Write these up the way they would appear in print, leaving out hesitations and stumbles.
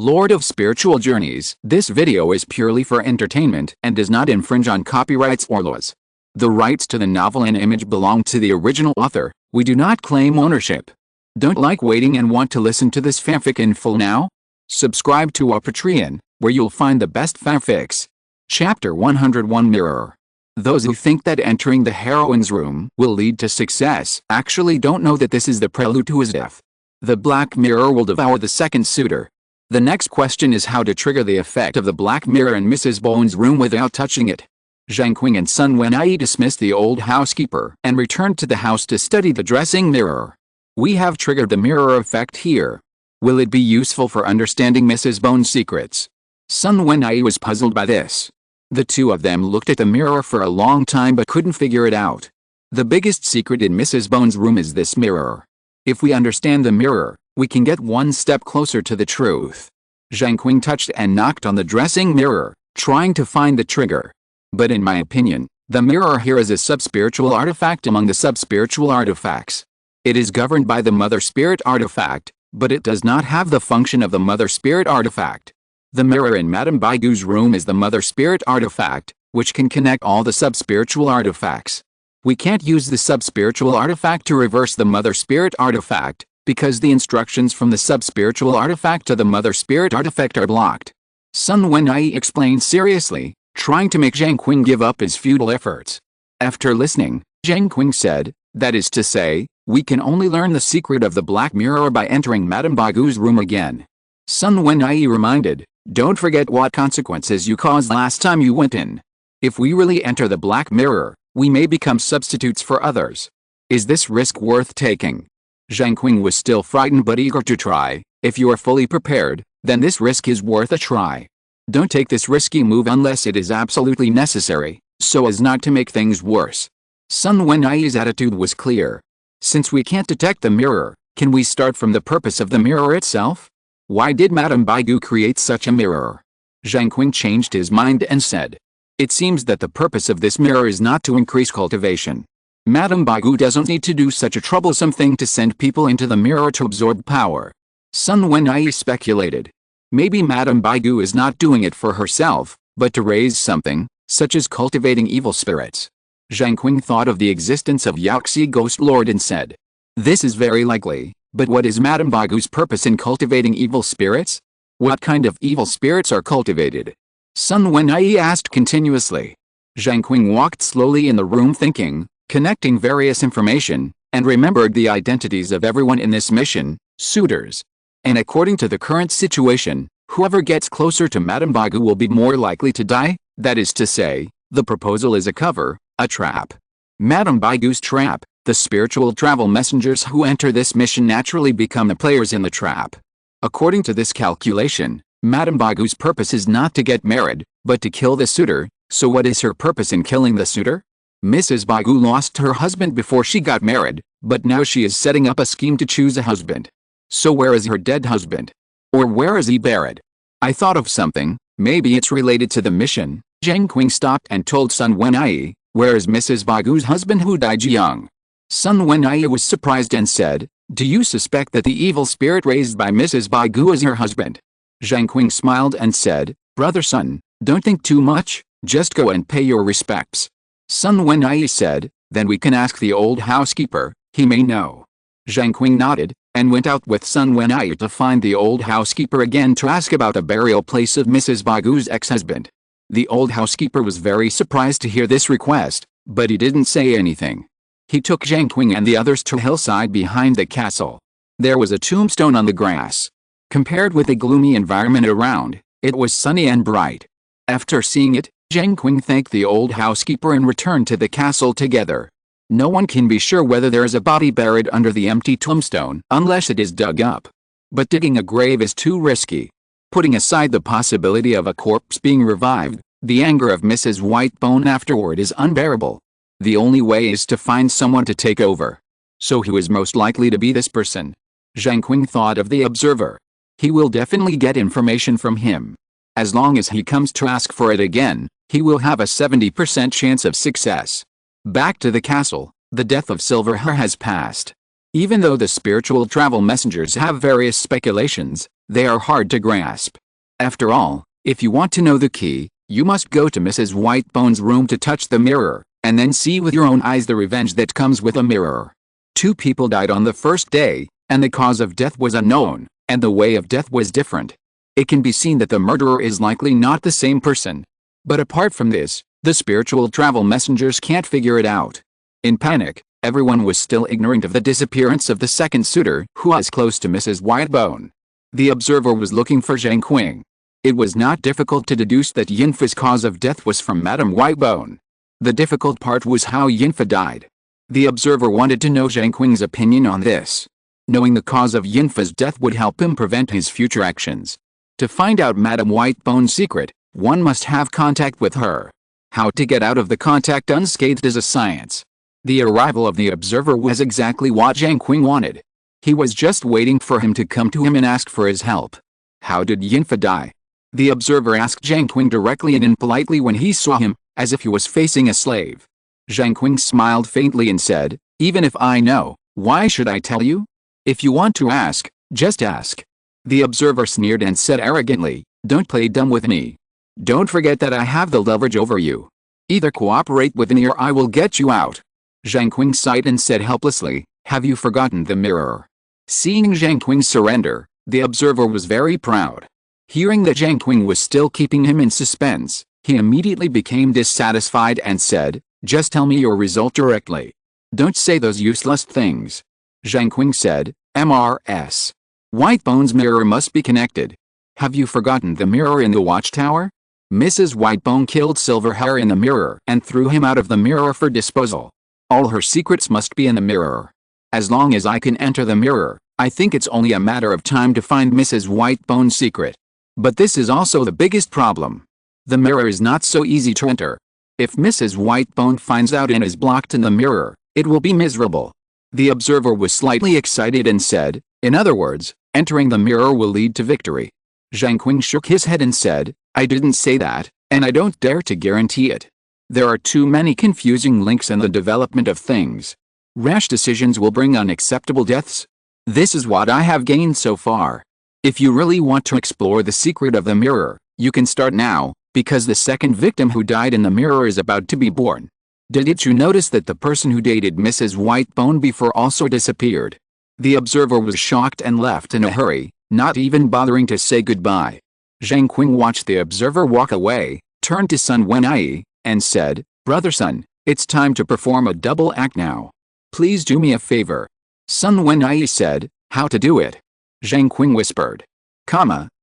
Lord of Spiritual Journeys. This video is purely for entertainment and does not infringe on copyrights or laws. The rights to the novel and image belong to the original author. We do not claim ownership. Don't like waiting and want to listen to this fanfic in full now? Subscribe to our Patreon, where you'll find the best fanfics. Chapter 101 Mirror. Those who think that entering the heroine's room will lead to success actually don't know that this is the prelude to his death. The black mirror will devour the second suitor. The next question is how to trigger the effect of the black mirror in Mrs. Bowen's room without touching it. Zheng Qing and Sun Wenyi dismissed the old housekeeper and returned to the house to study the dressing mirror. We have triggered the mirror effect here. Will it be useful for understanding Mrs. Bowen's secrets? Sun Wenyi was puzzled by this. The two of them looked at the mirror for a long time but couldn't figure it out. The biggest secret in Mrs. Bowen's room is this mirror. If we understand the mirror, we can get one step closer to the truth. Zheng Qing touched and knocked on the dressing mirror, trying to find the trigger. But in my opinion, the mirror here is a sub-spiritual artifact among the sub-spiritual artifacts. It is governed by the Mother Spirit artifact, but it does not have the function of the Mother Spirit artifact. The mirror in Madame Baigu's room is the Mother Spirit artifact, which can connect all the sub-spiritual artifacts. We can't use the sub-spiritual artifact to reverse the Mother Spirit artifact, because the instructions from the sub-spiritual artifact to the Mother Spirit artifact are blocked. Sun Wenyi explained seriously, trying to make Zheng Qing give up his futile efforts. After listening, Zheng Qing said, that is to say, we can only learn the secret of the black mirror by entering Madame Baigu's room again. Sun Wenyi reminded, don't forget what consequences you caused last time you went in. If we really enter the black mirror, we may become substitutes for others. Is this risk worth taking? Zheng Qing was still frightened but eager to try. If you are fully prepared, then this risk is worth a try. Don't take this risky move unless it is absolutely necessary, so as not to make things worse. Sun Wenyi's attitude was clear. Since we can't detect the mirror, can we start from the purpose of the mirror itself? Why did Madame Baigu create such a mirror? Zheng Qing changed his mind and said, it seems that the purpose of this mirror is not to increase cultivation. Madame Baigu doesn't need to do such a troublesome thing to send people into the mirror to absorb power. Sun Wenyi speculated. Maybe Madame Baigu is not doing it for herself, but to raise something, such as cultivating evil spirits. Zheng Qing thought of the existence of Yaxi Ghost Lord and said, this is very likely, but what is Madame Baigu's purpose in cultivating evil spirits? What kind of evil spirits are cultivated? Sun Wenyi asked continuously. Zheng Qing walked slowly in the room thinking, connecting various information, and remembered the identities of everyone in this mission, suitors. And according to the current situation, whoever gets closer to Madame Baigu will be more likely to die, that is to say, the proposal is a cover, a trap. Madame Baigu's trap, the spiritual travel messengers who enter this mission naturally become the players in the trap. According to this calculation, Madame Baigu's purpose is not to get married, but to kill the suitor, so what is her purpose in killing the suitor? Mrs. Baigu lost her husband before she got married, but now she is setting up a scheme to choose a husband. So where is her dead husband? Or where is he buried? I thought of something, maybe it's related to the mission. Zheng Qing stopped and told Sun Wenyi, where is Mrs. Baigu's husband who died young? Sun Wenyi was surprised and said, do you suspect that the evil spirit raised by Mrs. Baigu is her husband? Zheng Qing smiled and said, brother Sun, don't think too much, just go and pay your respects. Sun Wenyi said, then we can ask the old housekeeper, he may know. Zheng Qing nodded, and went out with Sun Wenyi to find the old housekeeper again to ask about the burial place of Mrs. Baigu's ex-husband. The old housekeeper was very surprised to hear this request, but he didn't say anything. He took Zheng Qing and the others to a hillside behind the castle. There was a tombstone on the grass. Compared with the gloomy environment around, it was sunny and bright. After seeing it, Zheng Qing thanked the old housekeeper and returned to the castle together. No one can be sure whether there is a body buried under the empty tombstone unless it is dug up. But digging a grave is too risky. Putting aside the possibility of a corpse being revived, the anger of Mrs. Whitebone afterward is unbearable. The only way is to find someone to take over. So who is most likely to be this person? Zheng Qing thought of the observer. He will definitely get information from him. As long as he comes to ask for it again, he will have a 70% chance of success. Back to the castle, the death of Silverhair has passed. Even though the spiritual travel messengers have various speculations, They are hard to grasp. After all, if you want to know the key, you must go to Mrs. Whitebone's room to touch the mirror, and then see with your own eyes the revenge that comes with a mirror. 2 people died on the first day, and the cause of death was unknown, and the way of death was different. It can be seen that the murderer is likely not the same person. But apart from this, the spiritual travel messengers can't figure it out. In panic, everyone was still ignorant of the disappearance of the second suitor who was close to Mrs. Whitebone. The observer was looking for Zheng Qing. It was not difficult to deduce that Yinfa's cause of death was from Madame Whitebone. The difficult part was how Yinfa died. The observer wanted to know Zheng Qing's opinion on this. Knowing the cause of Yinfa's death would help him prevent his future actions. To find out Madame Whitebone's secret, one must have contact with her. How to get out of the contact unscathed is a science. The arrival of the observer was exactly what Zheng Qing wanted. He was just waiting for him to come to him and ask for his help. How did Yinfa die? The observer asked Zheng Qing directly and impolitely when he saw him, as if he was facing a slave. Zheng Qing smiled faintly and said, "Even if I know, why should I tell you? If you want to ask, just ask." The observer sneered and said arrogantly, "Don't play dumb with me. Don't forget that I have the leverage over you. Either cooperate with me or I will get you out." Zheng Qing sighed and said helplessly, "Have you forgotten the mirror?" Seeing Zheng Qing surrender, the observer was very proud. Hearing that Zheng Qing was still keeping him in suspense, he immediately became dissatisfied and said, "Just tell me your result directly. Don't say those useless things." Zheng Qing said, "Mrs. Whitebone's mirror must be connected. Have you forgotten the mirror in the watchtower? Mrs. Whitebone killed Silverhair in the mirror and threw him out of the mirror for disposal. All her secrets must be in the mirror. As long as I can enter the mirror, I think it's only a matter of time to find Mrs. Whitebone's secret. But this is also the biggest problem. The mirror is not so easy to enter. If Mrs. Whitebone finds out and is blocked in the mirror, it will be miserable." The observer was slightly excited and said, "In other words, entering the mirror will lead to victory." Zheng Qing shook his head and said, "I didn't say that, and I don't dare to guarantee it. There are too many confusing links in the development of things. Rash decisions will bring unacceptable deaths. This is what I have gained so far. If you really want to explore the secret of the mirror, you can start now, because the second victim who died in the mirror is about to be born. Did you notice that the person who dated Mrs. Whitebone before also disappeared?" The observer was shocked and left in a hurry, not even bothering to say goodbye. Zheng Qing watched the observer walk away, turned to Sun Wenyi, and said, "Brother Sun, it's time to perform a double act now. Please do me a favor." Sun Wenyi said, "How to do it?" Zheng Qing whispered.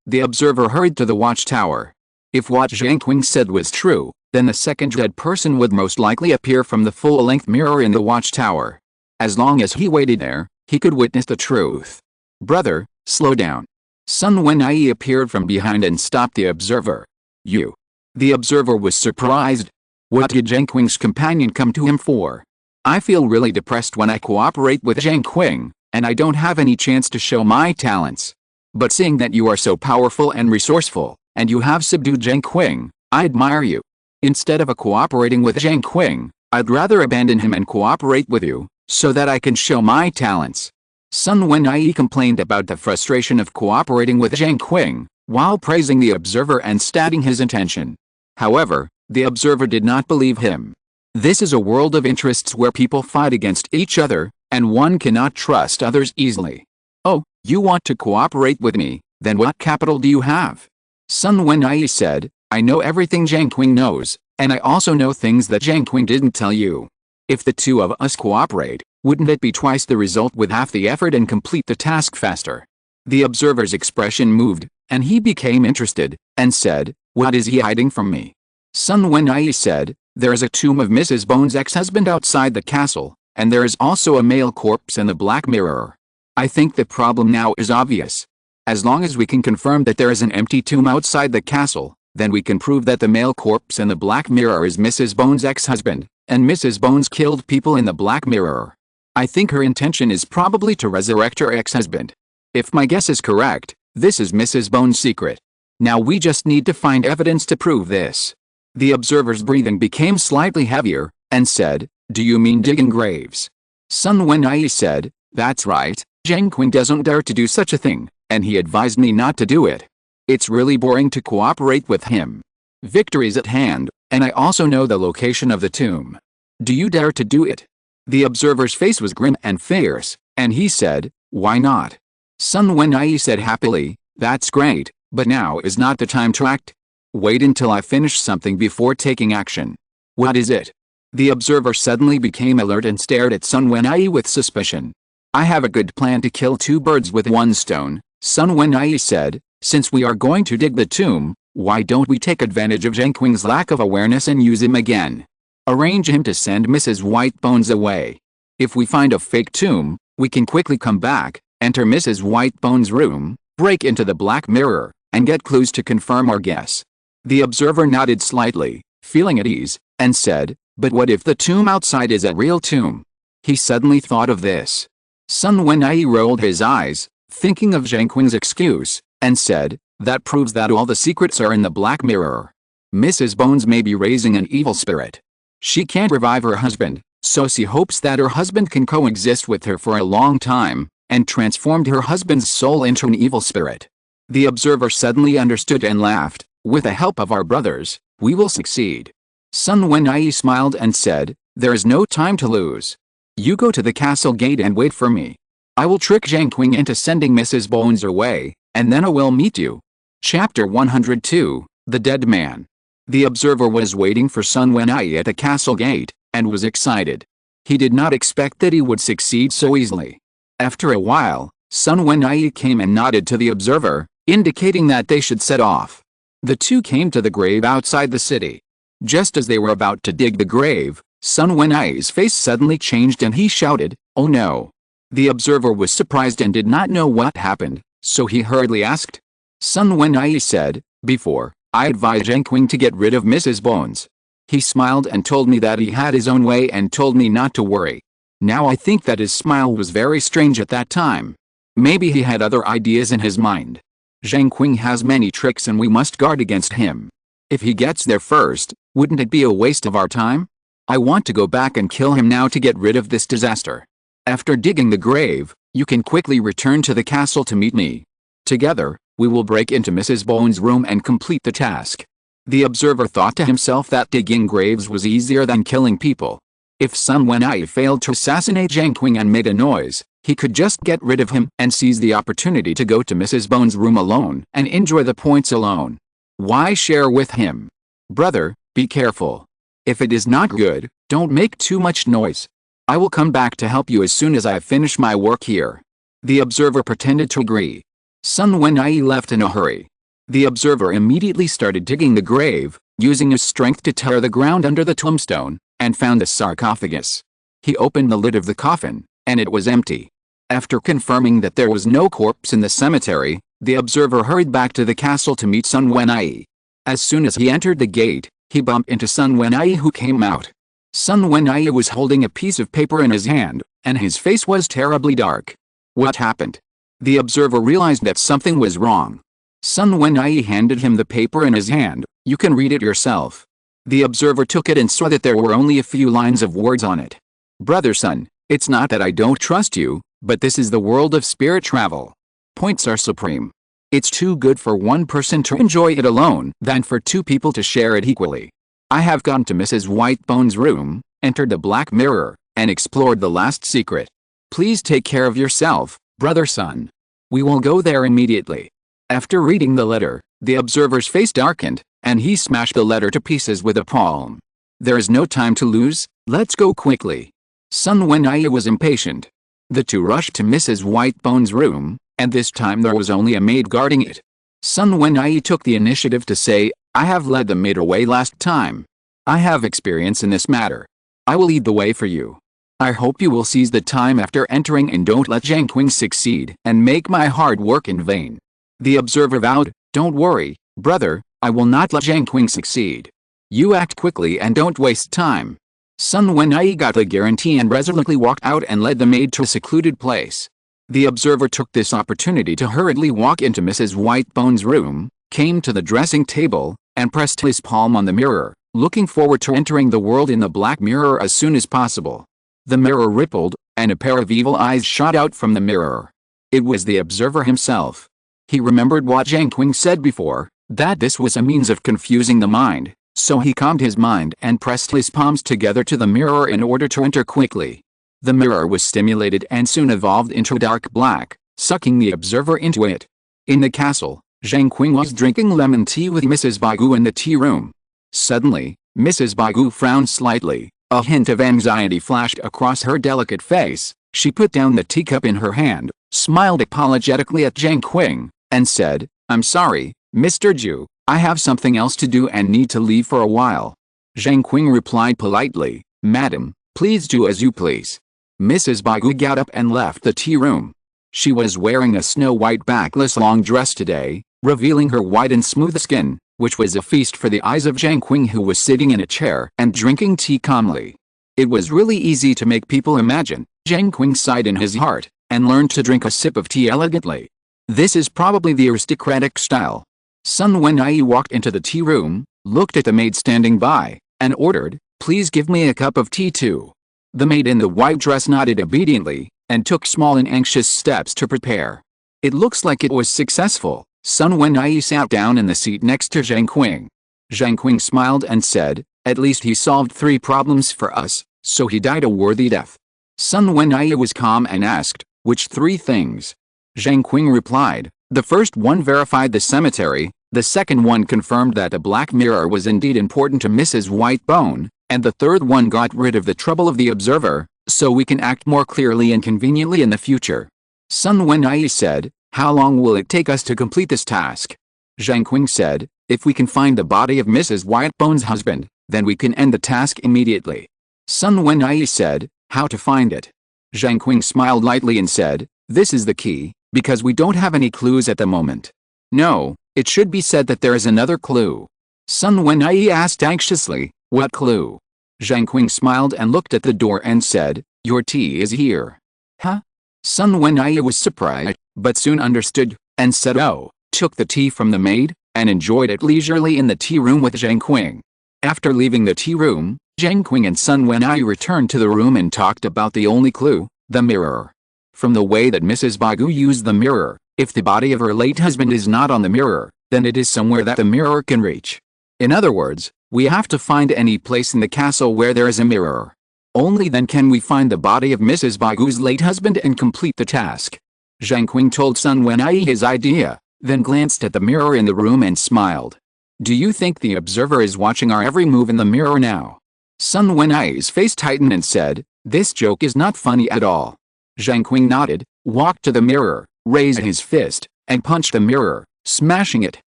The observer hurried to the watchtower. If what Zheng Qing said was true, then the second dead person would most likely appear from the full-length mirror in the watchtower. As long as he waited there, he could witness the truth. "Brother, slow down." Sun Wenyi appeared from behind and stopped the observer. "You." The observer was surprised. What did Zheng Qing's companion come to him for? "I feel really depressed when I cooperate with Zheng Qing, and I don't have any chance to show my talents. But seeing that you are so powerful and resourceful, and you have subdued Zheng Qing, I admire you. Instead of cooperating with Zheng Qing, I'd rather abandon him and cooperate with you, so that I can show my talents." Sun Wenyi complained about the frustration of cooperating with Zheng Qing, while praising the observer and stating his intention. However, the observer did not believe him. This is a world of interests where people fight against each other, and one cannot trust others easily. "Oh, you want to cooperate with me, then what capital do you have?" Sun Wenyi said, "I know everything Zheng Qing knows, and I also know things that Zheng Qing didn't tell you. If the two of us cooperate, wouldn't it be twice the result with half the effort and complete the task faster?" The observer's expression moved, and he became interested, and said, "What is he hiding from me?" Sun Wenyi said, "There is a tomb of Mrs. Bone's ex-husband outside the castle, and there is also a male corpse in the Black Mirror. I think the problem now is obvious. As long as we can confirm that there is an empty tomb outside the castle, then we can prove that the male corpse in the Black Mirror is Mrs. Bone's ex-husband, and Mrs. Bones killed people in the Black Mirror. I think her intention is probably to resurrect her ex-husband. If my guess is correct, this is Mrs. Bone's secret. Now we just need to find evidence to prove this." The observer's breathing became slightly heavier, and said, "Do you mean digging graves?" Sun Wenyi said, "That's right, Zheng Qing doesn't dare to do such a thing. and he advised me not to do it. It's really boring to cooperate with him. Victory's at hand, and I also know the location of the tomb. Do you dare to do it?" The observer's face was grim and fierce, and he said, "Why not?" Sun Wenyi said happily, "That's great, but now is not the time to act. Wait until I finish something before taking action." "What is it?" The observer suddenly became alert and stared at Sun Wenyi with suspicion. "I have a good plan to kill two birds with one stone," Sun Wenyi said. "Since we are going to dig the tomb, why don't we take advantage of Zheng Qing's lack of awareness and use him again? Arrange him to send Mrs. Whitebones away. If we find a fake tomb, we can quickly come back, enter Mrs. Whitebones' room, break into the Black Mirror, and get clues to confirm our guess." The observer nodded slightly, feeling at ease, and said, "But what if the tomb outside is a real tomb?" He suddenly thought of this. Sun Wenyi rolled his eyes, thinking of Zheng Qing's excuse, and said, "That proves that all the secrets are in the Black Mirror. Mrs. Bones may be raising an evil spirit. She can't revive her husband, so she hopes that her husband can coexist with her for a long time, and transformed her husband's soul into an evil spirit." The observer suddenly understood and laughed. "With the help of our brothers, we will succeed." Sun Wenyi smiled and said, "There is no time to lose. You go to the castle gate and wait for me. I will trick Zheng Qing into sending Mrs. Bones away, and then I will meet you." Chapter 102, The Dead Man. The observer was waiting for Sun Wenyi at the castle gate, and was excited. He did not expect that he would succeed so easily. After a while, Sun Wenyi came and nodded to the observer, indicating that they should set off. The two came to the grave outside the city. Just as they were about to dig the grave, Sun Wenyi's face suddenly changed and he shouted, "Oh no!" The observer was surprised and did not know what happened, so he hurriedly asked. Sun Wenyi said, "Before, I advised Zheng Qing to get rid of Mrs. Bones. He smiled and told me that he had his own way and told me not to worry. Now I think that his smile was very strange at that time. Maybe he had other ideas in his mind. Zheng Qing has many tricks and we must guard against him. If he gets there first, wouldn't it be a waste of our time? I want to go back and kill him now to get rid of this disaster. After digging the grave, you can quickly return to the castle to meet me. Together, we will break into Mrs. Bones' room and complete the task." The observer thought to himself that digging graves was easier than killing people. If Sun Wenyi failed to assassinate Zheng Qing and made a noise, he could just get rid of him and seize the opportunity to go to Mrs. Bones' room alone and enjoy the points alone. Why share with him? "Brother, be careful. If it is not good, don't make too much noise. I will come back to help you as soon as I finish my work here." The observer pretended to agree. Sun Wenyi left in a hurry. The observer immediately started digging the grave, using his strength to tear the ground under the tombstone, and found the sarcophagus. He opened the lid of the coffin, and it was empty. After confirming that there was no corpse in the cemetery, the observer hurried back to the castle to meet Sun Wenyi. As soon as he entered the gate, he bumped into Sun Wenyi who came out. Sun Wenyi was holding a piece of paper in his hand, and his face was terribly dark. What happened? The observer realized that something was wrong. Sun Wenyi handed him the paper in his hand. "You can read it yourself." The observer took it and saw that there were only a few lines of words on it. "Brother Sun, it's not that I don't trust you, but this is the world of spirit travel. Points are supreme. It's too good for one person to enjoy it alone than for two people to share it equally. I have gone to Mrs. Whitebone's room, entered the Black Mirror, and explored the last secret. Please take care of yourself, Brother Sun. We will go there immediately." After reading the letter, the observer's face darkened, and he smashed the letter to pieces with a palm. "There is no time to lose, let's go quickly." Sun Wenyi was impatient. The two rushed to Mrs. Whitebone's room, and this time there was only a maid guarding it. Sun Wenyi took the initiative to say, "I have led the maid away last time. I have experience in this matter. I will lead the way for you. I hope you will seize the time after entering and don't let Zheng Qing succeed and make my hard work in vain." The observer vowed, "Don't worry, brother, I will not let Zheng Qing succeed. You act quickly and don't waste time." Sun Wenyi got the guarantee and resolutely walked out and led the maid to a secluded place. The observer took this opportunity to hurriedly walk into Mrs. Whitebone's room, came to the dressing table, and pressed his palm on the mirror, looking forward to entering the world in the Black Mirror as soon as possible. The mirror rippled, and a pair of evil eyes shot out from the mirror. It was the observer himself. He remembered what Zheng Qing said before, that this was a means of confusing the mind, so he calmed his mind and pressed his palms together to the mirror in order to enter quickly. The mirror was stimulated and soon evolved into dark black, sucking the observer into it. In the castle, Zheng Qing was drinking lemon tea with Mrs. Bagu in the tea room. Suddenly, Mrs. Bagu frowned slightly. A hint of anxiety flashed across her delicate face. She put down the teacup in her hand, smiled apologetically at Zheng Qing, and said, "I'm sorry, Mr. Zhu, I have something else to do and need to leave for a while." Zheng Qing replied politely, "Madam, please do as you please." Mrs. Bagu got up and left the tea room. She was wearing a snow-white backless long dress today, revealing her white and smooth skin, which was a feast for the eyes of Zheng Qing, who was sitting in a chair and drinking tea calmly. It was really easy to make people imagine. Zheng Qing sighed in his heart, and learned to drink a sip of tea elegantly. This is probably the aristocratic style. Sun Wenyi walked into the tea room, looked at the maid standing by, and ordered, "Please give me a cup of tea too." The maid in the white dress nodded obediently, and took small and anxious steps to prepare. It looks like it was successful. Sun Wenyi sat down in the seat next to Zheng Qing. Zheng Qing smiled and said, "At least he solved 3 problems for us, so he died a worthy death." Sun Wenyi was calm and asked, "Which 3 things?" Zheng Qing replied, "The first one verified the cemetery, the second one confirmed that a black mirror was indeed important to Mrs. Whitebone, and the third one got rid of the trouble of the observer, so we can act more clearly and conveniently in the future." Sun Wenyi said, "How long will it take us to complete this task?" Zheng Qing said, "If we can find the body of Mrs. Whitebone's husband, then we can end the task immediately." Sun Wenyi said, "How to find it?" Zheng Qing smiled lightly and said, "This is the key, because we don't have any clues at the moment." "No, it should be said that there is another clue." Sun Wenyi asked anxiously, "What clue?" Zheng Qing smiled and looked at the door and said, "Your tea is here." "Huh?" Sun Wenyi was surprised, but soon understood, and said, "Oh," took the tea from the maid, and enjoyed it leisurely in the tea room with Zheng Qing. After leaving the tea room, Zheng Qing and Sun Wenyi returned to the room and talked about the only clue, the mirror. From the way that Mrs. Bagu used the mirror, if the body of her late husband is not on the mirror, then it is somewhere that the mirror can reach. In other words, we have to find any place in the castle where there is a mirror. Only then can we find the body of Mrs. Bagu's late husband and complete the task. Zheng Qing told Sun Wenyi his idea, then glanced at the mirror in the room and smiled. "Do you think the observer is watching our every move in the mirror now?" Sun Wenyi's face tightened and said, "This joke is not funny at all." Zheng Qing nodded, walked to the mirror, raised his fist, and punched the mirror, smashing it.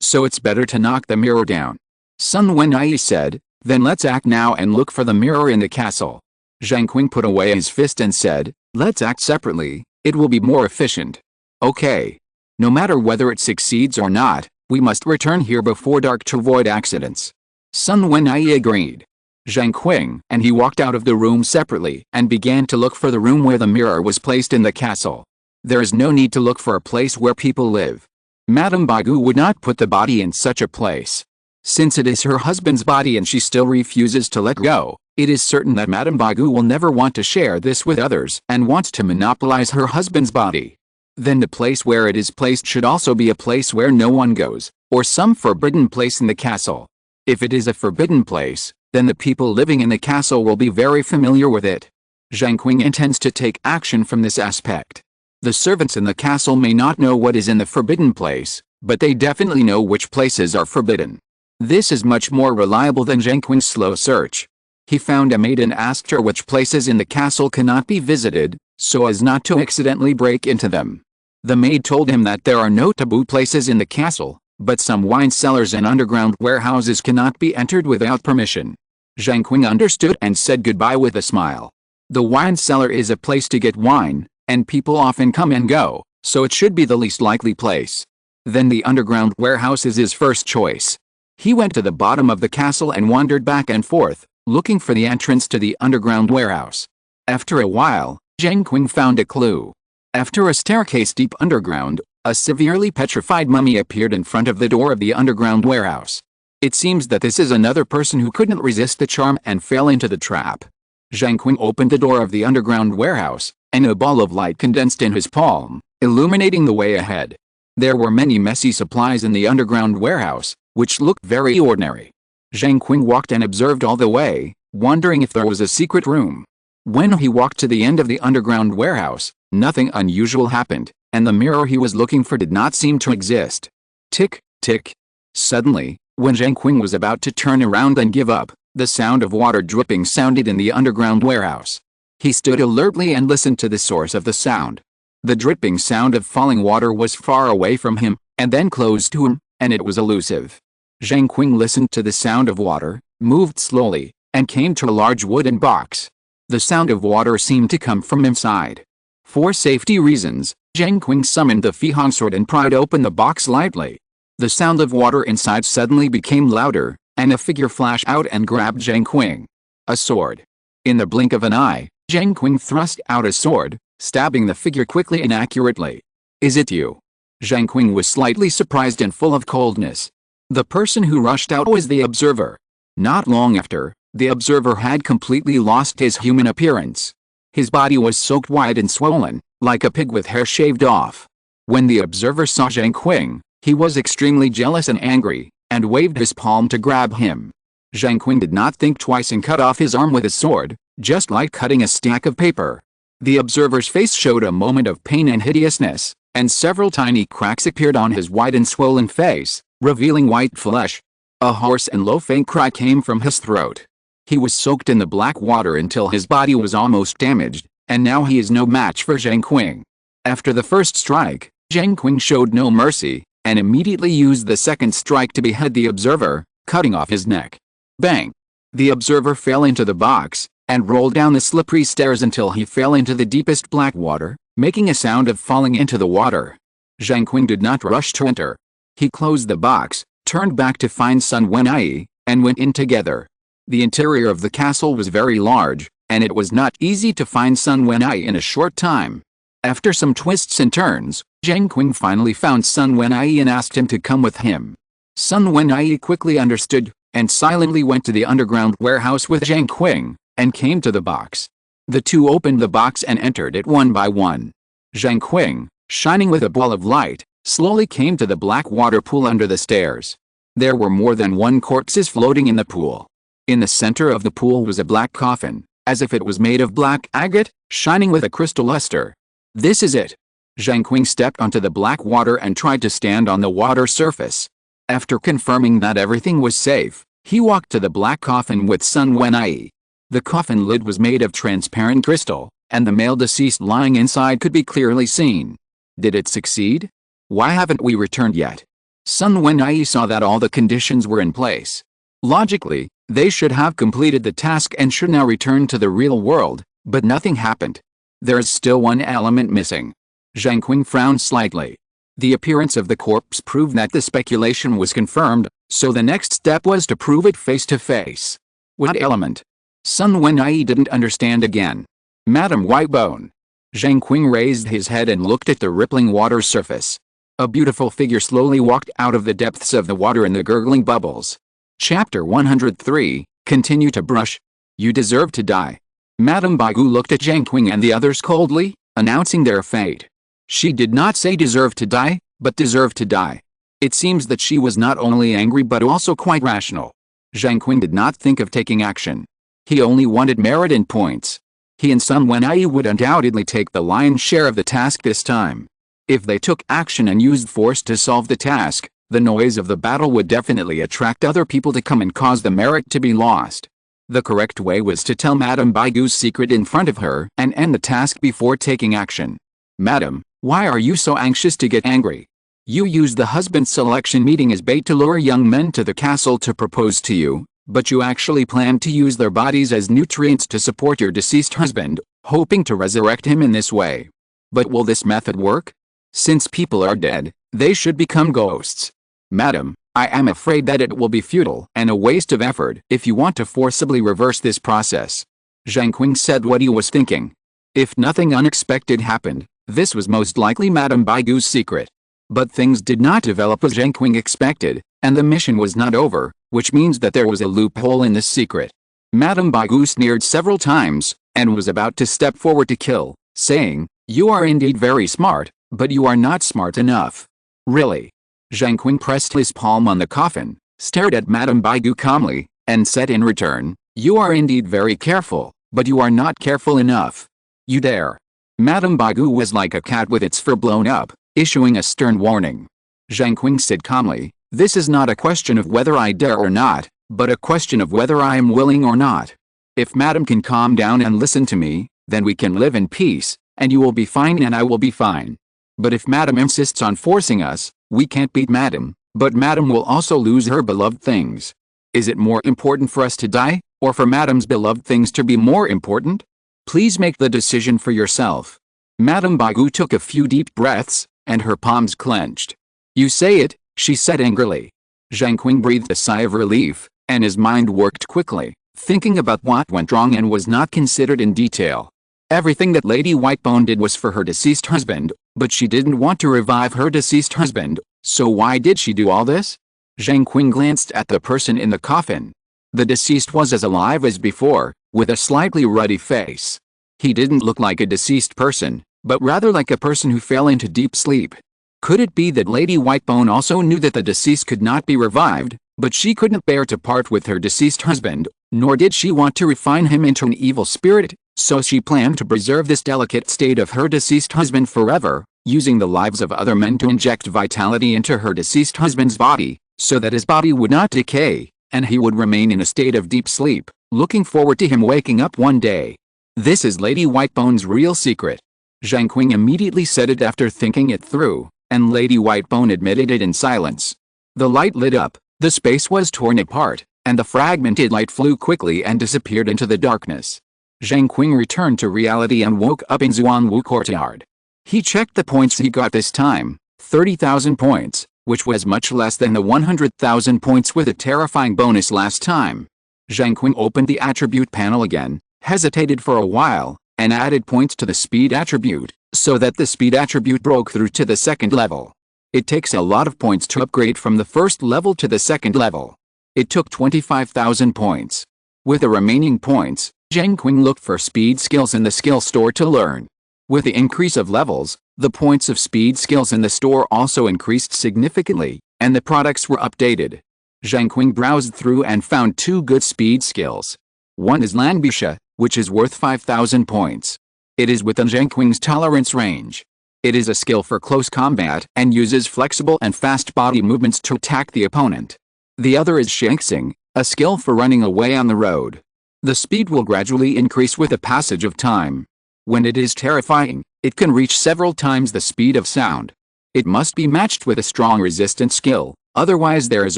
"So it's better to knock the mirror down." Sun Wenyi said, "Then let's act now and look for the mirror in the castle." Zheng Qing put away his fist and said, "Let's act separately, it will be more efficient." "Okay. No matter whether it succeeds or not, we must return here before dark to avoid accidents." Sun Wenyi agreed. Zheng Qing and he walked out of the room separately and began to look for the room where the mirror was placed in the castle. There is no need to look for a place where people live. Madame Bagu would not put the body in such a place. Since it is her husband's body and she still refuses to let go, it is certain that Madame Bagu will never want to share this with others and wants to monopolize her husband's body. Then the place where it is placed should also be a place where no one goes, or some forbidden place in the castle. If it is a forbidden place, then the people living in the castle will be very familiar with it. Zheng Qing intends to take action from this aspect. The servants in the castle may not know what is in the forbidden place, but they definitely know which places are forbidden. This is much more reliable than Zheng Qing's slow search. He found a maid and asked her which places in the castle cannot be visited, so as not to accidentally break into them. The maid told him that there are no taboo places in the castle, but some wine cellars and underground warehouses cannot be entered without permission. Zheng Qing understood and said goodbye with a smile. The wine cellar is a place to get wine, and people often come and go, so it should be the least likely place. Then the underground warehouse is his first choice. He went to the bottom of the castle and wandered back and forth, looking for the entrance to the underground warehouse. After a while, Zheng Qing found a clue. After a staircase deep underground, a severely petrified mummy appeared in front of the door of the underground warehouse. It seems that this is another person who couldn't resist the charm and fell into the trap. Zheng Qing opened the door of the underground warehouse, and a ball of light condensed in his palm, illuminating the way ahead. There were many messy supplies in the underground warehouse, which looked very ordinary. Zheng Qing walked and observed all the way, wondering if there was a secret room. When he walked to the end of the underground warehouse, nothing unusual happened, and the mirror he was looking for did not seem to exist. Tick, tick. Suddenly, when Zheng Qing was about to turn around and give up, the sound of water dripping sounded in the underground warehouse. He stood alertly and listened to the source of the sound. The dripping sound of falling water was far away from him, and then close to him, and it was elusive. Zheng Qing listened to the sound of water, moved slowly, and came to a large wooden box. The sound of water seemed to come from inside. For safety reasons, Zheng Qing summoned the Fihong sword and pried open the box lightly. The sound of water inside suddenly became louder, and a figure flashed out and grabbed Zheng Qing. A sword. In the blink of an eye, Zheng Qing thrust out a sword, stabbing the figure quickly and accurately. "Is it you?" Zheng Qing was slightly surprised and full of coldness. The person who rushed out was the observer. Not long after, the observer had completely lost his human appearance. His body was soaked white and swollen, like a pig with hair shaved off. When the observer saw Zheng Qing, he was extremely jealous and angry, and waved his palm to grab him. Zheng Qing did not think twice and cut off his arm with his sword, just like cutting a stack of paper. The observer's face showed a moment of pain and hideousness, and several tiny cracks appeared on his white and swollen face, revealing white flesh. A hoarse and low faint cry came from his throat. He was soaked in the black water until his body was almost damaged, and now he is no match for Zheng Qing. After the first strike, Zheng Qing showed no mercy, and immediately used the second strike to behead the observer, cutting off his neck. Bang! The observer fell into the box, and rolled down the slippery stairs until he fell into the deepest black water, making a sound of falling into the water. Zheng Qing did not rush to enter. He closed the box, turned back to find Sun Wenyi, and went in together. The interior of the castle was very large, and it was not easy to find Sun Wenyi in a short time. After some twists and turns, Zheng Qing finally found Sun Wenyi and asked him to come with him. Sun Wenyi quickly understood, and silently went to the underground warehouse with Zheng Qing, and came to the box. The two opened the box and entered it one by one. Zheng Qing, shining with a ball of light, slowly came to the black water pool under the stairs. There were more than one corpses floating in the pool. In the center of the pool was a black coffin, as if it was made of black agate, shining with a crystal luster. "This is it." Zheng Qing stepped onto the black water and tried to stand on the water surface. After confirming that everything was safe, he walked to the black coffin with Sun Wenyi. The coffin lid was made of transparent crystal, and the male deceased lying inside could be clearly seen. Did it succeed? Why haven't we returned yet? Sun Wenyi saw that all the conditions were in place. Logically, they should have completed the task and should now return to the real world, but nothing happened. There is still one element missing. Zheng Qing frowned slightly. The appearance of the corpse proved that the speculation was confirmed, so the next step was to prove it face to face. What element? Sun Wenyi didn't understand again. "Madam Whitebone." Zheng Qing raised his head and looked at the rippling water surface. A beautiful figure slowly walked out of the depths of the water in the gurgling bubbles. Chapter 103, Continue to brush. "You deserve to die." Madame Baigu looked at Zheng Qing and the others coldly, announcing their fate. She did not say deserve to die, but deserve to die. It seems that she was not only angry but also quite rational. Zheng Qing did not think of taking action. He only wanted merit and points. He and Sun Wenyi would undoubtedly take the lion's share of the task this time. If they took action and used force to solve the task, the noise of the battle would definitely attract other people to come and cause the merit to be lost. The correct way was to tell Madame Baigu's secret in front of her and end the task before taking action. "Madam, why are you so anxious to get angry? You used the husband selection meeting as bait to lure young men to the castle to propose to you, but you actually planned to use their bodies as nutrients to support your deceased husband, hoping to resurrect him in this way. But will this method work? Since people are dead, they should become ghosts. Madam, I am afraid that it will be futile and a waste of effort if you want to forcibly reverse this process." Zheng Qing said what he was thinking. If nothing unexpected happened, this was most likely Madame Baigu's secret. But things did not develop as Zheng Qing expected, and the mission was not over, which means that there was a loophole in this secret. Madame Baigu sneered several times, and was about to step forward to kill, saying, "You are indeed very smart, but you are not smart enough. Really? Zheng Qing pressed his palm on the coffin, stared at Madame Baigu calmly, and said in return, "You are indeed very careful, but you are not careful enough. You dare." Madame Baigu was like a cat with its fur blown up, issuing a stern warning. Zheng Qing said calmly, "This is not a question of whether I dare or not, but a question of whether I am willing or not. If Madame can calm down and listen to me, then we can live in peace, and you will be fine and I will be fine. But if Madame insists on forcing us, we can't beat Madame, but Madame will also lose her beloved things. Is it more important for us to die, or for Madame's beloved things to be more important? Please make the decision for yourself." Madame Baigu took a few deep breaths, and her palms clenched. "You say it," she said angrily. Zheng Qing breathed a sigh of relief, and his mind worked quickly, thinking about what went wrong and was not considered in detail. Everything that Lady Whitebone did was for her deceased husband, but she didn't want to revive her deceased husband, so why did she do all this? Zheng Qing glanced at the person in the coffin. The deceased was as alive as before, with a slightly ruddy face. He didn't look like a deceased person, but rather like a person who fell into deep sleep. Could it be that Lady Whitebone also knew that the deceased could not be revived, but she couldn't bear to part with her deceased husband, nor did she want to refine him into an evil spirit, so she planned to preserve this delicate state of her deceased husband forever, using the lives of other men to inject vitality into her deceased husband's body, so that his body would not decay, and he would remain in a state of deep sleep, looking forward to him waking up one day. This is Lady Whitebone's real secret. Zheng Qing immediately said it after thinking it through, and Lady Whitebone admitted it in silence. The light lit up, the space was torn apart, and the fragmented light flew quickly and disappeared into the darkness. Zheng Qing returned to reality and woke up in Xuanwu courtyard. He checked the points he got this time, 30,000 points, which was much less than the 100,000 points with a terrifying bonus last time. Zheng Qing opened the attribute panel again, hesitated for a while, and added points to the speed attribute, so that the speed attribute broke through to the second level. It takes a lot of points to upgrade from the first level to the second level. It took 25,000 points. With the remaining points, Zheng Qing looked for speed skills in the skill store to learn. With the increase of levels, the points of speed skills in the store also increased significantly, and the products were updated. Zheng Qing browsed through and found 2 good speed skills. One is Langbisha, which is worth 5,000 points. It is within Zheng Qing's tolerance range. It is a skill for close combat and uses flexible and fast body movements to attack the opponent. The other is Zheng Qing, a skill for running away on the road. The speed will gradually increase with the passage of time. When it is terrifying, it can reach several times the speed of sound. It must be matched with a strong resistance skill, otherwise there is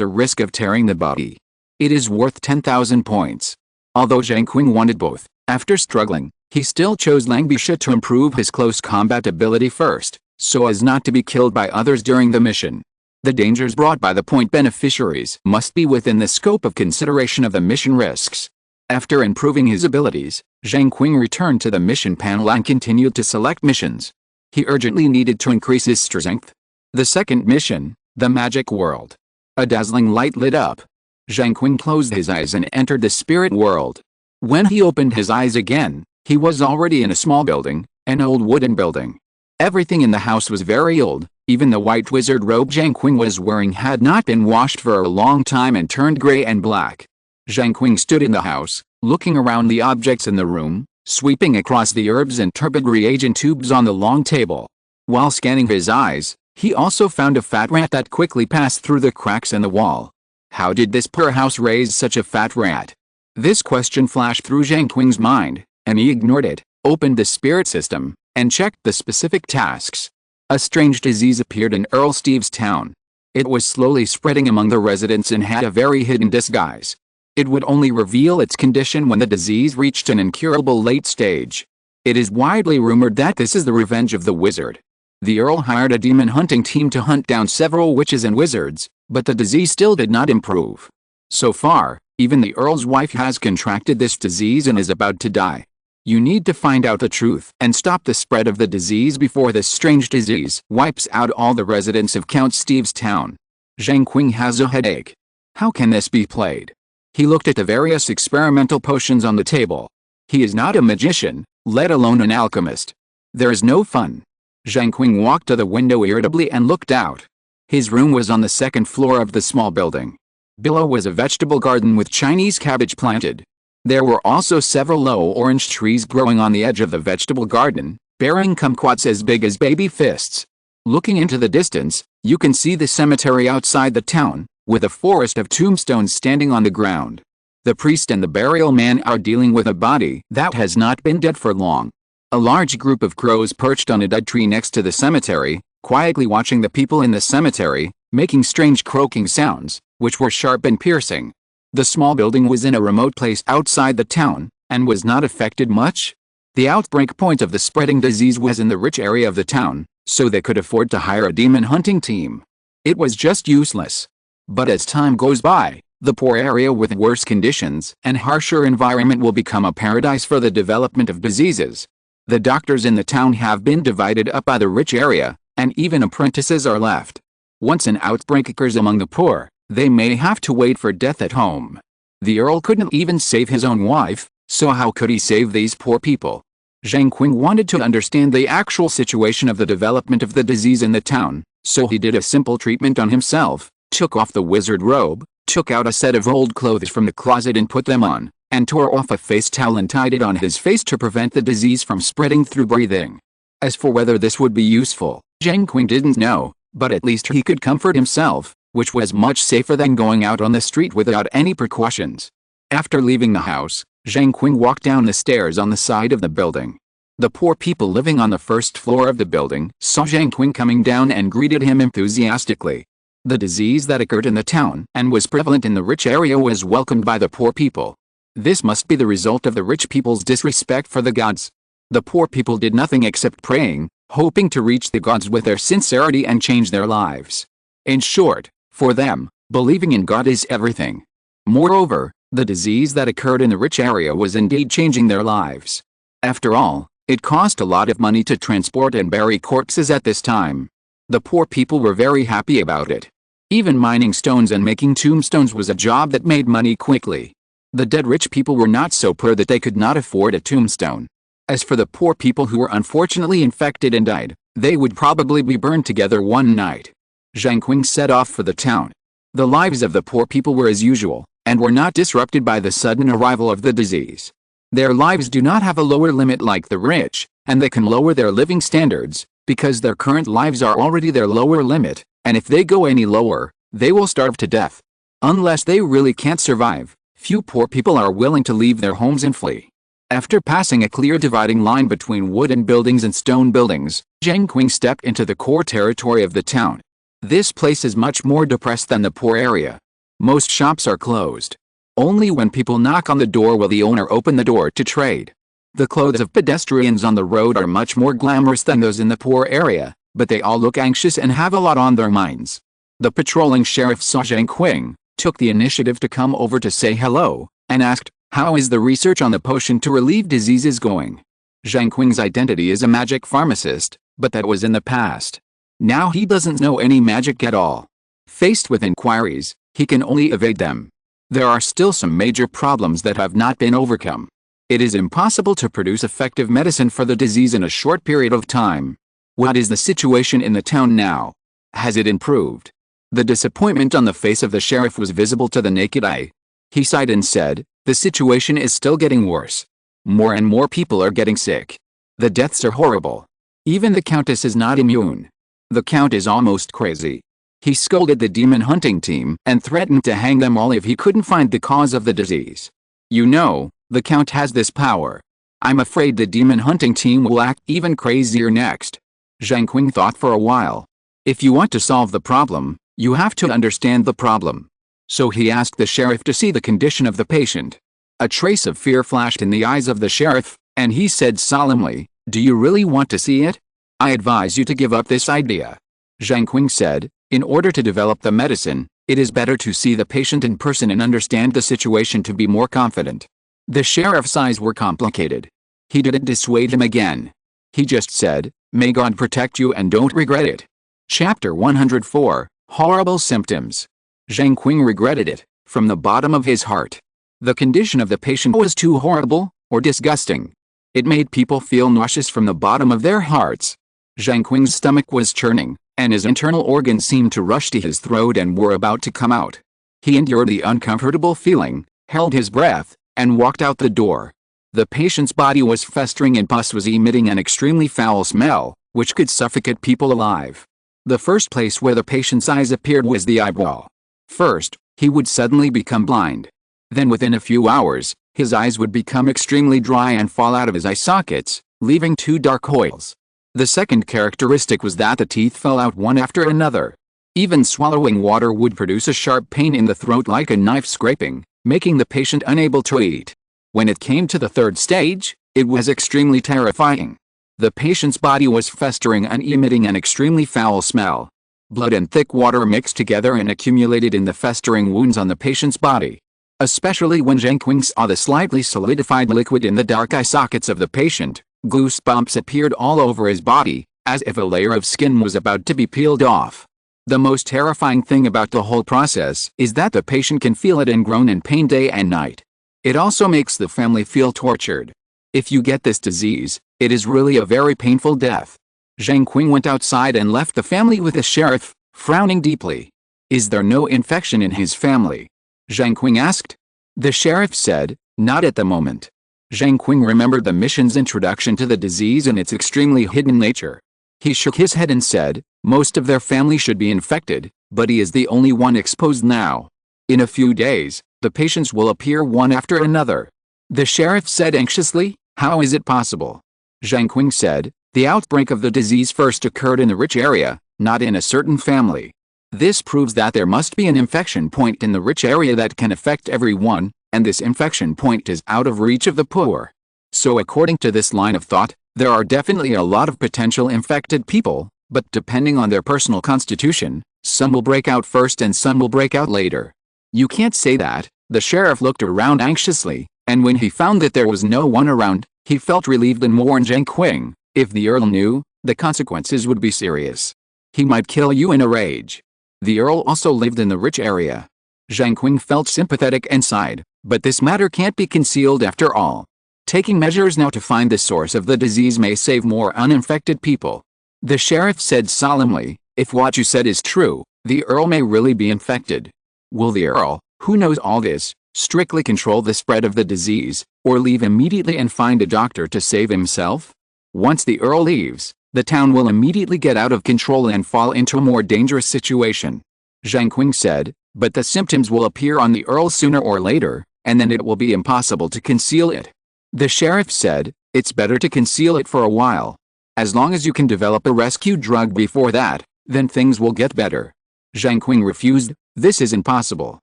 a risk of tearing the body. It is worth 10,000 points. Although Zheng Qing wanted both, after struggling, he still chose Langbisha to improve his close combat ability first, so as not to be killed by others during the mission. The dangers brought by the point beneficiaries must be within the scope of consideration of the mission risks. After improving his abilities, Zheng Qing returned to the mission panel and continued to select missions. He urgently needed to increase his strength. The second mission, the magic world. A dazzling light lit up. Zheng Qing closed his eyes and entered the spirit world. When he opened his eyes again, he was already in a small building, an old wooden building. Everything in the house was very old, even the white wizard robe Zheng Qing was wearing had not been washed for a long time and turned gray and black. Zheng Qing stood in the house, looking around the objects in the room, sweeping across the herbs and turbid reagent tubes on the long table. While scanning his eyes, he also found a fat rat that quickly passed through the cracks in the wall. How did this poor house raise such a fat rat? This question flashed through Zheng Qing's mind, and he ignored it, opened the spirit system, and checked the specific tasks. A strange disease appeared in Earl Steve's town. It was slowly spreading among the residents and had a very hidden disguise. It would only reveal its condition when the disease reached an incurable late stage. It is widely rumored that this is the revenge of the wizard. The Earl hired a demon hunting team to hunt down several witches and wizards, but the disease still did not improve. So far, even the Earl's wife has contracted this disease and is about to die. You need to find out the truth and stop the spread of the disease before this strange disease wipes out all the residents of Count Steve's town. Zheng Qing has a headache. How can this be played? He looked at the various experimental potions on the table. He is not a magician, let alone an alchemist. There is no fun. Zheng Qing walked to the window irritably and looked out. His room was on the second floor of the small building. Below was a vegetable garden with Chinese cabbage planted. There were also several low orange trees growing on the edge of the vegetable garden, bearing kumquats as big as baby fists. Looking into the distance, you can see the cemetery outside the town, with a forest of tombstones standing on the ground. The priest and the burial man are dealing with a body that has not been dead for long. A large group of crows perched on a dead tree next to the cemetery, quietly watching the people in the cemetery, making strange croaking sounds, which were sharp and piercing. The small building was in a remote place outside the town, and was not affected much. The outbreak point of the spreading disease was in the rich area of the town, so they could afford to hire a demon hunting team. It was just useless. But as time goes by, the poor area with worse conditions and harsher environment will become a paradise for the development of diseases. The doctors in the town have been divided up by the rich area, and even apprentices are left. Once an outbreak occurs among the poor, they may have to wait for death at home. The Earl couldn't even save his own wife, so how could he save these poor people? Zheng Qing wanted to understand the actual situation of the development of the disease in the town, so he did a simple treatment on himself, took off the wizard robe, took out a set of old clothes from the closet and put them on, and tore off a face towel and tied it on his face to prevent the disease from spreading through breathing. As for whether this would be useful, Zheng Qing didn't know, but at least he could comfort himself, which was much safer than going out on the street without any precautions. After leaving the house, Zheng Qing walked down the stairs on the side of the building. The poor people living on the first floor of the building saw Zheng Qing coming down and greeted him enthusiastically. The disease that occurred in the town and was prevalent in the rich area was welcomed by the poor people. This must be the result of the rich people's disrespect for the gods. The poor people did nothing except praying, hoping to reach the gods with their sincerity and change their lives. In short, for them, believing in God is everything. Moreover, the disease that occurred in the rich area was indeed changing their lives. After all, it cost a lot of money to transport and bury corpses at this time. The poor people were very happy about it. Even mining stones and making tombstones was a job that made money quickly. The dead rich people were not so poor that they could not afford a tombstone. As for the poor people who were unfortunately infected and died, they would probably be burned together one night. Zheng Qing set off for the town. The lives of the poor people were as usual, and were not disrupted by the sudden arrival of the disease. Their lives do not have a lower limit like the rich, and they can lower their living standards, because their current lives are already their lower limit, and if they go any lower, they will starve to death. Unless they really can't survive, few poor people are willing to leave their homes and flee. After passing a clear dividing line between wooden buildings and stone buildings, Zheng Qing stepped into the core territory of the town. This place is much more depressed than the poor area. Most shops are closed. Only when people knock on the door will the owner open the door to trade. The clothes of pedestrians on the road are much more glamorous than those in the poor area, but they all look anxious and have a lot on their minds. The patrolling sheriff saw Zheng Qing, took the initiative to come over to say hello, and asked, "How is the research on the potion to relieve diseases going?" Zheng Qing's identity is a magic pharmacist, but that was in the past. Now he doesn't know any magic at all. Faced with inquiries, he can only evade them. There are still some major problems that have not been overcome. It is impossible to produce effective medicine for the disease in a short period of time. What is the situation in the town now? Has it improved? The disappointment on the face of the sheriff was visible to the naked eye. He sighed and said, "The situation is still getting worse. More and more people are getting sick. The deaths are horrible. Even the countess is not immune. The count is almost crazy." He scolded the demon hunting team and threatened to hang them all if he couldn't find the cause of the disease. "You know, the count has this power. I'm afraid the demon hunting team will act even crazier next." Zheng Qing thought for a while. If you want to solve the problem, you have to understand the problem. So he asked the sheriff to see the condition of the patient. A trace of fear flashed in the eyes of the sheriff, and he said solemnly, "Do you really want to see it? I advise you to give up this idea." Zheng Qing said, "In order to develop the medicine, it is better to see the patient in person and understand the situation to be more confident." The sheriff's eyes were complicated. He didn't dissuade him again. He just said, "May God protect you and don't regret it." Chapter 104, Horrible Symptoms. Zheng Qing regretted it, from the bottom of his heart. The condition of the patient was too horrible, or disgusting. It made people feel nauseous from the bottom of their hearts. Zheng Qing's stomach was churning, and his internal organs seemed to rush to his throat and were about to come out. He endured the uncomfortable feeling, held his breath, and walked out the door. The patient's body was festering and pus was emitting an extremely foul smell, which could suffocate people alive. The first place where the patient's eyes appeared was the eyeball. First, he would suddenly become blind. Then within a few hours, his eyes would become extremely dry and fall out of his eye sockets, leaving two dark holes. The second characteristic was that the teeth fell out one after another. Even swallowing water would produce a sharp pain in the throat like a knife scraping, making the patient unable to eat. When it came to the third stage, it was extremely terrifying. The patient's body was festering and emitting an extremely foul smell. Blood and thick water mixed together and accumulated in the festering wounds on the patient's body. Especially when Zheng Qing saw the slightly solidified liquid in the dark eye sockets of the patient, goosebumps appeared all over his body, as if a layer of skin was about to be peeled off. The most terrifying thing about the whole process is that the patient can feel it and groan in pain day and night. It also makes the family feel tortured. If you get this disease, it is really a very painful death. Zheng Qing went outside and left the family with the sheriff, frowning deeply. Is there no infection in his family? Zheng Qing asked. The sheriff said, not at the moment. Zheng Qing remembered the mission's introduction to the disease and its extremely hidden nature. He shook his head and said, most of their family should be infected, but he is the only one exposed now. In a few days, the patients will appear one after another. The sheriff said anxiously, how is it possible? Zheng Qing said, the outbreak of the disease first occurred in the rich area, not in a certain family. This proves that there must be an infection point in the rich area that can affect everyone, and this infection point is out of reach of the poor. So according to this line of thought, there are definitely a lot of potential infected people, but depending on their personal constitution, some will break out first and some will break out later. You can't say that. The sheriff looked around anxiously, and when he found that there was no one around, he felt relieved and warned Zheng Qing, if the Earl knew, the consequences would be serious. He might kill you in a rage. The Earl also lived in the rich area. Zheng Qing felt sympathetic and sighed, but this matter can't be concealed after all. Taking measures now to find the source of the disease may save more uninfected people. The sheriff said solemnly, if what you said is true, the Earl may really be infected. Will the Earl, who knows all this, strictly control the spread of the disease, or leave immediately and find a doctor to save himself? Once the Earl leaves, the town will immediately get out of control and fall into a more dangerous situation. Zheng Qing said, but the symptoms will appear on the Earl sooner or later, and then it will be impossible to conceal it. The sheriff said, it's better to conceal it for a while. As long as you can develop a rescue drug before that, then things will get better. Zheng Qing refused, this is impossible.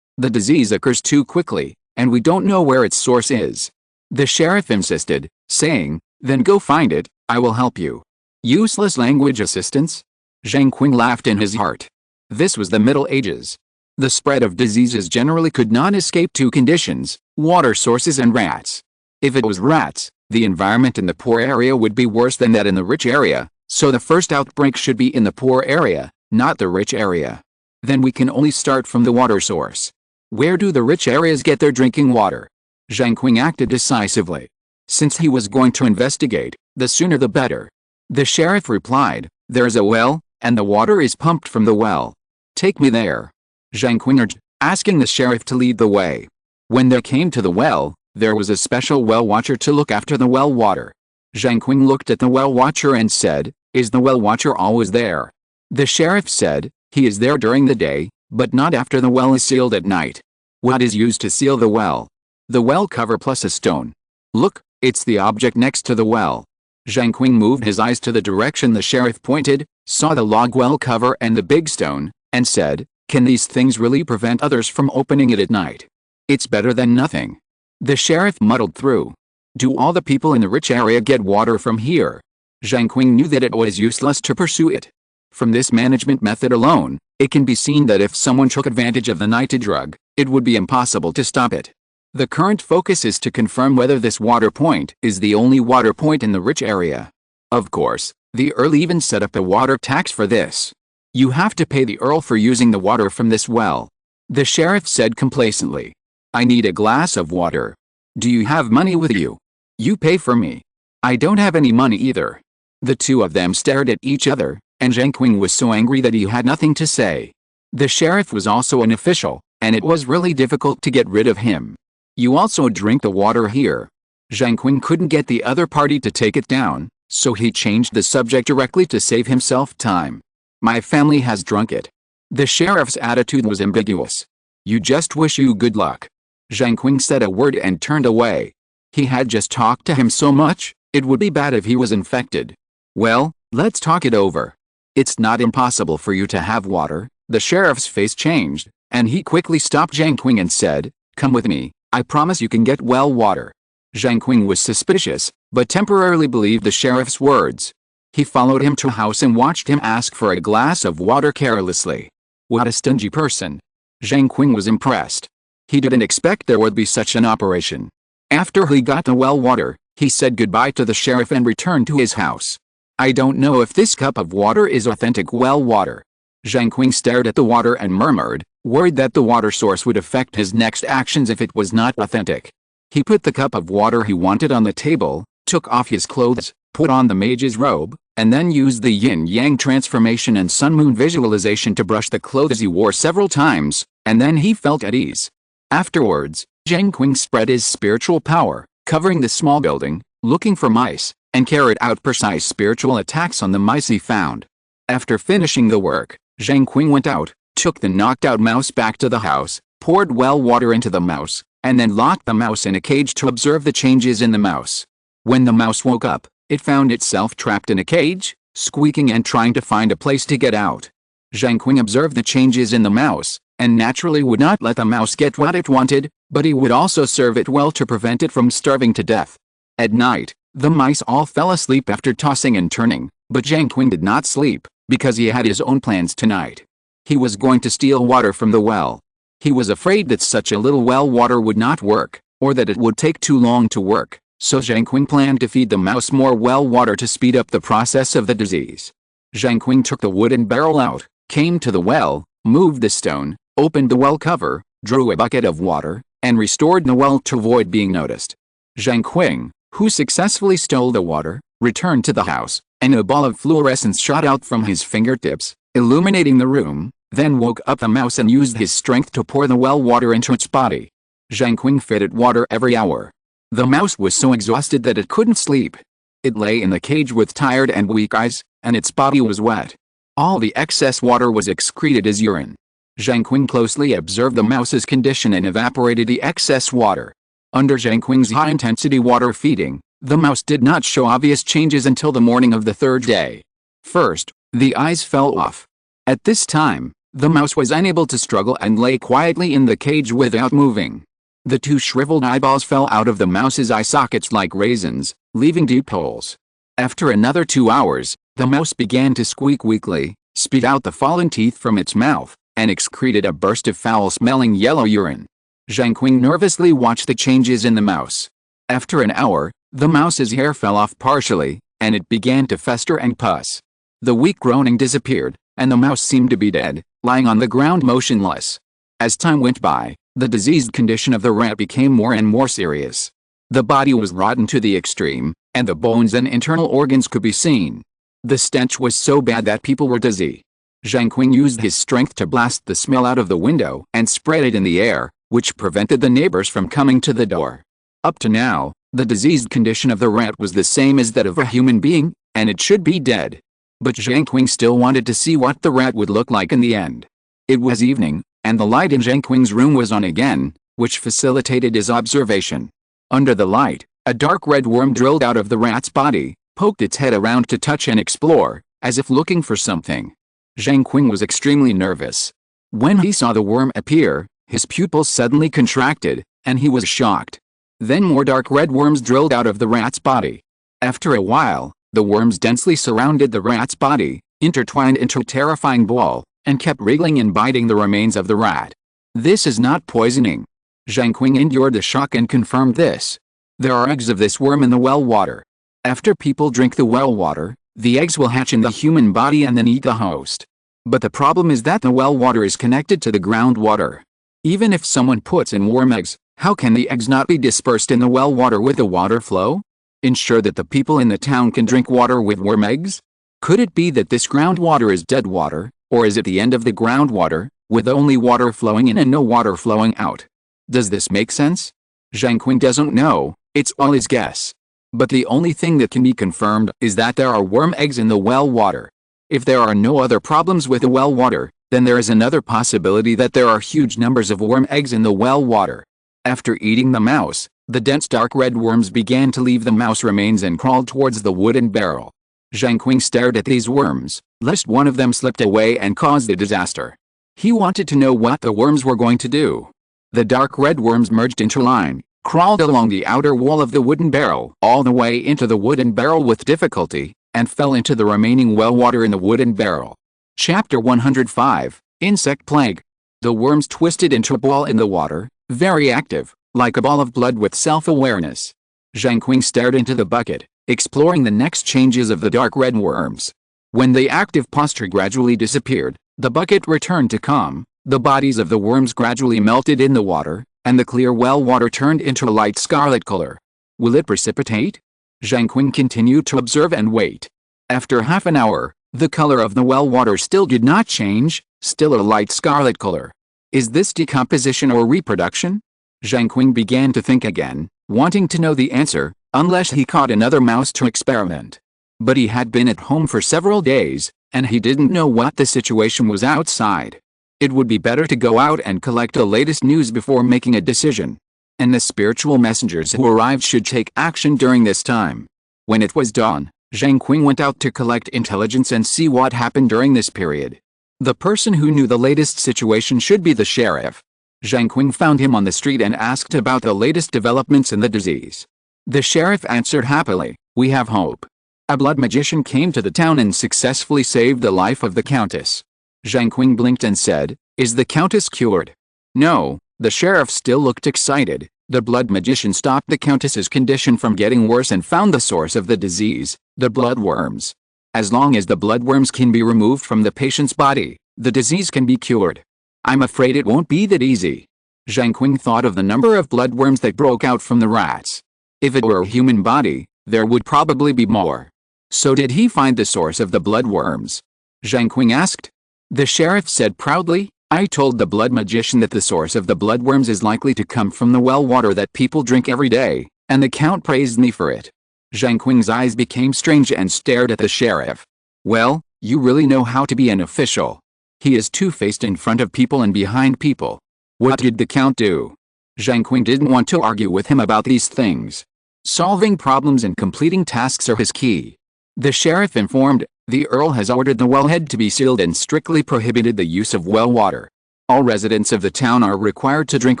The disease occurs too quickly, and we don't know where its source is. The sheriff insisted, saying, then go find it, I will help you. Useless language assistance? Zheng Qing laughed in his heart. This was the Middle Ages. The spread of diseases generally could not escape two conditions, water sources and rats. If it was rats, the environment in the poor area would be worse than that in the rich area, so the first outbreak should be in the poor area, not the rich area. Then we can only start from the water source. Where do the rich areas get their drinking water? Zheng Qing acted decisively. Since he was going to investigate, the sooner the better. The sheriff replied, there's a well, and the water is pumped from the well. Take me there. Zheng Qing urged, asking the sheriff to lead the way. When they came to the well, there was a special well watcher to look after the well water. Zheng Qing looked at the well watcher and said, is the well watcher always there? The sheriff said, he is there during the day, but not after the well is sealed at night. What is used to seal the well? The well cover plus a stone. Look, it's the object next to the well. Zheng Qing moved his eyes to the direction the sheriff pointed, saw the log well cover and the big stone, and said, can these things really prevent others from opening it at night? It's better than nothing. The sheriff muddled through. Do all the people in the rich area get water from here? Zheng Qing knew that it was useless to pursue it. From this management method alone, it can be seen that if someone took advantage of the nighted drug, it would be impossible to stop it. The current focus is to confirm whether this water point is the only water point in the rich area. Of course, the Earl even set up a water tax for this. You have to pay the Earl for using the water from this well. The sheriff said complacently. I need a glass of water. Do you have money with you? You pay for me. I don't have any money either. The two of them stared at each other, and Zheng Qing was so angry that he had nothing to say. The sheriff was also an official, and it was really difficult to get rid of him. "You also drink the water here." Zheng Qing couldn't get the other party to take it down, so he changed the subject directly to save himself time. "My family has drunk it." The sheriff's attitude was ambiguous. "You just wish you good luck." Zheng Qing said a word and turned away. He had just talked to him so much, it would be bad if he was infected. "Well, let's talk it over. It's not impossible for you to have water." The sheriff's face changed, and he quickly stopped Zheng Qing and said, "Come with me, I promise you can get well water." Zheng Qing was suspicious, but temporarily believed the sheriff's words. He followed him to a house and watched him ask for a glass of water carelessly. What a stingy person. Zheng Qing was impressed. He didn't expect there would be such an operation. After he got the well water, he said goodbye to the sheriff and returned to his house. "I don't know if this cup of water is authentic well water." Zheng Qing stared at the water and murmured, worried that the water source would affect his next actions if it was not authentic. He put the cup of water he wanted on the table, took off his clothes, put on the mage's robe, and then used the yin-yang transformation and sun-moon visualization to brush the clothes he wore several times, and then he felt at ease. Afterwards, Zheng Qing spread his spiritual power, covering the small building, looking for mice, and carried out precise spiritual attacks on the mice he found. After finishing the work, Zheng Qing went out, took the knocked-out mouse back to the house, poured well water into the mouse, and then locked the mouse in a cage to observe the changes in the mouse. When the mouse woke up, it found itself trapped in a cage, squeaking and trying to find a place to get out. Zheng Qing observed the changes in the mouse, and naturally would not let the mouse get what it wanted, but he would also serve it well to prevent it from starving to death. At night, the mice all fell asleep after tossing and turning, but Zheng Qing did not sleep, because he had his own plans tonight. He was going to steal water from the well. He was afraid that such a little well water would not work, or that it would take too long to work, so Zheng Qing planned to feed the mouse more well water to speed up the process of the disease. Zheng Qing took the wooden barrel out, came to the well, moved the stone, opened the well cover, drew a bucket of water, and restored the well to avoid being noticed. Zheng Qing, who successfully stole the water, returned to the house, and a ball of fluorescence shot out from his fingertips, illuminating the room, then woke up the mouse and used his strength to pour the well water into its body. Zheng Qing fed it water every hour. The mouse was so exhausted that it couldn't sleep. It lay in the cage with tired and weak eyes, and its body was wet. All the excess water was excreted as urine. Zheng Qing closely observed the mouse's condition and evaporated the excess water. Under Zheng Qing's high-intensity water feeding, the mouse did not show obvious changes until the morning of the third day. First, the eyes fell off. At this time, the mouse was unable to struggle and lay quietly in the cage without moving. The two shriveled eyeballs fell out of the mouse's eye sockets like raisins, leaving deep holes. After another 2 hours, the mouse began to squeak weakly, spit out the fallen teeth from its mouth, and excreted a burst of foul-smelling yellow urine. Zheng Qing nervously watched the changes in the mouse. After an hour, the mouse's hair fell off partially, and it began to fester and pus. The weak groaning disappeared, and the mouse seemed to be dead, lying on the ground motionless. As time went by, the diseased condition of the rat became more and more serious. The body was rotten to the extreme, and the bones and internal organs could be seen. The stench was so bad that people were dizzy. Zheng Qing used his strength to blast the smell out of the window and spread it in the air, which prevented the neighbors from coming to the door. Up to now, the diseased condition of the rat was the same as that of a human being, and it should be dead. But Zheng Qing still wanted to see what the rat would look like in the end. It was evening, and the light in Zheng Qing's room was on again, which facilitated his observation. Under the light, a dark red worm drilled out of the rat's body, poked its head around to touch and explore, as if looking for something. Zheng Qing was extremely nervous. When he saw the worm appear, his pupils suddenly contracted, and he was shocked. Then more dark red worms drilled out of the rat's body. After a while, the worms densely surrounded the rat's body, intertwined into a terrifying ball, and kept wriggling and biting the remains of the rat. This is not poisoning. Zheng Qing endured the shock and confirmed this. There are eggs of this worm in the well water. After people drink the well water, the eggs will hatch in the human body and then eat the host. But the problem is that the well water is connected to the groundwater. Even if someone puts in worm eggs, how can the eggs not be dispersed in the well water with the water flow? Ensure that the people in the town can drink water with worm eggs? Could it be that this groundwater is dead water, or is it the end of the groundwater, with only water flowing in and no water flowing out? Does this make sense? Zheng Qing doesn't know, it's all his guess. But the only thing that can be confirmed is that there are worm eggs in the well water. If there are no other problems with the well water, then there is another possibility that there are huge numbers of worm eggs in the well water. After eating the mouse, the dense dark red worms began to leave the mouse remains and crawled towards the wooden barrel. Zheng Qing stared at these worms, lest one of them slipped away and caused a disaster. He wanted to know what the worms were going to do. The dark red worms merged into line, crawled along the outer wall of the wooden barrel all the way into the wooden barrel with difficulty, and fell into the remaining well water in the wooden barrel. Chapter 105, Insect Plague. The worms twisted into a ball in the water, very active, like a ball of blood with self-awareness. Zheng Qing stared into the bucket, exploring the next changes of the dark red worms. When the active posture gradually disappeared, the bucket returned to calm, the bodies of the worms gradually melted in the water, and the clear well water turned into a light scarlet color. Will it precipitate? Zheng Qing continued to observe and wait. After half an hour, the color of the well water still did not change, still a light scarlet color. Is this decomposition or reproduction? Zheng Qing began to think again, wanting to know the answer, unless he caught another mouse to experiment. But he had been at home for several days, and he didn't know what the situation was outside. It would be better to go out and collect the latest news before making a decision. And the spiritual messengers who arrived should take action during this time. When it was dawn, Zheng Qing went out to collect intelligence and see what happened during this period. The person who knew the latest situation should be the sheriff. Zheng Qing found him on the street and asked about the latest developments in the disease. The sheriff answered happily, "We have hope. A blood magician came to the town and successfully saved the life of the countess." Zheng Qing blinked and said, "Is the countess cured?" "No." The sheriff still looked excited. The blood magician stopped the countess's condition from getting worse and found the source of the disease, the bloodworms. As long as the bloodworms can be removed from the patient's body, the disease can be cured. "I'm afraid it won't be that easy." Zheng Qing thought of the number of bloodworms that broke out from the rats. If it were a human body, there would probably be more. So did he find the source of the bloodworms? Zheng Qing asked. The sheriff said proudly, "I told the blood magician that the source of the bloodworms is likely to come from the well water that people drink every day, and the count praised me for it." Zheng Qing's eyes became strange and stared at the sheriff. "Well, you really know how to be an official." He is two-faced in front of people and behind people. What did the count do? Zheng Qing didn't want to argue with him about these things. Solving problems and completing tasks are his key. The sheriff informed, "The Earl has ordered the wellhead to be sealed and strictly prohibited the use of well water. All residents of the town are required to drink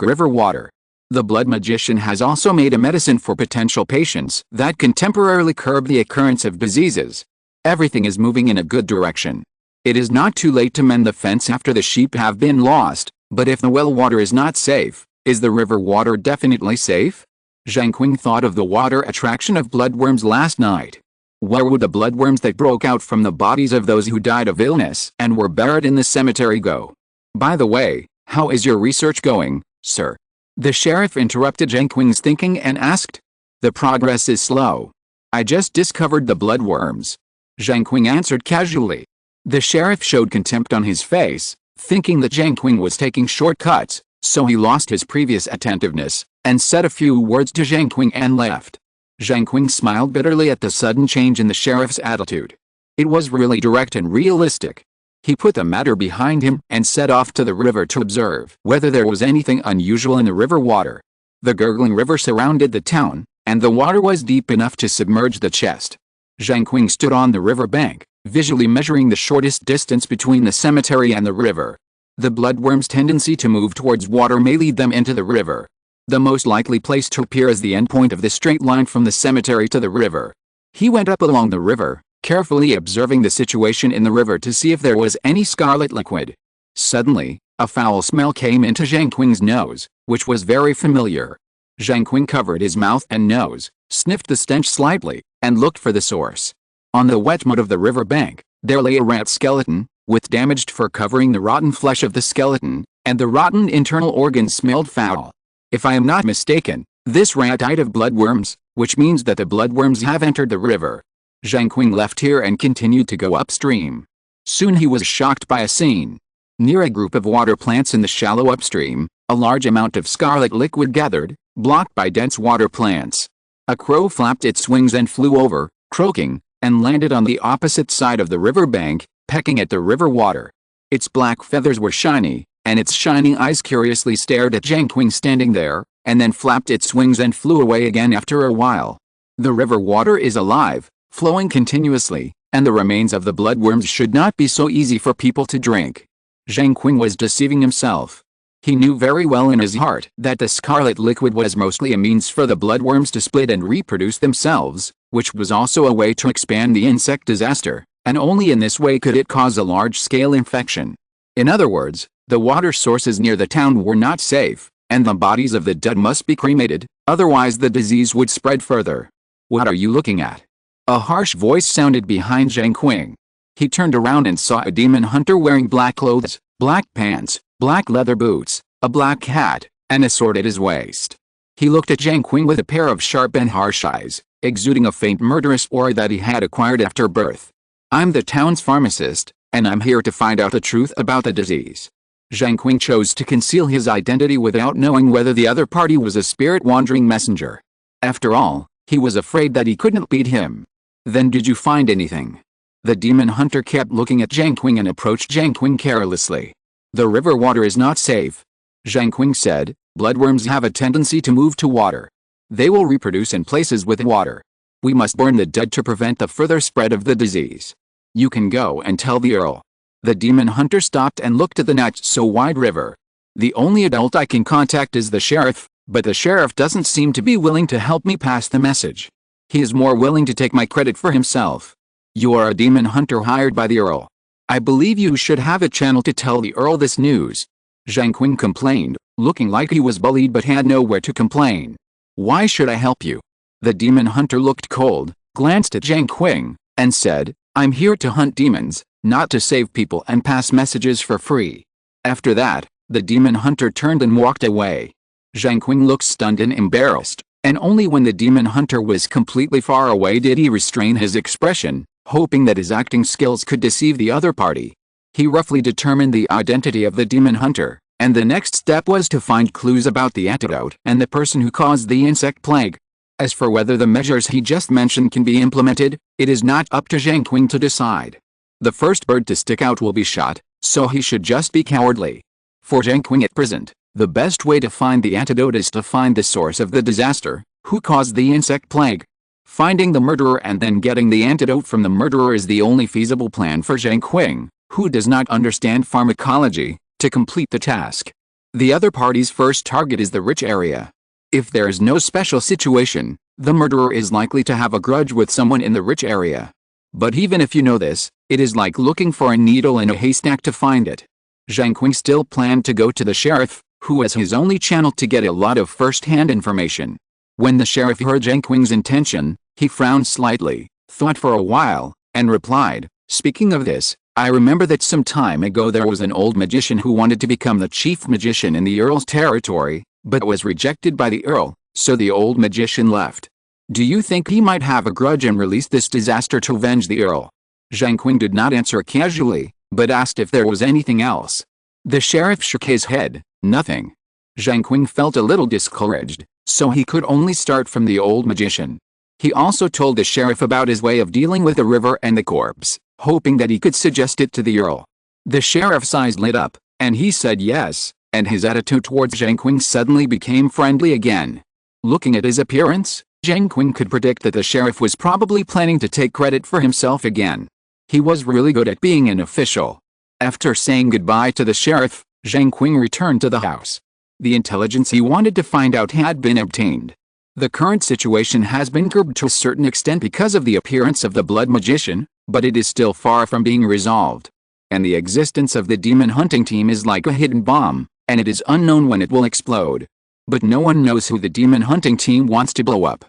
river water. The blood magician has also made a medicine for potential patients that can temporarily curb the occurrence of diseases. Everything is moving in a good direction. It is not too late to mend the fence after the sheep have been lost, but if the well water is not safe, is the river water definitely safe?" Zheng Qing thought of the water attraction of bloodworms last night. Where would the bloodworms that broke out from the bodies of those who died of illness and were buried in the cemetery go? "By the way, how is your research going, sir?" The sheriff interrupted Zheng Qing's thinking and asked. "The progress is slow. I just discovered the bloodworms," Zheng Qing answered casually. The sheriff showed contempt on his face, thinking that Zheng Qing was taking shortcuts, so he lost his previous attentiveness, and said a few words to Zheng Qing and left. Zheng Qing smiled bitterly at the sudden change in the sheriff's attitude. It was really direct and realistic. He put the matter behind him and set off to the river to observe whether there was anything unusual in the river water. The gurgling river surrounded the town, and the water was deep enough to submerge the chest. Zheng Qing stood on the river bank, visually measuring the shortest distance between the cemetery and the river. The bloodworm's tendency to move towards water may lead them into the river. The most likely place to appear is the endpoint of the straight line from the cemetery to the river. He went up along the river, carefully observing the situation in the river to see if there was any scarlet liquid. Suddenly, a foul smell came into Zheng Qing's nose, which was very familiar. Zheng Qing covered his mouth and nose, sniffed the stench slightly, and looked for the source. On the wet mud of the river bank, there lay a rat skeleton, with damaged fur covering the rotten flesh of the skeleton, and the rotten internal organs smelled foul. If I am not mistaken, this rat died of bloodworms, which means that the bloodworms have entered the river. Zheng Qing left here and continued to go upstream. Soon he was shocked by a scene. Near a group of water plants in the shallow upstream, a large amount of scarlet liquid gathered, blocked by dense water plants. A crow flapped its wings and flew over, croaking, and landed on the opposite side of the river bank, pecking at the river water. Its black feathers were shiny, and its shining eyes curiously stared at Zheng Qing standing there, and then flapped its wings and flew away again after a while. The river water is alive, flowing continuously, and the remains of the bloodworms should not be so easy for people to drink. Zheng Qing was deceiving himself. He knew very well in his heart that the scarlet liquid was mostly a means for the bloodworms to split and reproduce themselves, which was also a way to expand the insect disaster, and only in this way could it cause a large-scale infection. In other words, the water sources near the town were not safe, and the bodies of the dead must be cremated, otherwise the disease would spread further. What are you looking at? A harsh voice sounded behind Zheng Qing. He turned around and saw a demon hunter wearing black clothes, black pants, black leather boots, a black hat, and a sword at his waist. He looked at Zheng Qing with a pair of sharp and harsh eyes, exuding a faint murderous aura that he had acquired after birth. I'm the town's pharmacist, and I'm here to find out the truth about the disease. Zheng Qing chose to conceal his identity without knowing whether the other party was a spirit-wandering messenger. After all, he was afraid that he couldn't beat him. Then did you find anything? The demon hunter kept looking at Zheng Qing and approached Zheng Qing carelessly. The river water is not safe. Zheng Qing said, bloodworms have a tendency to move to water. They will reproduce in places with water. We must burn the dead to prevent the further spread of the disease. You can go and tell the Earl. The demon hunter stopped and looked at the not-so-wide river. The only adult I can contact is the sheriff, but the sheriff doesn't seem to be willing to help me pass the message. He is more willing to take my credit for himself. You are a demon hunter hired by the Earl. I believe you should have a channel to tell the Earl this news. Zheng Qing complained, looking like he was bullied but had nowhere to complain. Why should I help you? The demon hunter looked cold, glanced at Zheng Qing, and said, I'm here to hunt demons, not to save people and pass messages for free. After that, the demon hunter turned and walked away. Zheng Qing looked stunned and embarrassed, and only when the demon hunter was completely far away did he restrain his expression, hoping that his acting skills could deceive the other party. He roughly determined the identity of the demon hunter, and the next step was to find clues about the antidote and the person who caused the insect plague. As for whether the measures he just mentioned can be implemented, it is not up to Zheng Qing to decide. The first bird to stick out will be shot, so he should just be cowardly. For Zheng Qing at present, the best way to find the antidote is to find the source of the disaster, who caused the insect plague. Finding the murderer and then getting the antidote from the murderer is the only feasible plan for Zheng Qing, who does not understand pharmacology, to complete the task. The other party's first target is the rich area. If there is no special situation, the murderer is likely to have a grudge with someone in the rich area. But even if you know this, it is like looking for a needle in a haystack to find it. Zheng Qing still planned to go to the sheriff, who was his only channel to get a lot of first-hand information. When the sheriff heard Zheng Qing's intention, he frowned slightly, thought for a while, and replied, speaking of this, I remember that some time ago there was an old magician who wanted to become the chief magician in the Earl's territory, but was rejected by the Earl, so the old magician left. Do you think he might have a grudge and release this disaster to avenge the Earl? Zheng Qing did not answer casually, but asked if there was anything else. The sheriff shook his head, nothing. Zheng Qing felt a little discouraged, so he could only start from the old magician. He also told the sheriff about his way of dealing with the river and the corpse, hoping that he could suggest it to the Earl. The sheriff's eyes lit up, and he said yes, and his attitude towards Zheng Qing suddenly became friendly again. Looking at his appearance, Zheng Qing could predict that the sheriff was probably planning to take credit for himself again. He was really good at being an official. After saying goodbye to the sheriff, Zheng Qing returned to the house. The intelligence he wanted to find out had been obtained. The current situation has been curbed to a certain extent because of the appearance of the blood magician, but it is still far from being resolved. And the existence of the demon hunting team is like a hidden bomb, and it is unknown when it will explode. But no one knows who the demon hunting team wants to blow up.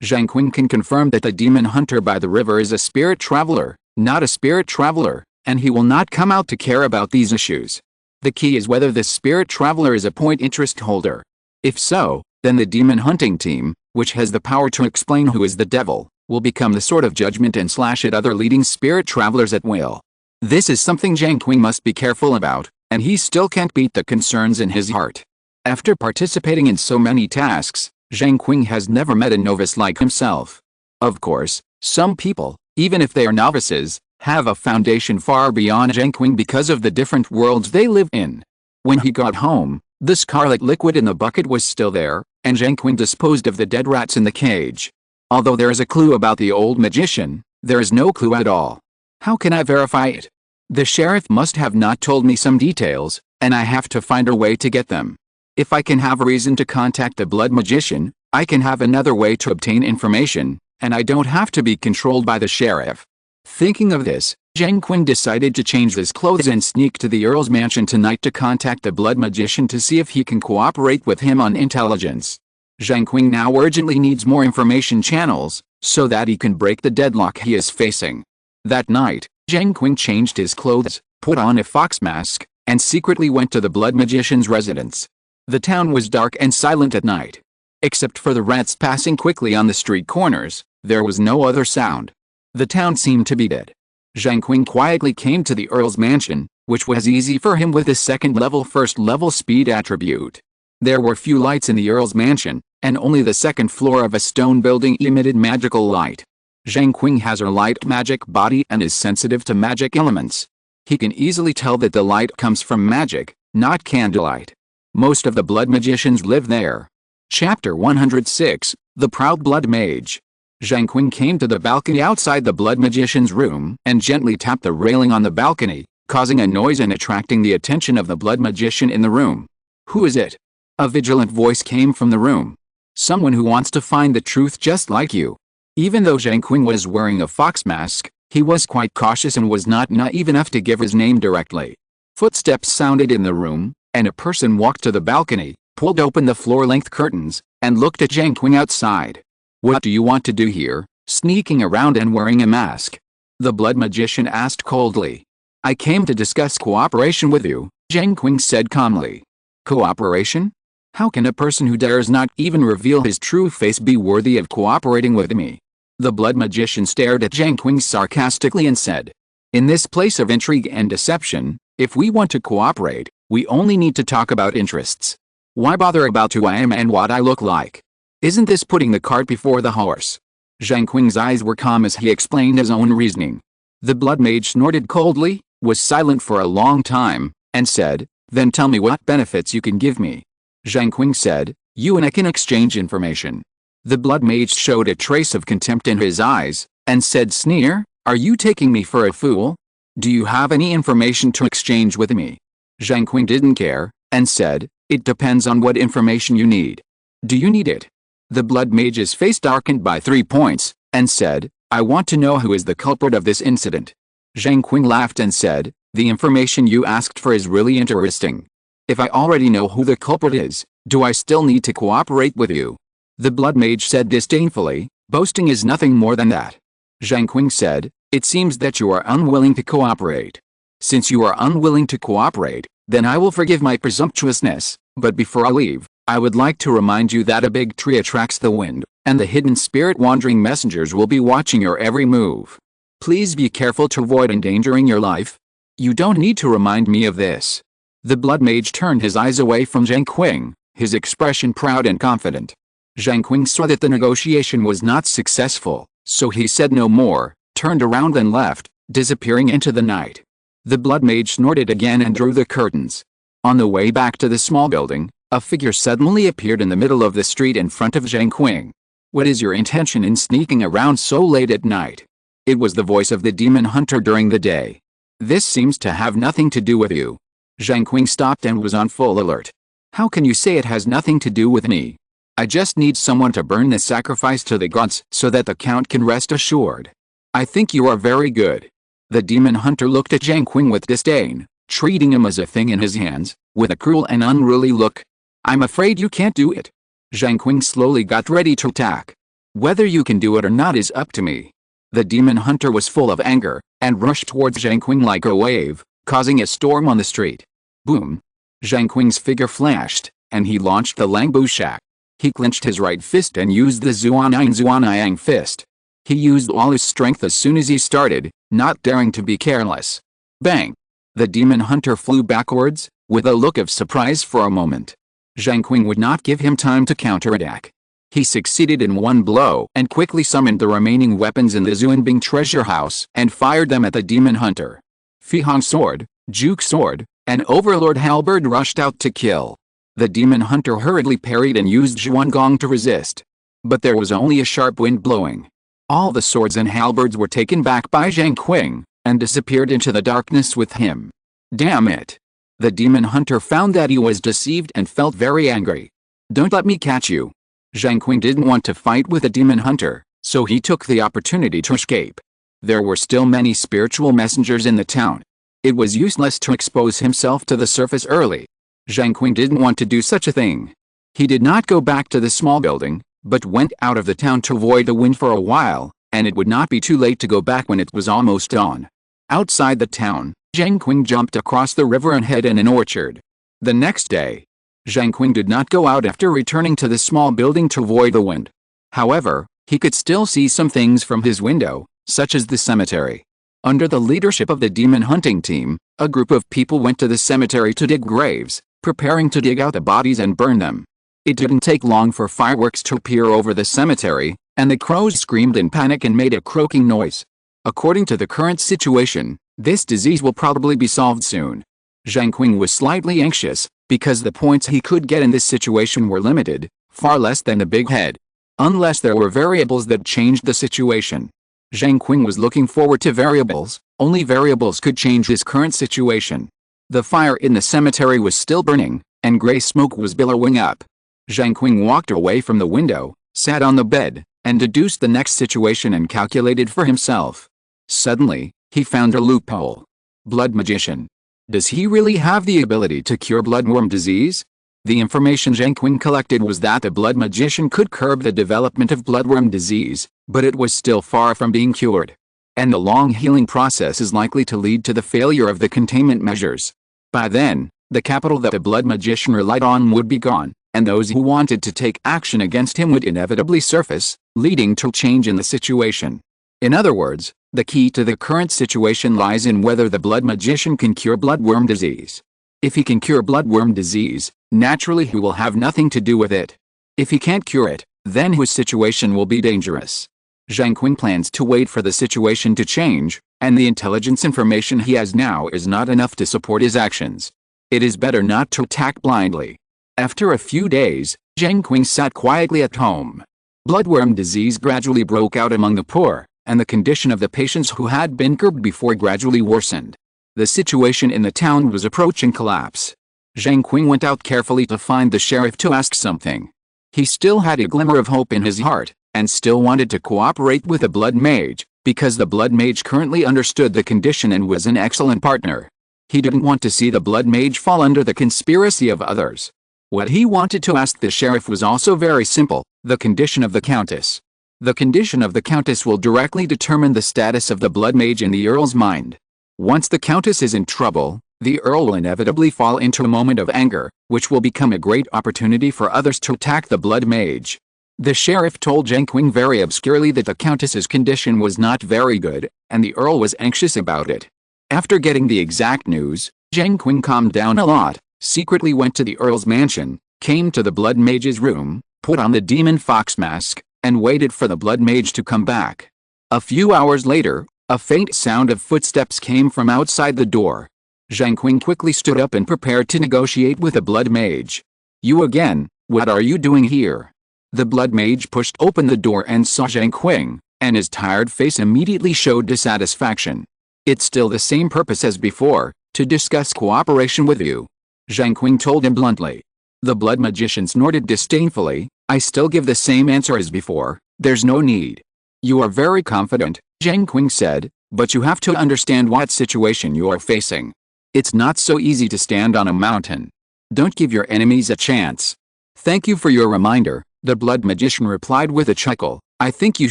Zheng Qing can confirm that the demon hunter by the river is a spirit traveler, not a spirit traveler, and he will not come out to care about these issues. The key is whether this spirit traveler is a point interest holder. If so, then the demon hunting team, which has the power to explain who is the devil, will become the sword of judgment and slash at other leading spirit travelers at will. This is something Zheng Qing must be careful about, and he still can't beat the concerns in his heart. After participating in so many tasks, Zheng Qing has never met a novice like himself. Of course, some people, even if they are novices, have a foundation far beyond Zheng Qing because of the different worlds they live in. When he got home, the scarlet liquid in the bucket was still there, and Zheng Qing disposed of the dead rats in the cage. Although there is a clue about the old magician, there is no clue at all. How can I verify it? The sheriff must have not told me some details, and I have to find a way to get them. If I can have a reason to contact the blood magician, I can have another way to obtain information, and I don't have to be controlled by the sheriff. Thinking of this, Zheng Qing decided to change his clothes and sneak to the Earl's mansion tonight to contact the blood magician to see if he can cooperate with him on intelligence. Zheng Qing now urgently needs more information channels, so that he can break the deadlock he is facing. That night, Zheng Qing changed his clothes, put on a fox mask, and secretly went to the blood magician's residence. The town was dark and silent at night. Except for the rats passing quickly on the street corners, there was no other sound. The town seemed to be dead. Zheng Qing quietly came to the Earl's mansion, which was easy for him with his second-level first-level speed attribute. There were few lights in the Earl's mansion, and only the second floor of a stone building emitted magical light. Zheng Qing has a light magic body and is sensitive to magic elements. He can easily tell that the light comes from magic, not candlelight. Most of the blood magicians live there. Chapter 106, The Proud Blood Mage. Zheng Qing came to the balcony outside the blood magician's room and gently tapped the railing on the balcony, causing a noise and attracting the attention of the blood magician in the room. Who is it? A vigilant voice came from the room. Someone who wants to find the truth just like you. Even though Zheng Qing was wearing a fox mask, he was quite cautious and was not naive enough to give his name directly. Footsteps sounded in the room, and a person walked to the balcony, pulled open the floor-length curtains, and looked at Zheng Qing outside. What do you want to do here, sneaking around and wearing a mask? The blood magician asked coldly. I came to discuss cooperation with you, Zheng Qing said calmly. Cooperation? How can a person who dares not even reveal his true face be worthy of cooperating with me? The blood magician stared at Zheng Qing sarcastically and said, in this place of intrigue and deception, if we want to cooperate, we only need to talk about interests. Why bother about who I am and what I look like? Isn't this putting the cart before the horse? Zheng Qing's eyes were calm as he explained his own reasoning. The blood mage snorted coldly, was silent for a long time, and said, then tell me what benefits you can give me. Zheng Qing said, you and I can exchange information. The blood mage showed a trace of contempt in his eyes, and said sneer, are you taking me for a fool? Do you have any information to exchange with me? Zheng Qing didn't care, and said, it depends on what information you need. Do you need it? The blood mage's face darkened by 3 points, and said, I want to know who is the culprit of this incident. Zheng Qing laughed and said, the information you asked for is really interesting. If I already know who the culprit is, do I still need to cooperate with you? The blood mage said disdainfully, boasting is nothing more than that. Zheng Qing said, it seems that you are unwilling to cooperate. Since you are unwilling to cooperate, then I will forgive my presumptuousness, but before I leave, I would like to remind you that a big tree attracts the wind, and the hidden spirit wandering messengers will be watching your every move. Please be careful to avoid endangering your life. You don't need to remind me of this. The blood mage turned his eyes away from Zheng Qing, his expression proud and confident. Zheng Qing saw that the negotiation was not successful, so he said no more, turned around and left, disappearing into the night. The blood mage snorted again and drew the curtains. On the way back to the small building, a figure suddenly appeared in the middle of the street in front of Zheng Qing. What is your intention in sneaking around so late at night? It was the voice of the demon hunter during the day. This seems to have nothing to do with you. Zheng Qing stopped and was on full alert. How can you say it has nothing to do with me? I just need someone to burn the sacrifice to the gods so that the count can rest assured. I think you are very good. The demon hunter looked at Zheng Qing with disdain, treating him as a thing in his hands, with a cruel and unruly look. I'm afraid you can't do it. Zheng Qing slowly got ready to attack. Whether you can do it or not is up to me. The demon hunter was full of anger, and rushed towards Zheng Qing like a wave, causing a storm on the street. Boom! Zheng Qing's figure flashed, and he launched the Langbu Shak. He clenched his right fist and used the Zuanyang fist. He used all his strength as soon as he started, not daring to be careless. Bang! The demon hunter flew backwards, with a look of surprise for a moment. Zheng Qing would not give him time to counterattack. He succeeded in one blow and quickly summoned the remaining weapons in the Zuanbing treasure house and fired them at the demon hunter. Fihong sword, Juke sword, and Overlord halberd rushed out to kill. The demon hunter hurriedly parried and used Zhuangong to resist. But there was only a sharp wind blowing. All the swords and halberds were taken back by Zheng Qing, and disappeared into the darkness with him. Damn it! The demon hunter found that he was deceived and felt very angry. Don't let me catch you. Zheng Qing didn't want to fight with the demon hunter, so he took the opportunity to escape. There were still many spiritual messengers in the town. It was useless to expose himself to the surface early. Zheng Qing didn't want to do such a thing. He did not go back to the small building, but went out of the town to avoid the wind for a while, and it would not be too late to go back when it was almost dawn. Outside the town, Zheng Qing jumped across the river and hid in an orchard. The next day, Zheng Qing did not go out after returning to the small building to avoid the wind. However, he could still see some things from his window, such as the cemetery. Under the leadership of the demon hunting team, a group of people went to the cemetery to dig graves, preparing to dig out the bodies and burn them. It didn't take long for fireworks to appear over the cemetery, and the crows screamed in panic and made a croaking noise. According to the current situation, this disease will probably be solved soon. Zheng Qing was slightly anxious, because the points he could get in this situation were limited, far less than the big head. Unless there were variables that changed the situation. Zheng Qing was looking forward to variables. Only variables could change his current situation. The fire in the cemetery was still burning, and gray smoke was billowing up. Zheng Qing walked away from the window, sat on the bed, and deduced the next situation and calculated for himself. Suddenly, he found a loophole. Blood magician. Does he really have the ability to cure bloodworm disease? The information Zheng Qing collected was that the blood magician could curb the development of bloodworm disease, but it was still far from being cured. And the long healing process is likely to lead to the failure of the containment measures. By then, the capital that the blood magician relied on would be gone, and those who wanted to take action against him would inevitably surface, leading to change in the situation. In other words, the key to the current situation lies in whether the blood magician can cure bloodworm disease. If he can cure bloodworm disease, naturally he will have nothing to do with it. If he can't cure it, then his situation will be dangerous. Zheng Qing plans to wait for the situation to change, and the intelligence information he has now is not enough to support his actions. It is better not to attack blindly. After a few days, Zheng Qing sat quietly at home. Bloodworm disease gradually broke out among the poor, and the condition of the patients who had been curbed before gradually worsened. The situation in the town was approaching collapse. Zheng Qing went out carefully to find the sheriff to ask something. He still had a glimmer of hope in his heart, and still wanted to cooperate with the blood mage, because the blood mage currently understood the condition and was an excellent partner. He didn't want to see the blood mage fall under the conspiracy of others. What he wanted to ask the sheriff was also very simple: the condition of the countess. The condition of the countess will directly determine the status of the blood mage in the earl's mind. Once the countess is in trouble, the earl will inevitably fall into a moment of anger, which will become a great opportunity for others to attack the blood mage. The sheriff told Zheng Qing very obscurely that the countess's condition was not very good, and the earl was anxious about it. After getting the exact news, Zheng Qing calmed down a lot, secretly went to the earl's mansion, came to the blood mage's room, put on the demon fox mask, and waited for the blood mage to come back. A few hours later, a faint sound of footsteps came from outside the door. Zheng Qing quickly stood up and prepared to negotiate with the blood mage. "You again, what are you doing here?" The blood mage pushed open the door and saw Zheng Qing, and his tired face immediately showed dissatisfaction. "It's still the same purpose as before, to discuss cooperation with you," Zheng Qing told him bluntly. The blood magician snorted disdainfully. "I still give the same answer as before, there's no need." "You are very confident," Zheng Qing said, "but you have to understand what situation you are facing. It's not so easy to stand on a mountain. Don't give your enemies a chance." "Thank you for your reminder," the blood magician replied with a chuckle. "I think you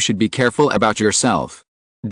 should be careful about yourself.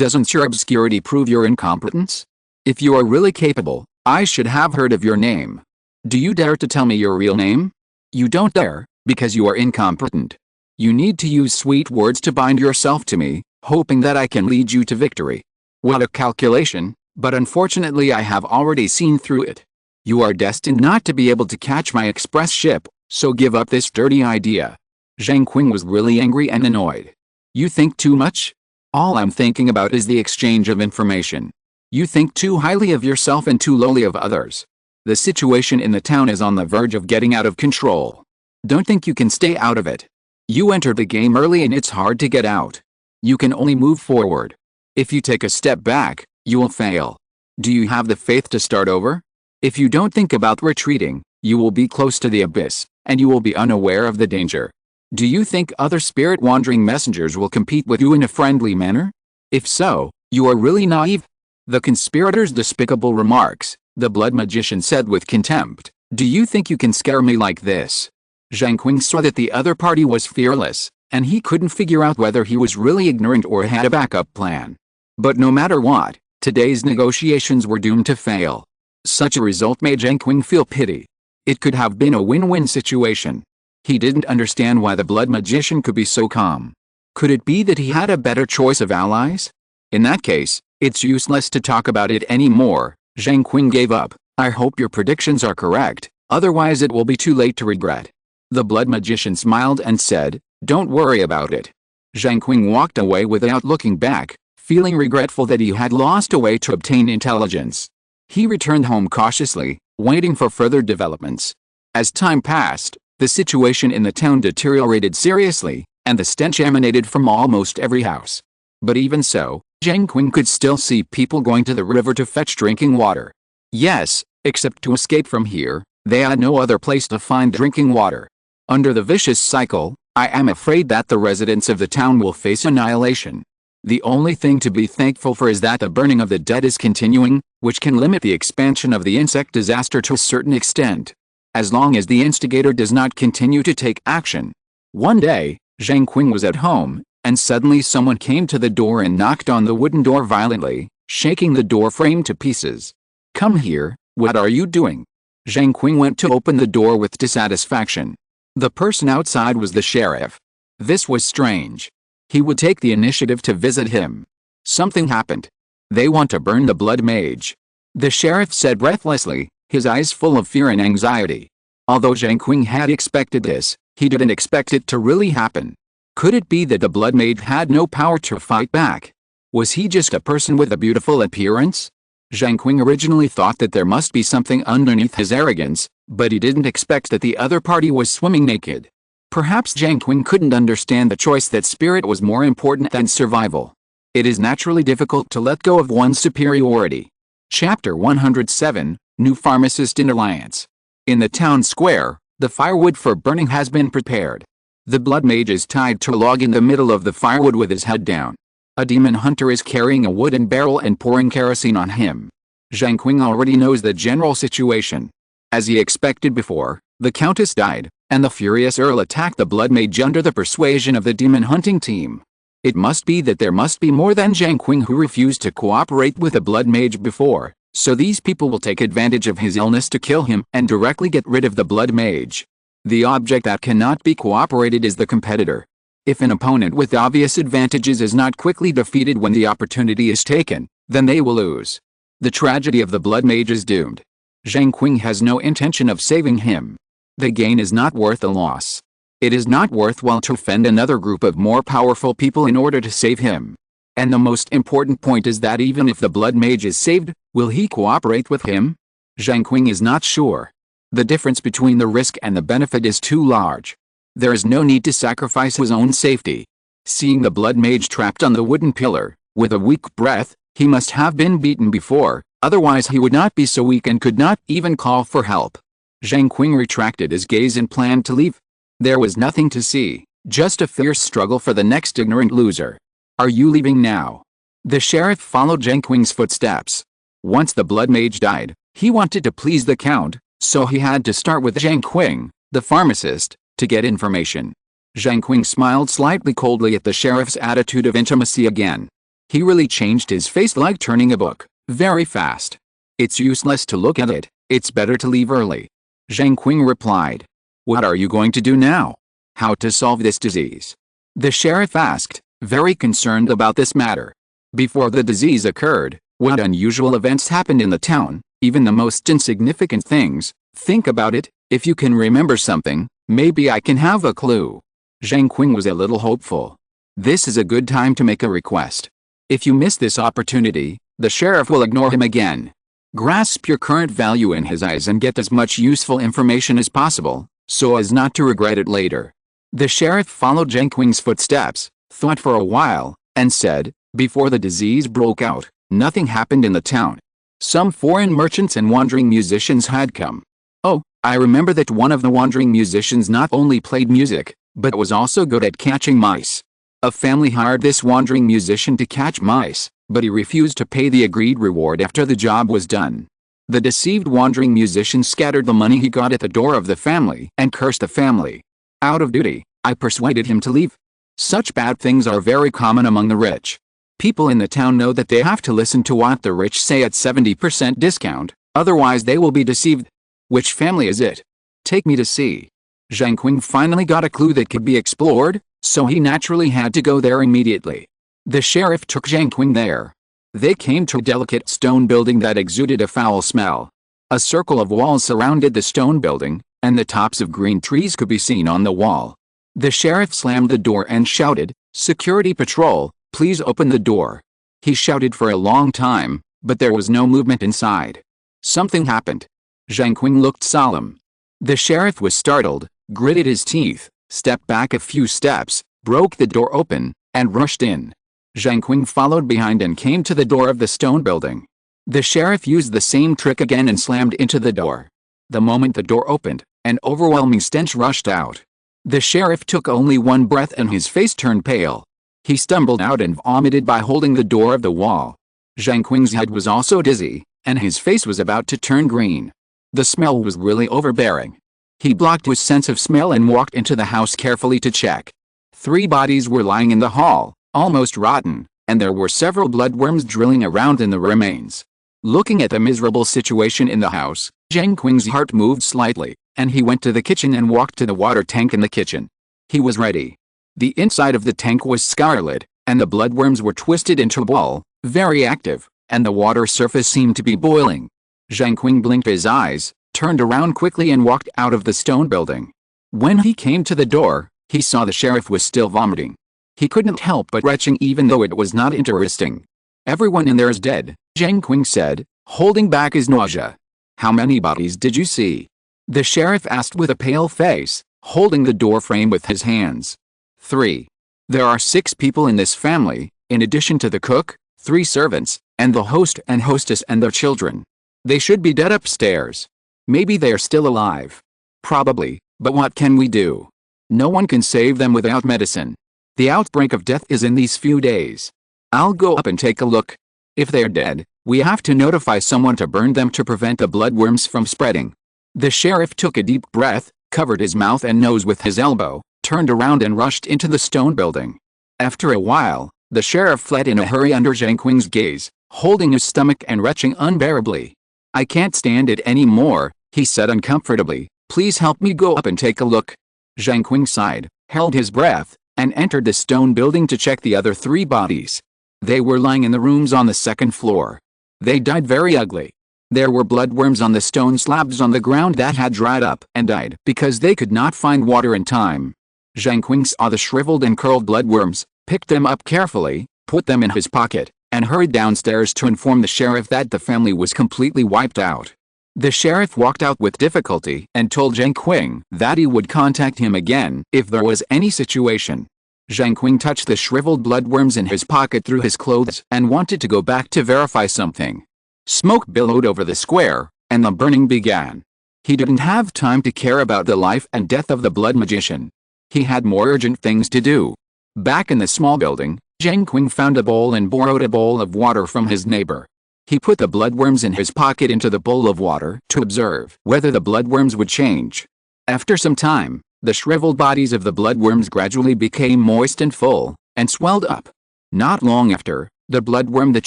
Doesn't your obscurity prove your incompetence? If you are really capable, I should have heard of your name. Do you dare to tell me your real name? You don't dare, because you are incompetent. You need to use sweet words to bind yourself to me, hoping that I can lead you to victory. What a calculation, but unfortunately I have already seen through it. You are destined not to be able to catch my express ship, so give up this dirty idea." Zheng Qing was really angry and annoyed. "You think too much? All I'm thinking about is the exchange of information. You think too highly of yourself and too lowly of others. The situation in the town is on the verge of getting out of control. Don't think you can stay out of it. You entered the game early and it's hard to get out. You can only move forward. If you take a step back, you will fail. Do you have the faith to start over? If you don't think about retreating, you will be close to the abyss, and you will be unaware of the danger. Do you think other spirit-wandering messengers will compete with you in a friendly manner? If so, you are really naive." The conspirator's despicable remarks, the blood magician said with contempt. "Do you think you can scare me like this?" Zheng Qing saw that the other party was fearless, and he couldn't figure out whether he was really ignorant or had a backup plan. But no matter what, today's negotiations were doomed to fail. Such a result made Zheng Qing feel pity. It could have been a win-win situation. He didn't understand why the blood magician could be so calm. Could it be that he had a better choice of allies? In that case, it's useless to talk about it anymore. Zheng Qing gave up. "I hope your predictions are correct, otherwise it will be too late to regret." The blood magician smiled and said, "Don't worry about it." Zheng Qing walked away without looking back, feeling regretful that he had lost a way to obtain intelligence. He returned home cautiously, waiting for further developments. As time passed, the situation in the town deteriorated seriously, and the stench emanated from almost every house. But even so, Zheng Qing could still see people going to the river to fetch drinking water. Yes, except to escape from here, they had no other place to find drinking water. Under the vicious cycle, I am afraid that the residents of the town will face annihilation. The only thing to be thankful for is that the burning of the dead is continuing, which can limit the expansion of the insect disaster to a certain extent. As long as the instigator does not continue to take action. One day, Zheng Qing was at home, and suddenly someone came to the door and knocked on the wooden door violently, shaking the door frame to pieces. "Come here, what are you doing?" Zheng Qing went to open the door with dissatisfaction. The person outside was the sheriff. This was strange. He would take the initiative to visit him. Something happened. "They want to burn the blood mage," the sheriff said breathlessly, his eyes full of fear and anxiety. Although Zheng Qing had expected this, he didn't expect it to really happen. Could it be that the blood mage had no power to fight back? Was he just a person with a beautiful appearance? Zheng Qing originally thought that there must be something underneath his arrogance, but he didn't expect that the other party was swimming naked. Perhaps Zheng Qing couldn't understand the choice that spirit was more important than survival. It is naturally difficult to let go of one's superiority. Chapter 107, New Pharmacist in Alliance. In the town square, the firewood for burning has been prepared. The blood mage is tied to a log in the middle of the firewood with his head down. A demon hunter is carrying a wooden barrel and pouring kerosene on him. Zheng Qing already knows the general situation. As he expected before, the countess died, and the furious earl attacked the blood mage under the persuasion of the demon hunting team. It must be that there must be more than Zheng Qing who refused to cooperate with the blood mage before, so these people will take advantage of his illness to kill him and directly get rid of the blood mage. The object that cannot be cooperated is the competitor. If an opponent with obvious advantages is not quickly defeated when the opportunity is taken, then they will lose. The tragedy of the blood mage is doomed. Zheng Qing has no intention of saving him. The gain is not worth the loss. It is not worthwhile to offend another group of more powerful people in order to save him. And the most important point is that even if the blood mage is saved, will he cooperate with him? Zheng Qing is not sure. The difference between the risk and the benefit is too large. There is no need to sacrifice his own safety. Seeing the blood mage trapped on the wooden pillar, with a weak breath, he must have been beaten before, otherwise he would not be so weak and could not even call for help. Zheng Qing retracted his gaze and planned to leave. There was nothing to see, just a fierce struggle for the next ignorant loser. "Are you leaving now?" The sheriff followed Zheng Qing's footsteps. Once the blood mage died, he wanted to please the count, so he had to start with Zheng Qing, the pharmacist, to get information. Zheng Qing smiled slightly coldly at the sheriff's attitude of intimacy again. He really changed his face like turning a book, very fast. "It's useless to look at it, it's better to leave early." Zheng Qing replied. "What are you going to do now? How to solve this disease?" The sheriff asked, very concerned about this matter. Before the disease occurred, what unusual events happened in the town, even the most insignificant things? Think about it. If you can remember something, maybe I can have a clue. Zheng Qing was a little hopeful. This is a good time to make a request. If you miss this opportunity, the sheriff will ignore him again. Grasp your current value in his eyes and get as much useful information as possible, so as not to regret it later. The sheriff followed Zheng Qing's footsteps, thought for a while, and said, before the disease broke out, nothing happened in the town. Some foreign merchants and wandering musicians had come. Oh, I remember that one of the wandering musicians not only played music, but was also good at catching mice. A family hired this wandering musician to catch mice, but he refused to pay the agreed reward after the job was done. The deceived wandering musician scattered the money he got at the door of the family and cursed the family. Out of duty, I persuaded him to leave. Such bad things are very common among the rich. People in the town know that they have to listen to what the rich say at 70% discount, otherwise they will be deceived. Which family is it? Take me to see. Zheng Qing finally got a clue that could be explored, so he naturally had to go there immediately. The sheriff took Zheng Qing there. They came to a delicate stone building that exuded a foul smell. A circle of walls surrounded the stone building, and the tops of green trees could be seen on the wall. The sheriff slammed the door and shouted, "Security patrol, please open the door." He shouted for a long time, but there was no movement inside. Something happened. Zheng Qing looked solemn. The sheriff was startled, gritted his teeth, stepped back a few steps, broke the door open, and rushed in. Zheng Qing followed behind and came to the door of the stone building. The sheriff used the same trick again and slammed into the door. The moment the door opened, an overwhelming stench rushed out. The sheriff took only one breath and his face turned pale. He stumbled out and vomited by holding the door of the wall. Zheng Qing's head was also dizzy, and his face was about to turn green. The smell was really overbearing. He blocked his sense of smell and walked into the house carefully to check. 3 bodies were lying in the hall, almost rotten, and there were several bloodworms drilling around in the remains. Looking at the miserable situation in the house, Zheng Qing's heart moved slightly, and he went to the kitchen and walked to the water tank in the kitchen. He was ready. The inside of the tank was scarlet, and the bloodworms were twisted into a ball, very active, and the water surface seemed to be boiling. Zheng Qing blinked his eyes, turned around quickly and walked out of the stone building. When he came to the door, he saw the sheriff was still vomiting. He couldn't help but retching even though it was not interesting. "Everyone in there is dead," Zheng Qing said, holding back his nausea. "How many bodies did you see?" The sheriff asked with a pale face, holding the door frame with his hands. 3. There are 6 people in this family, in addition to the cook, 3 servants, and the host and hostess and their children. They should be dead upstairs. Maybe they are still alive. Probably, but what can we do? No one can save them without medicine. The outbreak of death is in these few days. I'll go up and take a look. If they are dead, we have to notify someone to burn them to prevent the bloodworms from spreading. The sheriff took a deep breath, covered his mouth and nose with his elbow, turned around and rushed into the stone building. After a while, the sheriff fled in a hurry under Zheng Qing's gaze, holding his stomach and retching unbearably. "I can't stand it anymore," he said uncomfortably. "Please help me go up and take a look." Zheng Qing sighed, held his breath, and entered the stone building to check the other 3 bodies. They were lying in the rooms on the 2nd floor. They died very ugly. There were bloodworms on the stone slabs on the ground that had dried up and died because they could not find water in time. Zheng Qing saw the shriveled and curled bloodworms, picked them up carefully, put them in his pocket, and hurried downstairs to inform the sheriff that the family was completely wiped out. The sheriff walked out with difficulty and told Zheng Qing that he would contact him again if there was any situation. Zheng Qing touched the shriveled bloodworms in his pocket through his clothes and wanted to go back to verify something. Smoke billowed over the square, and the burning began. He didn't have time to care about the life and death of the blood magician. He had more urgent things to do. Back in the small building, Zheng Qing found a bowl and borrowed a bowl of water from his neighbor. He put the bloodworms in his pocket into the bowl of water to observe whether the bloodworms would change. After some time, the shriveled bodies of the bloodworms gradually became moist and full, and swelled up. Not long after, the bloodworm that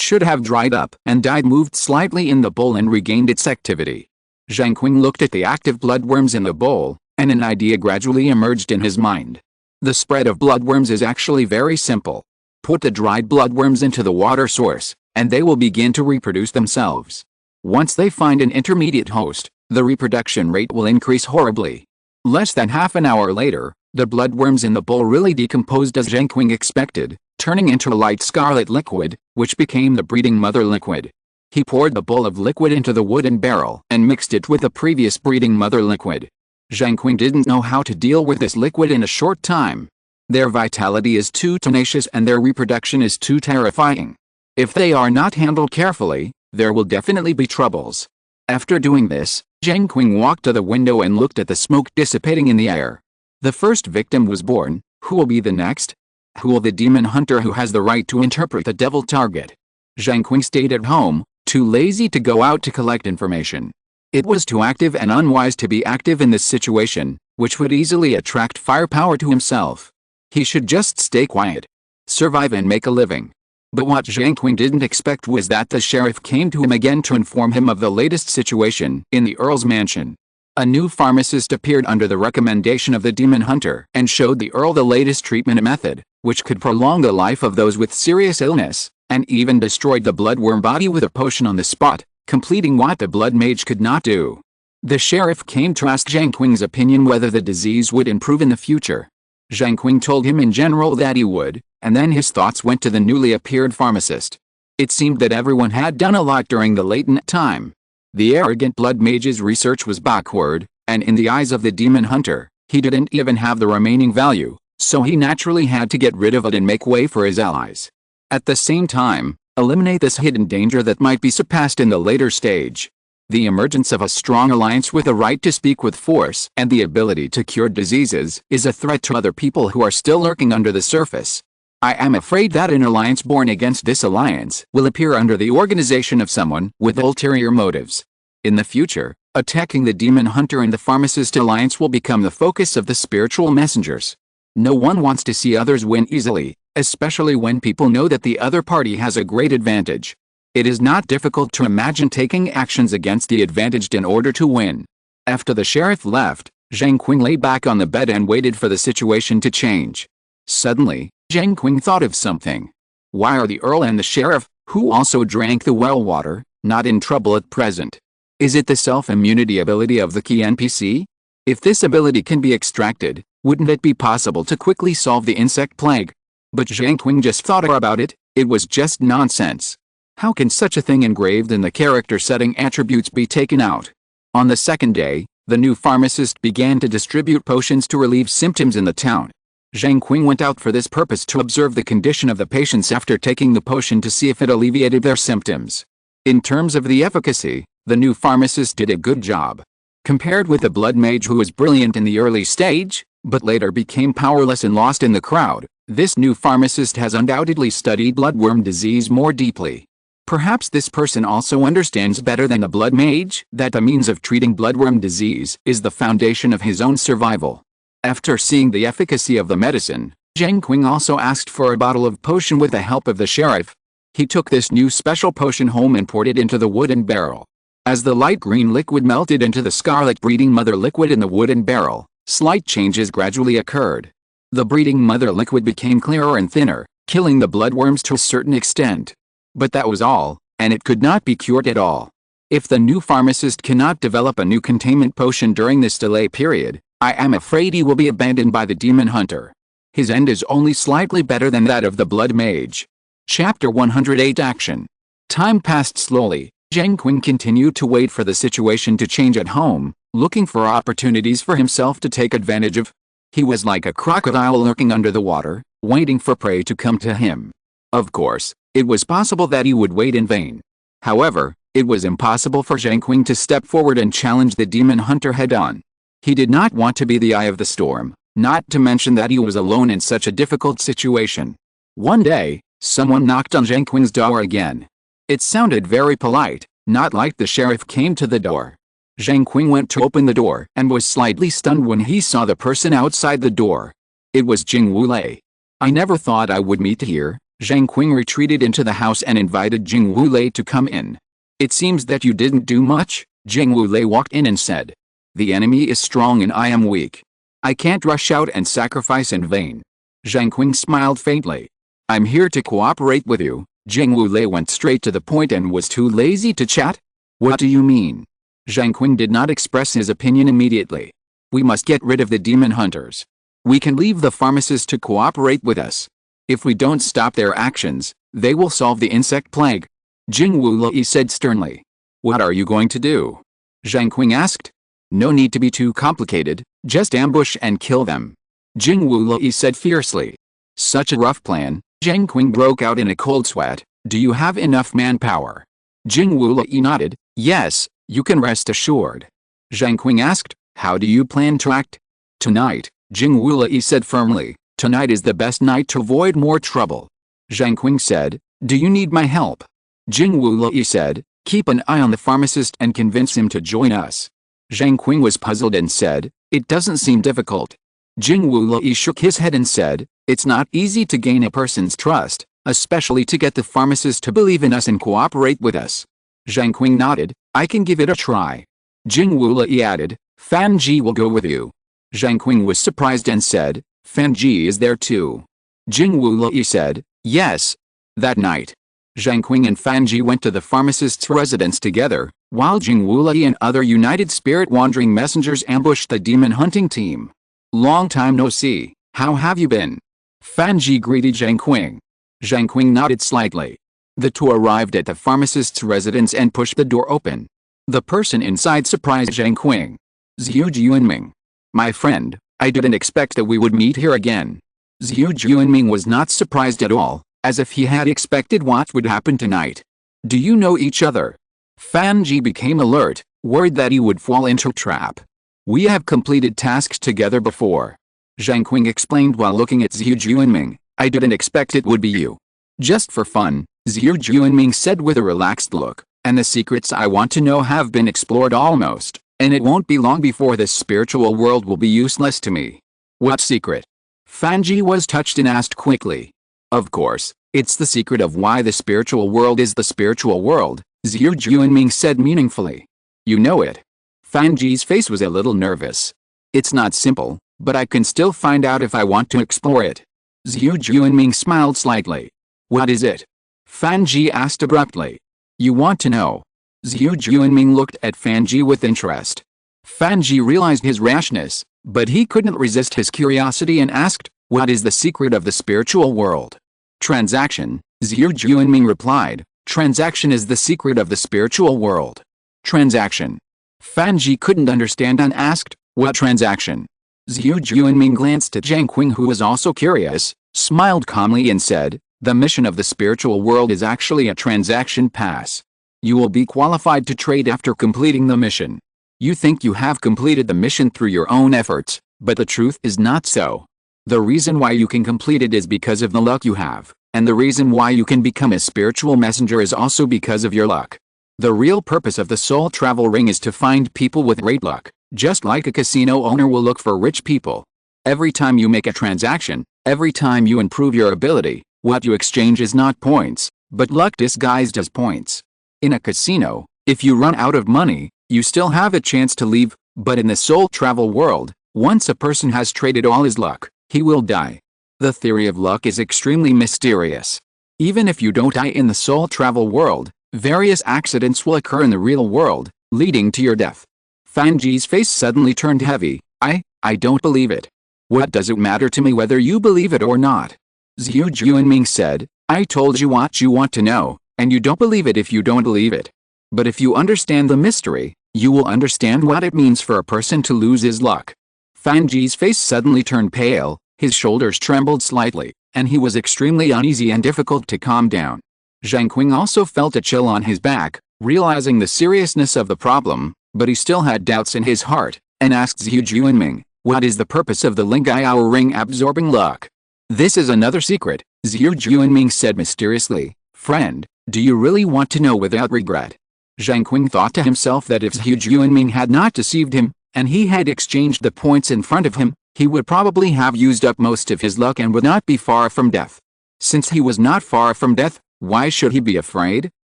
should have dried up and died moved slightly in the bowl and regained its activity. Zheng Qing looked at the active bloodworms in the bowl, and an idea gradually emerged in his mind. The spread of bloodworms is actually very simple. Put the dried bloodworms into the water source, and they will begin to reproduce themselves. Once they find an intermediate host, the reproduction rate will increase horribly. Less than half an hour later, the bloodworms in the bowl really decomposed as Zheng Qing expected, turning into a light scarlet liquid, which became the breeding mother liquid. He poured the bowl of liquid into the wooden barrel and mixed it with the previous breeding mother liquid. Zheng Qing didn't know how to deal with this liquid in a short time. Their vitality is too tenacious and their reproduction is too terrifying. If they are not handled carefully, there will definitely be troubles. After doing this, Zheng Qing walked to the window and looked at the smoke dissipating in the air. The first victim was born. Who will be the next? Who will the demon hunter who has the right to interpret the devil target? Zheng Qing stayed at home, too lazy to go out to collect information. It was too active and unwise to be active in this situation, which would easily attract firepower to himself. He should just stay quiet, survive and make a living. But what Zheng Qing didn't expect was that the sheriff came to him again to inform him of the latest situation in the Earl's mansion. A new pharmacist appeared under the recommendation of the demon hunter and showed the Earl the latest treatment method, which could prolong the life of those with serious illness, and even destroyed the bloodworm body with a potion on the spot, completing what the blood mage could not do. The sheriff came to ask Zheng Qing's opinion whether the disease would improve in the future. Zheng Qing told him in general that he would, and then his thoughts went to the newly appeared pharmacist. It seemed that everyone had done a lot during the latent time. The arrogant blood mage's research was backward, and in the eyes of the demon hunter, he didn't even have the remaining value, so he naturally had to get rid of it and make way for his allies. At the same time, eliminate this hidden danger that might be surpassed in the later stage. The emergence of a strong alliance with a right to speak with force and the ability to cure diseases is a threat to other people who are still lurking under the surface. I am afraid that an alliance born against this alliance will appear under the organization of someone with ulterior motives. In the future, attacking the demon hunter and the pharmacist alliance will become the focus of the spiritual messengers. No one wants to see others win easily, especially when people know that the other party has a great advantage. It is not difficult to imagine taking actions against the advantaged in order to win. After the sheriff left, Zheng Qing lay back on the bed and waited for the situation to change. Suddenly, Zheng Qing thought of something. Why are the Earl and the sheriff, who also drank the well water, not in trouble at present? Is it the self-immunity ability of the key NPC? If this ability can be extracted, wouldn't it be possible to quickly solve the insect plague? But Zheng Qing just thought about it. It was just nonsense. How can such a thing engraved in the character setting attributes be taken out? On the second day, the new pharmacist began to distribute potions to relieve symptoms in the town. Zheng Qing went out for this purpose to observe the condition of the patients after taking the potion to see if it alleviated their symptoms. In terms of the efficacy, the new pharmacist did a good job. Compared with the blood mage who was brilliant in the early stage, but later became powerless and lost in the crowd, this new pharmacist has undoubtedly studied bloodworm disease more deeply. Perhaps this person also understands better than the blood mage that the means of treating bloodworm disease is the foundation of his own survival. After seeing the efficacy of the medicine, Zheng Qing also asked for a bottle of potion with the help of the sheriff. He took this new special potion home and poured it into the wooden barrel. As the light green liquid melted into the scarlet breeding mother liquid in the wooden barrel, slight changes gradually occurred. The breeding mother liquid became clearer and thinner, killing the bloodworms to a certain extent. But that was all, and it could not be cured at all. If the new pharmacist cannot develop a new containment potion during this delay period, I am afraid he will be abandoned by the demon hunter. His end is only slightly better than that of the blood mage. Chapter 108 Action. Time passed slowly. Zheng Qing continued to wait for the situation to change at home, looking for opportunities for himself to take advantage of. He was like a crocodile lurking under the water, waiting for prey to come to him. Of course, it was possible that he would wait in vain. However, it was impossible for Zheng Qing to step forward and challenge the demon hunter head-on. He did not want to be the eye of the storm, not to mention that he was alone in such a difficult situation. One day, someone knocked on Zheng Qing's door again. It sounded very polite, not like the sheriff came to the door. Zheng Qing went to open the door and was slightly stunned when he saw the person outside the door. It was Jing Wulei. I never thought I would meet here. Zheng Qing retreated into the house and invited Jing Wulei to come in. It seems that you didn't do much. Jing Wulei walked in and said. The enemy is strong and I am weak. I can't rush out and sacrifice in vain. Zheng Qing smiled faintly. I'm here to cooperate with you. Zheng Wulei went straight to the point and was too lazy to chat. What do you mean? Zheng Qing did not express his opinion immediately. We must get rid of the demon hunters. We can leave the pharmacists to cooperate with us. If we don't stop their actions, they will solve the insect plague. Zheng Wulei said sternly. What are you going to do? Zheng Qing asked. No need to be too complicated, just ambush and kill them. Zheng Wulei said fiercely. Such a rough plan. Zheng Qing broke out in a cold sweat. Do you have enough manpower? Zheng Wulei nodded. Yes, you can rest assured. Zheng Qing asked. How do you plan to act? Tonight, Zheng Wulei said firmly. Tonight is the best night to avoid more trouble. Zheng Qing said. Do you need my help? Zheng Wulei said. Keep an eye on the pharmacist and convince him to join us. Zheng Qing was puzzled and said. It doesn't seem difficult. Zheng Wulei shook his head and said. It's not easy to gain a person's trust, especially to get the pharmacist to believe in us and cooperate with us. Zheng Qing nodded. I can give it a try. Zheng Wulei added. Fan Ji will go with you. Zheng Qing was surprised and said. Fan Ji is there too. Zheng Wulei said. Yes. That night, Zheng Qing and Fan Ji went to the pharmacist's residence together, while Zheng Wulei and other United Spirit wandering messengers ambushed the demon hunting team. Long time no see, how have you been? Fan Ji greeted Zheng Qing. Zheng Qing nodded slightly. The two arrived at the pharmacist's residence and pushed the door open. The person inside surprised Zheng Qing. Zhu Juanming. My friend, I didn't expect that we would meet here again. Zhu Juanming was not surprised at all, as if he had expected what would happen tonight. Do you know each other? Fan Ji became alert, worried that he would fall into a trap. We have completed tasks together before. Zheng Qing explained while looking at Zhu Juanming. I didn't expect it would be you. Just for fun, Zhu Juanming said with a relaxed look, and the secrets I want to know have been explored almost, and it won't be long before this spiritual world will be useless to me. What secret? Fan Ji was touched and asked quickly. Of course, it's the secret of why the spiritual world is the spiritual world, Zhu Juanming said meaningfully. You know it. Fan Ji's face was a little nervous. It's not simple, but I can still find out if I want to explore it. Zhu Juanming smiled slightly. What is it? Fan Ji asked abruptly. You want to know? Zhu Juanming looked at Fan Ji with interest. Fan Ji realized his rashness, but he couldn't resist his curiosity and asked, what is the secret of the spiritual world? Transaction, Zhu Juanming replied. Transaction is the secret of the spiritual world. Transaction. Fan Ji couldn't understand and asked, what transaction? Zhu Juanming glanced at Zheng Qing, who was also curious, smiled calmly and said, the mission of the spiritual world is actually a transaction pass. You will be qualified to trade after completing the mission. You think you have completed the mission through your own efforts, but the truth is not so. The reason why you can complete it is because of the luck you have, and the reason why you can become a spiritual messenger is also because of your luck. The real purpose of the soul travel ring is to find people with great luck, just like a casino owner will look for rich people. Every time you make a transaction, every time you improve your ability, what you exchange is not points, but luck disguised as points. In a casino, if you run out of money, you still have a chance to leave, but in the soul travel world, once a person has traded all his luck, he will die. The theory of luck is extremely mysterious. Even if you don't die in the soul travel world, various accidents will occur in the real world, leading to your death. Fan Ji's face suddenly turned heavy. I don't believe it. What does it matter to me whether you believe it or not? Zhu Juanming said, I told you what you want to know, and you don't believe it if you don't believe it. But if you understand the mystery, you will understand what it means for a person to lose his luck. Fan Ji's face suddenly turned pale, his shoulders trembled slightly, and he was extremely uneasy and difficult to calm down. Zheng Qing also felt a chill on his back, realizing the seriousness of the problem, but he still had doubts in his heart, and asked Zhu Juanming, what is the purpose of the Lingai ring absorbing luck? This is another secret, Zhu Juanming said mysteriously. Friend, do you really want to know without regret? Zheng Qing thought to himself that if Zhu Juanming had not deceived him, and he had exchanged the points in front of him, he would probably have used up most of his luck and would not be far from death. Since he was not far from death, why should he be afraid?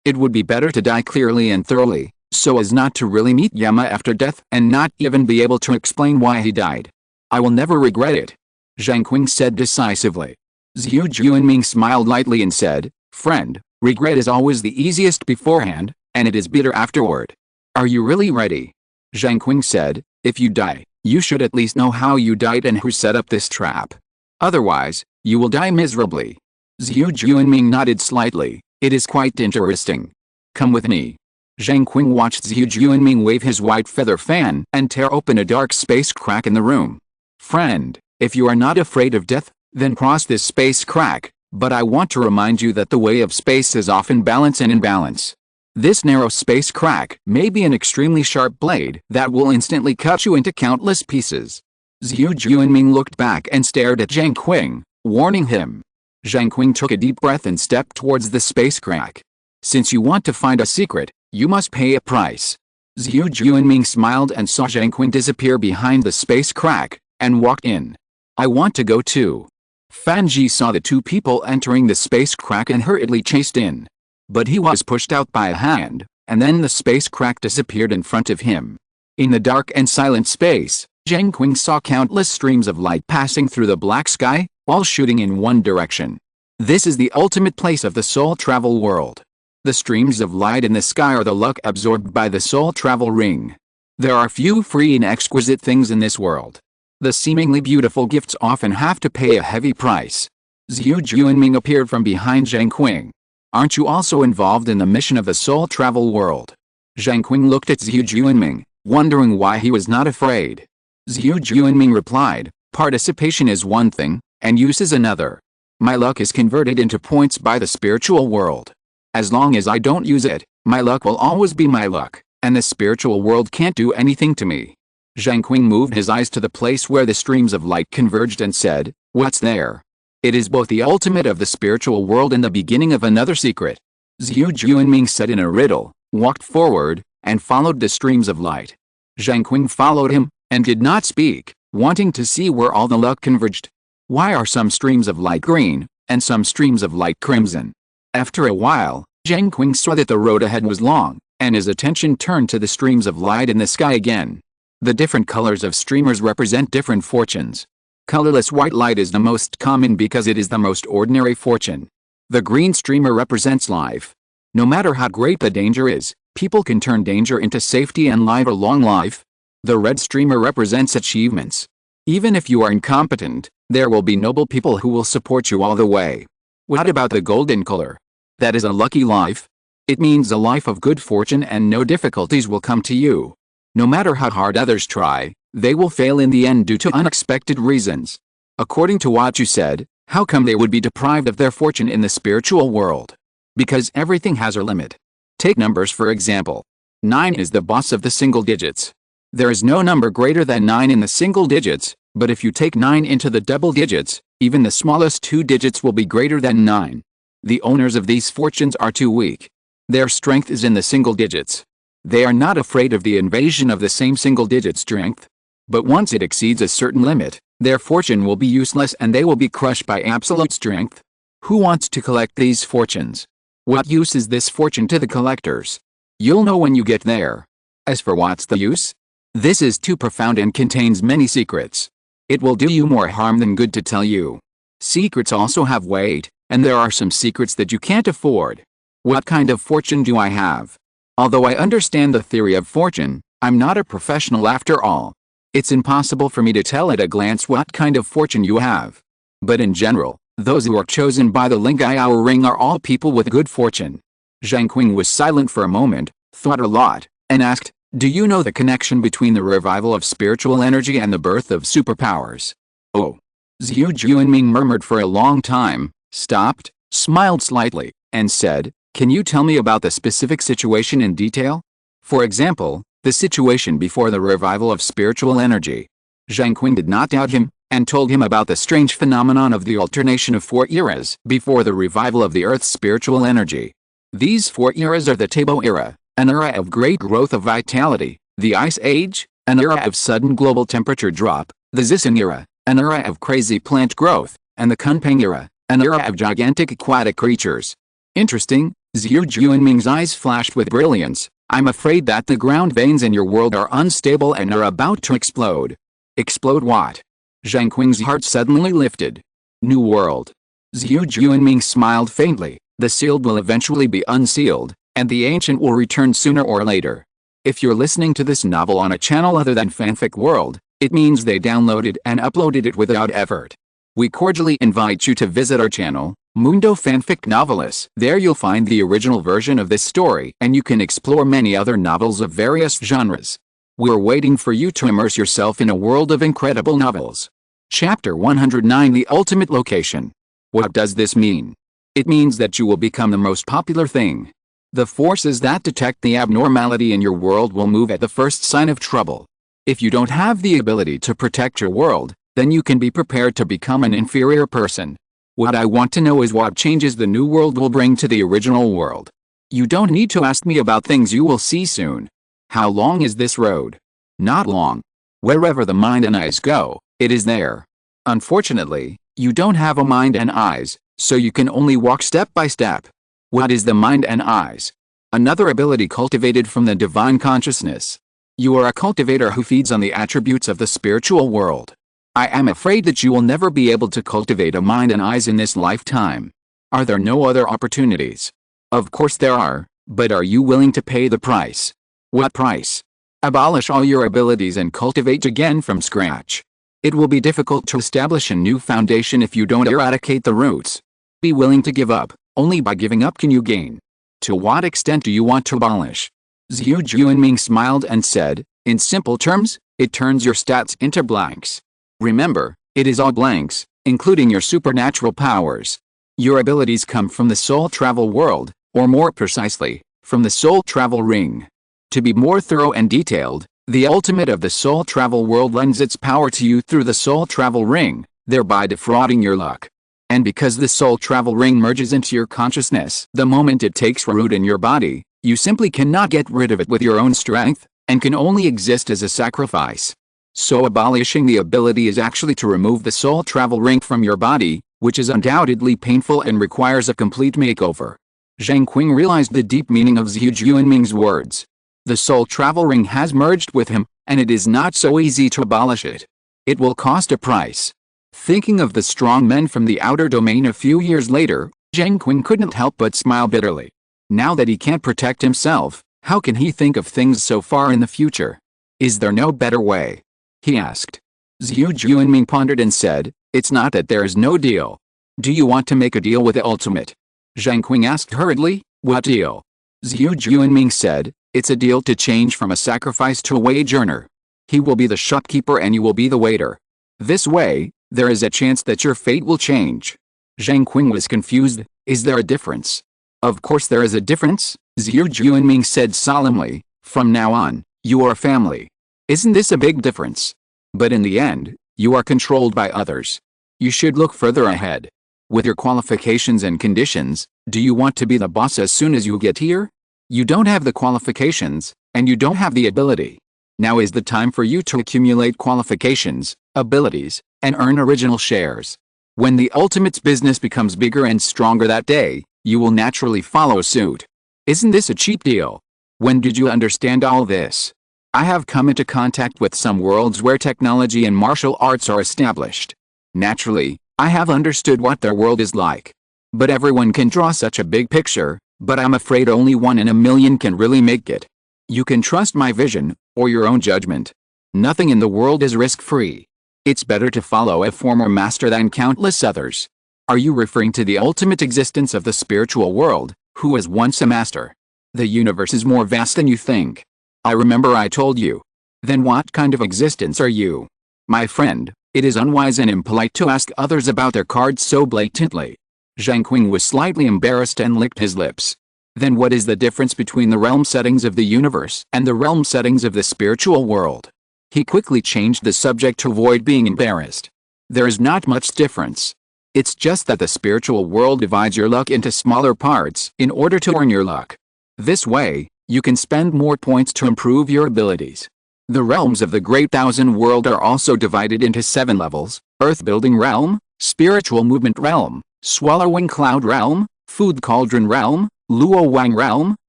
It would be better to die clearly and thoroughly, so as not to really meet Yama after death and not even be able to explain why he died. I will never regret it, Zheng Qing said decisively. Zhu Juanming smiled lightly and said, "Friend, regret is always the easiest beforehand, and it is bitter afterward. Are you really ready?" Zheng Qing said, "If you die, you should at least know how you died and who set up this trap. Otherwise, you will die miserably." Zhu Juanming nodded slightly. "It is quite interesting. Come with me." Zheng Qing watched Zhu Juanming wave his white feather fan and tear open a dark space crack in the room. "Friend, if you are not afraid of death, then cross this space crack, but I want to remind you that the way of space is often balance and imbalance. This narrow space crack may be an extremely sharp blade that will instantly cut you into countless pieces." Zhu Juanming looked back and stared at Zheng Qing, warning him. Zheng Qing took a deep breath and stepped towards the space crack. "Since you want to find a secret, you must pay a price." Zhu Juanming smiled and saw Zheng Qing disappear behind the space crack, and walked in. "I want to go too." Fan Ji saw the two people entering the space crack and hurriedly chased in. But he was pushed out by a hand, and then the space crack disappeared in front of him. In the dark and silent space, Zheng Qing saw countless streams of light passing through the black sky, all shooting in one direction. This is the ultimate place of the soul travel world. The streams of light in the sky are the luck absorbed by the soul travel ring. There are few free and exquisite things in this world. The seemingly beautiful gifts often have to pay a heavy price. Zhu Juanming appeared from behind Zheng Qing. "Aren't you also involved in the mission of the soul travel world?" Zheng Qing looked at Zhu Juanming, wondering why he was not afraid. Zhu Juanming replied, "Participation is one thing, and use is another. My luck is converted into points by the spiritual world. As long as I don't use it, my luck will always be my luck, and the spiritual world can't do anything to me." Zheng Qing moved his eyes to the place where the streams of light converged and said, "What's there?" "It is both the ultimate of the spiritual world and the beginning of another secret." Zhu Juanming said in a riddle, walked forward, and followed the streams of light. Zheng Qing followed him, and did not speak, wanting to see where all the luck converged. Why are some streams of light green, and some streams of light crimson? After a while, Zheng Qing saw that the road ahead was long, and his attention turned to the streams of light in the sky again. The different colors of streamers represent different fortunes. Colorless white light is the most common because it is the most ordinary fortune. The green streamer represents life. No matter how great the danger is, people can turn danger into safety and live a long life. The red streamer represents achievements. Even if you are incompetent, there will be noble people who will support you all the way. What about the golden color? That is a lucky life. It means a life of good fortune and no difficulties will come to you. No matter how hard others try, they will fail in the end due to unexpected reasons. According to what you said, how come they would be deprived of their fortune in the spiritual world? Because everything has a limit. Take numbers for example. 9 is the boss of the single digits. There is no number greater than 9 in the single digits, but if you take 9 into the double digits, even the smallest 2 digits will be greater than 9. The owners of these fortunes are too weak. Their strength is in the single digits. They are not afraid of the invasion of the same single-digit strength. But once it exceeds a certain limit, their fortune will be useless and they will be crushed by absolute strength. Who wants to collect these fortunes? What use is this fortune to the collectors? You'll know when you get there. As for what's the use? This is too profound and contains many secrets. It will do you more harm than good to tell you. Secrets also have weight, and there are some secrets that you can't afford. What kind of fortune do I have? Although I understand the theory of fortune, I'm not a professional after all. It's impossible for me to tell at a glance what kind of fortune you have. But in general, those who are chosen by the Lingayao ring are all people with good fortune. Zheng Qing was silent for a moment, thought a lot, and asked, "Do you know the connection between the revival of spiritual energy and the birth of superpowers?" "Oh." Zhu Juanming murmured for a long time, stopped, smiled slightly, and said, "Can you tell me about the specific situation in detail? For example, the situation before the revival of spiritual energy." Zheng Qing did not doubt him, and told him about the strange phenomenon of the alternation of 4 eras before the revival of the Earth's spiritual energy. These 4 eras are the Tabo era, an era of great growth of vitality, the Ice Age, an era of sudden global temperature drop, the Zisen era, an era of crazy plant growth, and the Kunpeng era, an era of gigantic aquatic creatures. Interesting. Zhu Juanming's eyes flashed with brilliance. "I'm afraid that the ground veins in your world are unstable and are about to explode." "Explode what?" Zheng Qing's heart suddenly lifted. "New world." Zhu Juanming smiled faintly. The sealed will eventually be unsealed, and the ancient will return sooner or later. If you're listening to this novel on a channel other than Fanfic World, it means they downloaded and uploaded it without effort. We cordially invite you to visit our channel, Mundo Fanfic Novelis. There you'll find the original version of this story, and you can explore many other novels of various genres. We're waiting for you to immerse yourself in a world of incredible novels. Chapter 109: The Ultimate Location. What does this mean? It means that you will become the most popular thing. The forces that detect the abnormality in your world will move at the first sign of trouble. If you don't have the ability to protect your world, then you can be prepared to become an inferior person. What I want to know is what changes the new world will bring to the original world. You don't need to ask me about things you will see soon. How long is this road? Not long. Wherever the mind and eyes go, it is there. Unfortunately, you don't have a mind and eyes, so you can only walk step by step. What is the mind and eyes? Another ability cultivated from the divine consciousness. You are a cultivator who feeds on the attributes of the spiritual world. I am afraid that you will never be able to cultivate a mind and eyes in this lifetime. Are there no other opportunities? Of course there are, but are you willing to pay the price? What price? Abolish all your abilities and cultivate again from scratch. It will be difficult to establish a new foundation if you don't eradicate the roots. Be willing to give up. Only by giving up can you gain. To what extent do you want to abolish? Zhu Juanming smiled and said, in simple terms, it turns your stats into blanks. Remember, it is all blanks, including your supernatural powers. Your abilities come from the soul travel world, or more precisely, from the soul travel ring. To be more thorough and detailed, the ultimate of the soul travel world lends its power to you through the soul travel ring, thereby defrauding your luck. And because the soul travel ring merges into your consciousness the moment it takes root in your body, you simply cannot get rid of it with your own strength, and can only exist as a sacrifice. So abolishing the ability is actually to remove the soul travel ring from your body, which is undoubtedly painful and requires a complete makeover. Zheng Qing realized the deep meaning of Zhu Juanming's words. The soul travel ring has merged with him, and it is not so easy to abolish it. It will cost a price. Thinking of the strong men from the outer domain a few years later, Zheng Qing couldn't help but smile bitterly. Now that he can't protect himself, how can he think of things so far in the future? Is there no better way? He asked. Zhu Juanming pondered and said, it's not that there is no deal. Do you want to make a deal with the ultimate? Zheng Qing asked hurriedly, what deal? Zhu Juanming said, it's a deal to change from a sacrifice to a wage earner. He will be the shopkeeper and you will be the waiter. This way, there is a chance that your fate will change. Zheng Qing was confused. Is there a difference? Of course there is a difference, Zhu Juanming said solemnly. From now on, you are a family. Isn't this a big difference? But in the end, you are controlled by others. You should look further ahead. With your qualifications and conditions, do you want to be the boss as soon as you get here? You don't have the qualifications, and you don't have the ability. Now is the time for you to accumulate qualifications, abilities, and earn original shares. When the ultimate's business becomes bigger and stronger that day, you will naturally follow suit. Isn't this a cheap deal? When did you understand all this? I have come into contact with some worlds where technology and martial arts are established. Naturally, I have understood what their world is like. But everyone can draw such a big picture, but I'm afraid only 1 in a million can really make it. You can trust my vision, or your own judgment. Nothing in the world is risk-free. It's better to follow a former master than countless others. Are you referring to the ultimate existence of the spiritual world, who was once a master? The universe is more vast than you think. I remember I told you. Then what kind of existence are you? My friend, it is unwise and impolite to ask others about their cards so blatantly. Zheng Qing was slightly embarrassed and licked his lips. Then what is the difference between the realm settings of the universe and the realm settings of the spiritual world? He quickly changed the subject to avoid being embarrassed. There is not much difference. It's just that the spiritual world divides your luck into smaller parts in order to earn your luck. This way, you can spend more points to improve your abilities. The realms of the Great Thousand World are also divided into 7 levels: Earth-building realm, Spiritual movement realm, Swallowing cloud realm, Food cauldron realm, Luo Wang realm,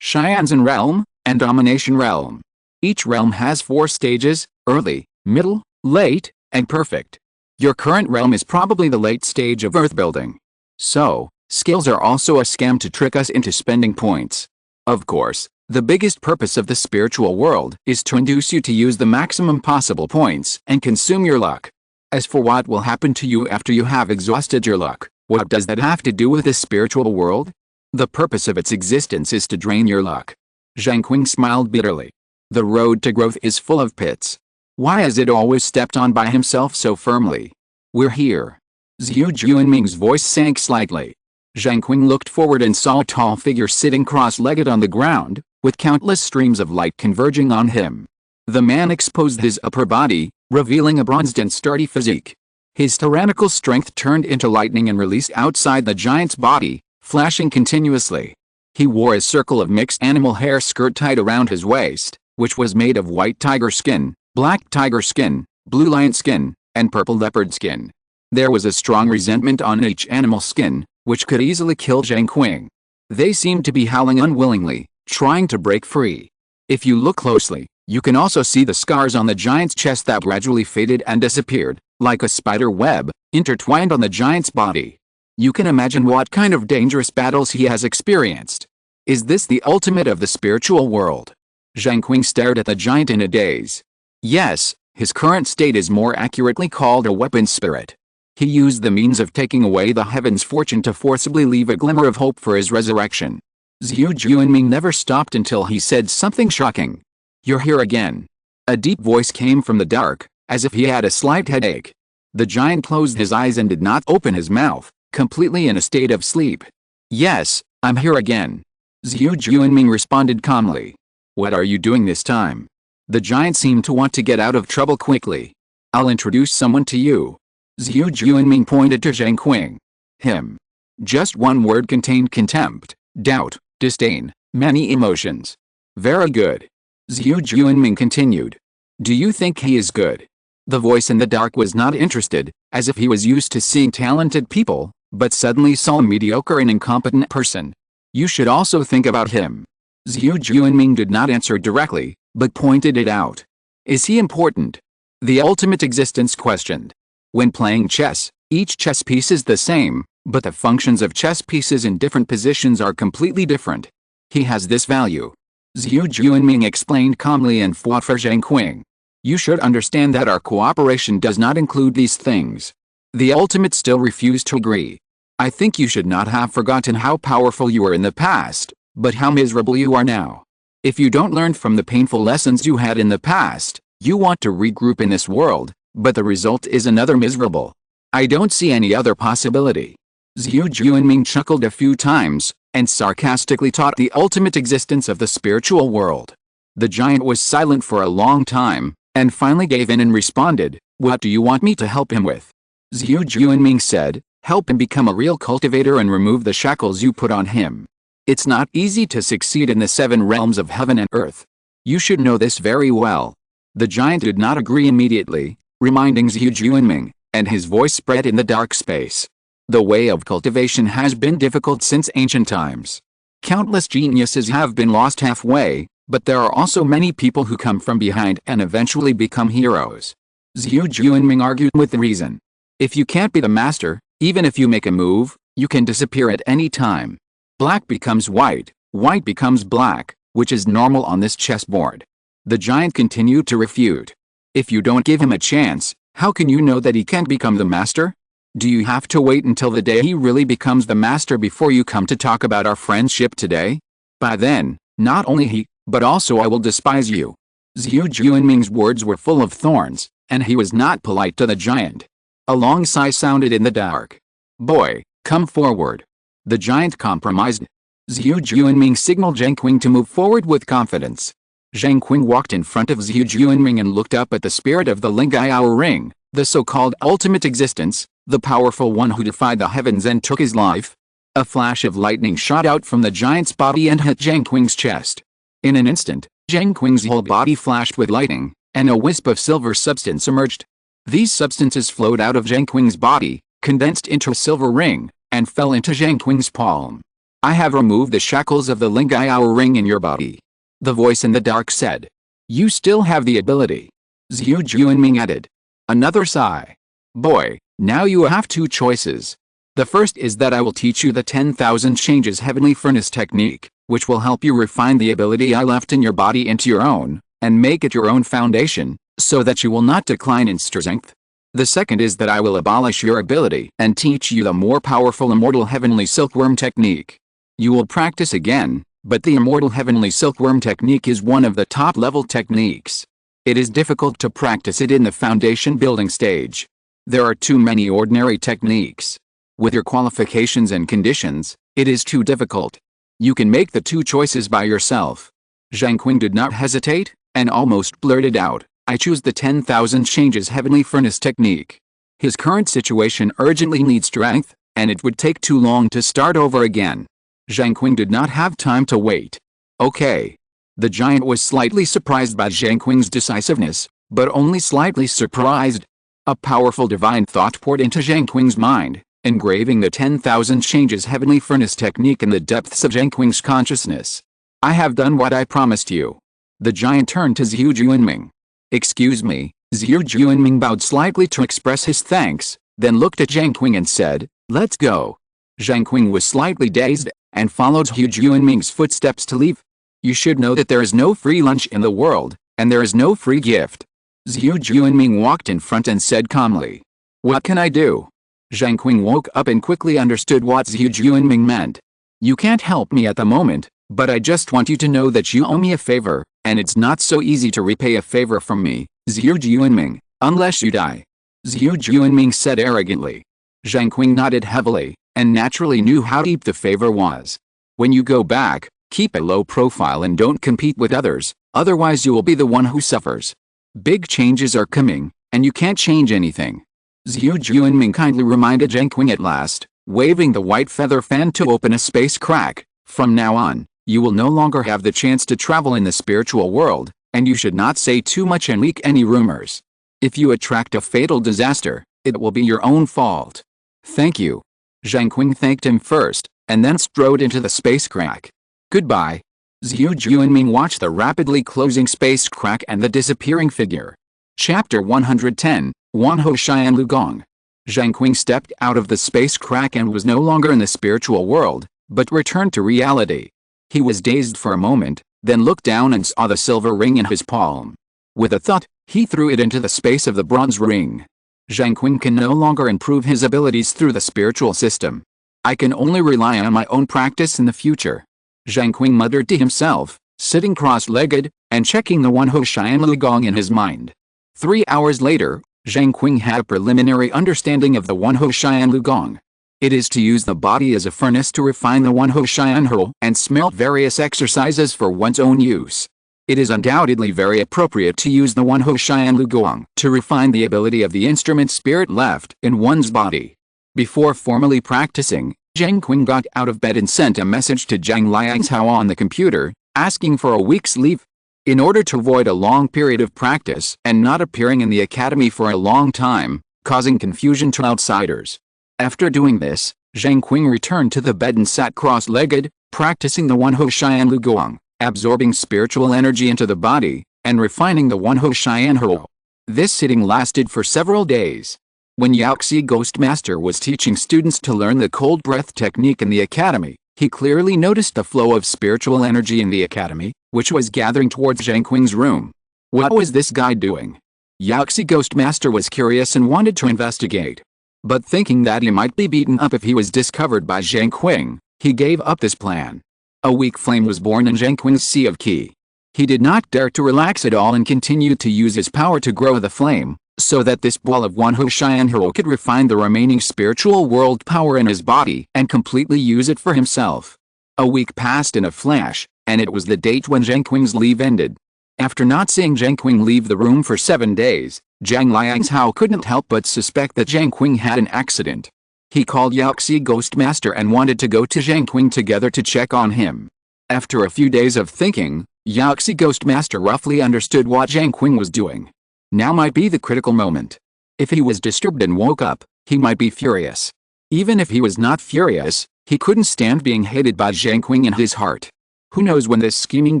Xianzhen realm, and Domination realm. Each realm has 4 stages: early, middle, late, and perfect. Your current realm is probably the late stage of earth building. So, skills are also a scam to trick us into spending points. Of course, the biggest purpose of the spiritual world is to induce you to use the maximum possible points and consume your luck. As for what will happen to you after you have exhausted your luck, what does that have to do with the spiritual world? The purpose of its existence is to drain your luck. Zheng Qing smiled bitterly. The road to growth is full of pits. Why is it always stepped on by himself so firmly? We're here. Zhu Juanming's voice sank slightly. Zheng Qing looked forward and saw a tall figure sitting cross-legged on the ground, with countless streams of light converging on him. The man exposed his upper body, revealing a bronzed and sturdy physique. His tyrannical strength turned into lightning and released outside the giant's body, flashing continuously. He wore a circle of mixed animal hair skirt tied around his waist, which was made of white tiger skin, black tiger skin, blue lion skin, and purple leopard skin. There was a strong resentment on each animal skin, which could easily kill Zheng Qing. They seemed to be howling unwillingly, trying to break free. If you look closely, you can also see the scars on the giant's chest that gradually faded and disappeared, like a spider web, intertwined on the giant's body. You can imagine what kind of dangerous battles he has experienced. Is this the ultimate of the spiritual world? Zheng Qing stared at the giant in a daze. Yes, his current state is more accurately called a weapon spirit. He used the means of taking away the heaven's fortune to forcibly leave a glimmer of hope for his resurrection. Zhu Juanming never stopped until he said something shocking. You're here again. A deep voice came from the dark, as if he had a slight headache. The giant closed his eyes and did not open his mouth, completely in a state of sleep. Yes, I'm here again. Zhu Juanming responded calmly. What are you doing this time? The giant seemed to want to get out of trouble quickly. I'll introduce someone to you. Zhu Juanming pointed to Zheng Qing. Him. Just one word contained contempt, doubt, disdain, many emotions. Very good. Zhu Juanming continued. Do you think he is good? The voice in the dark was not interested, as if he was used to seeing talented people, but suddenly saw a mediocre and incompetent person. You should also think about him. Zhu Juanming did not answer directly, but pointed it out. Is he important? The ultimate existence questioned. When playing chess, each chess piece is the same, but the functions of chess pieces in different positions are completely different. He has this value. Zhu Juanming explained calmly and fought for Zheng Qing. You should understand that our cooperation does not include these things. The ultimate still refused to agree. I think you should not have forgotten how powerful you were in the past, but how miserable you are now. If you don't learn from the painful lessons you had in the past, you want to regroup in this world, but the result is another miserable. I don't see any other possibility. Zhu Juanming chuckled a few times, and sarcastically taught the ultimate existence of the spiritual world. The giant was silent for a long time, and finally gave in and responded, What do you want me to help him with? Zhu Juanming said, Help him become a real cultivator and remove the shackles you put on him. It's not easy to succeed in the 7 realms of heaven and earth. You should know this very well. The giant did not agree immediately, reminding Zhu Juanming, and his voice spread in the dark space. The way of cultivation has been difficult since ancient times. Countless geniuses have been lost halfway, but there are also many people who come from behind and eventually become heroes. Zhu Juanming argued with reason. If you can't be the master, even if you make a move, you can disappear at any time. Black becomes white, white becomes black, which is normal on this chessboard. The giant continued to refute. If you don't give him a chance, how can you know that he can't become the master? Do you have to wait until the day he really becomes the master before you come to talk about our friendship today? By then, not only he, but also I will despise you. Zhu Juanming's words were full of thorns, and he was not polite to the giant. A long sigh sounded in the dark. Boy, come forward. The giant compromised. Zhu Juanming signaled Zheng Qing to move forward with confidence. Zheng Qing walked in front of Zhu Juanming and looked up at the spirit of the Lingai ring, the so-called ultimate existence, the powerful one who defied the heavens and took his life. A flash of lightning shot out from the giant's body and hit Zheng Qing's chest. In an instant, Zheng Qing's whole body flashed with lightning, and a wisp of silver substance emerged. These substances flowed out of Zheng Qing's body, condensed into a silver ring, and fell into Zheng Qing's palm. I have removed the shackles of the Lingai ring in your body. The voice in the dark said. You still have the ability. Zhu Juanming added. Another sigh. Boy, now you have 2 choices. The first is that I will teach you the 10,000 changes heavenly furnace technique, which will help you refine the ability I left in your body into your own, and make it your own foundation, so that you will not decline in strength. The second is that I will abolish your ability and teach you the more powerful immortal heavenly silkworm technique. You will practice again, but the immortal heavenly silkworm technique is one of the top-level techniques. It is difficult to practice it in the foundation building stage. There are too many ordinary techniques. With your qualifications and conditions, it is too difficult. You can make the two choices by yourself. Zheng Qing did not hesitate, and almost blurted out, I choose the 10,000 changes heavenly furnace technique. His current situation urgently needs strength, and it would take too long to start over again. Zheng Qing did not have time to wait. Okay. The giant was slightly surprised by Zheng Qing's decisiveness, but only slightly surprised. A powerful divine thought poured into Zheng Qing's mind, engraving the 10,000 changes heavenly furnace technique in the depths of Zheng Qing's consciousness. I have done what I promised you. The giant turned to Zhu Juanming. Excuse me. Zhu Juanming bowed slightly to express his thanks, then looked at Zheng Qing and said, let's go. Zheng Qing was slightly dazed, and followed Zhu Juanming's footsteps to leave. You should know that there is no free lunch in the world, and there is no free gift. Zhu Juanming walked in front and said calmly. What can I do? Zheng Qing woke up and quickly understood what Zhu Juanming meant. You can't help me at the moment, but I just want you to know that you owe me a favor, and it's not so easy to repay a favor from me, Zhu Juanming, unless you die. Zhu Juanming said arrogantly. Zheng Qing nodded heavily, and naturally knew how deep the favor was. When you go back, keep a low profile and don't compete with others, otherwise you will be the one who suffers. Big changes are coming, and you can't change anything. Zhu Juanming kindly reminded Zheng Qing at last, waving the white feather fan to open a space crack. From now on, you will no longer have the chance to travel in the spiritual world, and you should not say too much and leak any rumors. If you attract a fatal disaster, it will be your own fault. Thank you. Zheng Qing thanked him first, and then strode into the space crack. Goodbye. Zhu Juanming watched the rapidly closing space crack and the disappearing figure. Chapter 110, Wanhou Xian Lugong. Zheng Qing stepped out of the space crack and was no longer in the spiritual world, but returned to reality. He was dazed for a moment, then looked down and saw the silver ring in his palm. With a thought, he threw it into the space of the bronze ring. Zheng Qing can no longer improve his abilities through the spiritual system. I can only rely on my own practice in the future. Zheng Qing muttered to himself, sitting cross-legged, and checking the Wanhou Xian Lugong in his mind. 3 hours later, Zheng Qing had a preliminary understanding of the Wanhou Xian Lugong. It is to use the body as a furnace to refine the Wanhou Xian He and smelt various exercises for one's own use. It is undoubtedly very appropriate to use the Wanhou Xian Lugong to refine the ability of the instrument spirit left in one's body. Before formally practicing, Zheng Qing got out of bed and sent a message to Zhang Liangzhao on the computer, asking for a week's leave. In order to avoid a long period of practice and not appearing in the academy for a long time, causing confusion to outsiders. After doing this, Zheng Qing returned to the bed and sat cross-legged, practicing the Wanhou Xian Lugong, absorbing spiritual energy into the body, and refining the Wanhou Xian He. This sitting lasted for several days. When Yaoxi Ghost Master was teaching students to learn the cold breath technique in the academy, he clearly noticed the flow of spiritual energy in the academy, which was gathering towards Zheng Qing's room. What was this guy doing? Yaoxi Ghost Master was curious and wanted to investigate. But thinking that he might be beaten up if he was discovered by Zheng Qing, he gave up this plan. A weak flame was born in Zheng Qing's sea of qi. He did not dare to relax at all and continued to use his power to grow the flame, so that this ball of Wanhou Xian He could refine the remaining spiritual world power in his body and completely use it for himself. A week passed in a flash, and it was the date when Zheng Qing's leave ended. After not seeing Zheng Qing leave the room for 7 days, Zhang Liangzhao couldn't help but suspect that Zheng Qing had an accident. He called Yaoxi Ghost Master and wanted to go to Zheng Qing together to check on him. After a few days of thinking, Yaoxi Ghost Master roughly understood what Zheng Qing was doing. Now might be the critical moment. If he was disturbed and woke up, he might be furious. Even if he was not furious, he couldn't stand being hated by Zheng Qing in his heart. Who knows when this scheming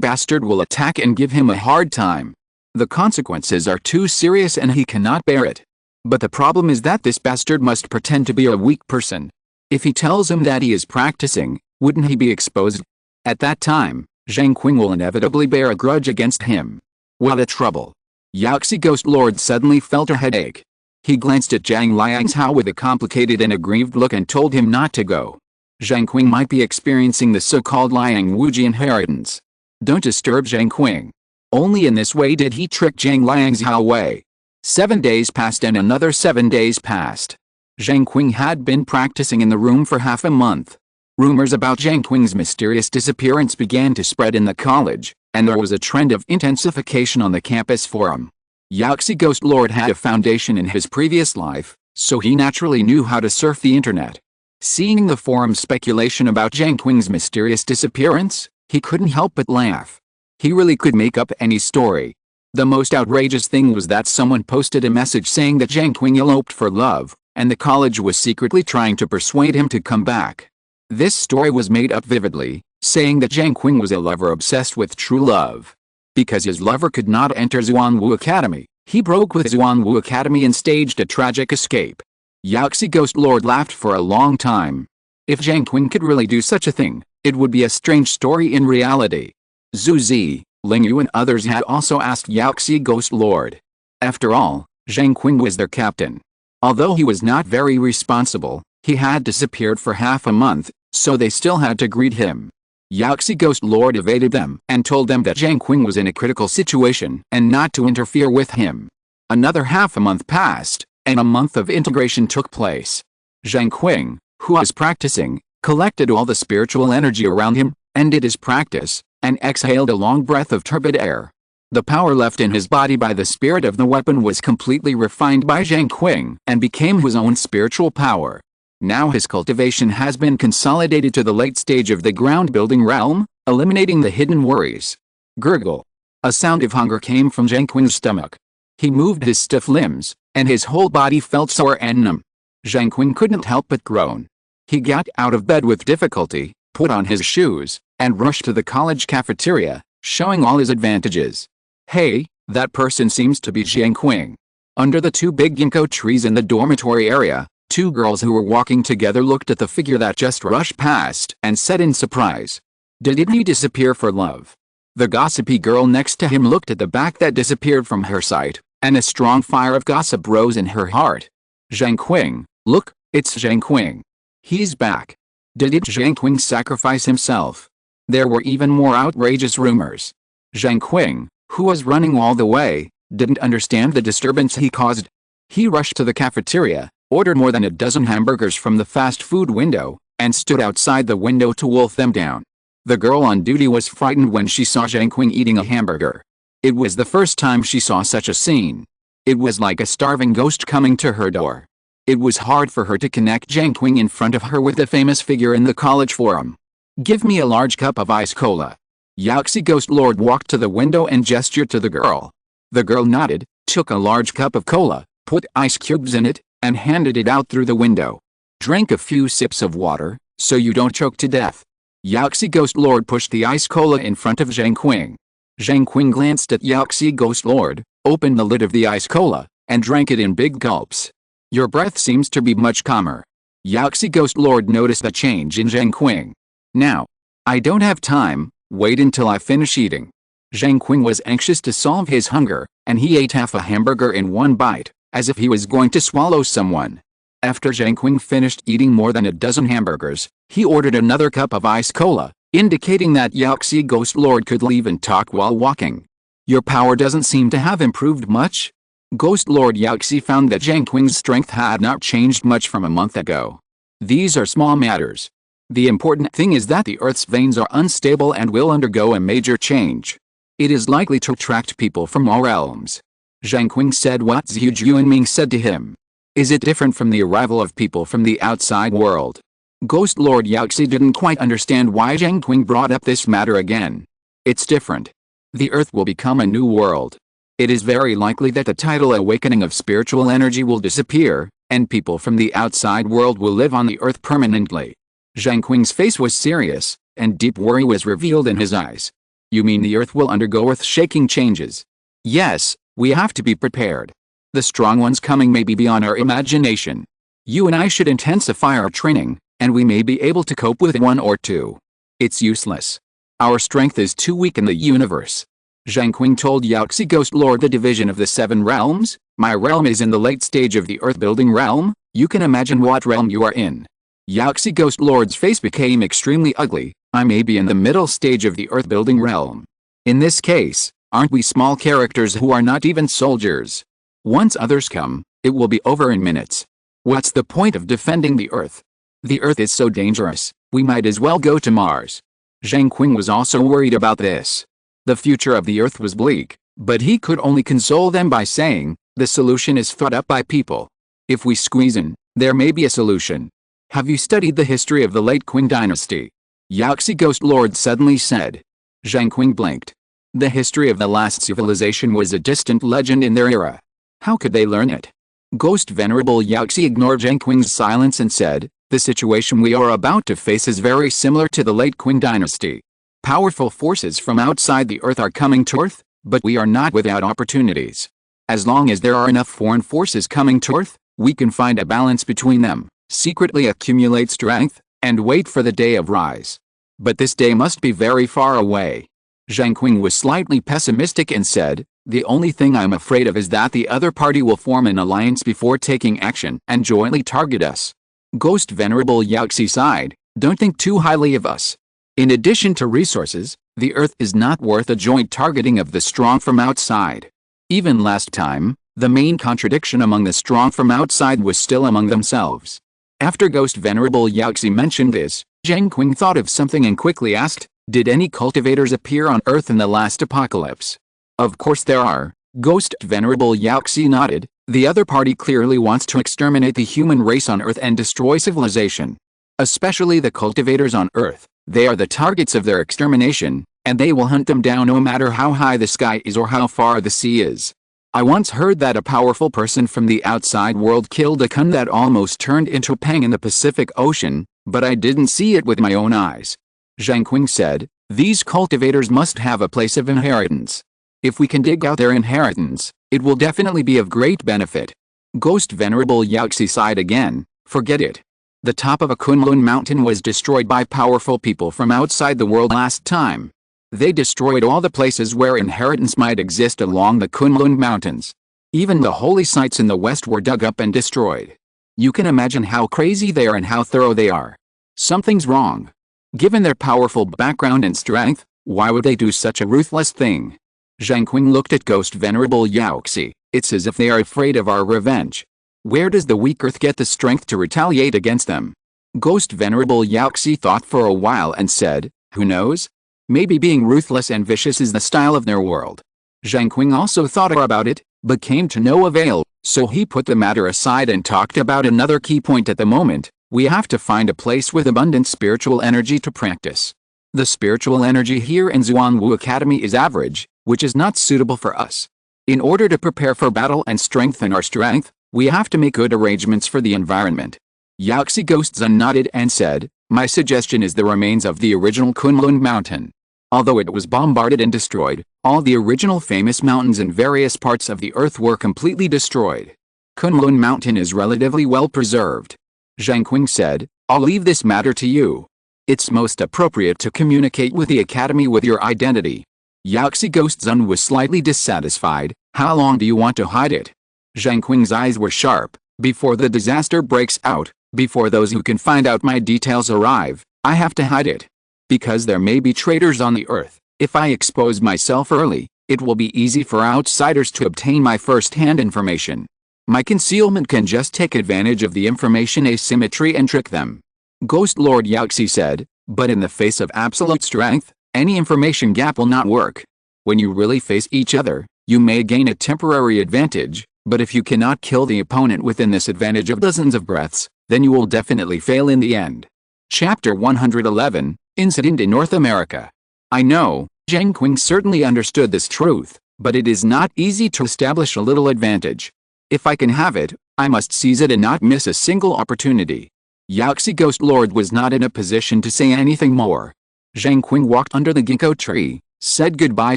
bastard will attack and give him a hard time. The consequences are too serious and he cannot bear it. But the problem is that this bastard must pretend to be a weak person. If he tells him that he is practicing, wouldn't he be exposed? At that time, Zheng Qing will inevitably bear a grudge against him. What a trouble. Yaxi Ghost Lord suddenly felt a headache. He glanced at Zhang Liangzhao with a complicated and aggrieved look and told him not to go. Zheng Qing might be experiencing the so-called Liang Wuji inheritance. Don't disturb Zheng Qing. Only in this way did he trick Zhang Liangzhao away. 7 days passed and another 7 days passed. Zheng Qing had been practicing in the room for half a month. Rumors about Zheng Qing's mysterious disappearance began to spread in the college, and there was a trend of intensification on the campus forum. Yaxi Ghost Lord had a foundation in his previous life, so he naturally knew how to surf the internet. Seeing the forum speculation about Zheng Qing's mysterious disappearance, he couldn't help but laugh. He really could make up any story. The most outrageous thing was that someone posted a message saying that Zheng Qing eloped for love, and the college was secretly trying to persuade him to come back. This story was made up vividly, saying that Zheng Qing was a lover obsessed with true love. Because his lover could not enter Xuanwu Academy, he broke with Xuanwu Academy and staged a tragic escape. Yaxi Ghost Lord laughed for a long time. If Zheng Qing could really do such a thing, it would be a strange story in reality. Zhu Zi, Ling Yu and others had also asked Yaxi Ghost Lord. After all, Zheng Qing was their captain. Although he was not very responsible, he had disappeared for half a month, so they still had to greet him. Yaxi Ghost Lord evaded them and told them that Zheng Qing was in a critical situation and not to interfere with him. Another half a month passed, and a month of integration took place. Zheng Qing, who was practicing, collected all the spiritual energy around him, ended his practice, and exhaled a long breath of turbid air. The power left in his body by the spirit of the weapon was completely refined by Zheng Qing and became his own spiritual power. Now his cultivation has been consolidated to the late stage of the ground-building realm, eliminating the hidden worries. Gurgle. A sound of hunger came from Zheng Qing's stomach. He moved his stiff limbs, and his whole body felt sore and numb. Zheng Qing couldn't help but groan. He got out of bed with difficulty, put on his shoes, and rushed to the college cafeteria, showing all his advantages. Hey, that person seems to be Zheng Qing. Under the two big ginkgo trees in the dormitory area, two girls who were walking together looked at the figure that just rushed past and said in surprise, "Didn't he disappear for love?" The gossipy girl next to him looked at the back that disappeared from her sight, and a strong fire of gossip rose in her heart. Zheng Qing, look, it's Zheng Qing. He's back. Didn't Zheng Qing sacrifice himself? There were even more outrageous rumors. Zheng Qing, who was running all the way, didn't understand the disturbance he caused. He rushed to the cafeteria, ordered more than a dozen hamburgers from the fast food window, and stood outside the window to wolf them down. The girl on duty was frightened when she saw Zheng Qing eating a hamburger. It was the first time she saw such a scene. It was like a starving ghost coming to her door. It was hard for her to connect Zheng Qing in front of her with the famous figure in the college forum. "Give me a large cup of ice cola." Yaxi Ghost Lord walked to the window and gestured to the girl. The girl nodded, took a large cup of cola, put ice cubes in it, and handed it out through the window. "Drink a few sips of water, so you don't choke to death." Yaxi Ghost Lord pushed the ice cola in front of Zheng Qing. Zheng Qing glanced at Yaxi Ghost Lord, opened the lid of the ice cola, and drank it in big gulps. "Your breath seems to be much calmer." Yaxi Ghost Lord noticed the change in Zheng Qing. "Now. I don't have time, wait until I finish eating." Zheng Qing was anxious to solve his hunger, and he ate half a hamburger in one bite, as if he was going to swallow someone. After Zheng Qing finished eating more than a dozen hamburgers, he ordered another cup of ice cola, indicating that Yaxi Ghost Lord could leave and talk while walking. "Your power doesn't seem to have improved much?" Ghost Lord Yaxi found that Zheng Qing's strength had not changed much from a month ago. "These are small matters. The important thing is that the Earth's veins are unstable and will undergo a major change. It is likely to attract people from all realms." Zheng Qing said what Zhu Juanming said to him. "Is it different from the arrival of people from the outside world?" Ghost Lord Yaxi didn't quite understand why Zheng Qing brought up this matter again. "It's different. The Earth will become a new world. It is very likely that the tidal awakening of spiritual energy will disappear, and people from the outside world will live on the Earth permanently." Zheng Qing's face was serious, and deep worry was revealed in his eyes. "You mean the Earth will undergo earth-shaking changes?" "Yes, we have to be prepared. The strong ones coming may be beyond our imagination. You and I should intensify our training, and we may be able to cope with one or two. It's useless. Our strength is too weak in the universe. Zheng Qing told Yaxi Ghost Lord the division of the 7 realms. My realm is in the late stage of the earth-building realm. You can imagine what realm you are in. Yaxi Ghost Lord's face became extremely ugly. I may be in the middle stage of the earth-building realm. In this case, aren't we small characters who are not even soldiers? Once others come, it will be over in minutes. What's the point of defending the earth? The earth is so dangerous, we might as well go to Mars. Zheng Qing was also worried about this. The future of the earth was bleak, but he could only console them by saying, the solution is thought up by people. If we squeeze in, there may be a solution. Have you studied the history of the late Qing dynasty? Yaxi Ghost Lord suddenly said. Zheng Qing blinked. The history of the last civilization was a distant legend in their era. How could they learn it? Ghost Venerable Yaxi ignored Zheng Qing's silence and said, the situation we are about to face is very similar to the late Qing dynasty. Powerful forces from outside the earth are coming to Earth, but we are not without opportunities. As long as there are enough foreign forces coming to Earth, we can find a balance between them, secretly accumulate strength, and wait for the day of rise. But this day must be very far away. Zheng Qing was slightly pessimistic and said, the only thing I'm afraid of is that the other party will form an alliance before taking action and jointly target us. Ghost Venerable Yaxi sighed, don't think too highly of us. In addition to resources, the earth is not worth a joint targeting of the strong from outside. Even last time, the main contradiction among the strong from outside was still among themselves. After Ghost Venerable Yaxi mentioned this, Zheng Qing thought of something and quickly asked, did any cultivators appear on Earth in the last apocalypse? Of course there are. Ghost Venerable Yaxi nodded. The other party clearly wants to exterminate the human race on Earth and destroy civilization. Especially the cultivators on Earth. They are the targets of their extermination, and they will hunt them down no matter how high the sky is or how far the sea is. I once heard that a powerful person from the outside world killed a kun that almost turned into a pang in the Pacific Ocean, but I didn't see it with my own eyes. Zheng Qing said, these cultivators must have a place of inheritance. If we can dig out their inheritance, it will definitely be of great benefit. Ghost Venerable Yaxi sighed again, forget it. The top of a Kunlun mountain was destroyed by powerful people from outside the world last time. They destroyed all the places where inheritance might exist along the Kunlun mountains. Even the holy sites in the west were dug up and destroyed. You can imagine how crazy they are and how thorough they are. Something's wrong. Given their powerful background and strength, why would they do such a ruthless thing? Zheng Qing looked at Ghost Venerable Yaxi. It's as if they are afraid of our revenge. Where does the weak earth get the strength to retaliate against them? Ghost Venerable Yaxi thought for a while and said, who knows? Maybe being ruthless and vicious is the style of their world. Zheng Qing also thought about it, but came to no avail, so he put the matter aside and talked about another key point at the moment. We have to find a place with abundant spiritual energy to practice. The spiritual energy here in Xuanwu Academy is average, which is not suitable for us. In order to prepare for battle and strengthen our strength, we have to make good arrangements for the environment. Yaxi Ghost Zun nodded and said, my suggestion is the remains of the original Kunlun mountain. Although it was bombarded and destroyed, all the original famous mountains in various parts of the earth were completely destroyed. Kunlun mountain is relatively well preserved. Zheng Qing said, I'll leave this matter to you. It's most appropriate to communicate with the academy with your identity. Yaxi Ghost Zun was slightly dissatisfied. How long do you want to hide it? Zheng Qing's eyes were sharp. Before the disaster breaks out, before those who can find out my details arrive, I have to hide it. Because there may be traitors on the earth. If I expose myself early, it will be easy for outsiders to obtain my first-hand information. My concealment can just take advantage of the information asymmetry and trick them. Ghost Lord Yaxi said, but in the face of absolute strength, any information gap will not work. When you really face each other, you may gain a temporary advantage, but if you cannot kill the opponent within this advantage of dozens of breaths, then you will definitely fail in the end. Chapter 111, Incident in North America. I know, Zheng Qing certainly understood this truth, but it is not easy to establish a little advantage. If I can have it, I must seize it and not miss a single opportunity. Yaxi Ghost Lord was not in a position to say anything more. Zheng Qing walked under the ginkgo tree, said goodbye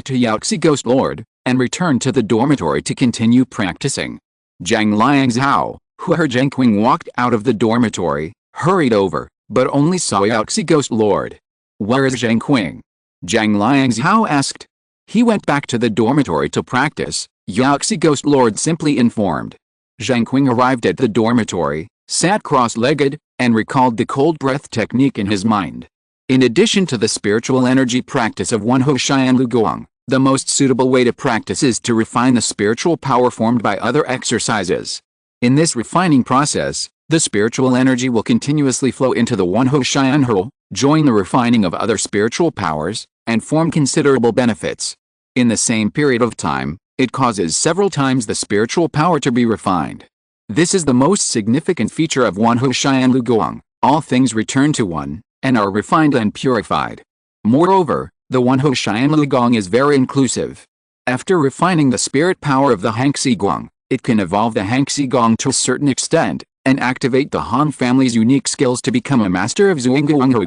to Yaxi Ghost Lord, and returned to the dormitory to continue practicing. Zhang Liangzhao, who heard Zheng Qing walked out of the dormitory, hurried over, but only saw Yaxi Ghost Lord. "Where is Zheng Qing?" Zhang Liangzhao asked. "He went back to the dormitory to practice," Yaxi Ghost Lord simply informed. Zheng Qing arrived at the dormitory, sat cross-legged, and recalled the cold breath technique in his mind. In addition to the spiritual energy practice of Wen Ho Xian Lu Guang, the most suitable way to practice is to refine the spiritual power formed by other exercises. In this refining process, the spiritual energy will continuously flow into the Wen Ho Xian Hu, join the refining of other spiritual powers, and form considerable benefits. In the same period of time, it causes several times the spiritual power to be refined. This is the most significant feature of Wen Ho Xian Lu Guang. All things return to one, and are refined and purified. Moreover, the Wen Ho Xian Lu Guang is very inclusive. After refining the spirit power of the Hangxi Guang, it can evolve the Hangxi Guang to a certain extent, and activate the Han family's unique skills to become a master of Zhuangguanghu.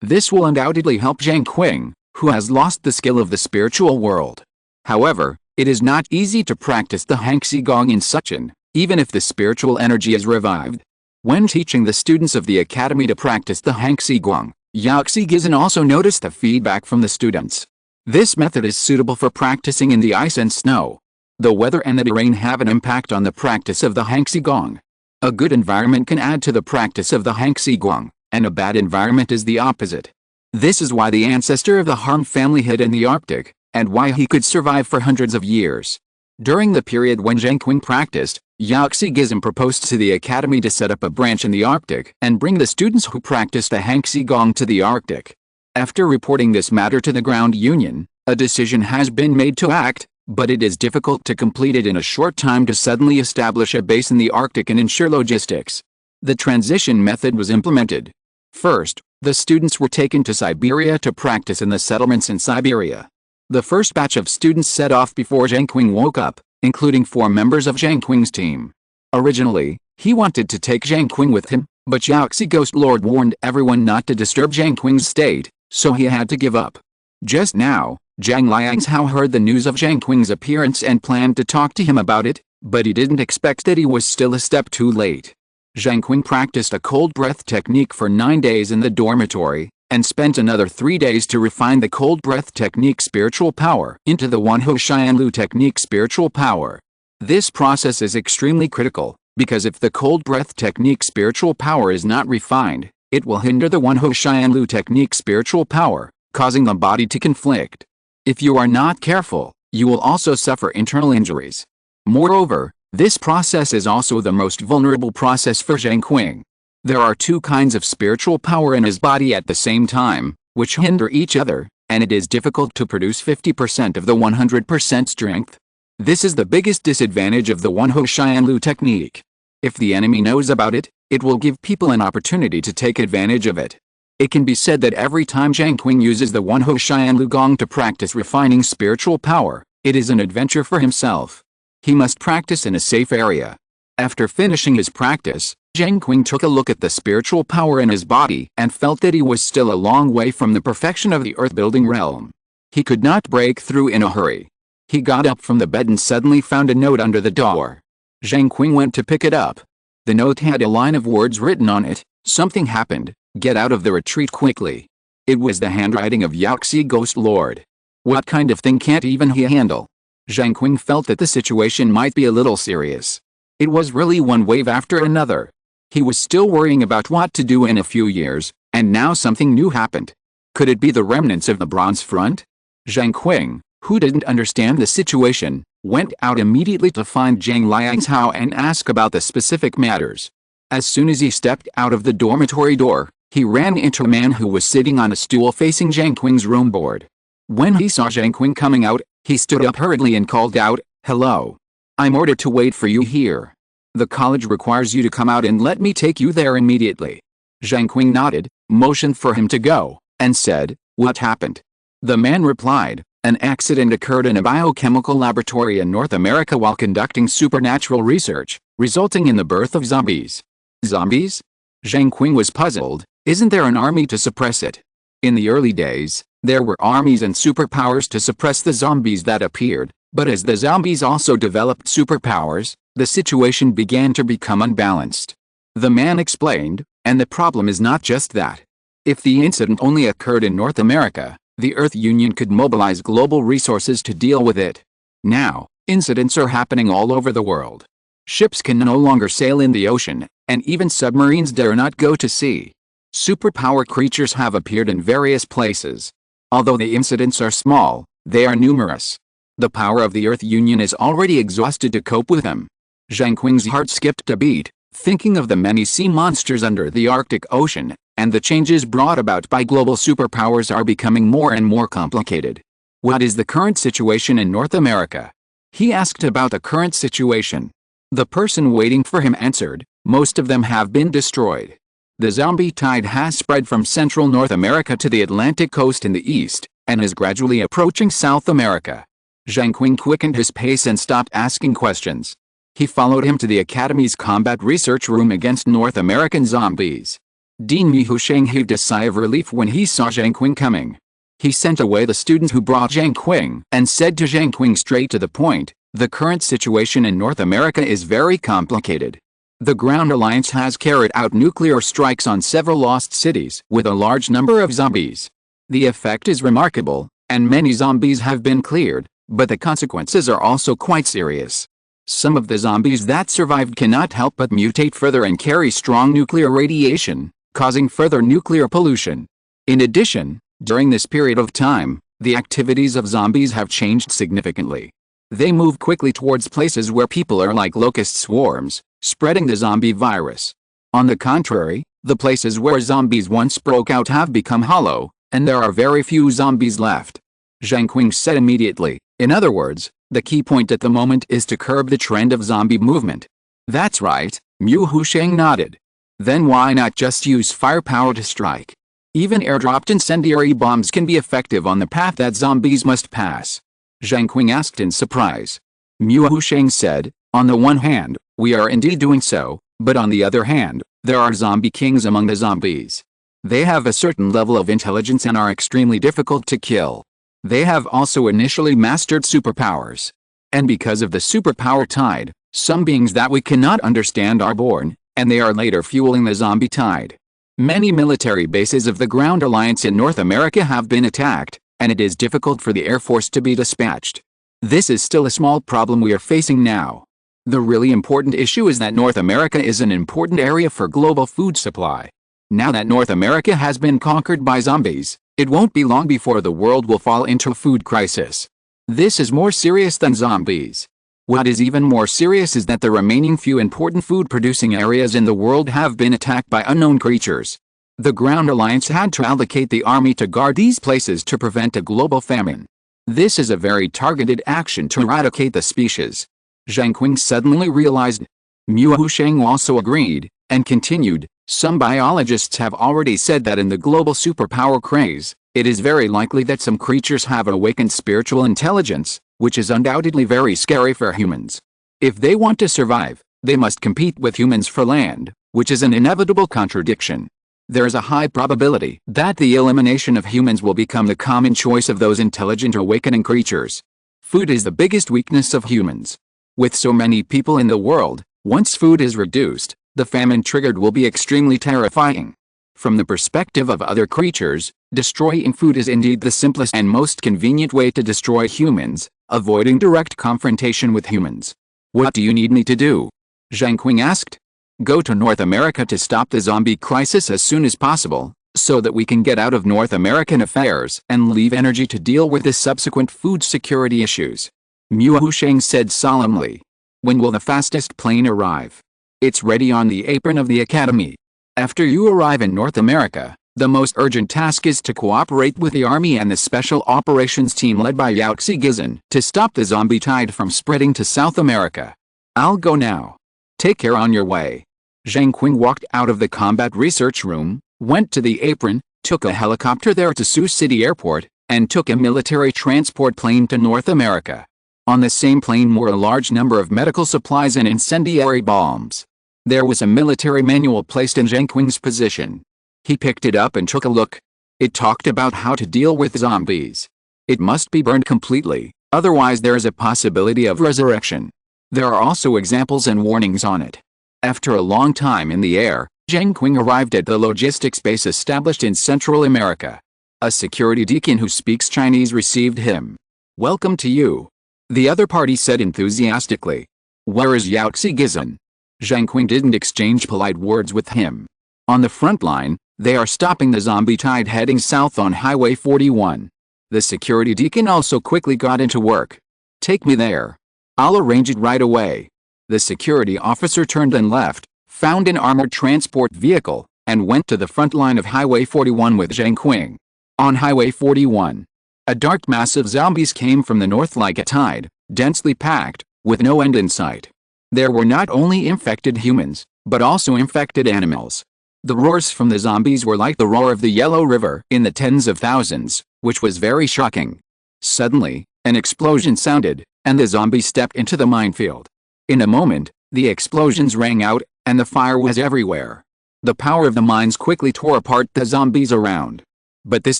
This will undoubtedly help Zheng Qing, who has lost the skill of the spiritual world. However, it is not easy to practice the Hangxi Gong in Suchin, even if the spiritual energy is revived. When teaching the students of the academy to practice the Hangxi Gong, Yaxi Gizan also noticed the feedback from the students. This method is suitable for practicing in the ice and snow. The weather and the terrain have an impact on the practice of the Hangxi Gong. A good environment can add to the practice of the Hangxi Gong, and a bad environment is the opposite. This is why the ancestor of the Han family hid in the Arctic, and why he could survive for hundreds of years. During the period when Zheng Qing practiced, Yaxi Gizan proposed to the academy to set up a branch in the Arctic and bring the students who practiced the Hangxi Gong to the Arctic. After reporting this matter to the Ground Union, a decision has been made to act, but it is difficult to complete it in a short time to suddenly establish a base in the Arctic and ensure logistics. The transition method was implemented. First, the students were taken to Siberia to practice in the settlements in Siberia. The first batch of students set off before Zheng Qing woke up, including 4 members of Zheng Qing's team. Originally, he wanted to take Zheng Qing with him, but Yaxi Ghost Lord warned everyone not to disturb Zheng Qing's state, so he had to give up. Just now, Zhang Liangzhao heard the news of Zheng Qing's appearance and planned to talk to him about it, but he didn't expect that he was still a step too late. Zheng Qing practiced a cold breath technique for 9 days in the dormitory, and spent another 3 days to refine the cold breath technique spiritual power into the Wen Ho Xian Lu technique spiritual power. This process is extremely critical, because if the cold breath technique spiritual power is not refined, it will hinder the Wen Ho Xian Lu technique spiritual power, causing the body to conflict. If you are not careful, you will also suffer internal injuries. Moreover, this process is also the most vulnerable process for Zheng Qing. There are 2 kinds of spiritual power in his body at the same time, which hinder each other, and it is difficult to produce 50% of the 100% strength. This is the biggest disadvantage of the Wen Ho Xian Lu technique. If the enemy knows about it, it will give people an opportunity to take advantage of it. It can be said that every time Zheng Qing uses the Wen Ho Xian Lu Gong to practice refining spiritual power, it is an adventure for himself. He must practice in a safe area. After finishing his practice, Zheng Qing took a look at the spiritual power in his body and felt that he was still a long way from the perfection of the earth-building realm. He could not break through in a hurry. He got up from the bed and suddenly found a note under the door. Zheng Qing went to pick it up. The note had a line of words written on it: "Something happened, get out of the retreat quickly." It was the handwriting of Yaxi Ghost Lord. What kind of thing can't even he handle? Zheng Qing felt that the situation might be a little serious. It was really one wave after another. He was still worrying about what to do in a few years, and now something new happened. Could it be the remnants of the Bronze Front? Zheng Qing, who didn't understand the situation, went out immediately to find Zhang Liangzhao and ask about the specific matters. As soon as he stepped out of the dormitory door, he ran into a man who was sitting on a stool facing Zheng Qing's room board. When he saw Zheng Qing coming out, he stood up hurriedly and called out, "Hello. I'm ordered to wait for you here. The college requires you to come out and let me take you there immediately." Zheng Qing nodded, motioned for him to go, and said, "What happened?" The man replied, "An accident occurred in a biochemical laboratory in North America while conducting supernatural research, resulting in the birth of zombies." Zombies? Zheng Qing was puzzled. Isn't there an army to suppress it? In the early days, there were armies and superpowers to suppress the zombies that appeared, but as the zombies also developed superpowers, the situation began to become unbalanced. The man explained, And the problem is not just that. If the incident only occurred in North America, the Earth Union could mobilize global resources to deal with it. Now, incidents are happening all over the world. Ships can no longer sail in the ocean, and even submarines dare not go to sea. Superpower creatures have appeared in various places. Although the incidents are small, they are numerous. The power of the Earth Union is already exhausted to cope with them. Zheng Qing's heart skipped a beat, thinking of the many sea monsters under the Arctic Ocean, and the changes brought about by global superpowers are becoming more and more complicated. What is the current situation in North America? He asked about the current situation. The person waiting for him answered, most of them have been destroyed. The zombie tide has spread from central North America to the Atlantic coast in the east, and is gradually approaching South America. Zheng Qing quickened his pace and stopped asking questions. He followed him to the Academy's combat research room against North American zombies. Dean Husheng heaved a sigh of relief when he saw Zheng Qing coming. He sent away the students who brought Zheng Qing and said to Zheng Qing straight to the point, the current situation in North America is very complicated. The Ground Alliance has carried out nuclear strikes on several lost cities with a large number of zombies. The effect is remarkable, and many zombies have been cleared, but the consequences are also quite serious. Some of the zombies that survived cannot help but mutate further and carry strong nuclear radiation, causing further nuclear pollution. In addition, during this period of time, the activities of zombies have changed significantly. They move quickly towards places where people are like locust swarms, spreading the zombie virus. On the contrary, the places where zombies once broke out have become hollow, and there are very few zombies left. Zheng Qing said immediately, in other words, the key point at the moment is to curb the trend of zombie movement. That's right, Mu Husheng nodded. Then why not just use firepower to strike? Even airdropped incendiary bombs can be effective on the path that zombies must pass. Zheng Qing asked in surprise. Mu Husheng said, on the one hand, we are indeed doing so, but on the other hand, there are zombie kings among the zombies. They have a certain level of intelligence and are extremely difficult to kill. They have also initially mastered superpowers. And because of the superpower tide, some beings that we cannot understand are born, and they are later fueling the zombie tide. Many military bases of the Ground Alliance in North America have been attacked, and it is difficult for the Air Force to be dispatched. This is still a small problem we are facing now. The really important issue is that North America is an important area for global food supply. Now that North America has been conquered by zombies, it won't be long before the world will fall into a food crisis. This is more serious than zombies. What is even more serious is that the remaining few important food-producing areas in the world have been attacked by unknown creatures. The Ground Alliance had to allocate the army to guard these places to prevent a global famine. This is a very targeted action to eradicate the species. Zheng Qing suddenly realized. Mu Husheng also agreed, and continued, some biologists have already said that in the global superpower craze, it is very likely that some creatures have awakened spiritual intelligence, which is undoubtedly very scary for humans. If they want to survive, they must compete with humans for land, which is an inevitable contradiction. There is a high probability that the elimination of humans will become the common choice of those intelligent awakening creatures. Food is the biggest weakness of humans. With so many people in the world, once food is reduced, the famine triggered will be extremely terrifying. From the perspective of other creatures, destroying food is indeed the simplest and most convenient way to destroy humans, avoiding direct confrontation with humans. What do you need me to do? Zheng Qing asked. Go to North America to stop the zombie crisis as soon as possible, so that we can get out of North American affairs and leave energy to deal with the subsequent food security issues. Mu Husheng said solemnly. When will the fastest plane arrive? It's ready on the apron of the Academy. After you arrive in North America, the most urgent task is to cooperate with the Army and the Special Operations Team led by Yao Xigizhen to stop the zombie tide from spreading to South America. I'll go now. Take care on your way. Zheng Qing walked out of the combat research room, went to the apron, took a helicopter there to Sioux City Airport, and took a military transport plane to North America. On the same plane were a large number of medical supplies and incendiary bombs. There was a military manual placed in Zheng Qing's position. He picked it up and took a look. It talked about how to deal with zombies. It must be burned completely, otherwise there is a possibility of resurrection. There are also examples and warnings on it. After a long time in the air, Zheng Qing arrived at the logistics base established in Central America. A security deacon who speaks Chinese received him. "Welcome to you," the other party said enthusiastically. "Where is Gizan?" Zheng Qing didn't exchange polite words with him. "On the front line, they are stopping the zombie tide heading south on Highway 41. The security deacon also quickly got into work. "Take me there. I'll arrange it right away." The security officer turned and left, found an armored transport vehicle, and went to the front line of Highway 41 with Zheng Qing. On Highway 41, a dark mass of zombies came from the north like a tide, densely packed, with no end in sight. There were not only infected humans, but also infected animals. The roars from the zombies were like the roar of the Yellow River in the tens of thousands, which was very shocking. Suddenly, an explosion sounded, and the zombies stepped into the minefield. In a moment, the explosions rang out, and the fire was everywhere. The power of the mines quickly tore apart the zombies around. But this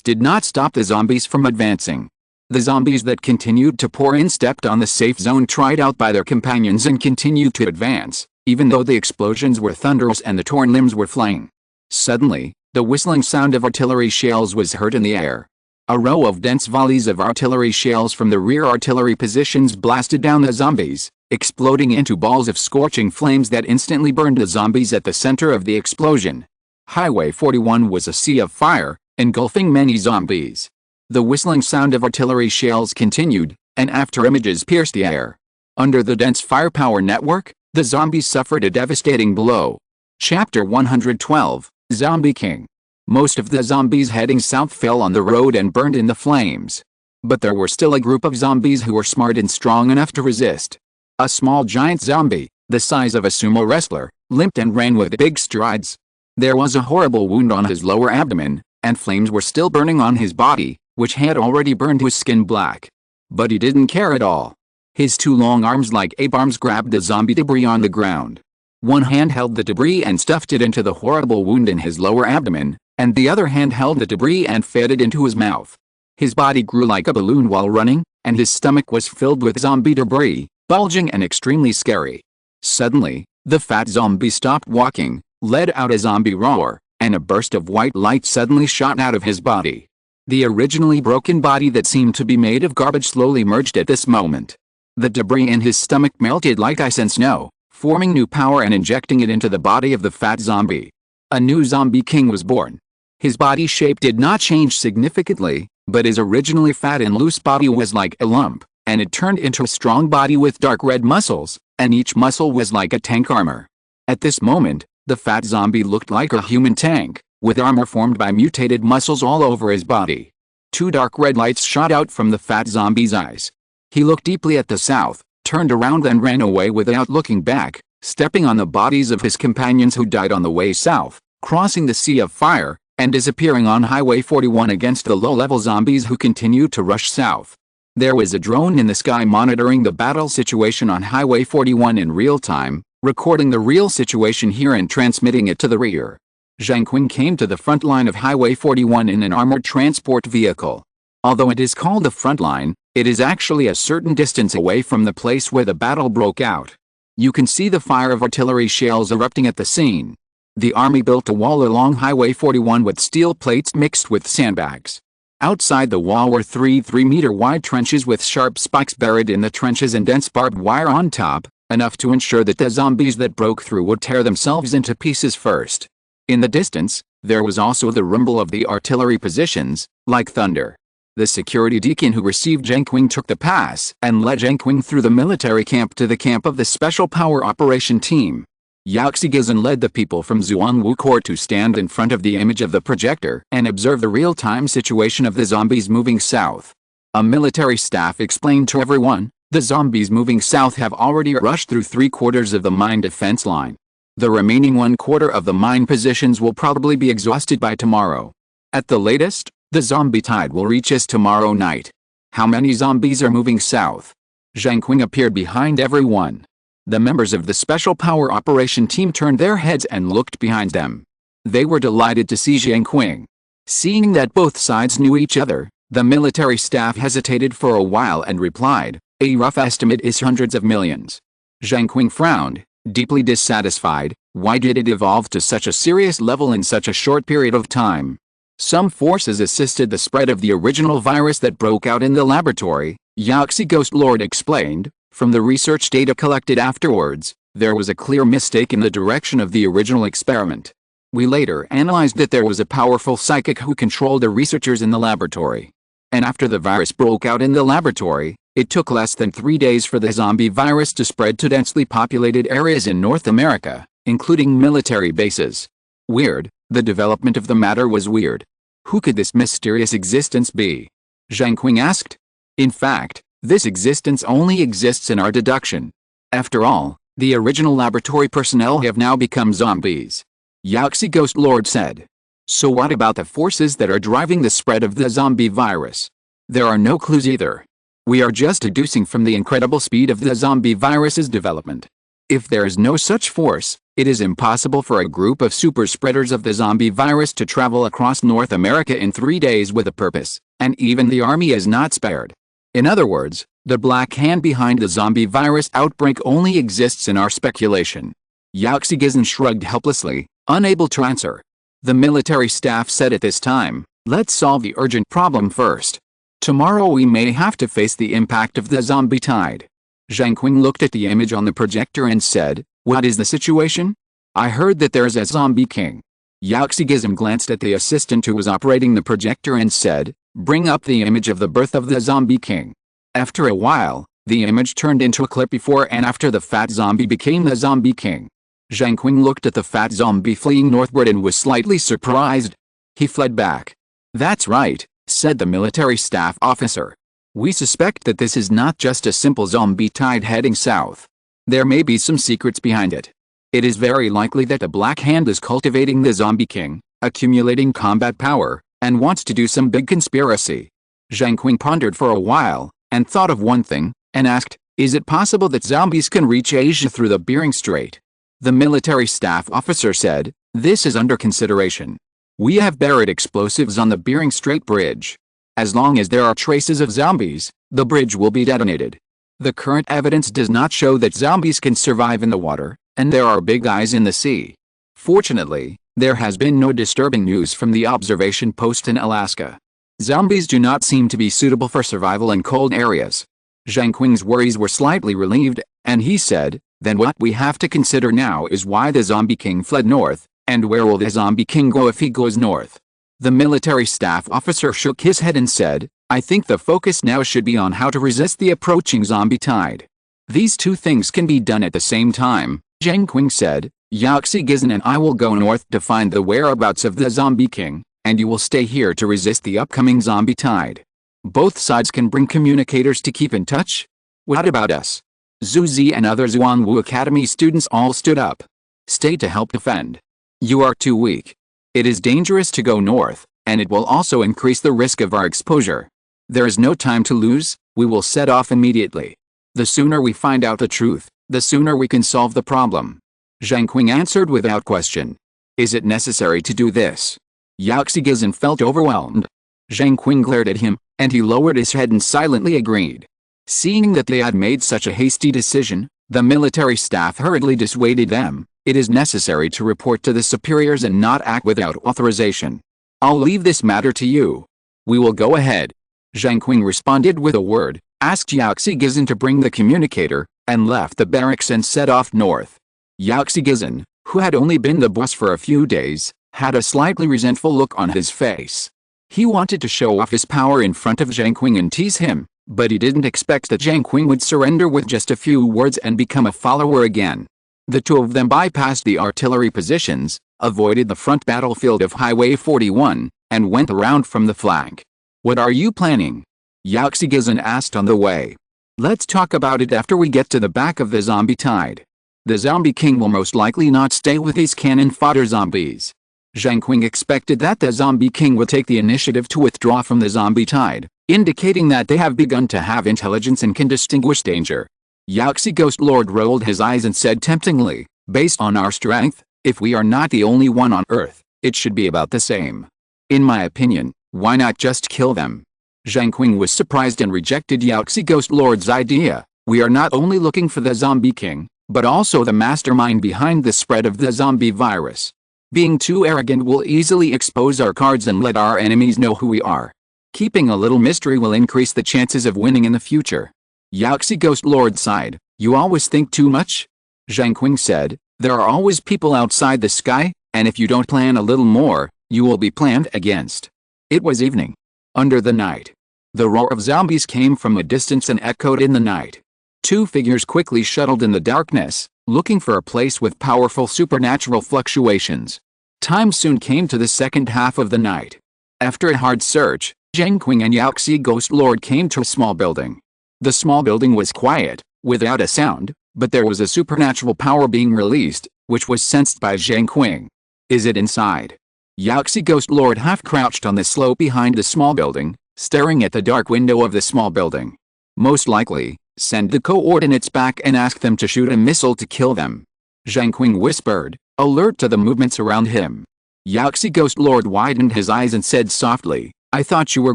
did not stop the zombies from advancing. The zombies that continued to pour in stepped on the safe zone tried out by their companions and continued to advance, even though the explosions were thunderous and the torn limbs were flying. Suddenly, the whistling sound of artillery shells was heard in the air. A row of dense volleys of artillery shells from the rear artillery positions blasted down the zombies, exploding into balls of scorching flames that instantly burned the zombies at the center of the explosion. Highway 41 was a sea of fire, engulfing many zombies. The whistling sound of artillery shells continued, and after images pierced the air. Under the dense firepower network, the zombies suffered a devastating blow. Chapter 112, Zombie King. Most of the zombies heading south fell on the road and burned in the flames. But there were still a group of zombies who were smart and strong enough to resist. A small giant zombie, the size of a sumo wrestler, limped and ran with big strides. There was a horrible wound on his lower abdomen, and flames were still burning on his body, which had already burned his skin black. But he didn't care at all. His two long arms like ape arms grabbed the zombie debris on the ground. One hand held the debris and stuffed it into the horrible wound in his lower abdomen, and the other hand held the debris and fed it into his mouth. His body grew like a balloon while running, and his stomach was filled with zombie debris, bulging and extremely scary. Suddenly, the fat zombie stopped walking, let out a zombie roar, and a burst of white light suddenly shot out of his body. The originally broken body that seemed to be made of garbage slowly merged at this moment. The debris in his stomach melted like ice and snow, forming new power and injecting it into the body of the fat zombie. A new zombie king was born. His body shape did not change significantly, but his originally fat and loose body was like a lump, and it turned into a strong body with dark red muscles, and each muscle was like a tank armor. At this moment, the fat zombie looked like a human tank, with armor formed by mutated muscles all over his body. Two dark red lights shot out from the fat zombie's eyes. He looked deeply at the south, turned around and ran away without looking back, stepping on the bodies of his companions who died on the way south, crossing the sea of fire, and disappearing on Highway 41 against the low-level zombies who continued to rush south. There was a drone in the sky monitoring the battle situation on Highway 41 in real time, recording the real situation here and transmitting it to the rear. Zheng Qing came to the front line of Highway 41 in an armored transport vehicle. Although it is called the front line, it is actually a certain distance away from the place where the battle broke out. You can see the fire of artillery shells erupting at the scene. The army built a wall along Highway 41 with steel plates mixed with sandbags. Outside the wall were 3 3-meter-wide trenches with sharp spikes buried in the trenches and dense barbed wire on top, enough to ensure that the zombies that broke through would tear themselves into pieces first. In the distance, there was also the rumble of the artillery positions, like thunder. The security deacon who received Zheng Qing took the pass and led Zheng Qing through the military camp to the camp of the Special Power Operation Team. Gizan led the people from Zhuangwu Court to stand in front of the image of the projector and observe the real-time situation of the zombies moving south. A military staff explained to everyone, the zombies moving south have already rushed through 3/4 of the mine defense line. The remaining 1/4 of the mine positions will probably be exhausted by tomorrow. At the latest, the zombie tide will reach us tomorrow night. How many zombies are moving south? Zheng Qing appeared behind everyone. The members of the Special Power Operation Team turned their heads and looked behind them. They were delighted to see Zheng Qing. Seeing that both sides knew each other, the military staff hesitated for a while and replied, "A rough estimate is hundreds of millions." Zheng Qing frowned, Deeply dissatisfied, why did it evolve to such a serious level in such a short period of time? Some forces assisted the spread of the original virus that broke out in the laboratory, Yaxi Ghost Lord explained. From the research data collected afterwards, there was a clear mistake in the direction of the original experiment. We later analyzed that there was a powerful psychic who controlled the researchers in the laboratory. And after the virus broke out in the laboratory, it took less than 3 days for the zombie virus to spread to densely populated areas in North America, including military bases. Weird, the development of the matter was weird. Who could this mysterious existence be? Zheng Qing asked. In fact, this existence only exists in our deduction. After all, the original laboratory personnel have now become zombies. Yaxi Ghost Lord said. So what about the forces that are driving the spread of the zombie virus? There are no clues either. We are just deducing from the incredible speed of the zombie virus's development. If there is no such force, it is impossible for a group of super spreaders of the zombie virus to travel across North America in 3 days with a purpose, and even the army is not spared. In other words, the black hand behind the zombie virus outbreak only exists in our speculation. Yaxi Gizan shrugged helplessly, unable to answer. The military staff said at this time, let's solve the urgent problem first. Tomorrow we may have to face the impact of the zombie tide. Zheng Qing looked at the image on the projector and said, what is the situation? I heard that there's a zombie king. Yaxi Gizan glanced at the assistant who was operating the projector and said, bring up the image of the birth of the zombie king. After a while, the image turned into a clip before and after the fat zombie became the zombie king. Zheng Qing looked at the fat zombie fleeing northward and was slightly surprised. He fled back. That's right, said the military staff officer. We suspect that this is not just a simple zombie tide heading south. There may be some secrets behind it. It is very likely that the Black Hand is cultivating the zombie king, accumulating combat power, and wants to do some big conspiracy. Zheng Qing pondered for a while, and thought of one thing, and asked, is it possible that zombies can reach Asia through the Bering Strait? The military staff officer said, this is under consideration. We have buried explosives on the Bering Strait bridge. As long as there are traces of zombies, the bridge will be detonated. The current evidence does not show that zombies can survive in the water, and there are big eyes in the sea. Fortunately, there has been no disturbing news from the observation post in Alaska. Zombies do not seem to be suitable for survival in cold areas. Zheng Qing's worries were slightly relieved, and he said, then what we have to consider now is why the zombie king fled north, and where will the zombie king go if he goes north? The military staff officer shook his head and said, I think the focus now should be on how to resist the approaching zombie tide. These two things can be done at the same time, Zheng Qing said. Yaxi Gizan and I will go north to find the whereabouts of the zombie king, and you will stay here to resist the upcoming zombie tide. Both sides can bring communicators to keep in touch. What about us? Zhu Zi and other Zhuangwu Academy students all stood up. Stay to help defend. You are too weak. It is dangerous to go north, and it will also increase the risk of our exposure. There is no time to lose, we will set off immediately. The sooner we find out the truth, the sooner we can solve the problem. Zheng Qing answered without question. Is it necessary to do this? Yaxi Gizan felt overwhelmed. Zheng Qing glared at him, and he lowered his head and silently agreed. Seeing that they had made such a hasty decision, the military staff hurriedly dissuaded them. It is necessary to report to the superiors and not act without authorization. I'll leave this matter to you. We will go ahead. Zheng Qing responded with a word, asked Yaxi Gizan to bring the communicator, and left the barracks and set off north. Yaxi Gizan, who had only been the boss for a few days, had a slightly resentful look on his face. He wanted to show off his power in front of Zheng Qing and tease him, but he didn't expect that Zheng Qing would surrender with just a few words and become a follower again. The two of them bypassed the artillery positions, avoided the front battlefield of Highway 41, and went around from the flank. What are you planning? Yaxi Gizan asked on the way. Let's talk about it after we get to the back of the zombie tide. The zombie king will most likely not stay with his cannon fodder zombies. Zheng Qing expected that the zombie king would take the initiative to withdraw from the zombie tide, indicating that they have begun to have intelligence and can distinguish danger. Yaxi Ghost Lord rolled his eyes and said temptingly, based on our strength, if we are not the only one on Earth, it should be about the same. In my opinion, why not just kill them? Zheng Qing was surprised and rejected Yaxi Ghost Lord's idea. We are not only looking for the zombie king, but also the mastermind behind the spread of the zombie virus. Being too arrogant will easily expose our cards and let our enemies know who we are. Keeping a little mystery will increase the chances of winning in the future. Yaxi Ghost Lord sighed. You always think too much? Zheng Qing said, there are always people outside the sky, and if you don't plan a little more, you will be planned against. It was evening. Under the night. The roar of zombies came from a distance and echoed in the night. Two figures quickly shuttled in the darkness, looking for a place with powerful supernatural fluctuations. Time soon came to the second half of the night. After a hard search, Zheng Qing and Yaxi Ghost Lord came to a small building. The small building was quiet, without a sound, but there was a supernatural power being released, which was sensed by Zheng Qing. Is it inside? Yaxi Ghost Lord half crouched on the slope behind the small building, staring at the dark window of the small building. Most likely, send the coordinates back and ask them to shoot a missile to kill them. Zheng Qing whispered, alert to the movements around him. Yaxi Ghost Lord widened his eyes and said softly, I thought you were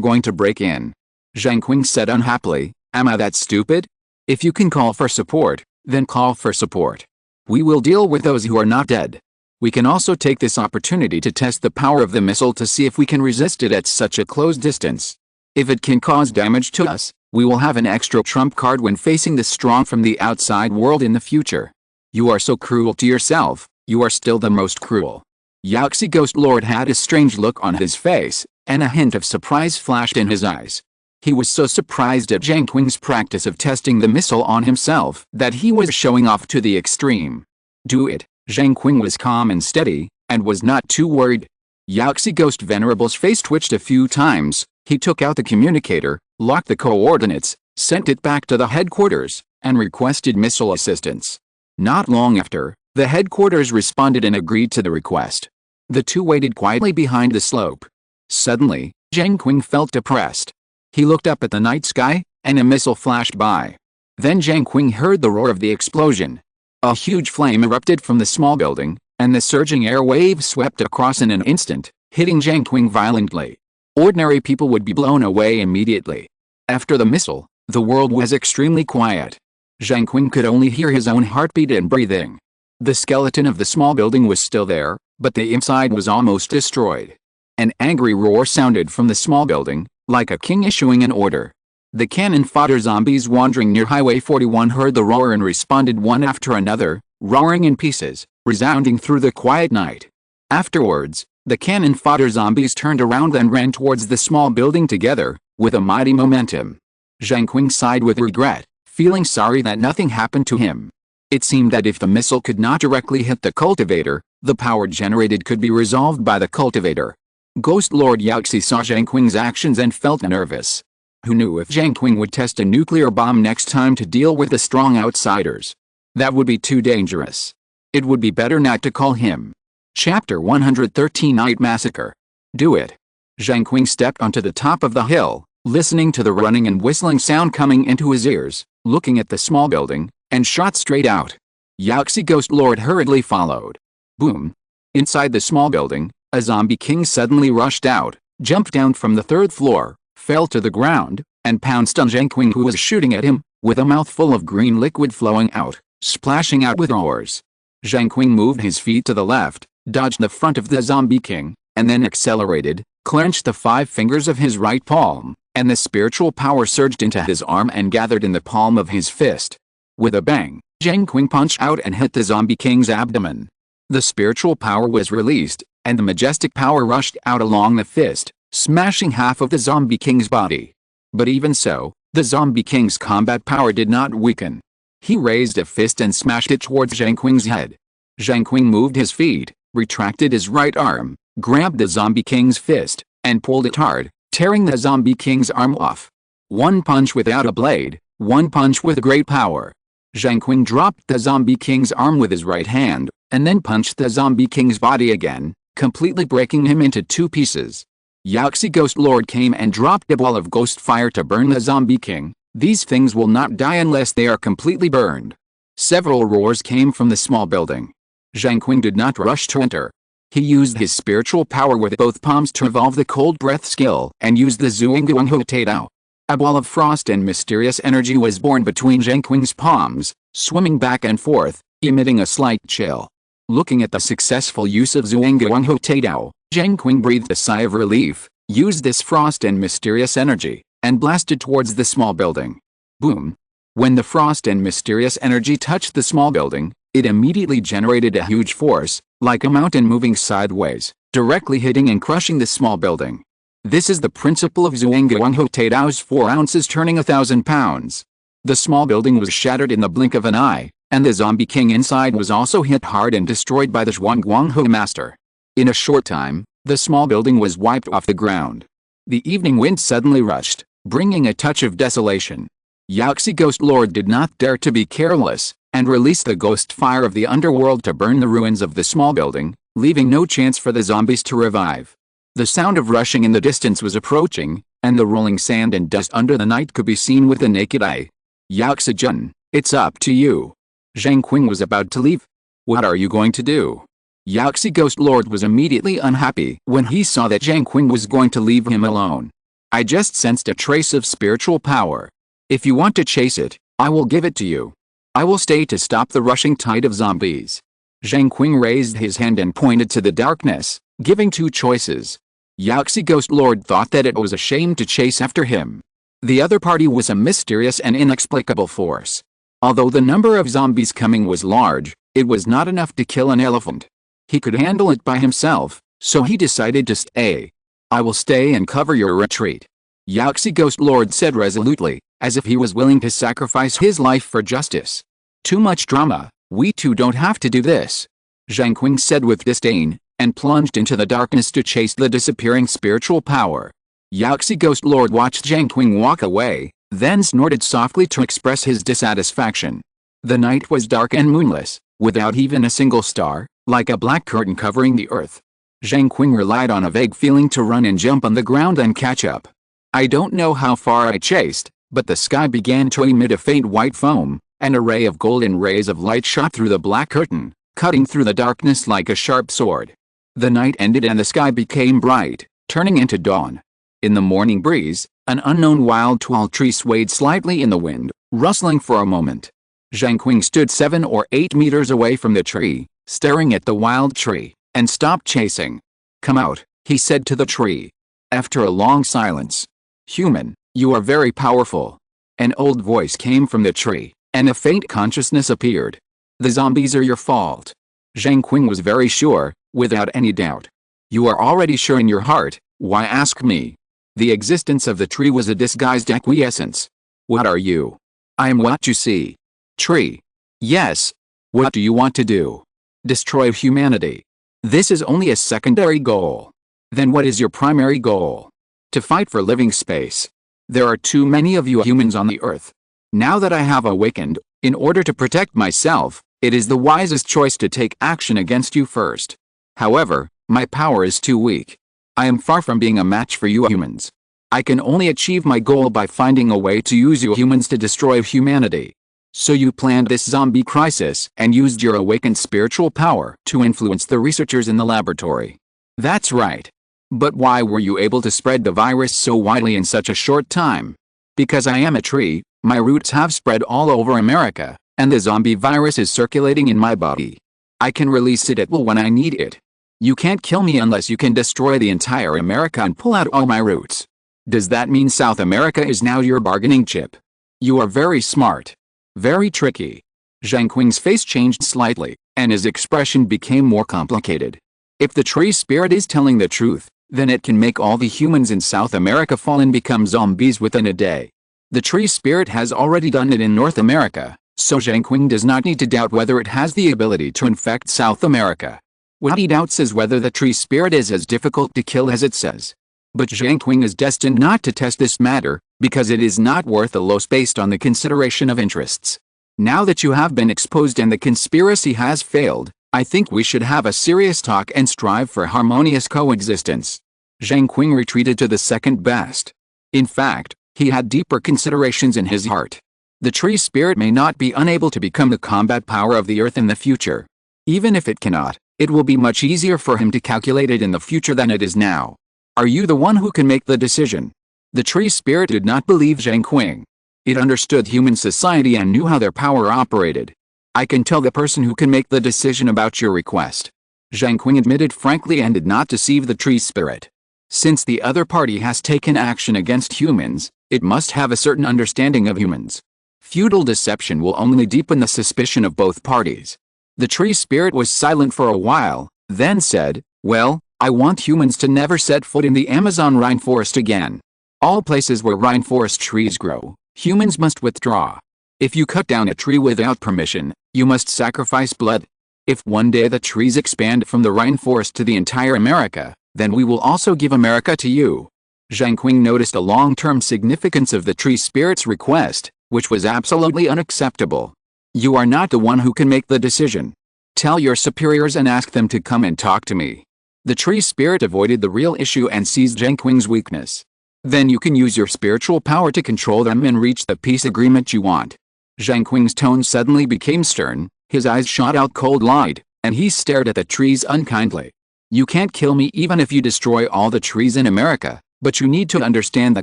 going to break in. Zheng Qing said unhappily, am I that stupid? If you can call for support, then call for support. We will deal with those who are not dead. We can also take this opportunity to test the power of the missile to see if we can resist it at such a close distance. If it can cause damage to us, we will have an extra trump card when facing the strong from the outside world in the future. You are so cruel to yourself, you are still the most cruel. Yaxi Ghost Lord had a strange look on his face, and a hint of surprise flashed in his eyes. He was so surprised at Zheng Qing's practice of testing the missile on himself that he was showing off to the extreme. Do it. Zheng Qing was calm and steady, and was not too worried. Yaxi Ghost Venerable's face twitched a few times. He took out the communicator, locked the coordinates, sent it back to the headquarters, and requested missile assistance. Not long after, the headquarters responded and agreed to the request. The two waited quietly behind the slope. Suddenly, Zheng Qing felt depressed. He looked up at the night sky, and a missile flashed by. Then Zheng Qing heard the roar of the explosion. A huge flame erupted from the small building, and the surging air wave swept across in an instant, hitting Zheng Qing violently. Ordinary people would be blown away immediately. After the missile, the world was extremely quiet. Zheng Qing could only hear his own heartbeat and breathing. The skeleton of the small building was still there, but the inside was almost destroyed. An angry roar sounded from the small building, like a king issuing an order. The cannon fodder zombies wandering near Highway 41 heard the roar and responded one after another, roaring in pieces, resounding through the quiet night. Afterwards, the cannon fodder zombies turned around and ran towards the small building together, with a mighty momentum. Zheng Qing sighed with regret, feeling sorry that nothing happened to him. It seemed that if the missile could not directly hit the cultivator, the power generated could be resolved by the cultivator. Ghost Lord Yaxi saw Zheng Qing's actions and felt nervous. Who knew if Zheng Qing would test a nuclear bomb next time to deal with the strong outsiders? That would be too dangerous. It would be better not to call him. Chapter 113 Night Massacre. Do it. Zheng Qing stepped onto the top of the hill, listening to the running and whistling sound coming into his ears, looking at the small building, and shot straight out. Yaxi Ghost Lord hurriedly followed. Boom. Inside the small building, a zombie king suddenly rushed out, jumped down from the third floor, fell to the ground, and pounced on Zheng Qing, who was shooting at him, with a mouthful of green liquid flowing out, splashing out with roars. Zheng Qing moved his feet to the left, dodged the front of the zombie king, and then accelerated, clenched the 5 fingers of his right palm, and the spiritual power surged into his arm and gathered in the palm of his fist. With a bang, Zheng Qing punched out and hit the zombie king's abdomen. The spiritual power was released, and the majestic power rushed out along the fist, smashing half of the zombie king's body. But even so, the zombie king's combat power did not weaken. He raised a fist and smashed it towards Zheng Qing's head. Zheng Qing moved his feet, retracted his right arm, grabbed the zombie king's fist, and pulled it hard, tearing the zombie king's arm off. One punch without a blade, one punch with great power. Zheng Qing dropped the zombie king's arm with his right hand, and then punched the zombie king's body again, completely breaking him into 2 pieces. Yaxi Ghost Lord came and dropped a ball of ghost fire to burn the zombie king. These things will not die unless they are completely burned. Several roars came from the small building. Zheng Qing did not rush to enter. He used his spiritual power with both palms to evolve the cold breath skill and used the Zhuangguanghu Taidao. A ball of frost and mysterious energy was born between Zheng Qing's palms, swimming back and forth, emitting a slight chill. Looking at the successful use of Zheng Qing, Zheng Qing breathed a sigh of relief, used this frost and mysterious energy, and blasted towards the small building. Boom! When the frost and mysterious energy touched the small building, it immediately generated a huge force, like a mountain moving sideways, directly hitting and crushing the small building. This is the principle of Zheng Qing's 4 ounces turning 1,000 pounds. The small building was shattered in the blink of an eye, and the zombie king inside was also hit hard and destroyed by the Zheng Qing master. In a short time, the small building was wiped off the ground. The evening wind suddenly rushed, bringing a touch of desolation. Yaxi Ghost Lord did not dare to be careless, and released the ghost fire of the underworld to burn the ruins of the small building, leaving no chance for the zombies to revive. The sound of rushing in the distance was approaching, and the rolling sand and dust under the night could be seen with the naked eye. Yaxi-jun, it's up to you. Zheng Qing was about to leave. What are you going to do? Yaxi Ghost Lord was immediately unhappy when he saw that Zheng Qing was going to leave him alone. I just sensed a trace of spiritual power. If you want to chase it, I will give it to you. I will stay to stop the rushing tide of zombies. Zheng Qing raised his hand and pointed to the darkness, giving 2 choices. Yaxi Ghost Lord thought that it was a shame to chase after him. The other party was a mysterious and inexplicable force. Although the number of zombies coming was large, it was not enough to kill an elephant. He could handle it by himself, so he decided to stay. I will stay and cover your retreat. Yaxi Ghost Lord said resolutely, as if he was willing to sacrifice his life for justice. Too much drama, we two don't have to do this. Zheng Qing said with disdain, and plunged into the darkness to chase the disappearing spiritual power. Yaxi Ghost Lord watched Zheng Qing walk away, then snorted softly to express his dissatisfaction. The night was dark and moonless, without even a single star, like a black curtain covering the earth. Zheng Qing relied on a vague feeling to run and jump on the ground and catch up. I don't know how far I chased, but the sky began to emit a faint white foam. An array of golden rays of light shot through the black curtain, cutting through the darkness like a sharp sword. The night ended and the sky became bright, turning into dawn. In the morning breeze, an unknown wild tall tree swayed slightly in the wind, rustling for a moment. Zheng Qing stood 7 or 8 meters away from the tree, staring at the wild tree, and stopped chasing. Come out, he said to the tree. After a long silence. Human, you are very powerful. An old voice came from the tree, and a faint consciousness appeared. The zombies are your fault. Zheng Qing was very sure, without any doubt. You are already sure in your heart, why ask me? The existence of the tree was a disguised acquiescence. What are you? I am what you see. Tree. Yes. What do you want to do? Destroy humanity. This is only a secondary goal. Then what is your primary goal? To fight for living space. There are too many of you humans on the earth. Now that I have awakened, in order to protect myself, it is the wisest choice to take action against you first. However, my power is too weak. I am far from being a match for you humans. I can only achieve my goal by finding a way to use you humans to destroy humanity. So you planned this zombie crisis and used your awakened spiritual power to influence the researchers in the laboratory. That's right. But why were you able to spread the virus so widely in such a short time? Because I am a tree, my roots have spread all over America, and the zombie virus is circulating in my body. I can release it at will when I need it. You can't kill me unless you can destroy the entire America and pull out all my roots. Does that mean South America is now your bargaining chip? You are very smart. Very tricky. Zheng Qing's face changed slightly, and his expression became more complicated. If the tree spirit is telling the truth, then it can make all the humans in South America fall and become zombies within a day. The tree spirit has already done it in North America, so Zheng Qing does not need to doubt whether it has the ability to infect South America. What he doubts is whether the tree spirit is as difficult to kill as it says. But Zheng Qing is destined not to test this matter, because it is not worth a loss based on the consideration of interests. Now that you have been exposed and the conspiracy has failed, I think we should have a serious talk and strive for harmonious coexistence. Zheng Qing retreated to the second best. In fact, he had deeper considerations in his heart. The tree spirit may not be unable to become the combat power of the earth in the future. Even if it cannot, it will be much easier for him to calculate it in the future than it is now. Are you the one who can make the decision? The tree spirit did not believe Zheng Qing. It understood human society and knew how their power operated. I can tell the person who can make the decision about your request. Zheng Qing admitted frankly and did not deceive the tree spirit. Since the other party has taken action against humans, it must have a certain understanding of humans. Futile deception will only deepen the suspicion of both parties. The tree spirit was silent for a while, then said, "Well, I want humans to never set foot in the Amazon rainforest again. All places where rainforest trees grow, humans must withdraw. If you cut down a tree without permission, you must sacrifice blood. If one day the trees expand from the rainforest to the entire America, then we will also give America to you." Zheng Qing noticed a long-term significance of the tree spirit's request, which was absolutely unacceptable. "You are not the one who can make the decision. Tell your superiors and ask them to come and talk to me." The tree spirit avoided the real issue and seized Zheng Qing's weakness. "Then you can use your spiritual power to control them and reach the peace agreement you want." Zheng Qing's tone suddenly became stern, his eyes shot out cold light, and he stared at the trees unkindly. "You can't kill me even if you destroy all the trees in America, but you need to understand the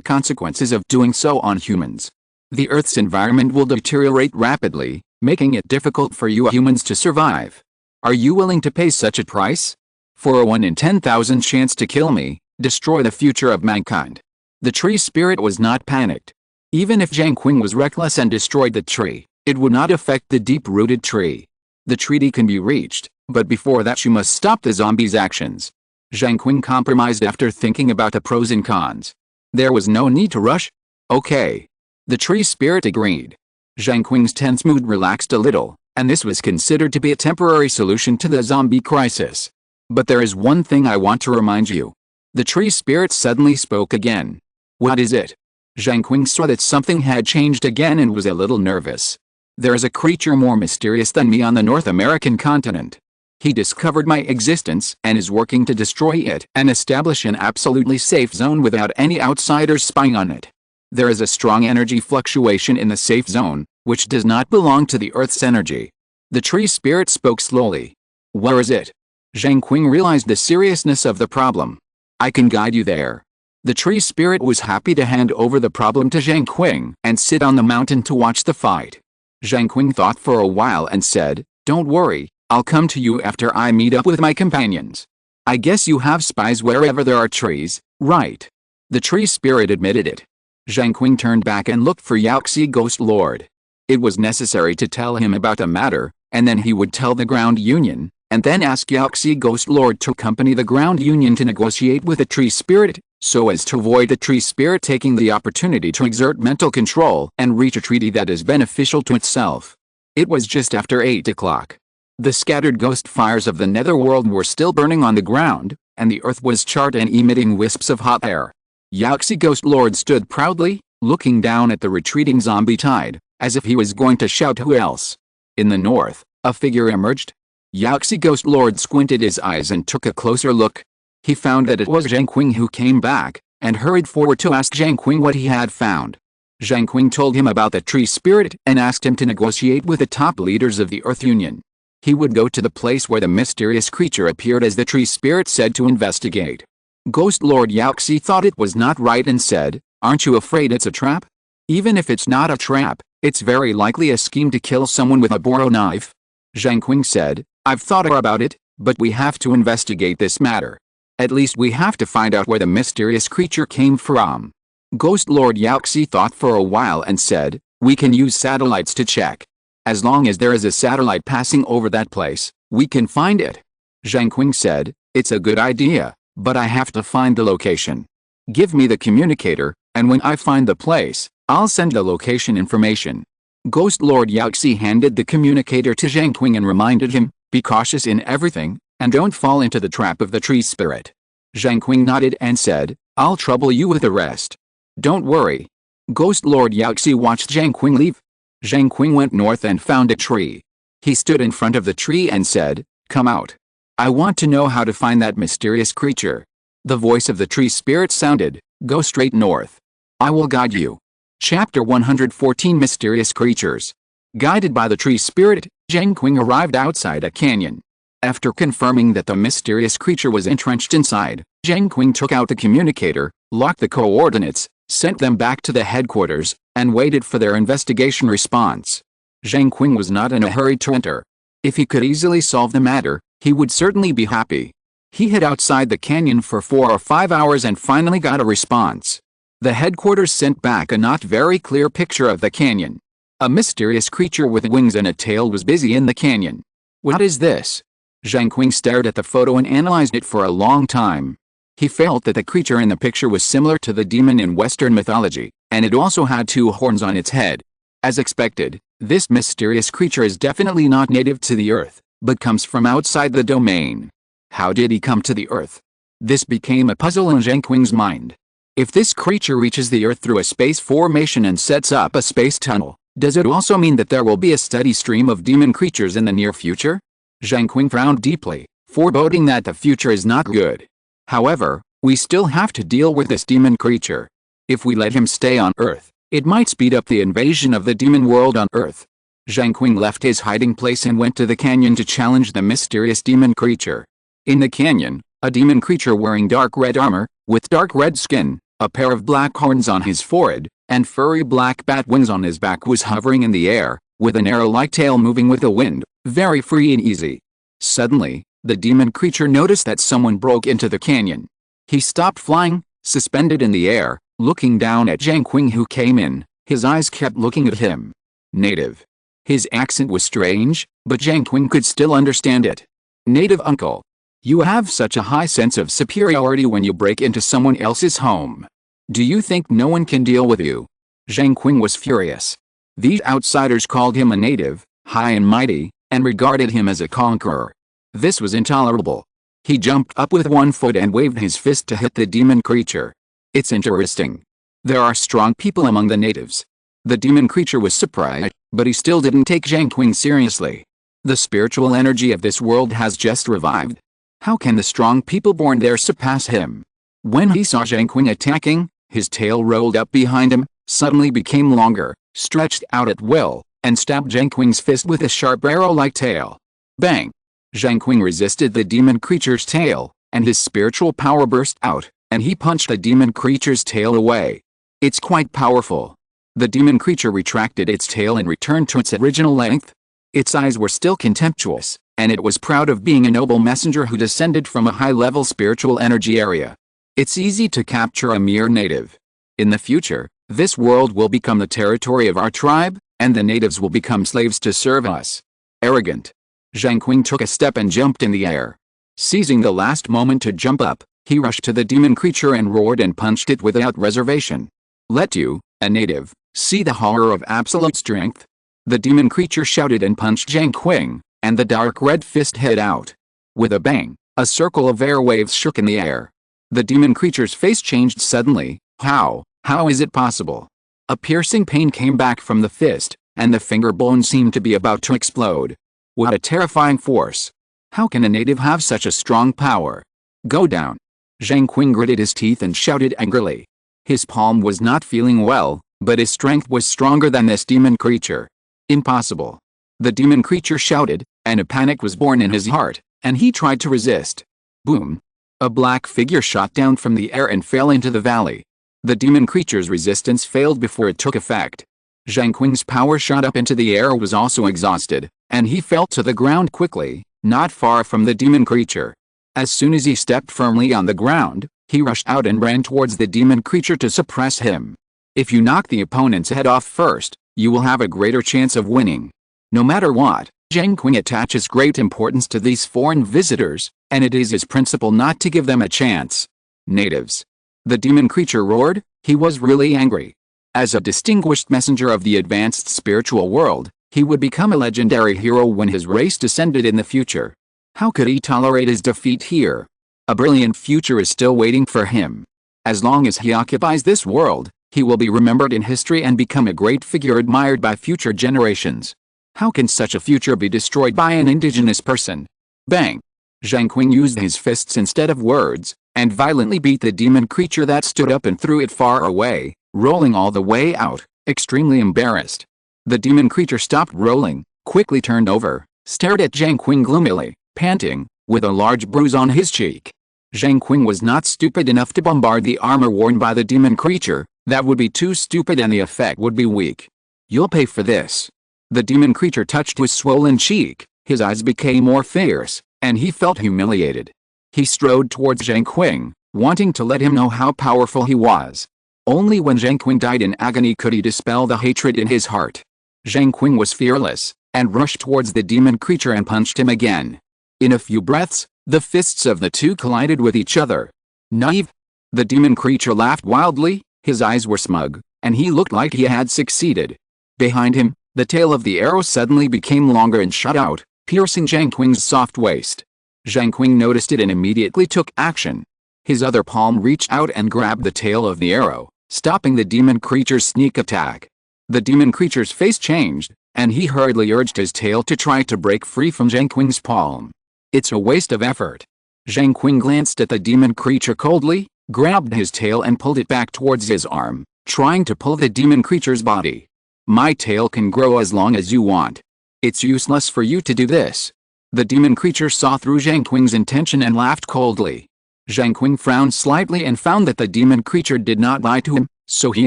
consequences of doing so on humans. The Earth's environment will deteriorate rapidly, making it difficult for you humans to survive. Are you willing to pay such a price? For a 1 in 10,000 chance to kill me, destroy the future of mankind." The tree spirit was not panicked. Even if Zheng Qing was reckless and destroyed the tree, it would not affect the deep-rooted tree. The treaty can be reached, but before that you must stop the zombies' actions. Zheng Qing compromised after thinking about the pros and cons. There was no need to rush. "Okay." The tree spirit agreed. Zheng Qing's tense mood relaxed a little, and this was considered to be a temporary solution to the zombie crisis. "But there is one thing I want to remind you." The tree spirit suddenly spoke again. "What is it?" Zheng Qing saw that something had changed again and was a little nervous. "There is a creature more mysterious than me on the North American continent. He discovered my existence and is working to destroy it and establish an absolutely safe zone without any outsiders spying on it. There is a strong energy fluctuation in the safe zone, which does not belong to the Earth's energy." The tree spirit spoke slowly. "Where is it?" Zheng Qing realized the seriousness of the problem. "I can guide you there." The tree spirit was happy to hand over the problem to Zheng Qing and sit on the mountain to watch the fight. Zheng Qing thought for a while and said, "Don't worry, I'll come to you after I meet up with my companions. I guess you have spies wherever there are trees, right?" The tree spirit admitted it. Zheng Qing turned back and looked for Yaxi Ghost Lord. It was necessary to tell him about the matter, and then he would tell the Ground Union, and then ask Yaxi Ghost Lord to accompany the Ground Union to negotiate with the tree spirit, so as to avoid the tree spirit taking the opportunity to exert mental control and reach a treaty that is beneficial to itself. It was just after 8 o'clock. The scattered ghost fires of the netherworld were still burning on the ground, and the earth was charred and emitting wisps of hot air. Yaxi Ghost Lord stood proudly, looking down at the retreating zombie tide, as if he was going to shout "Who else?" In the north, a figure emerged. Yaxi Ghost Lord squinted his eyes and took a closer look. He found that it was Zheng Qing who came back, and hurried forward to ask Zheng Qing what he had found. Zheng Qing told him about the tree spirit and asked him to negotiate with the top leaders of the Earth Union. He would go to the place where the mysterious creature appeared as the tree spirit said to investigate. Ghost Lord Yaxi thought it was not right and said, "Aren't you afraid it's a trap? Even if it's not a trap, it's very likely a scheme to kill someone with a boro knife." Zheng Qing said, "I've thought about it, but we have to investigate this matter. At least we have to find out where the mysterious creature came from." Ghost Lord Yaxi thought for a while and said, "We can use satellites to check. As long as there is a satellite passing over that place, we can find it." Zheng Qing said, "It's a good idea, but I have to find the location. Give me the communicator, and when I find the place, I'll send the location information." Ghost Lord Yaxi handed the communicator to Zheng Qing and reminded him, "Be cautious in everything, and don't fall into the trap of the tree spirit." Zheng Qing nodded and said, "I'll trouble you with the rest. Don't worry." Ghost Lord Yaxi watched Zheng Qing leave. Zheng Qing went north and found a tree. He stood in front of the tree and said, "Come out. I want to know how to find that mysterious creature." The voice of the tree spirit sounded, "Go straight north. I will guide you." Chapter 114 Mysterious Creatures. Guided by the tree spirit, Zheng Qing arrived outside a canyon. After confirming that the mysterious creature was entrenched inside, Zheng Qing took out the communicator, locked the coordinates, sent them back to the headquarters, and waited for their investigation response. Zheng Qing was not in a hurry to enter. If he could easily solve the matter, he would certainly be happy. He hid outside the canyon for 4 or 5 hours and finally got a response. The headquarters sent back a not very clear picture of the canyon. A mysterious creature with wings and a tail was busy in the canyon. What is this? Zheng Qing stared at the photo and analyzed it for a long time. He felt that the creature in the picture was similar to the demon in Western mythology, and it also had 2 horns on its head. As expected, this mysterious creature is definitely not native to the Earth, but comes from outside the domain. How did he come to the Earth? This became a puzzle in Zheng Qing's mind. If this creature reaches the Earth through a space formation and sets up a space tunnel, does it also mean that there will be a steady stream of demon creatures in the near future? Zheng Qing frowned deeply, foreboding that the future is not good. However, we still have to deal with this demon creature. If we let him stay on Earth, it might speed up the invasion of the demon world on Earth. Zheng Qing left his hiding place and went to the canyon to challenge the mysterious demon creature. In the canyon, a demon creature wearing dark red armor, with dark red skin, a pair of black horns on his forehead, and furry black bat wings on his back was hovering in the air, with an arrow-like tail moving with the wind, very free and easy. Suddenly, the demon creature noticed that someone broke into the canyon. He stopped flying, suspended in the air, looking down at Zheng Qing who came in. His eyes kept looking at him. Native. His accent was strange, but Zheng Qing could still understand it. Native uncle. You have such a high sense of superiority when you break into someone else's home. Do you think no one can deal with you? Zheng Qing was furious. These outsiders called him a native, high and mighty, and regarded him as a conqueror. This was intolerable. He jumped up with one foot and waved his fist to hit the demon creature. It's interesting. There are strong people among the natives. The demon creature was surprised, but he still didn't take Zheng Qing seriously. The spiritual energy of this world has just revived. How can the strong people born there surpass him? When he saw Zheng Qing attacking, his tail rolled up behind him, suddenly became longer, stretched out at will, and stabbed Zheng Qing's fist with a sharp arrow-like tail. Bang! Zheng Qing resisted the demon creature's tail, and his spiritual power burst out, and he punched the demon creature's tail away. It's quite powerful. The demon creature retracted its tail and returned to its original length. Its eyes were still contemptuous, and it was proud of being a noble messenger who descended from a high-level spiritual energy area. It's easy to capture a mere native. In the future, this world will become the territory of our tribe, and the natives will become slaves to serve us. Arrogant. Zheng Qing took a step and jumped in the air. Seizing the last moment to jump up, he rushed to the demon creature and roared and punched it without reservation. Let you, a native, see the horror of absolute strength. The demon creature shouted and punched Zheng Qing, and the dark red fist hit out. With a bang, a circle of air waves shook in the air. The demon creature's face changed suddenly. How is it possible? A piercing pain came back from the fist, and the finger bone seemed to be about to explode. What a terrifying force! How can a native have such a strong power? Go down! Zheng Qing gritted his teeth and shouted angrily. His palm was not feeling well, but his strength was stronger than this demon creature. Impossible! The demon creature shouted, and a panic was born in his heart, and he tried to resist. Boom! A black figure shot down from the air and fell into the valley. The demon creature's resistance failed before it took effect. Zheng Qing's power shot up into the air was also exhausted, and he fell to the ground quickly, not far from the demon creature. As soon as he stepped firmly on the ground, he rushed out and ran towards the demon creature to suppress him. If you knock the opponent's head off first, you will have a greater chance of winning. No matter what, Zheng Qing attaches great importance to these foreign visitors, and it is his principle not to give them a chance. Natives. The demon creature roared. He was really angry. As a distinguished messenger of the advanced spiritual world, he would become a legendary hero when his race descended in the future. How could he tolerate his defeat here? A brilliant future is still waiting for him. As long as he occupies this world, he will be remembered in history and become a great figure admired by future generations. How can such a future be destroyed by an indigenous person? Bang! Zheng Qing used his fists instead of words, and violently beat the demon creature that stood up and threw it far away, rolling all the way out, extremely embarrassed. The demon creature stopped rolling, quickly turned over, stared at Zheng Qing gloomily, panting, with a large bruise on his cheek. Zheng Qing was not stupid enough to bombard the armor worn by the demon creature. That would be too stupid and the effect would be weak. You'll pay for this. The demon creature touched his swollen cheek, his eyes became more fierce, and he felt humiliated. He strode towards Zheng Qing, wanting to let him know how powerful he was. Only when Zheng Qing died in agony could he dispel the hatred in his heart. Zheng Qing was fearless, and rushed towards the demon creature and punched him again. In a few breaths, the fists of the two collided with each other. Naive! The demon creature laughed wildly, his eyes were smug, and he looked like he had succeeded. Behind him, the tail of the arrow suddenly became longer and shot out, piercing Zheng Qing's soft waist. Zheng Qing noticed it and immediately took action. His other palm reached out and grabbed the tail of the arrow, stopping the demon creature's sneak attack. The demon creature's face changed, and he hurriedly urged his tail to try to break free from Zheng Qing's palm. It's a waste of effort. Zheng Qing glanced at the demon creature coldly, grabbed his tail and pulled it back towards his arm, trying to pull the demon creature's body. My tail can grow as long as you want. It's useless for you to do this. The demon creature saw through Zheng Qing's intention and laughed coldly. Zheng Qing frowned slightly and found that the demon creature did not lie to him, so he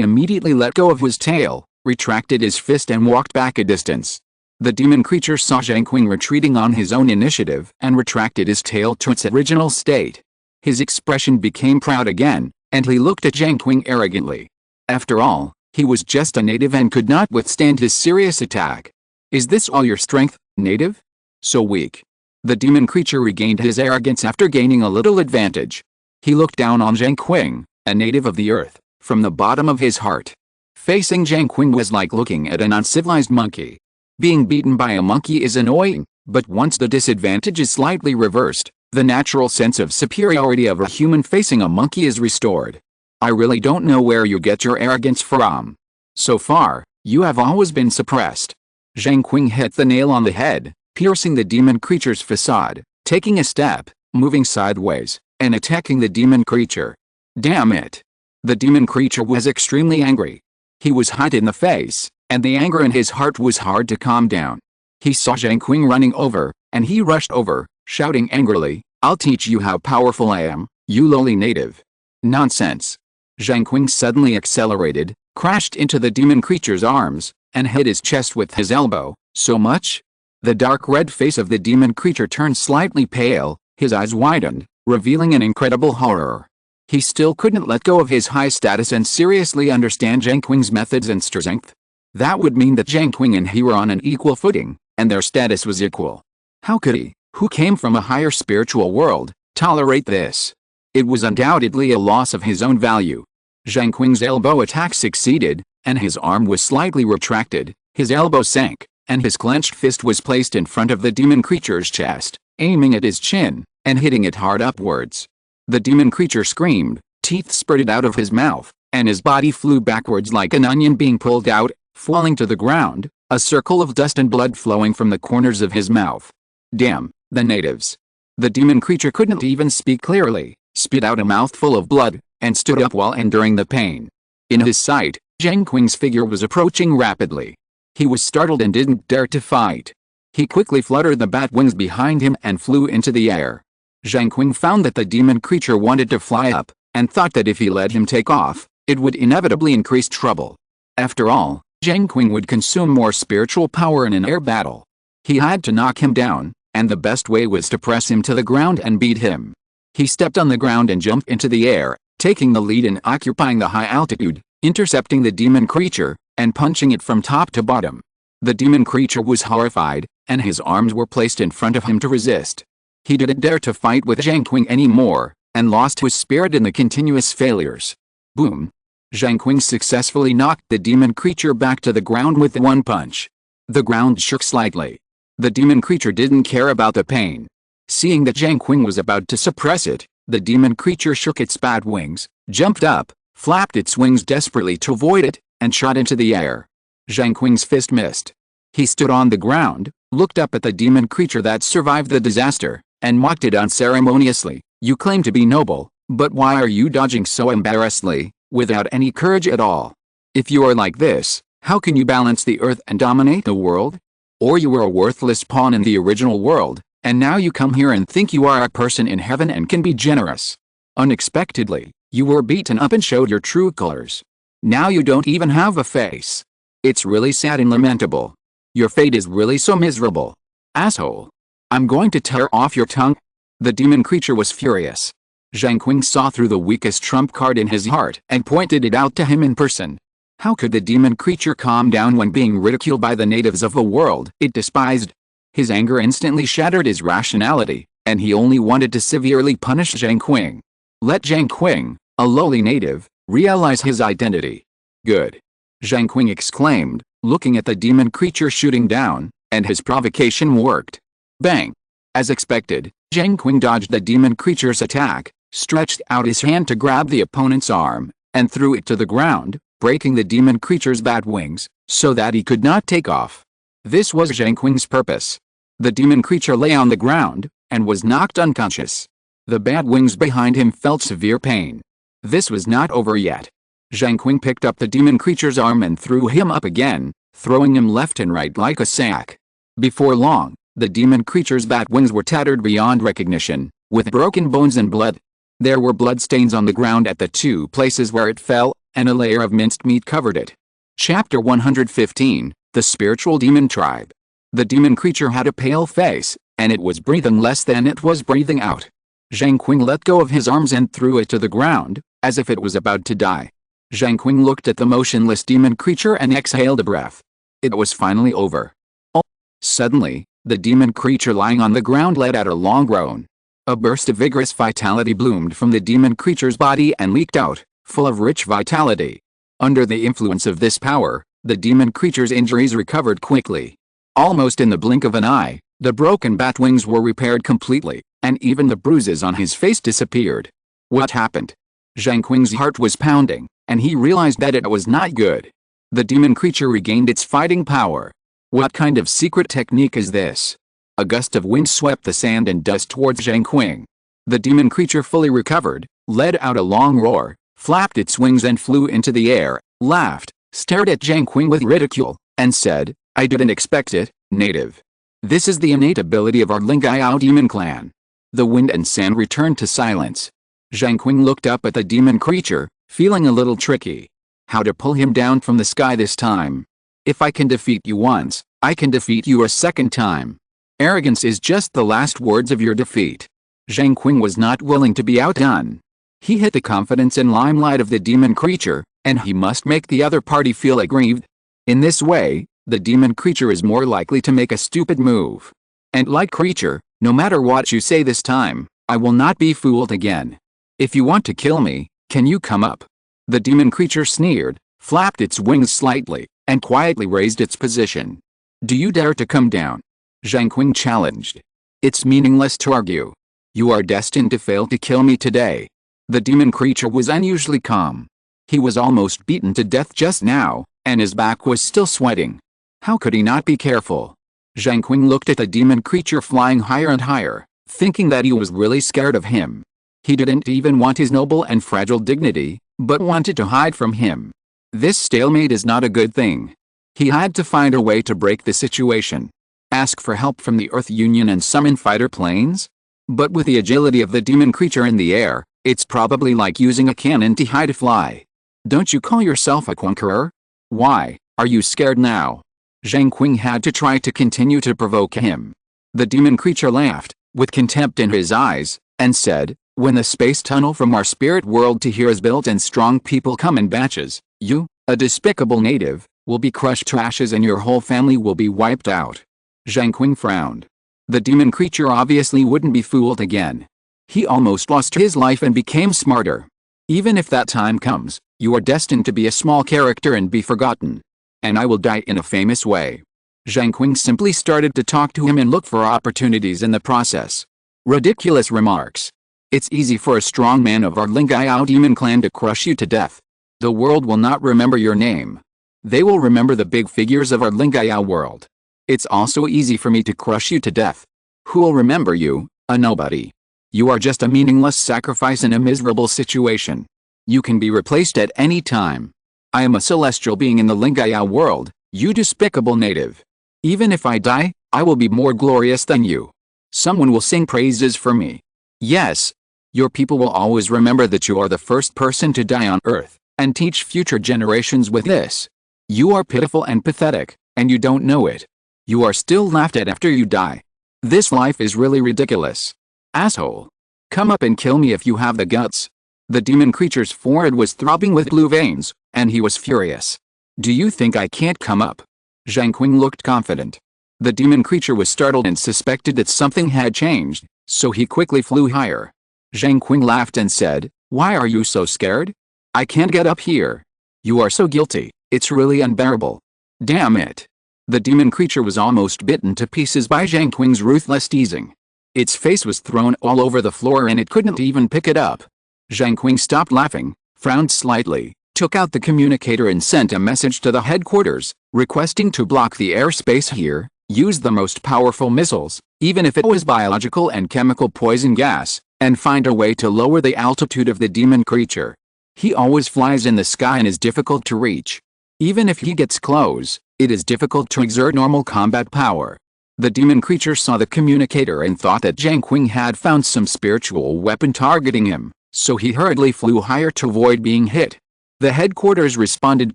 immediately let go of his tail, retracted his fist and walked back a distance. The demon creature saw Zheng Qing retreating on his own initiative and retracted his tail to its original state. His expression became proud again, and he looked at Zheng Qing arrogantly. After all, he was just a native and could not withstand his serious attack. Is this all your strength, native? So weak. The demon creature regained his arrogance after gaining a little advantage. He looked down on Zheng Qing, a native of the earth, from the bottom of his heart. Facing Zheng Qing was like looking at an uncivilized monkey. Being beaten by a monkey is annoying, but once the disadvantage is slightly reversed, the natural sense of superiority of a human facing a monkey is restored. I really don't know where you get your arrogance from. So far, you have always been suppressed. Zheng Qing hit the nail on the head, piercing the demon creature's facade, taking a step, moving sideways, and attacking the demon creature. Damn it! The demon creature was extremely angry. He was hot in the face, and the anger in his heart was hard to calm down. He saw Zheng Qing running over, and he rushed over, shouting angrily, "I'll teach you how powerful I am, you lowly native." Nonsense. Zheng Qing suddenly accelerated, crashed into the demon creature's arms, and hit his chest with his elbow. So much? The dark red face of the demon creature turned slightly pale, his eyes widened, revealing an incredible horror. He still couldn't let go of his high status and seriously understand Zheng Qing's methods and strength. That would mean that Zheng Qing and he were on an equal footing, and their status was equal. How could he, who came from a higher spiritual world, tolerate this? It was undoubtedly a loss of his own value. Zheng Qing's elbow attack succeeded, and his arm was slightly retracted, his elbow sank, and his clenched fist was placed in front of the demon creature's chest, aiming at his chin, and hitting it hard upwards. The demon creature screamed, teeth spurted out of his mouth, and his body flew backwards like an onion being pulled out, falling to the ground, a circle of dust and blood flowing from the corners of his mouth. Damn, the natives. The demon creature couldn't even speak clearly, spit out a mouthful of blood, and stood up while enduring the pain. In his sight, Zheng Qing's figure was approaching rapidly. He was startled and didn't dare to fight. He quickly fluttered the bat wings behind him and flew into the air. Zheng Qing found that the demon creature wanted to fly up, and thought that if he let him take off, it would inevitably increase trouble. After all, Zheng Qing would consume more spiritual power in an air battle. He had to knock him down, and the best way was to press him to the ground and beat him. He stepped on the ground and jumped into the air, taking the lead in occupying the high altitude, intercepting the demon creature, and punching it from top to bottom. The demon creature was horrified, and his arms were placed in front of him to resist. He didn't dare to fight with Zheng Qing anymore, and lost his spirit in the continuous failures. Boom! Zheng Qing successfully knocked the demon creature back to the ground with one punch. The ground shook slightly. The demon creature didn't care about the pain. Seeing that Zheng Qing was about to suppress it, the demon creature shook its bat wings, jumped up, flapped its wings desperately to avoid it, and shot into the air. Zheng Qing's fist missed. He stood on the ground, looked up at the demon creature that survived the disaster, and mocked it unceremoniously. You claim to be noble, but why are you dodging so embarrassedly, without any courage at all? If you are like this, how can you balance the earth and dominate the world? Or you were a worthless pawn in the original world, and now you come here and think you are a person in heaven and can be generous. Unexpectedly, you were beaten up and showed your true colors. Now you don't even have a face. It's really sad and lamentable. Your fate is really so miserable. Asshole. I'm going to tear off your tongue. The demon creature was furious. Zheng Qing saw through the weakest trump card in his heart and pointed it out to him in person. How could the demon creature calm down when being ridiculed by the natives of a world it despised? His anger instantly shattered his rationality, and he only wanted to severely punish Zheng Qing. Let Zheng Qing, a lowly native, realize his identity. Good. Zheng Qing exclaimed, looking at the demon creature shooting down, and his provocation worked. Bang! As expected, Zheng Qing dodged the demon creature's attack, stretched out his hand to grab the opponent's arm, and threw it to the ground, breaking the demon creature's bat wings, so that he could not take off. This was Zheng Qing's purpose. The demon creature lay on the ground, and was knocked unconscious. The bat wings behind him felt severe pain. This was not over yet. Zheng Qing picked up the demon creature's arm and threw him up again, throwing him left and right like a sack. Before long, the demon creature's bat wings were tattered beyond recognition, with broken bones and blood. There were bloodstains on the ground at the two places where it fell, and a layer of minced meat covered it. Chapter 115, The Spiritual Demon Tribe. The demon creature had a pale face, and it was breathing less than it was breathing out. Zheng Qing let go of his arms and threw it to the ground, as if it was about to die. Zheng Qing looked at the motionless demon creature and exhaled a breath. It was finally over. Oh! Suddenly, the demon creature lying on the ground let out a long groan. A burst of vigorous vitality bloomed from the demon creature's body and leaked out, full of rich vitality. Under the influence of this power, the demon creature's injuries recovered quickly. Almost in the blink of an eye, the broken bat wings were repaired completely, and even the bruises on his face disappeared. What happened? Zheng Qing's heart was pounding, and he realized that it was not good. The demon creature regained its fighting power. What kind of secret technique is this? A gust of wind swept the sand and dust towards Zheng Qing. The demon creature fully recovered, let out a long roar, flapped its wings and flew into the air, laughed, stared at Zheng Qing with ridicule, and said, "I didn't expect it, native. This is the innate ability of our Lingyao demon clan." The wind and sand returned to silence. Zheng Qing looked up at the demon creature, feeling a little tricky. How to pull him down from the sky this time? If I can defeat you once, I can defeat you a second time. Arrogance is just the last words of your defeat. Zheng Qing was not willing to be outdone. He hit the confidence and limelight of the demon creature, and he must make the other party feel aggrieved. In this way, the demon creature is more likely to make a stupid move. And like creature, no matter what you say this time, I will not be fooled again. If you want to kill me, can you come up? The demon creature sneered, flapped its wings slightly, and quietly raised its position. Do you dare to come down? Zheng Qing challenged. It's meaningless to argue. You are destined to fail to kill me today. The demon creature was unusually calm. He was almost beaten to death just now, and his back was still sweating. How could he not be careful? Zheng Qing looked at the demon creature flying higher and higher, thinking that he was really scared of him. He didn't even want his noble and fragile dignity, but wanted to hide from him. This stalemate is not a good thing. He had to find a way to break the situation. Ask for help from the Earth Union and summon fighter planes? But with the agility of the demon creature in the air, it's probably like using a cannon to hide a fly. Don't you call yourself a conqueror? Why, are you scared now? Zheng Qing had to try to continue to provoke him. The demon creature laughed, with contempt in his eyes, and said, when the space tunnel from our spirit world to here is built and strong people come in batches, you, a despicable native, will be crushed to ashes and your whole family will be wiped out. Zheng Qing frowned. The demon creature obviously wouldn't be fooled again. He almost lost his life and became smarter. Even if that time comes, you are destined to be a small character and be forgotten. And I will die in a famous way. Zheng Qing simply started to talk to him and look for opportunities in the process. Ridiculous remarks. It's easy for a strong man of our Lingyao demon clan to crush you to death. The world will not remember your name. They will remember the big figures of our Lingyao world. It's also easy for me to crush you to death. Who will remember you, a nobody? You are just a meaningless sacrifice in a miserable situation. You can be replaced at any time. I am a celestial being in the Lingyao world, you despicable native. Even if I die, I will be more glorious than you. Someone will sing praises for me. Yes, your people will always remember that you are the first person to die on Earth, and teach future generations with this. You are pitiful and pathetic, and you don't know it. You are still laughed at after you die. This life is really ridiculous. Asshole. Come up and kill me if you have the guts. The demon creature's forehead was throbbing with blue veins, and he was furious. Do you think I can't come up? Zheng Qing looked confident. The demon creature was startled and suspected that something had changed, so he quickly flew higher. Zheng Qing laughed and said, Why are you so scared? I can't get up here. You are so guilty, it's really unbearable. Damn it. The demon creature was almost bitten to pieces by Zheng Qing's ruthless teasing. Its face was thrown all over the floor and it couldn't even pick it up. Zheng Qing stopped laughing, frowned slightly, took out the communicator and sent a message to the headquarters, requesting to block the airspace here, use the most powerful missiles, even if it was biological and chemical poison gas, and find a way to lower the altitude of the demon creature. He always flies in the sky and is difficult to reach. Even if he gets close, it is difficult to exert normal combat power. The demon creature saw the communicator and thought that Zheng Qing had found some spiritual weapon targeting him, so he hurriedly flew higher to avoid being hit. The headquarters responded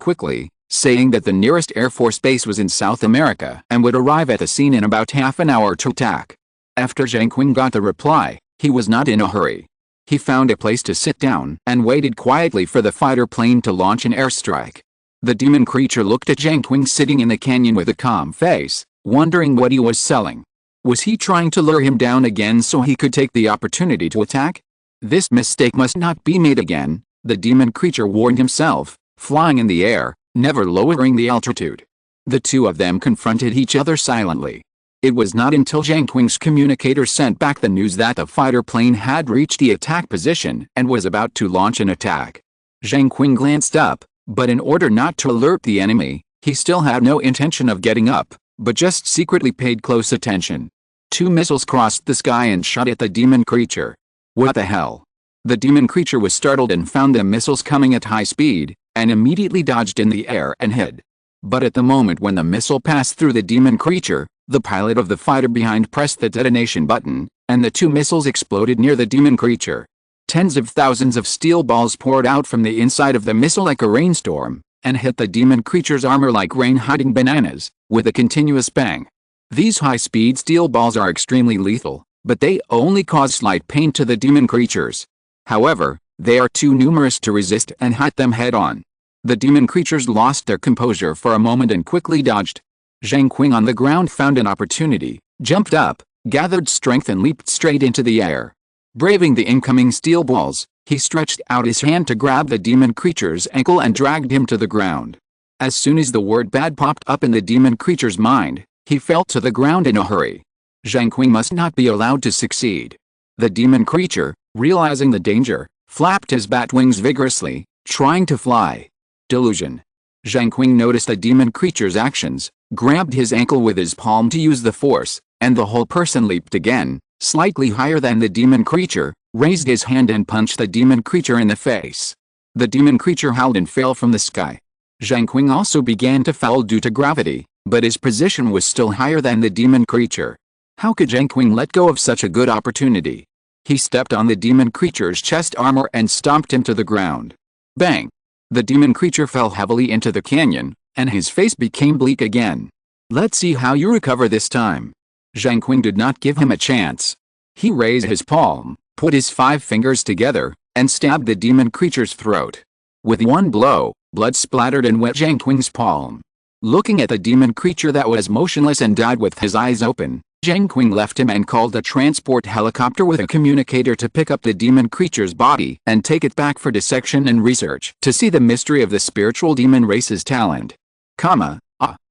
quickly, saying that the nearest Air Force base was in South America and would arrive at the scene in about half an hour to attack. After Zheng Qing got the reply, he was not in a hurry. He found a place to sit down and waited quietly for the fighter plane to launch an airstrike. The demon creature looked at Zheng Qing sitting in the canyon with a calm face, wondering what he was selling. Was he trying to lure him down again so he could take the opportunity to attack? This mistake must not be made again, the demon creature warned himself, flying in the air, never lowering the altitude. The two of them confronted each other silently. It was not until Zheng Qing's communicator sent back the news that the fighter plane had reached the attack position and was about to launch an attack. Zheng Qing glanced up, but in order not to alert the enemy, he still had no intention of getting up, but just secretly paid close attention. 2 missiles crossed the sky and shot at the demon creature. What the hell? The demon creature was startled and found the missiles coming at high speed, and immediately dodged in the air and hid. But at the moment when the missile passed through the demon creature, the pilot of the fighter behind pressed the detonation button, and the 2 missiles exploded near the demon creature. Tens of thousands of steel balls poured out from the inside of the missile like a rainstorm, and hit the demon creature's armor like rain hitting bananas, with a continuous bang. These high-speed steel balls are extremely lethal, but they only cause slight pain to the demon creatures. However, they are too numerous to resist and hit them head-on. The demon creatures lost their composure for a moment and quickly dodged. Zheng Qing on the ground found an opportunity, jumped up, gathered strength and leaped straight into the air. Braving the incoming steel balls, he stretched out his hand to grab the demon creature's ankle and dragged him to the ground. As soon as the word bad popped up in the demon creature's mind, he fell to the ground in a hurry. Zheng Qing must not be allowed to succeed. The demon creature, realizing the danger, flapped his bat wings vigorously, trying to fly. Delusion. Zheng Qing noticed the demon creature's actions, grabbed his ankle with his palm to use the force, and the whole person leaped again, slightly higher than the demon creature, raised his hand and punched the demon creature in the face. The demon creature howled and fell from the sky. Zheng Qing also began to fall due to gravity, but his position was still higher than the demon creature. How could Zheng Qing let go of such a good opportunity? He stepped on the demon creature's chest armor and stomped him to the ground. Bang! The demon creature fell heavily into the canyon, and his face became bleak again. Let's see how you recover this time. Zheng Qing did not give him a chance. He raised his palm, put his 5 fingers together, and stabbed the demon creature's throat. With one blow, blood splattered and wet Zheng Qing's palm. Looking at the demon creature that was motionless and died with his eyes open, Zheng Qing left him and called a transport helicopter with a communicator to pick up the demon creature's body and take it back for dissection and research to see the mystery of the spiritual demon race's talent.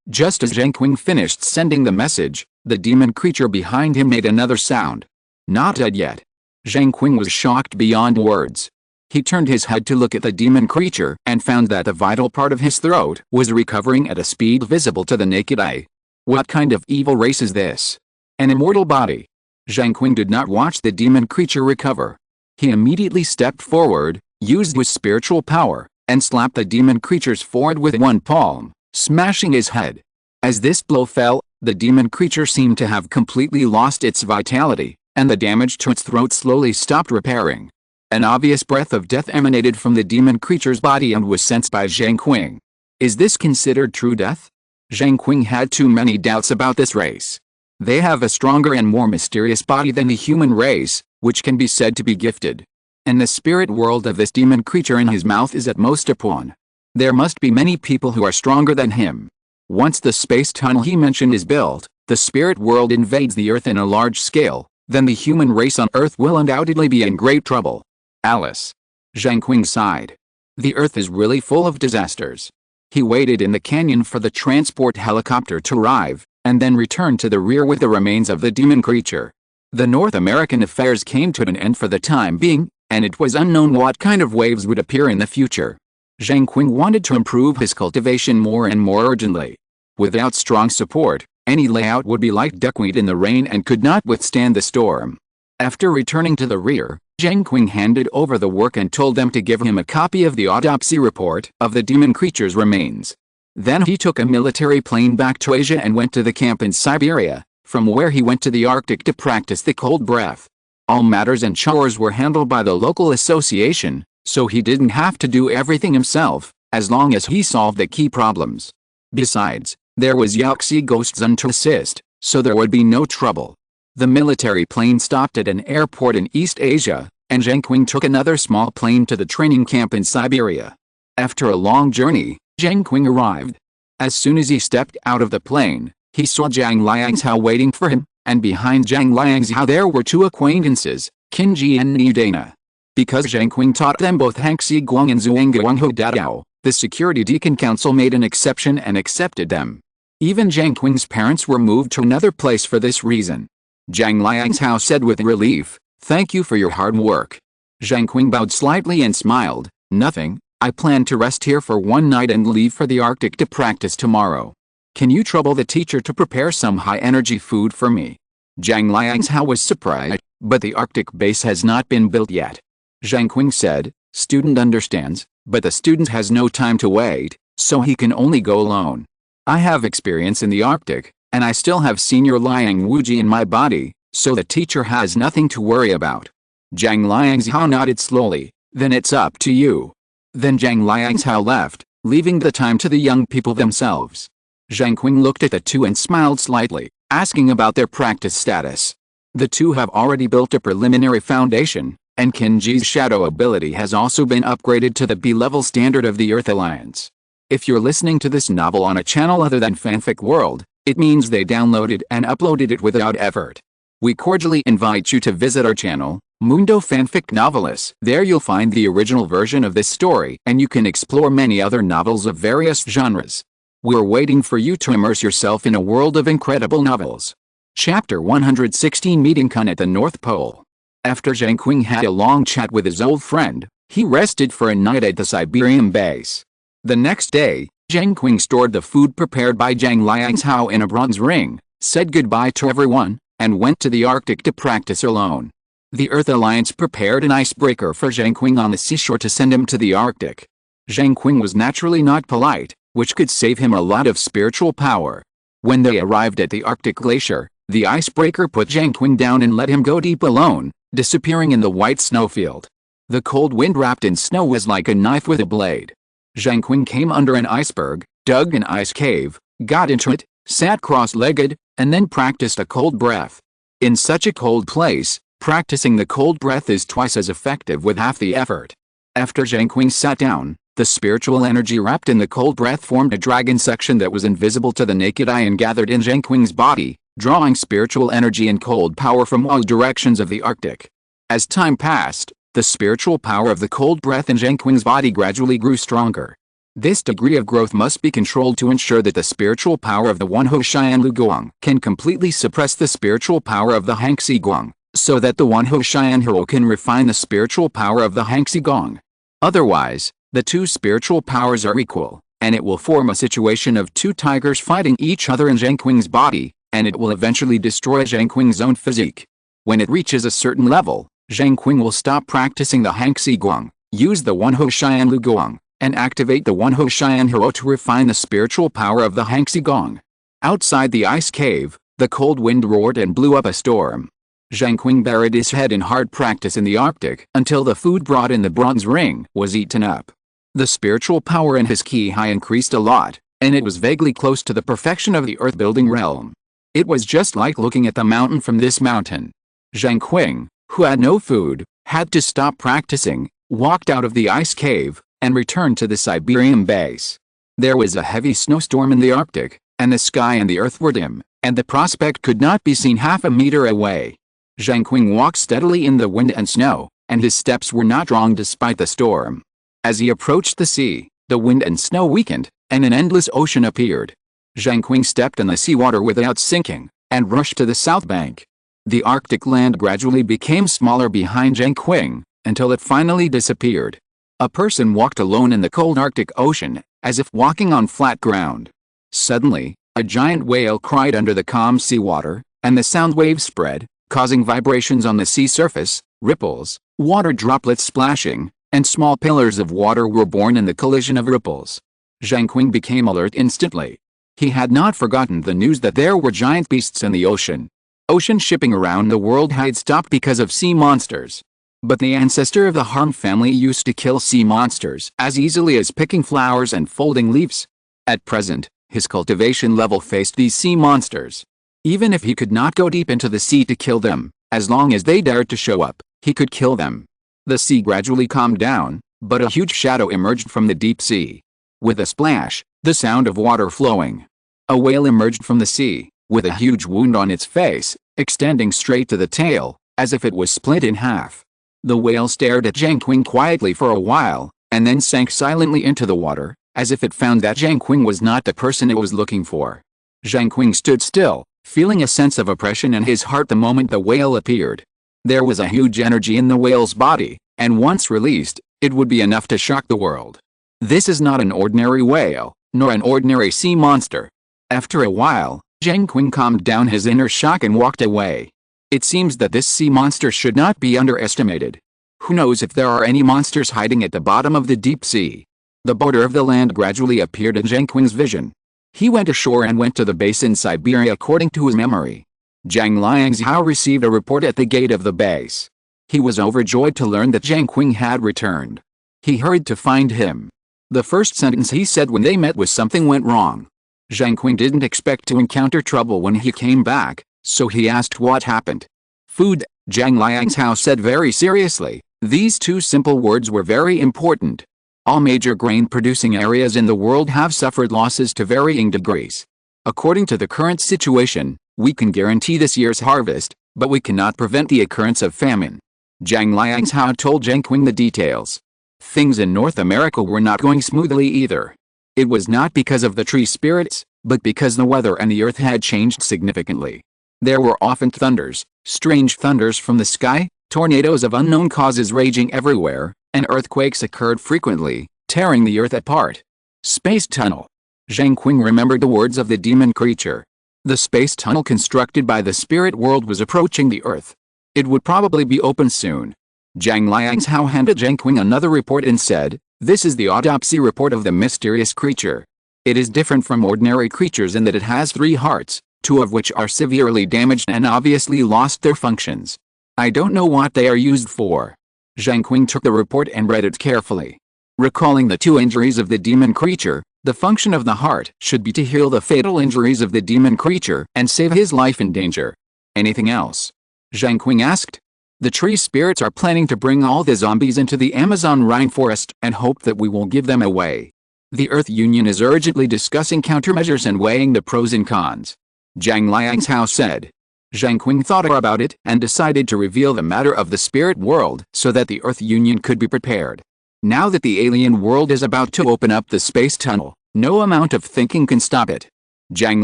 Just as Zheng Qing finished sending the message, the demon creature behind him made another sound. Not dead yet. Zheng Qing was shocked beyond words. He turned his head to look at the demon creature and found that the vital part of his throat was recovering at a speed visible to the naked eye. What kind of evil race is this? An immortal body. Zheng Qing did not watch the demon creature recover. He immediately stepped forward, used his spiritual power, and slapped the demon creature's forehead with one palm, smashing his head. As this blow fell, the demon creature seemed to have completely lost its vitality, and the damage to its throat slowly stopped repairing. An obvious breath of death emanated from the demon creature's body and was sensed by Zheng Qing. Is this considered true death? Zheng Qing had too many doubts about this race. They have a stronger and more mysterious body than the human race, which can be said to be gifted. And the spirit world of this demon creature in his mouth is at most a pawn. There must be many people who are stronger than him. Once the space tunnel he mentioned is built, the spirit world invades the Earth in a large scale, then the human race on Earth will undoubtedly be in great trouble. Alice. Zheng Qing sighed. The Earth is really full of disasters. He waited in the canyon for the transport helicopter to arrive, and then returned to the rear with the remains of the demon creature. The North American affairs came to an end for the time being, and it was unknown what kind of waves would appear in the future. Zheng Qing wanted to improve his cultivation more and more urgently. Without strong support, any layout would be like duckweed in the rain and could not withstand the storm. After returning to the rear, Zheng Qing handed over the work and told them to give him a copy of the autopsy report of the demon creature's remains. Then he took a military plane back to Asia and went to the camp in Siberia, from where he went to the Arctic to practice the cold breath. All matters and chores were handled by the local association, so he didn't have to do everything himself, as long as he solved the key problems. Besides, there was Yaxi Ghostzun to assist, so there would be no trouble. The military plane stopped at an airport in East Asia, and Zheng Qing took another small plane to the training camp in Siberia. After a long journey, Zheng Qing arrived. As soon as he stepped out of the plane, he saw Zhang Liangzhao waiting for him, and behind Zhang Liangzhao there were two acquaintances, Qinji and Nidana. Because Zheng Qing taught them both Hangxi Guang and Zhuangguanghu Dadao, the Security Deacon Council made an exception and accepted them. Even Zheng Qing's parents were moved to another place for this reason. Zhang Liangzhao said with relief, "Thank you for your hard work." Zheng Qing bowed slightly and smiled, "Nothing, I plan to rest here for one night and leave for the Arctic to practice tomorrow. Can you trouble the teacher to prepare some high-energy food for me?" Zhang Liangzhao was surprised, but the Arctic base has not been built yet. Zheng Qing said, "Student understands, but the student has no time to wait, so he can only go alone. I have experience in the Arctic, and I still have Senior Liang Wuji in my body, so the teacher has nothing to worry about." Zhang Liangzhao nodded slowly, "Then it's up to you." Then Zhang Liangzhao left, leaving the time to the young people themselves. Zheng Qing looked at the two and smiled slightly, asking about their practice status. The two have already built a preliminary foundation, and Qinji's shadow ability has also been upgraded to the B-level standard of the Earth Alliance. If you're listening to this novel on a channel other than Fanfic World, it means they downloaded and uploaded it without effort. We cordially invite you to visit our channel, Mundo Fanfic Novelists. There you'll find the original version of this story, and you can explore many other novels of various genres. We're waiting for you to immerse yourself in a world of incredible novels. Chapter 116, Meeting Kun at the North Pole. After Zheng Qing had a long chat with his old friend, he rested for a night at the Siberian base. The next day, Zheng Qing stored the food prepared by Zhang Liangzhao in a bronze ring, said goodbye to everyone, and went to the Arctic to practice alone. The Earth Alliance prepared an icebreaker for Zheng Qing on the seashore to send him to the Arctic. Zheng Qing was naturally not polite, which could save him a lot of spiritual power. When they arrived at the Arctic glacier, the icebreaker put Zheng Qing down and let him go deep alone, disappearing in the white snowfield. The cold wind wrapped in snow was like a knife with a blade. Zheng Qing came under an iceberg, dug an ice cave, got into it, sat cross-legged, and then practiced a cold breath. In such a cold place, practicing the cold breath is twice as effective with half the effort. After Zheng Qing sat down, the spiritual energy wrapped in the cold breath formed a dragon section that was invisible to the naked eye and gathered in Zheng Qing's body, drawing spiritual energy and cold power from all directions of the Arctic. As time passed, the spiritual power of the cold breath in Zheng Qing's body gradually grew stronger. This degree of growth must be controlled to ensure that the spiritual power of the One Ho Xian Lu Guang can completely suppress the spiritual power of the Hangxi Guang, so that the One Ho Xian Hero can refine the spiritual power of the Hangxi Gong. Otherwise, the two spiritual powers are equal, and it will form a situation of two tigers fighting each other in Zheng Qing's body, and it will eventually destroy Zheng Qing's own physique. When it reaches a certain level, Zheng Qing will stop practicing the Hangxi Guang, use the One Ho Xian Lu Guang, and activate the One Ho Xian Hero to refine the spiritual power of the Hangxi Gong. Outside the ice cave, the cold wind roared and blew up a storm. Zheng Qing buried his head in hard practice in the Arctic until the food brought in the bronze ring was eaten up. The spiritual power in his ki high increased a lot, and it was vaguely close to the perfection of the earth-building realm. It was just like looking at the mountain from this mountain. Zheng Qing, who had no food, had to stop practicing, walked out of the ice cave, and returned to the Siberian base. There was a heavy snowstorm in the Arctic, and the sky and the earth were dim, and the prospect could not be seen half a meter away. Zheng Qing walked steadily in the wind and snow, and his steps were not wrong despite the storm. As he approached the sea, the wind and snow weakened, and an endless ocean appeared. Zheng Qing stepped in the seawater without sinking, and rushed to the south bank. The Arctic land gradually became smaller behind Zheng Qing, until it finally disappeared. A person walked alone in the cold Arctic Ocean, as if walking on flat ground. Suddenly, a giant whale cried under the calm seawater, and the sound waves spread, causing vibrations on the sea surface, ripples, water droplets splashing, and small pillars of water were born in the collision of ripples. Zheng Qing became alert instantly. He had not forgotten the news that there were giant beasts in the ocean. Ocean shipping around the world had stopped because of sea monsters. But the ancestor of the Han family used to kill sea monsters as easily as picking flowers and folding leaves. At present, his cultivation level faced these sea monsters. Even if he could not go deep into the sea to kill them, as long as they dared to show up, he could kill them. The sea gradually calmed down, but a huge shadow emerged from the deep sea. With a splash, the sound of water flowing. A whale emerged from the sea, with a huge wound on its face, extending straight to the tail, as if it was split in half. The whale stared at Zheng Qing quietly for a while, and then sank silently into the water, as if it found that Zheng Qing was not the person it was looking for. Zheng Qing stood still, feeling a sense of oppression in his heart the moment the whale appeared. There was a huge energy in the whale's body, and once released, it would be enough to shock the world. This is not an ordinary whale, nor an ordinary sea monster. After a while, Zheng Qing calmed down his inner shock and walked away. It seems that this sea monster should not be underestimated. Who knows if there are any monsters hiding at the bottom of the deep sea? The border of the land gradually appeared in Zheng Qing's vision. He went ashore and went to the base in Siberia according to his memory. Zhang Liangzhao received a report at the gate of the base. He was overjoyed to learn that Zheng Qing had returned. He hurried to find him. The first sentence he said when they met was something went wrong. Zheng Qing didn't expect to encounter trouble when he came back, so he asked what happened. Food, Zhang Liangzhao said very seriously. These two simple words were very important. All major grain-producing areas in the world have suffered losses to varying degrees. According to the current situation, we can guarantee this year's harvest, but we cannot prevent the occurrence of famine. Zhang Liangzhao told Zheng Qing the details. Things in North America were not going smoothly either. It was not because of the tree spirits, but because the weather and the earth had changed significantly. There were often thunders, strange thunders from the sky, tornadoes of unknown causes raging everywhere, and earthquakes occurred frequently, tearing the earth apart. Space tunnel. Zheng Qing remembered the words of the demon creature. The space tunnel constructed by the spirit world was approaching the earth. It would probably be open soon. Zhang Liangzhao handed Zheng Qing another report and said, "This is the autopsy report of the mysterious creature. It is different from ordinary creatures in that it has 3 hearts, 2 of which are severely damaged and obviously lost their functions. I don't know what they are used for." Zheng Qing took the report and read it carefully. Recalling the 2 injuries of the demon creature, the function of the heart should be to heal the fatal injuries of the demon creature and save his life in danger. Anything else? Zheng Qing asked. The tree spirits are planning to bring all the zombies into the Amazon rainforest and hope that we will give them away. The Earth Union is urgently discussing countermeasures and weighing the pros and cons. Zhang Liangzhao said. Zheng Qing thought about it and decided to reveal the matter of the spirit world so that the Earth Union could be prepared. Now that the alien world is about to open up the space tunnel, no amount of thinking can stop it. Zhang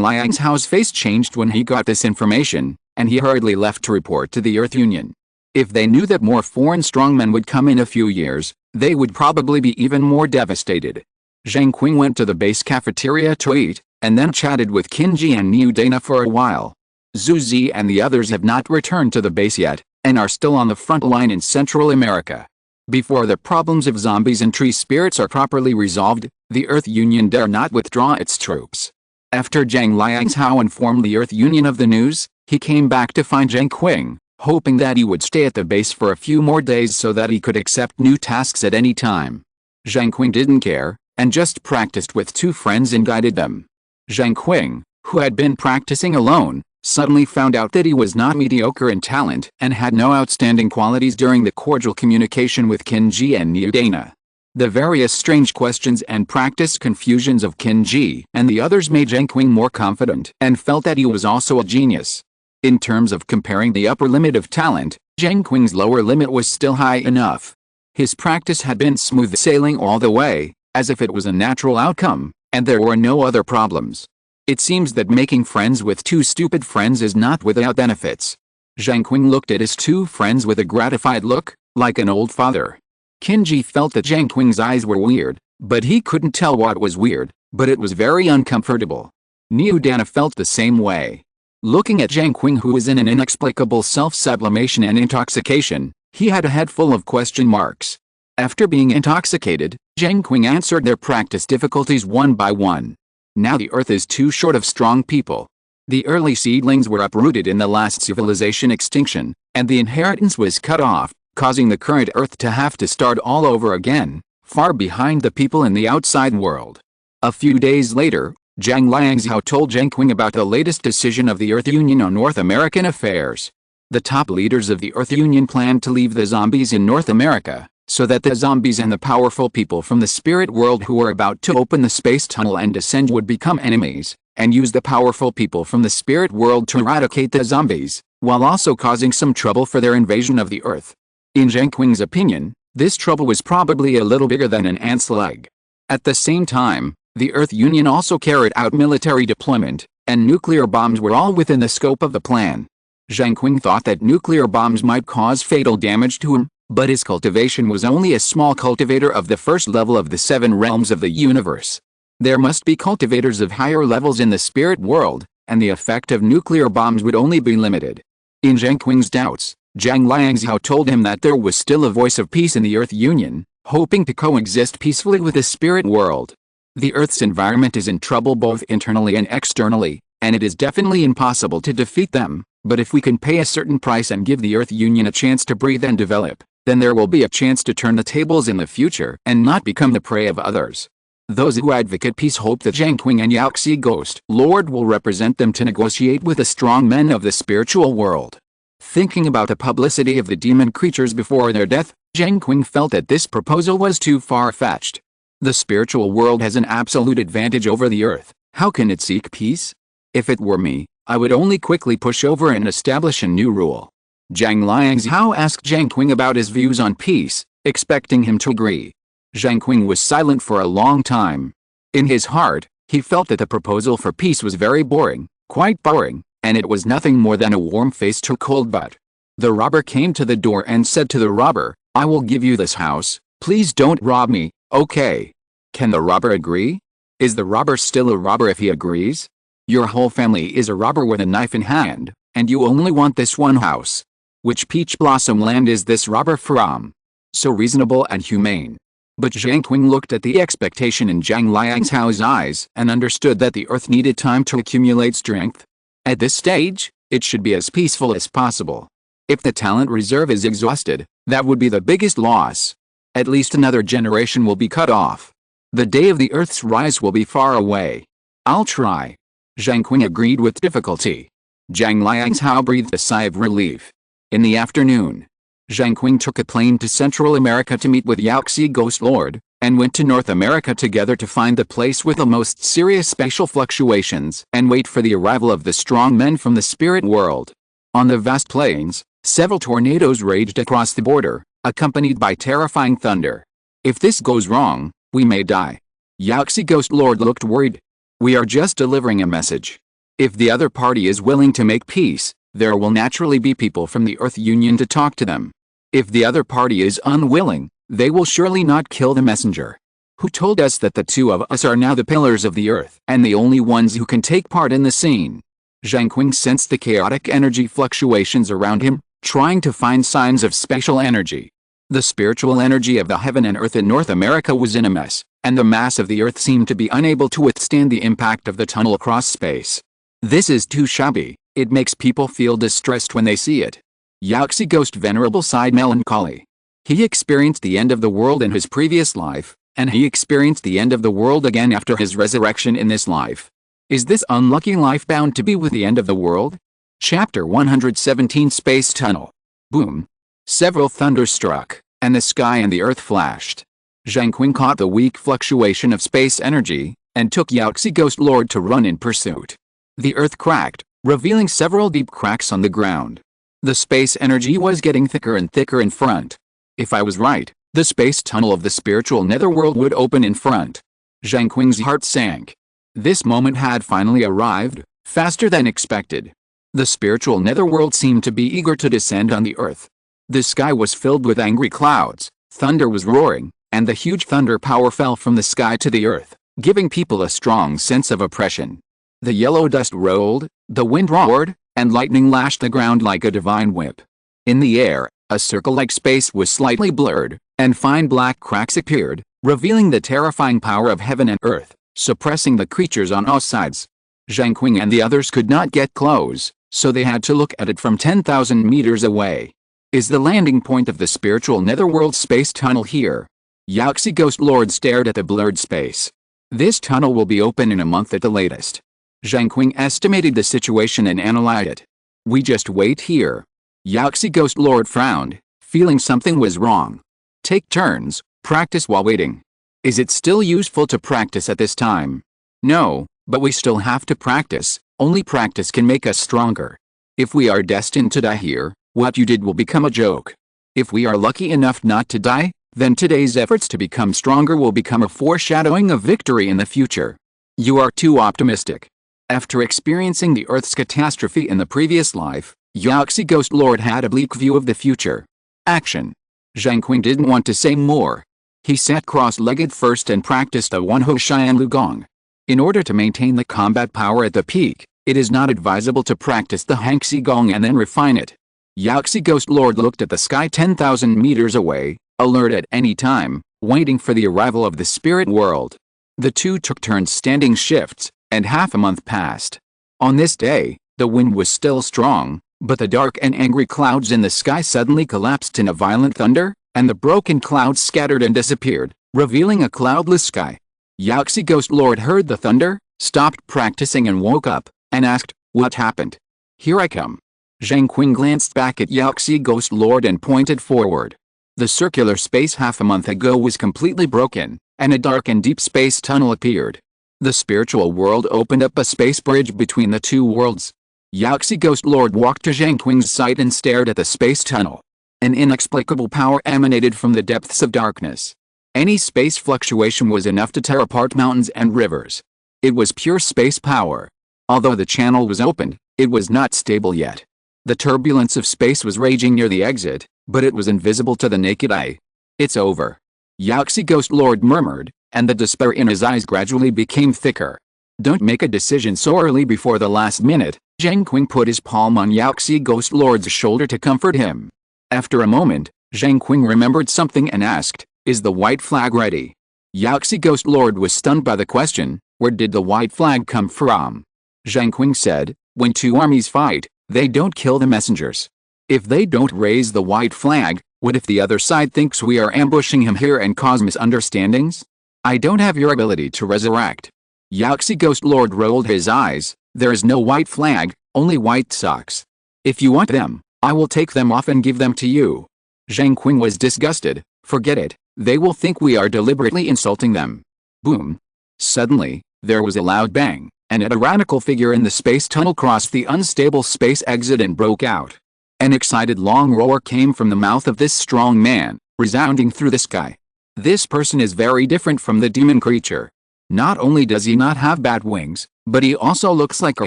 Liangzhao's face changed when he got this information, and he hurriedly left to report to the Earth Union. If they knew that more foreign strongmen would come in a few years, they would probably be even more devastated. Zheng Qing went to the base cafeteria to eat, and then chatted with Qinji and Niu Dana for a while. Zhu Zi and the others have not returned to the base yet, and are still on the front line in Central America. Before the problems of zombies and tree spirits are properly resolved, the Earth Union dare not withdraw its troops. After Zhang Liangzhao informed the Earth Union of the news, he came back to find Zheng Qing, hoping that he would stay at the base for a few more days so that he could accept new tasks at any time. Zheng Qing didn't care, and just practiced with 2 friends and guided them. Zheng Qing, who had been practicing alone, suddenly found out that he was not mediocre in talent and had no outstanding qualities during the cordial communication with Qin Ji and Niu Dana. The various strange questions and practice confusions of Qin Ji and the others made Zheng Qing more confident and felt that he was also a genius. In terms of comparing the upper limit of talent, Zheng Qing's lower limit was still high enough. His practice had been smooth sailing all the way, as if it was a natural outcome, and there were no other problems. It seems that making friends with 2 stupid friends is not without benefits. Zheng Qing looked at his 2 friends with a gratified look, like an old father. Qin Ji felt that Zheng Qing's eyes were weird, but he couldn't tell what was weird, but it was very uncomfortable. Niu Dana felt the same way. Looking at Zheng Qing, who was in an inexplicable self-sublimation and intoxication, he had a head full of question marks. After being intoxicated, Zheng Qing answered their practice difficulties one by one. Now the earth is too short of strong people. The early seedlings were uprooted in the last civilization extinction, and the inheritance was cut off, causing the current earth to have to start all over again, far behind the people in the outside world. A few days later, Zhang Liangzhao told Zheng Qing about the latest decision of the Earth Union on North American affairs. The top leaders of the Earth Union planned to leave the zombies in North America, so that the zombies and the powerful people from the spirit world who were about to open the space tunnel and descend would become enemies, and use the powerful people from the spirit world to eradicate the zombies, while also causing some trouble for their invasion of the Earth. In Zheng Qing's opinion, this trouble was probably a little bigger than an ant's leg. At the same time, the Earth Union also carried out military deployment, and nuclear bombs were all within the scope of the plan. Zheng Qing thought that nuclear bombs might cause fatal damage to him, but his cultivation was only a small cultivator of the first level of the 7 realms of the universe. There must be cultivators of higher levels in the spirit world, and the effect of nuclear bombs would only be limited. In Zheng Qing's doubts, Zhang Liangzhao told him that there was still a voice of peace in the Earth Union, hoping to coexist peacefully with the spirit world. The Earth's environment is in trouble both internally and externally, and it is definitely impossible to defeat them, but if we can pay a certain price and give the Earth Union a chance to breathe and develop, then there will be a chance to turn the tables in the future and not become the prey of others. Those who advocate peace hope that Zheng Qing and Yaxi Ghost Lord will represent them to negotiate with the strong men of the spiritual world. Thinking about the publicity of the demon creatures before their death, Zheng Qing felt that this proposal was too far-fetched. The spiritual world has an absolute advantage over the earth. How can it seek peace? If it were me, I would only quickly push over and establish a new rule. Zhang Liangzhao asked Zheng Qing about his views on peace, expecting him to agree. Zheng Qing was silent for a long time. In his heart, he felt that the proposal for peace was very boring, quite boring, and it was nothing more than a warm face to a cold butt. The robber came to the door and said to the robber, "I will give you this house, please don't rob me, okay?" Can the robber agree? Is the robber still a robber if he agrees? Your whole family is a robber with a knife in hand, and you only want this one house. Which peach blossom land is this robber from? So reasonable and humane. But Zheng Qing looked at the expectation in Zhang Liangzhao's eyes and understood that the earth needed time to accumulate strength. At this stage, it should be as peaceful as possible. If the talent reserve is exhausted, that would be the biggest loss. At least another generation will be cut off. The day of the Earth's rise will be far away. I'll try. Zheng Qing agreed with difficulty. Zhang Liangzhao breathed a sigh of relief. In the afternoon, Zheng Qing took a plane to Central America to meet with Yaxi Ghost Lord, and went to North America together to find the place with the most serious spatial fluctuations and wait for the arrival of the strong men from the spirit world. On the vast plains, several tornadoes raged across the border, accompanied by terrifying thunder. If this goes wrong, we may die. Yaxi Ghost Lord looked worried. We are just delivering a message. If the other party is willing to make peace, there will naturally be people from the Earth Union to talk to them. If the other party is unwilling, they will surely not kill the messenger. Who told us that the two of us are now the pillars of the earth and the only ones who can take part in the scene? Zheng Qing sensed the chaotic energy fluctuations around him, trying to find signs of spatial energy. The spiritual energy of the heaven and earth in North America was in a mess, and the mass of the earth seemed to be unable to withstand the impact of the tunnel across space. This is too shabby, it makes people feel distressed when they see it. Yaxi Ghost Venerable sighed melancholy. He experienced the end of the world in his previous life, and he experienced the end of the world again after his resurrection in this life. Is this unlucky life bound to be with the end of the world? Chapter 117 Space Tunnel. Boom. Several thunders struck, and the sky and the earth flashed. Zheng Qing caught the weak fluctuation of space energy, and took Yaxi Ghost Lord to run in pursuit. The earth cracked, revealing several deep cracks on the ground. The space energy was getting thicker and thicker in front. If I was right, the space tunnel of the spiritual netherworld would open in front. Zheng Qing's heart sank. This moment had finally arrived, faster than expected. The spiritual netherworld seemed to be eager to descend on the earth. The sky was filled with angry clouds, thunder was roaring, and the huge thunder power fell from the sky to the earth, giving people a strong sense of oppression. The yellow dust rolled, the wind roared, and lightning lashed the ground like a divine whip. In the air, a circle-like space was slightly blurred, and fine black cracks appeared, revealing the terrifying power of heaven and earth, suppressing the creatures on all sides. Zheng Qing and the others could not get close, so they had to look at it from 10,000 meters away. Is the landing point of the spiritual netherworld space tunnel here? Yaxi Ghost Lord stared at the blurred space. This tunnel will be open in a month at the latest. Zheng Qing estimated the situation and analyzed it. We just wait here. Yaxi Ghost Lord frowned, feeling something was wrong. Take turns, practice while waiting. Is it still useful to practice at this time? No, but we still have to practice. Only practice can make us stronger. If we are destined to die here, what you did will become a joke. If we are lucky enough not to die, then today's efforts to become stronger will become a foreshadowing of victory in the future. You are too optimistic. After experiencing the Earth's catastrophe in the previous life, Yaxi Ghost Lord had a bleak view of the future. Action. Zheng Qing didn't want to say more. He sat cross-legged first and practiced a one-ho Xian Lu Gong. In order to maintain the combat power at the peak, it is not advisable to practice the Hangxi Gong and then refine it. Yaxi Ghost Lord looked at the sky 10,000 meters away, alert at any time, waiting for the arrival of the spirit world. The two took turns standing shifts, and half a month passed. On this day, the wind was still strong, but the dark and angry clouds in the sky suddenly collapsed in a violent thunder, and the broken clouds scattered and disappeared, revealing a cloudless sky. Yaxi Ghost Lord heard the thunder, stopped practicing and woke up, and asked, "What happened?" "Here I come." Zheng Qing glanced back at Yaxi Ghost Lord and pointed forward. The circular space half a month ago was completely broken, and a dark and deep space tunnel appeared. The spiritual world opened up a space bridge between the two worlds. Yaxi Ghost Lord walked to Zheng Qing's side and stared at the space tunnel. An inexplicable power emanated from the depths of darkness. Any space fluctuation was enough to tear apart mountains and rivers. It was pure space power. Although the channel was opened, it was not stable yet. The turbulence of space was raging near the exit, but it was invisible to the naked eye. "It's over." Yaxi Ghost Lord murmured, and the despair in his eyes gradually became thicker. "Don't make a decision so early before the last minute." Zheng Qing put his palm on Yaxi Ghost Lord's shoulder to comfort him. After a moment, Zheng Qing remembered something and asked, "Is the white flag ready?" Yaxi Ghost Lord was stunned by the question. Where did the white flag come from? Zheng Qing said, "When two armies fight, they don't kill the messengers. If they don't raise the white flag, what if the other side thinks we are ambushing him here and cause misunderstandings? I don't have your ability to resurrect." Yaxi Ghost Lord rolled his eyes. "There is no white flag, only white socks. If you want them, I will take them off and give them to you." Zheng Qing was disgusted. "Forget it, they will think we are deliberately insulting them." Boom. Suddenly, there was a loud bang, and a tyrannical figure in the space tunnel crossed the unstable space exit and broke out. An excited long roar came from the mouth of this strong man, resounding through the sky. This person is very different from the demon creature. Not only does he not have bat wings, but he also looks like a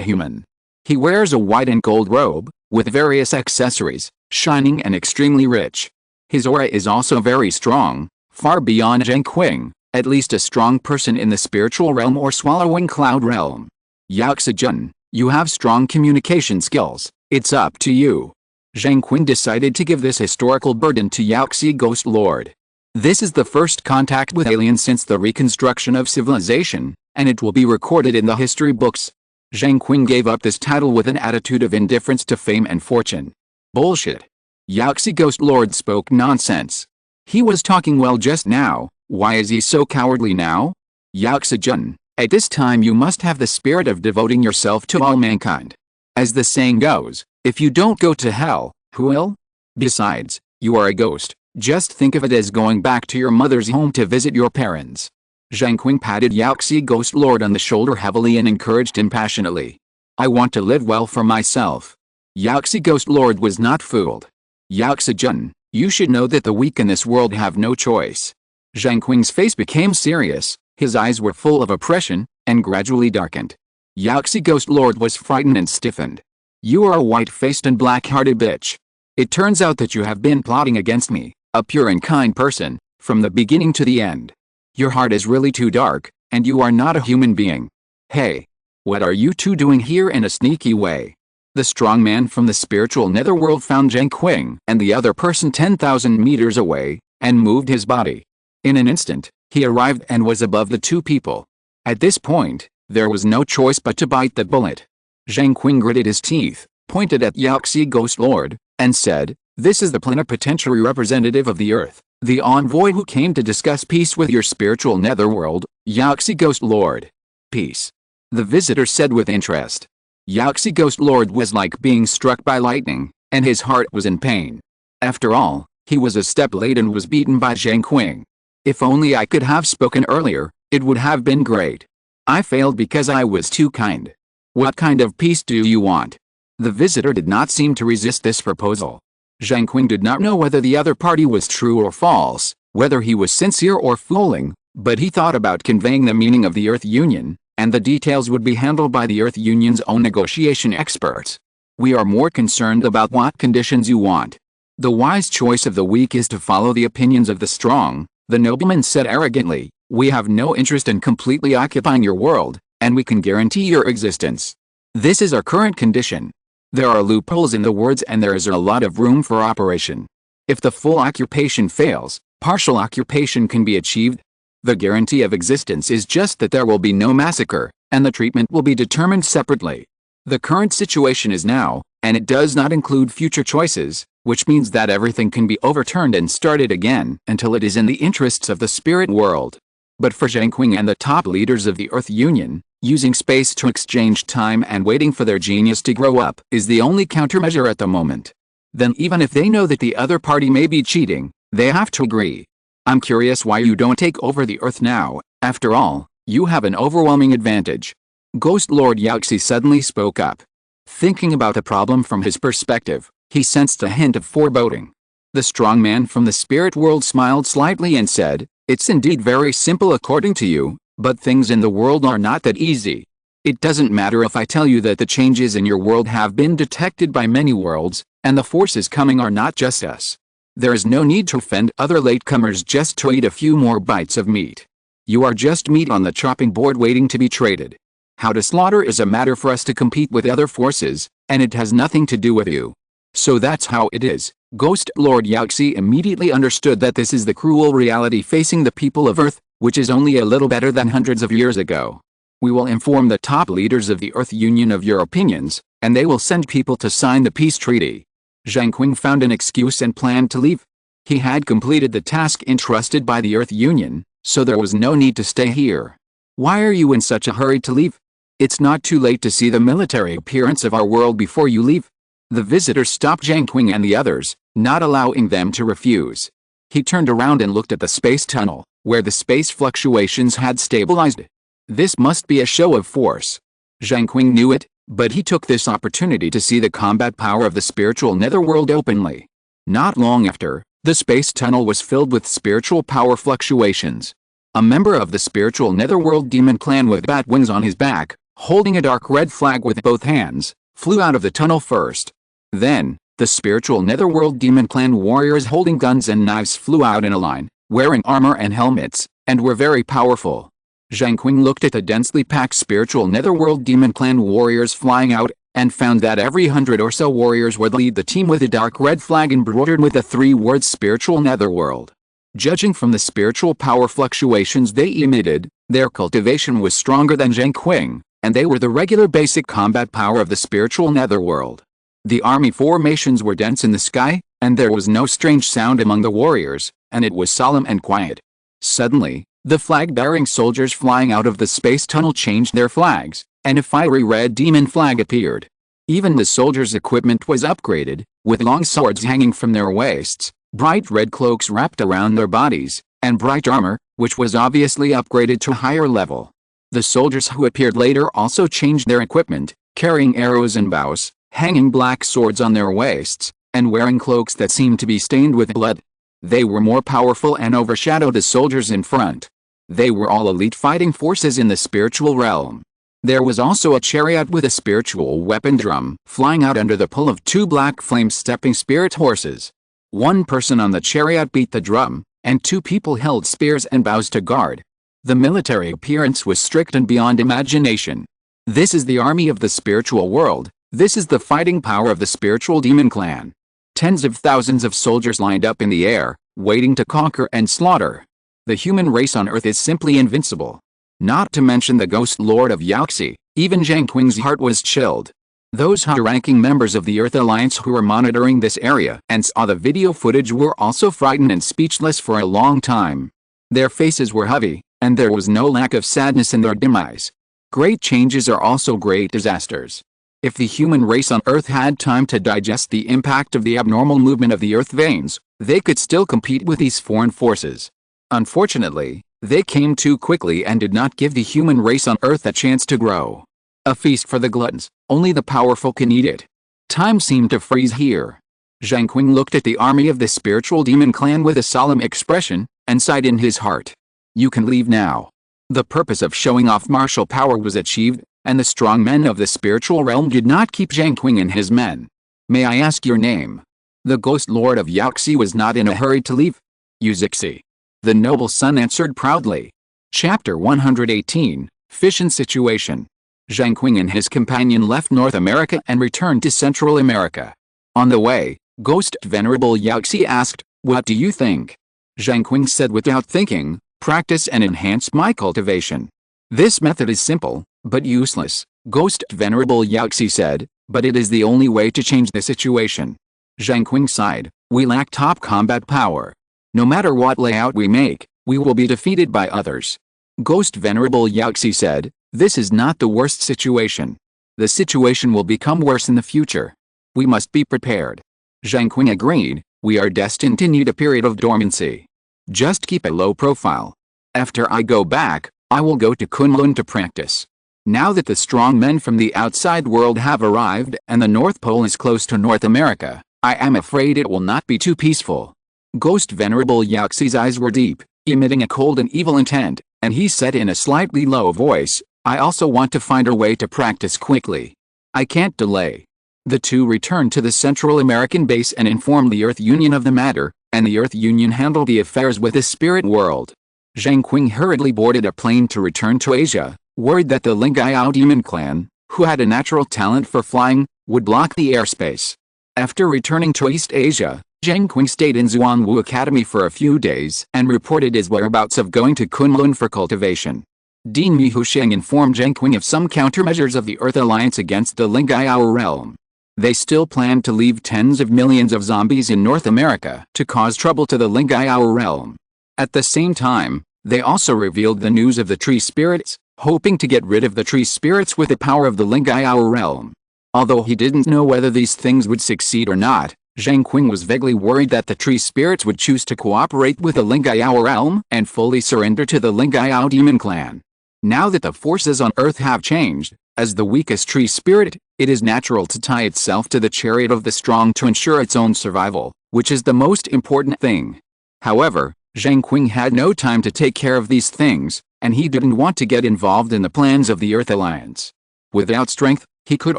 human. He wears a white and gold robe, with various accessories, shining and extremely rich. His aura is also very strong, far beyond Zheng Qing, at least a strong person in the spiritual realm or swallowing cloud realm. "Yaxi Jun, you have strong communication skills, it's up to you." Zheng Qing decided to give this historical burden to Yaxi Ghost Lord. This is the first contact with aliens since the reconstruction of civilization, and it will be recorded in the history books. Zheng Qing gave up this title with an attitude of indifference to fame and fortune. Bullshit. Yaxi Ghost Lord spoke nonsense. He was talking well just now. Why is he so cowardly now? Yaxijun, at this time you must have the spirit of devoting yourself to all mankind. As the saying goes, if you don't go to hell, who will? Besides, you are a ghost. Just think of it as going back to your mother's home to visit your parents. Zheng Qing patted Yaxi Ghost Lord on the shoulder heavily and encouraged him passionately. I want to live well for myself. Yaxi Ghost Lord was not fooled. Yaxijun, you should know that the weak in this world have no choice. Zheng Qing's face became serious, his eyes were full of oppression, and gradually darkened. Yaxi Ghost Lord was frightened and stiffened. You are a white-faced and black-hearted bitch. It turns out that you have been plotting against me, a pure and kind person, from the beginning to the end. Your heart is really too dark, and you are not a human being. Hey! What are you two doing here in a sneaky way? The strong man from the spiritual netherworld found Zheng Qing and the other person 10,000 meters away, and moved his body. In an instant, he arrived and was above the two people. At this point, there was no choice but to bite the bullet. Zheng Qing gritted his teeth, pointed at Yaxi Ghost Lord, and said, "This is the plenipotentiary representative of the earth, the envoy who came to discuss peace with your spiritual netherworld, Yaxi Ghost Lord." Peace? The visitor said with interest. Yaxi Ghost Lord was like being struck by lightning, and his heart was in pain. After all, he was a step late and was beaten by Zheng Qing. If only I could have spoken earlier, it would have been great. I failed because I was too kind. What kind of peace do you want? The visitor did not seem to resist this proposal. Zheng Qing did not know whether the other party was true or false, whether he was sincere or fooling, but he thought about conveying the meaning of the Earth Union, and the details would be handled by the Earth Union's own negotiation experts. We are more concerned about what conditions you want. The wise choice of the weak is to follow the opinions of the strong, the nobleman said arrogantly. We have no interest in completely occupying your world, and we can guarantee your existence. This is our current condition. There are loopholes in the words and there is a lot of room for operation. If the full occupation fails, partial occupation can be achieved. The guarantee of existence is just that there will be no massacre, and the treatment will be determined separately. The current situation is now, and it does not include future choices, which means that everything can be overturned and started again until it is in the interests of the spirit world. But for Zheng Qing and the top leaders of the Earth Union, using space to exchange time and waiting for their genius to grow up is the only countermeasure at the moment. Then even if they know that the other party may be cheating, they have to agree. I'm curious why you don't take over the Earth now. After all, you have an overwhelming advantage. Ghost Lord Yaxi suddenly spoke up. Thinking about the problem from his perspective, he sensed a hint of foreboding. The strong man from the spirit world smiled slightly and said, "It's indeed very simple according to you, but things in the world are not that easy. It doesn't matter if I tell you that the changes in your world have been detected by many worlds, and the forces coming are not just us. There is no need to offend other latecomers just to eat a few more bites of meat. You are just meat on the chopping board waiting to be traded. How to slaughter is a matter for us to compete with other forces, and it has nothing to do with you. So that's how it is." Ghost Lord Yaxi immediately understood that this is the cruel reality facing the people of Earth, which is only a little better than hundreds of years ago. We will inform the top leaders of the Earth Union of your opinions, and they will send people to sign the peace treaty. Zheng Qing found an excuse and planned to leave. He had completed the task entrusted by the Earth Union, so there was no need to stay here. Why are you in such a hurry to leave? It's not too late to see the military appearance of our world before you leave. The visitor stopped Zheng Qing and the others, not allowing them to refuse. He turned around and looked at the space tunnel, where the space fluctuations had stabilized. This must be a show of force. Zheng Qing knew it, but he took this opportunity to see the combat power of the spiritual netherworld openly. Not long after, the space tunnel was filled with spiritual power fluctuations. A member of the spiritual netherworld demon clan with bat wings on his back, holding a dark red flag with both hands, flew out of the tunnel first. Then, the spiritual netherworld demon clan warriors holding guns and knives flew out in a line, wearing armor and helmets, and were very powerful. Zheng Qing looked at the densely packed spiritual netherworld demon clan warriors flying out, and found that every 100 or so warriors would lead the team with a dark red flag embroidered with the 3 words spiritual netherworld. Judging from the spiritual power fluctuations they emitted, their cultivation was stronger than Zheng Qing, and they were the regular basic combat power of the spiritual netherworld. The army formations were dense in the sky, and there was no strange sound among the warriors, and it was solemn and quiet. Suddenly, the flag-bearing soldiers flying out of the space tunnel changed their flags, and a fiery red demon flag appeared. Even the soldiers' equipment was upgraded, with long swords hanging from their waists, bright red cloaks wrapped around their bodies, and bright armor, which was obviously upgraded to a higher level. The soldiers who appeared later also changed their equipment, carrying arrows and bows, hanging black swords on their waists, and wearing cloaks that seemed to be stained with blood. They were more powerful and overshadowed the soldiers in front. They were all elite fighting forces in the spiritual realm. There was also a chariot with a spiritual weapon drum, flying out under the pull of two black flame-stepping spirit horses. One person on the chariot beat the drum, and two people held spears and bows to guard. The military appearance was strict and beyond imagination. This is the army of the spiritual world. This is the fighting power of the spiritual demon clan. Tens of thousands of soldiers lined up in the air, waiting to conquer and slaughter. The human race on Earth is simply invincible. Not to mention the ghost lord of Yaxi, even Zheng Qing's heart was chilled. Those high-ranking members of the Earth Alliance who were monitoring this area and saw the video footage were also frightened and speechless for a long time. Their faces were heavy, and there was no lack of sadness in their dim eyes. Great changes are also great disasters. If the human race on Earth had time to digest the impact of the abnormal movement of the Earth veins, they could still compete with these foreign forces. Unfortunately, they came too quickly and did not give the human race on Earth a chance to grow. A feast for the gluttons, only the powerful can eat it. Time seemed to freeze here. Zheng Qing looked at the army of the spiritual demon clan with a solemn expression, and sighed in his heart. You can leave now. The purpose of showing off martial power was achieved, and the strong men of the spiritual realm did not keep Zheng Qing and his men. May I ask your name? The ghost lord of Yaxi was not in a hurry to leave. Uzixi. The noble son answered proudly. Chapter 118, Fission Situation. Zheng Qing and his companion left North America and returned to Central America. On the way, Ghost Venerable Yaxi asked, "What do you think?" Zheng Qing said without thinking, "Practice and enhance my cultivation." This method is simple, but useless, Ghost Venerable Yaxi said, but it is the only way to change the situation. Zheng Qing sighed, "We lack top combat power. No matter what layout we make, we will be defeated by others." Ghost Venerable Yaxi said, "This is not the worst situation. The situation will become worse in the future. We must be prepared." Zheng Qing agreed, "We are destined to need a period of dormancy. Just keep a low profile. After I go back, I will go to Kunlun to practice. Now that the strong men from the outside world have arrived and the North Pole is close to North America, I am afraid it will not be too peaceful." Ghost Venerable Yaxi's eyes were deep, emitting a cold and evil intent, and he said in a slightly low voice, "I also want to find a way to practice quickly. I can't delay." The two returned to the Central American base and informed the Earth Union of the matter, and the Earth Union handled the affairs with the spirit world. Zheng Qing hurriedly boarded a plane to return to Asia, worried that the Lingyao demon clan, who had a natural talent for flying, would block the airspace. After returning to East Asia, Zheng Qing stayed in Xuanwu Academy for a few days and reported his whereabouts of going to Kunlun for cultivation. Dean Mi Husheng informed Zheng Qing of some countermeasures of the Earth Alliance against the Lingyao realm. They still planned to leave tens of millions of zombies in North America to cause trouble to the Lingyao realm. At the same time, they also revealed the news of the tree spirits, hoping to get rid of the tree spirits with the power of the Lingyao realm. Although he didn't know whether these things would succeed or not, Zheng Qing was vaguely worried that the tree spirits would choose to cooperate with the Lingyao realm and fully surrender to the Lingyao demon clan. Now that the forces on Earth have changed, as the weakest tree spirit, it is natural to tie itself to the chariot of the strong to ensure its own survival, which is the most important thing. However, Zheng Qing had no time to take care of these things, and he didn't want to get involved in the plans of the Earth Alliance. Without strength, he could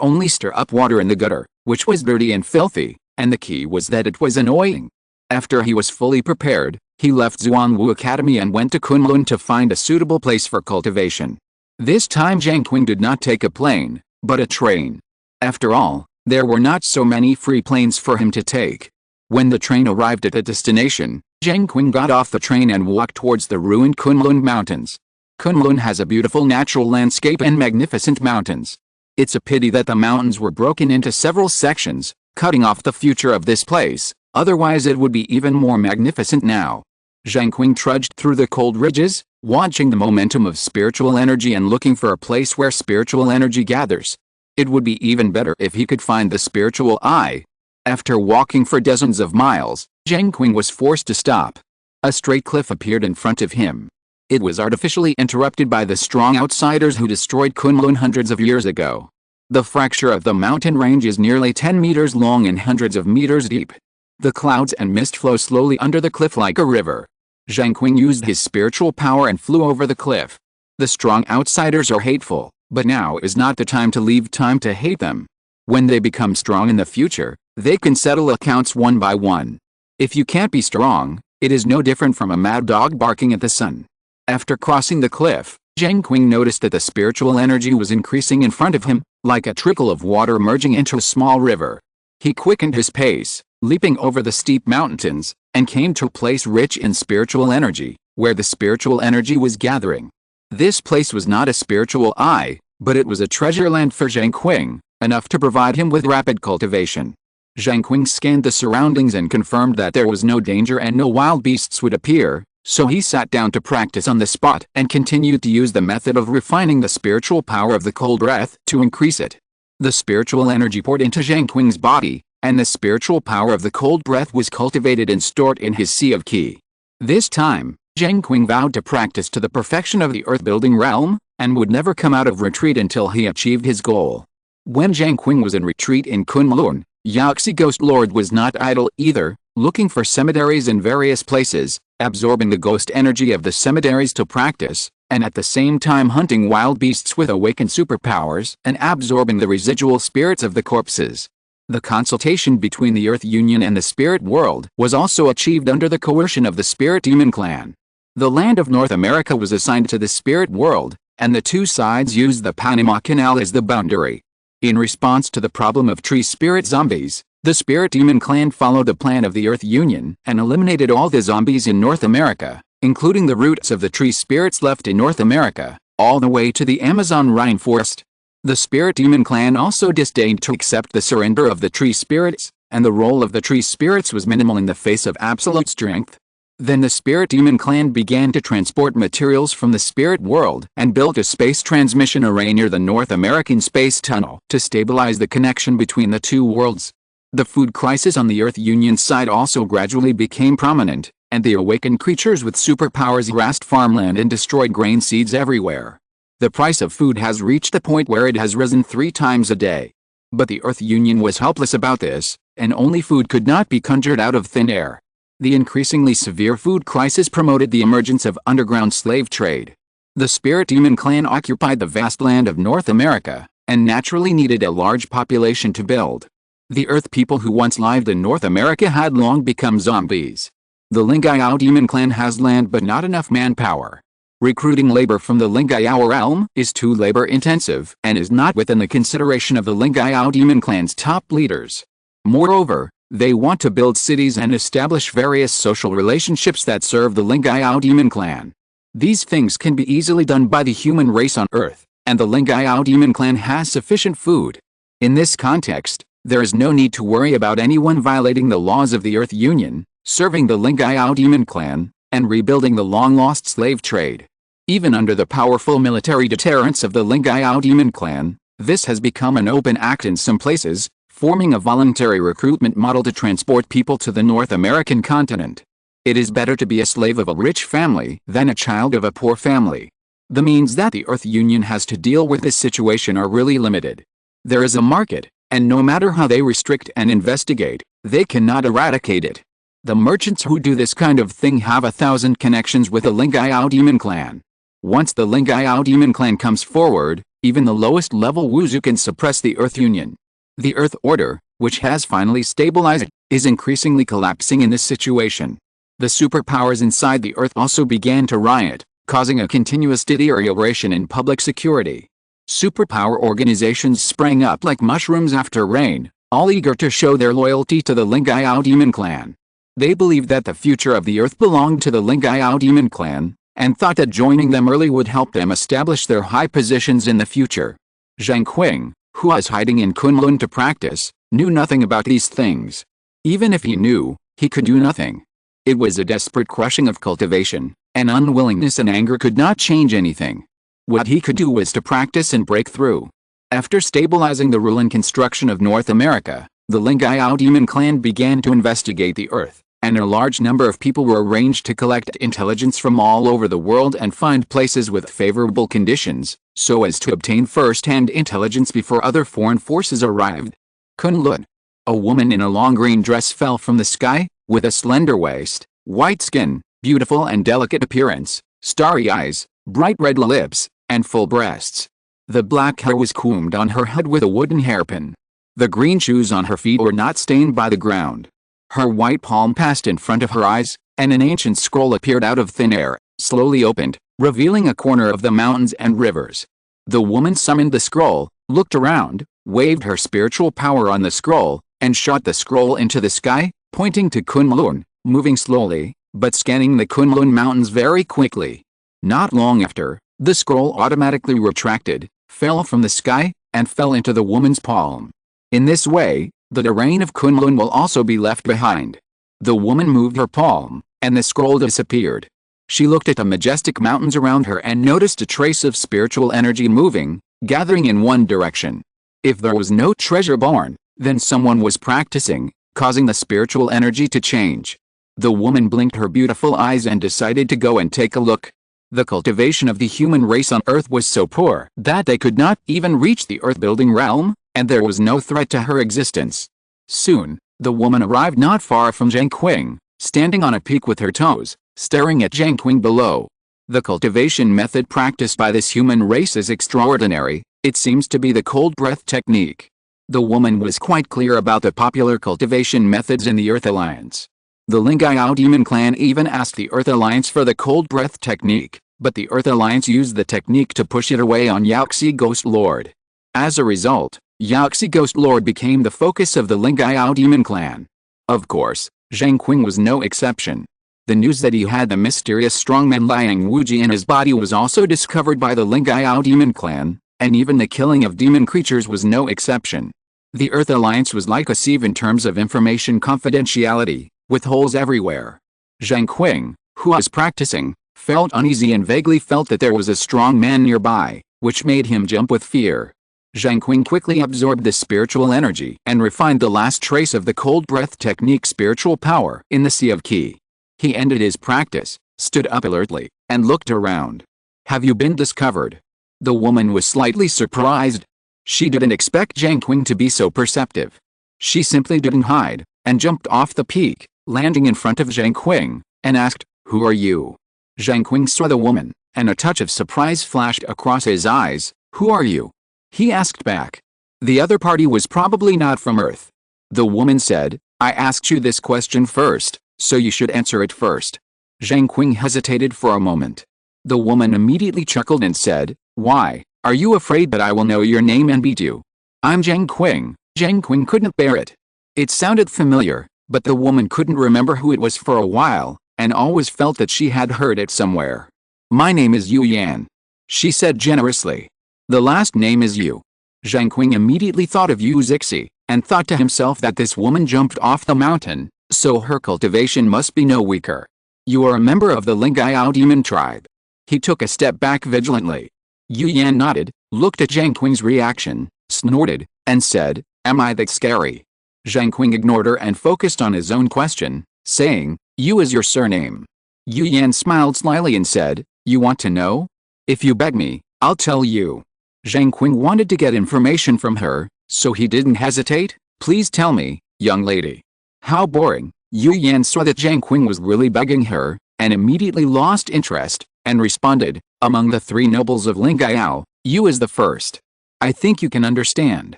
only stir up water in the gutter, which was dirty and filthy, and the key was that it was annoying. After he was fully prepared, he left Xuanwu Academy and went to Kunlun to find a suitable place for cultivation. This time Zheng Qing did not take a plane, but a train. After all, there were not so many free planes for him to take. When the train arrived at a destination, Zheng Qing got off the train and walked towards the ruined Kunlun Mountains. Kunlun has a beautiful natural landscape and magnificent mountains. It's a pity that the mountains were broken into several sections, cutting off the future of this place, otherwise it would be even more magnificent now. Zheng Qing trudged through the cold ridges, watching the momentum of spiritual energy and looking for a place where spiritual energy gathers. It would be even better if he could find the spiritual eye. After walking for dozens of miles, Zheng Qing was forced to stop. A straight cliff appeared in front of him. It was artificially interrupted by the strong outsiders who destroyed Kunlun hundreds of years ago. The fracture of the mountain range is nearly 10 meters long and hundreds of meters deep. The clouds and mist flow slowly under the cliff like a river. Zheng Qing used his spiritual power and flew over the cliff. The strong outsiders are hateful, but now is not the time to leave time to hate them. When they become strong in the future, they can settle accounts one by one. If you can't be strong, it is no different from a mad dog barking at the sun. After crossing the cliff, Zheng Qing noticed that the spiritual energy was increasing in front of him, like a trickle of water merging into a small river. He quickened his pace, leaping over the steep mountains, and came to a place rich in spiritual energy, where the spiritual energy was gathering. This place was not a spiritual eye, but it was a treasure land for Zheng Qing, enough to provide him with rapid cultivation. Zheng Qing scanned the surroundings and confirmed that there was no danger and no wild beasts would appear, so he sat down to practice on the spot and continued to use the method of refining the spiritual power of the cold breath to increase it. The spiritual energy poured into Zheng Qing's body, and the spiritual power of the cold breath was cultivated and stored in his sea of qi. This time, Zheng Qing vowed to practice to the perfection of the earth-building realm, and would never come out of retreat until he achieved his goal. When Zheng Qing was in retreat in Kunlun, Yaxi Ghost Lord was not idle either, looking for cemeteries in various places, absorbing the ghost energy of the cemeteries to practice, and at the same time hunting wild beasts with awakened superpowers and absorbing the residual spirits of the corpses. The consultation between the Earth Union and the spirit world was also achieved under the coercion of the Spirit Demon Clan. The land of North America was assigned to the spirit world, and the two sides used the Panama Canal as the boundary. In response to the problem of tree spirit zombies, the Spirit Demon Clan followed the plan of the Earth Union and eliminated all the zombies in North America, including the roots of the tree spirits left in North America, all the way to the Amazon rainforest. The Spirit Demon Clan also disdained to accept the surrender of the tree spirits, and the role of the tree spirits was minimal in the face of absolute strength. Then the Spirit Demon Clan began to transport materials from the spirit world and built a space transmission array near the North American Space Tunnel to stabilize the connection between the two worlds. The food crisis on the Earth Union side also gradually became prominent, and the awakened creatures with superpowers harassed farmland and destroyed grain seeds everywhere. The price of food has reached the point where it has risen 3 times a day. But the Earth Union was helpless about this, and only food could not be conjured out of thin air. The increasingly severe food crisis promoted the emergence of underground slave trade. The Spirit Demon Clan occupied the vast land of North America, and naturally needed a large population to build. The Earth people who once lived in North America had long become zombies. The Lingayao Demon Clan has land but not enough manpower. Recruiting labor from the Lingayao realm is too labor-intensive and is not within the consideration of the Lingayao Demon Clan's top leaders. Moreover, they want to build cities and establish various social relationships that serve the Lingayao Demon Clan. These things can be easily done by the human race on Earth, and the Lingayao Demon Clan has sufficient food. In this context, there is no need to worry about anyone violating the laws of the Earth Union, serving the Lingayao Demon Clan, and rebuilding the long-lost slave trade. Even under the powerful military deterrence of the Lingayao Demon Clan, this has become an open act in some places, forming a voluntary recruitment model to transport people to the North American continent. It is better to be a slave of a rich family than a child of a poor family. The means that the Earth Union has to deal with this situation are really limited. There is a market, and no matter how they restrict and investigate, they cannot eradicate it. The merchants who do this kind of thing have 1,000 connections with the Lingayao Demon Clan. Once the Lingayao Demon Clan comes forward, even the lowest level Wuzu can suppress the Earth Union. The Earth Order, which has finally stabilized, is increasingly collapsing in this situation. The superpowers inside the Earth also began to riot, causing a continuous deterioration in public security. Superpower organizations sprang up like mushrooms after rain, all eager to show their loyalty to the Lingayao Demon Clan. They believed that the future of the Earth belonged to the Lingayao Demon Clan, and thought that joining them early would help them establish their high positions in the future. Zheng Qing, who was hiding in Kunlun to practice, knew nothing about these things. Even if he knew, he could do nothing. It was a desperate crushing of cultivation, and unwillingness and anger could not change anything. What he could do was to practice and break through. After stabilizing the rule and construction of North America, the Lingayao demon clan began to investigate the earth, and a large number of people were arranged to collect intelligence from all over the world and find places with favorable conditions, so as to obtain first-hand intelligence before other foreign forces arrived. Kunlun. A woman in a long green dress fell from the sky, with a slender waist, white skin, beautiful and delicate appearance, starry eyes, bright red lips, and full breasts. The black hair was combed on her head with a wooden hairpin. The green shoes on her feet were not stained by the ground. Her white palm passed in front of her eyes, and an ancient scroll appeared out of thin air, slowly opened, revealing a corner of the mountains and rivers. The woman summoned the scroll, looked around, waved her spiritual power on the scroll, and shot the scroll into the sky, pointing to Kunlun, moving slowly, but scanning the Kunlun mountains very quickly. Not long after, the scroll automatically retracted, fell from the sky, and fell into the woman's palm. In this way, the terrain of Kunlun will also be left behind. The woman moved her palm, and the scroll disappeared. She looked at the majestic mountains around her and noticed a trace of spiritual energy moving, gathering in one direction. If there was no treasure born, then someone was practicing, causing the spiritual energy to change. The woman blinked her beautiful eyes and decided to go and take a look. The cultivation of the human race on Earth was so poor that they could not even reach the earth-building realm, and there was no threat to her existence. Soon, the woman arrived not far from Zheng Qing, standing on a peak with her toes, staring at Zheng Qing below. The cultivation method practiced by this human race is extraordinary. It seems to be the cold breath technique. The woman was quite clear about the popular cultivation methods in the Earth Alliance. The Lingayao demon clan even asked the Earth Alliance for the cold breath technique, but the Earth Alliance used the technique to push it away on Yaoxi Ghost Lord. As a result, Yaoxi Ghost Lord became the focus of the Lingayao demon clan. Of course, Zheng Qing was no exception. The news that he had the mysterious strongman Liang Wuji in his body was also discovered by the Lingayao demon clan, and even the killing of demon creatures was no exception. The Earth Alliance was like a sieve in terms of information confidentiality, with holes everywhere. Zheng Qing, who was practicing, felt uneasy and vaguely felt that there was a strong man nearby, which made him jump with fear. Zheng Qing quickly absorbed the spiritual energy and refined the last trace of the cold breath technique spiritual power in the sea of qi. He ended his practice, stood up alertly, and looked around. "Have you been discovered?" The woman was slightly surprised. She didn't expect Zheng Qing to be so perceptive. She simply didn't hide, and jumped off the peak, landing in front of Zheng Qing, and asked, "Who are you?" Zheng Qing saw the woman, and a touch of surprise flashed across his eyes. "Who are you?" he asked back. The other party was probably not from Earth. The woman said, "I asked you this question first, so you should answer it first." Zheng Qing hesitated for a moment. The woman immediately chuckled and said, "Why, are you afraid that I will know your name and beat you?" "I'm Zheng Qing." Zheng Qing couldn't bear it. It sounded familiar, but the woman couldn't remember who it was for a while, and always felt that she had heard it somewhere. "My name is Yu Yan," she said generously. "The last name is Yu." Zheng Qing immediately thought of Yu Zixi, and thought to himself that this woman jumped off the mountain, so her cultivation must be no weaker. "You are a member of the Lingayao demon tribe." He took a step back vigilantly. Yu Yan nodded, looked at Zheng Qing's reaction, snorted, and said, "Am I that scary?" Zheng Qing ignored her and focused on his own question, saying, "Yu is your surname." Yu Yan smiled slyly and said, "You want to know? If you beg me, I'll tell you." Zheng Qing wanted to get information from her, so he didn't hesitate. "Please tell me, young lady." How boring. Yu Yan saw that Zheng Qing was really begging her, and immediately lost interest, and responded, "Among the three nobles of Lingayao, Yu is the first. I think you can understand."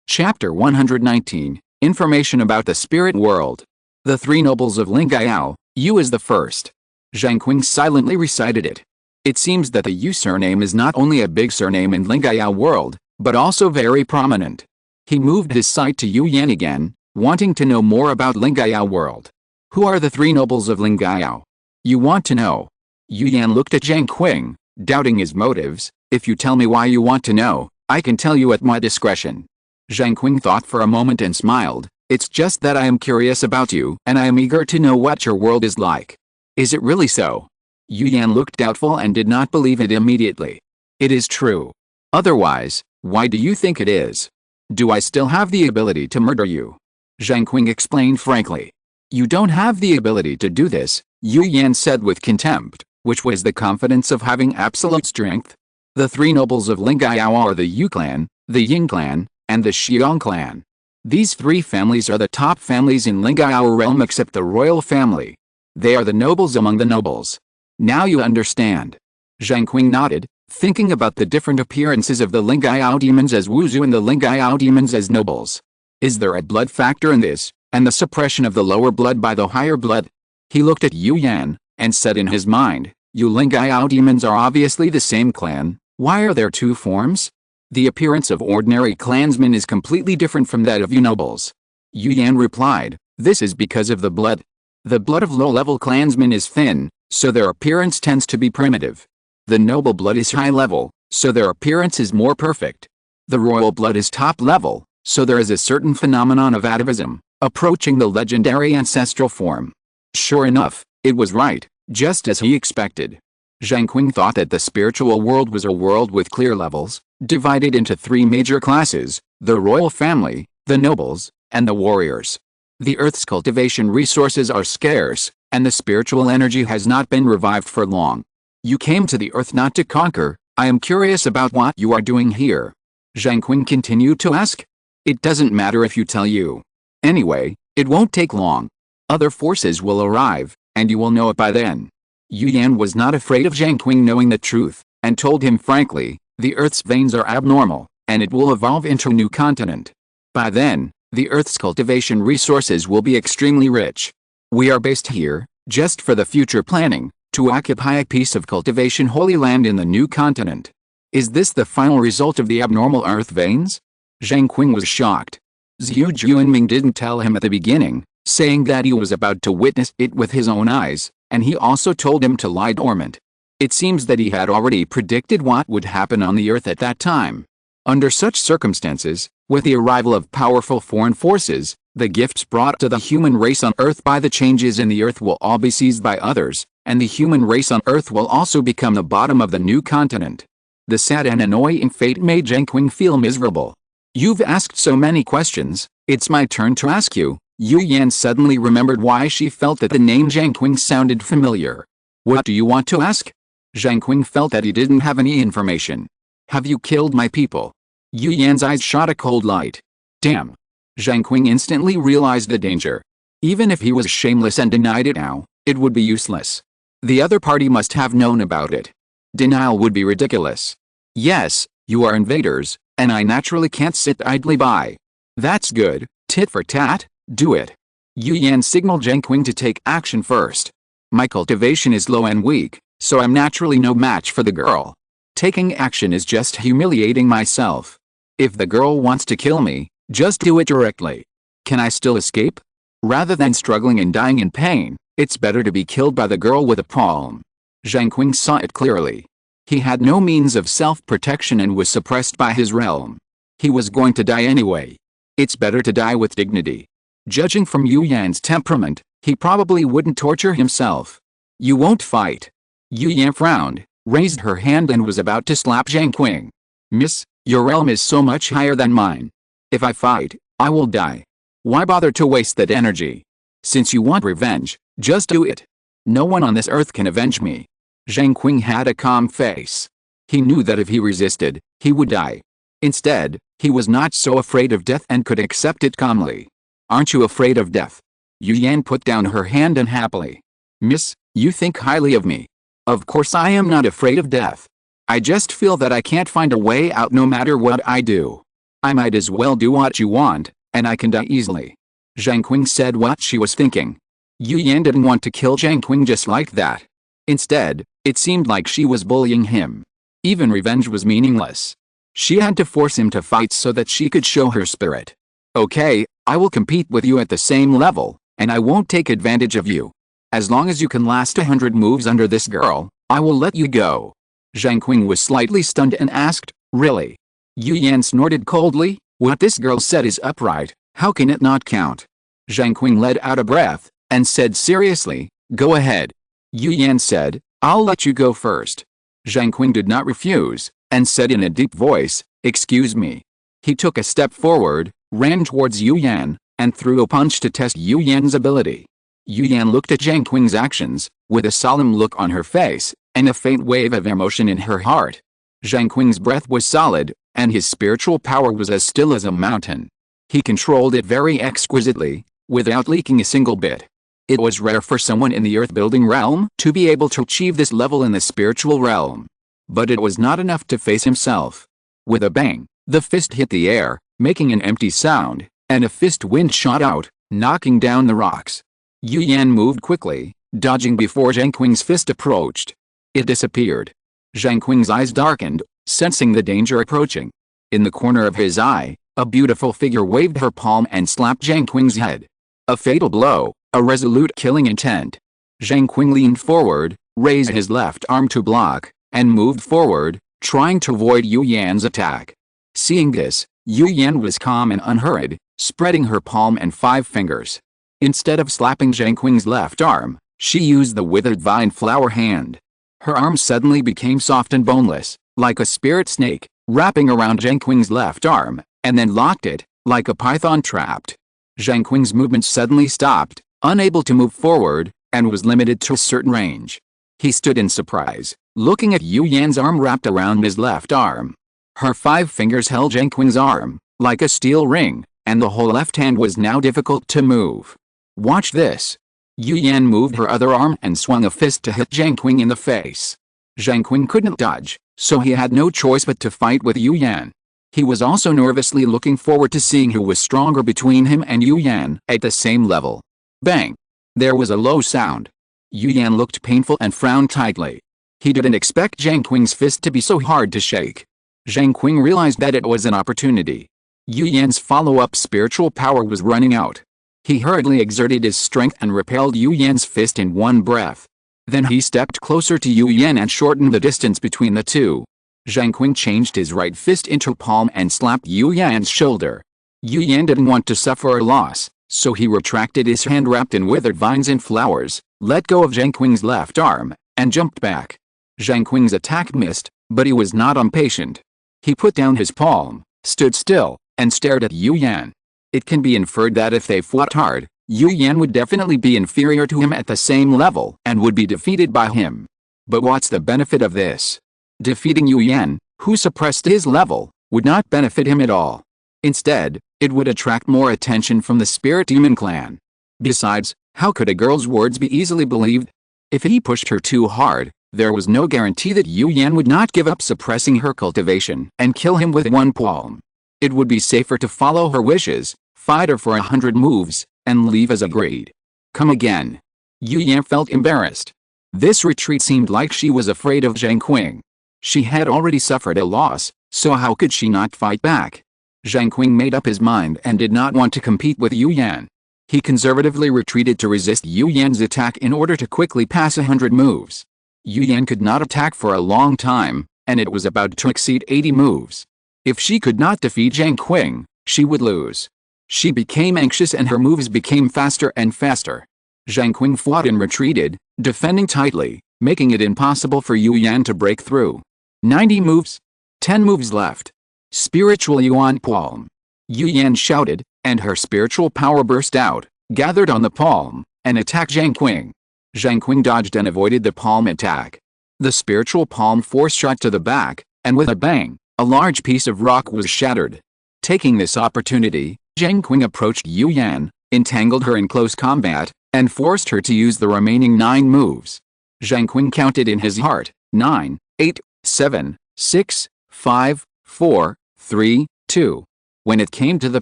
Chapter 119, Information about the Spirit World. The three nobles of Lingayao, Yu is the first. Zheng Qing silently recited it. It seems that the Yu surname is not only a big surname in Lingayao world, but also very prominent. He moved his sight to Yu Yan again, wanting to know more about Lingayao world. "Who are the three nobles of Lingayao? You want to know?" Yu Yan looked at Zheng Qing, doubting his motives. "If you tell me why you want to know, I can tell you at my discretion." Zheng Qing thought for a moment and smiled. It's just that I am curious about you and I am eager to know what your world is like. Is it really so? Yu Yan looked doubtful and did not believe it immediately. It is true. Otherwise, why do you think it is? Do I still have the ability to murder you? Zheng Qing explained frankly. You don't have the ability to do this, Yu Yan said with contempt, which was the confidence of having absolute strength. The three nobles of Linggao are the Yu clan, the Ying clan, and the Xiong clan. These three families are the top families in Linggao realm except the royal family. They are the nobles among the nobles. Now you understand. Zheng Qing nodded, thinking about the different appearances of the Linggao demons as Wuzhu and the Linggao demons as nobles. Is there a blood factor in this, and the suppression of the lower blood by the higher blood? He looked at Yu Yan, and said in his mind, you Linggao demons are obviously the same clan, why are there two forms? The appearance of ordinary clansmen is completely different from that of you nobles. Yu Yan replied, this is because of the blood. The blood of low-level clansmen is thin, so their appearance tends to be primitive. The noble blood is high-level, so their appearance is more perfect. The royal blood is top-level, so there is a certain phenomenon of atavism, approaching the legendary ancestral form. Sure enough, it was right, just as he expected. Zheng Qing thought that the spiritual world was a world with clear levels, divided into three major classes, the royal family, the nobles, and the warriors. The Earth's cultivation resources are scarce, and the spiritual energy has not been revived for long. You came to the Earth not to conquer, I am curious about what you are doing here. Zheng Qing continued to ask. It doesn't matter if you tell you. Anyway, it won't take long. Other forces will arrive, and you will know it by then. Yu Yan was not afraid of Zheng Qing knowing the truth, and told him frankly, the Earth's veins are abnormal, and it will evolve into a new continent. By then, the Earth's cultivation resources will be extremely rich. We are based here, just for the future planning, to occupy a piece of cultivation holy land in the new continent. Is this the final result of the abnormal Earth veins? Zheng Qing was shocked. Zhu Juanming didn't tell him at the beginning, saying that he was about to witness it with his own eyes, and he also told him to lie dormant. It seems that he had already predicted what would happen on the Earth at that time. Under such circumstances, with the arrival of powerful foreign forces, the gifts brought to the human race on Earth by the changes in the Earth will all be seized by others, and the human race on Earth will also become the bottom of the new continent. The sad and annoying fate made Zheng Qing feel miserable. You've asked so many questions, it's my turn to ask you. Yu Yan suddenly remembered why she felt that the name Zheng Qing sounded familiar. What do you want to ask? Zheng Qing felt that he didn't have any information. Have you killed my people? Yu Yan's eyes shot a cold light. Damn. Zheng Qing instantly realized the danger. Even if he was shameless and denied it now, it would be useless. The other party must have known about it. Denial would be ridiculous. Yes, you are invaders, and I naturally can't sit idly by. That's good, tit for tat, do it. Yu Yan signaled Zheng Qing to take action first. My cultivation is low and weak, so I'm naturally no match for the girl. Taking action is just humiliating myself. If the girl wants to kill me, just do it directly. Can I still escape? Rather than struggling and dying in pain, it's better to be killed by the girl with a palm. Zheng Qing saw it clearly. He had no means of self-protection and was suppressed by his realm. He was going to die anyway. It's better to die with dignity. Judging from Yu Yan's temperament, he probably wouldn't torture himself. You won't fight. Yu Yan frowned, raised her hand and was about to slap Zheng Qing. Miss, your realm is so much higher than mine. If I fight, I will die. Why bother to waste that energy? Since you want revenge, just do it. No one on this earth can avenge me. Zheng Qing had a calm face. He knew that if he resisted, he would die. Instead, he was not so afraid of death and could accept it calmly. Aren't you afraid of death? Yu Yan put down her hand unhappily. Miss, you think highly of me. Of course I am not afraid of death. I just feel that I can't find a way out no matter what I do. I might as well do what you want, and I can die easily. Zheng Qing said what she was thinking. Yu Yan didn't want to kill Zheng Qing just like that. Instead, it seemed like she was bullying him. Even revenge was meaningless. She had to force him to fight so that she could show her spirit. Okay, I will compete with you at the same level, and I won't take advantage of you. As long as you can last 100 moves under this girl, I will let you go. Zheng Qing was slightly stunned and asked, really? Yu Yan snorted coldly, what this girl said is upright, How can it not count? Zheng Qing let out a breath, and said seriously, "Go ahead." Yu Yan said, "I'll let you go first." Zheng Qing did not refuse, and said in a deep voice, "Excuse me." He took a step forward, ran towards Yu Yan, and threw a punch to test Yu Yan's ability. Yu Yan looked at Zheng Qing's actions, with a solemn look on her face, and a faint wave of emotion in her heart. Zheng Qing's breath was solid, and his spiritual power was as still as a mountain. He controlled it very exquisitely, without leaking a single bit. It was rare for someone in the earth-building realm to be able to achieve this level in the spiritual realm. But it was not enough to face himself. With a bang, the fist hit the air, making an empty sound, and a fist wind shot out, knocking down the rocks. Yu Yan moved quickly, dodging before Zheng Qing's fist approached. It disappeared. Zheng Qing's eyes darkened, sensing the danger approaching. In the corner of his eye, a beautiful figure waved her palm and slapped Zheng Qing's head. A fatal blow, a resolute killing intent. Zheng Qing leaned forward, raised his left arm to block, and moved forward, trying to avoid Yu Yan's attack. Seeing this, Yu Yan was calm and unhurried, spreading her palm and 5 fingers. Instead of slapping Zheng Qing's left arm, she used the withered vine flower hand. Her arm suddenly became soft and boneless, like a spirit snake, wrapping around Zheng Qing's left arm, and then locked it, like a python trapped. Zheng Qing's movement suddenly stopped, unable to move forward, and was limited to a certain range. He stood in surprise, looking at Yu Yan's arm wrapped around his left arm. Her 5 fingers held Zheng Qing's arm, like a steel ring, and the whole left hand was now difficult to move. "Watch this." Yu Yan moved her other arm and swung a fist to hit Zheng Qing in the face. Zheng Qing couldn't dodge, so he had no choice but to fight with Yu Yan. He was also nervously looking forward to seeing who was stronger between him and Yu Yan at the same level. Bang! There was a low sound. Yu Yan looked painful and frowned tightly. He didn't expect Zheng Qing's fist to be so hard to shake. Zheng Qing realized that it was an opportunity. Yu Yan's follow-up spiritual power was running out. He hurriedly exerted his strength and repelled Yu Yan's fist in one breath. Then he stepped closer to Yu Yan and shortened the distance between the two. Zheng Qing changed his right fist into palm and slapped Yu Yan's shoulder. Yu Yan didn't want to suffer a loss, so he retracted his hand wrapped in withered vines and flowers, let go of Zheng Qing's left arm, and jumped back. Zheng Qing's attack missed, but he was not impatient. He put down his palm, stood still, and stared at Yu Yan. It can be inferred that if they fought hard, Yu Yan would definitely be inferior to him at the same level and would be defeated by him. But what's the benefit of this? Defeating Yu Yan, who suppressed his level, would not benefit him at all. Instead, it would attract more attention from the Spirit Demon clan. Besides, how could a girl's words be easily believed? If he pushed her too hard, there was no guarantee that Yu Yan would not give up suppressing her cultivation and kill him with one palm. It would be safer to follow her wishes, fight her for 100 moves, and leave as agreed. Come again. Yu Yan felt embarrassed. This retreat seemed like she was afraid of Zheng Qing. She had already suffered a loss, so how could she not fight back? Zheng Qing made up his mind and did not want to compete with Yu Yan. He conservatively retreated to resist Yu Yan's attack in order to quickly pass 100 moves. Yu Yan could not attack for a long time, and it was about to exceed 80 moves. If she could not defeat Zheng Qing, she would lose. She became anxious and her moves became faster and faster. Zheng Qing fought and retreated, defending tightly, making it impossible for Yu Yan to break through. 90 moves? 10 moves left. Spiritual Yuan palm. Yu Yan shouted, and her spiritual power burst out, gathered on the palm, and attacked Zheng Qing. Zheng Qing dodged and avoided the palm attack. The spiritual palm force shot to the back, and with a bang, a large piece of rock was shattered. Taking this opportunity, Zheng Qing approached Yu Yan, entangled her in close combat, and forced her to use the remaining 9 moves. Zheng Qing counted in his heart, 9, 8, 7, 6, 5, 4, 3, 2. When it came to the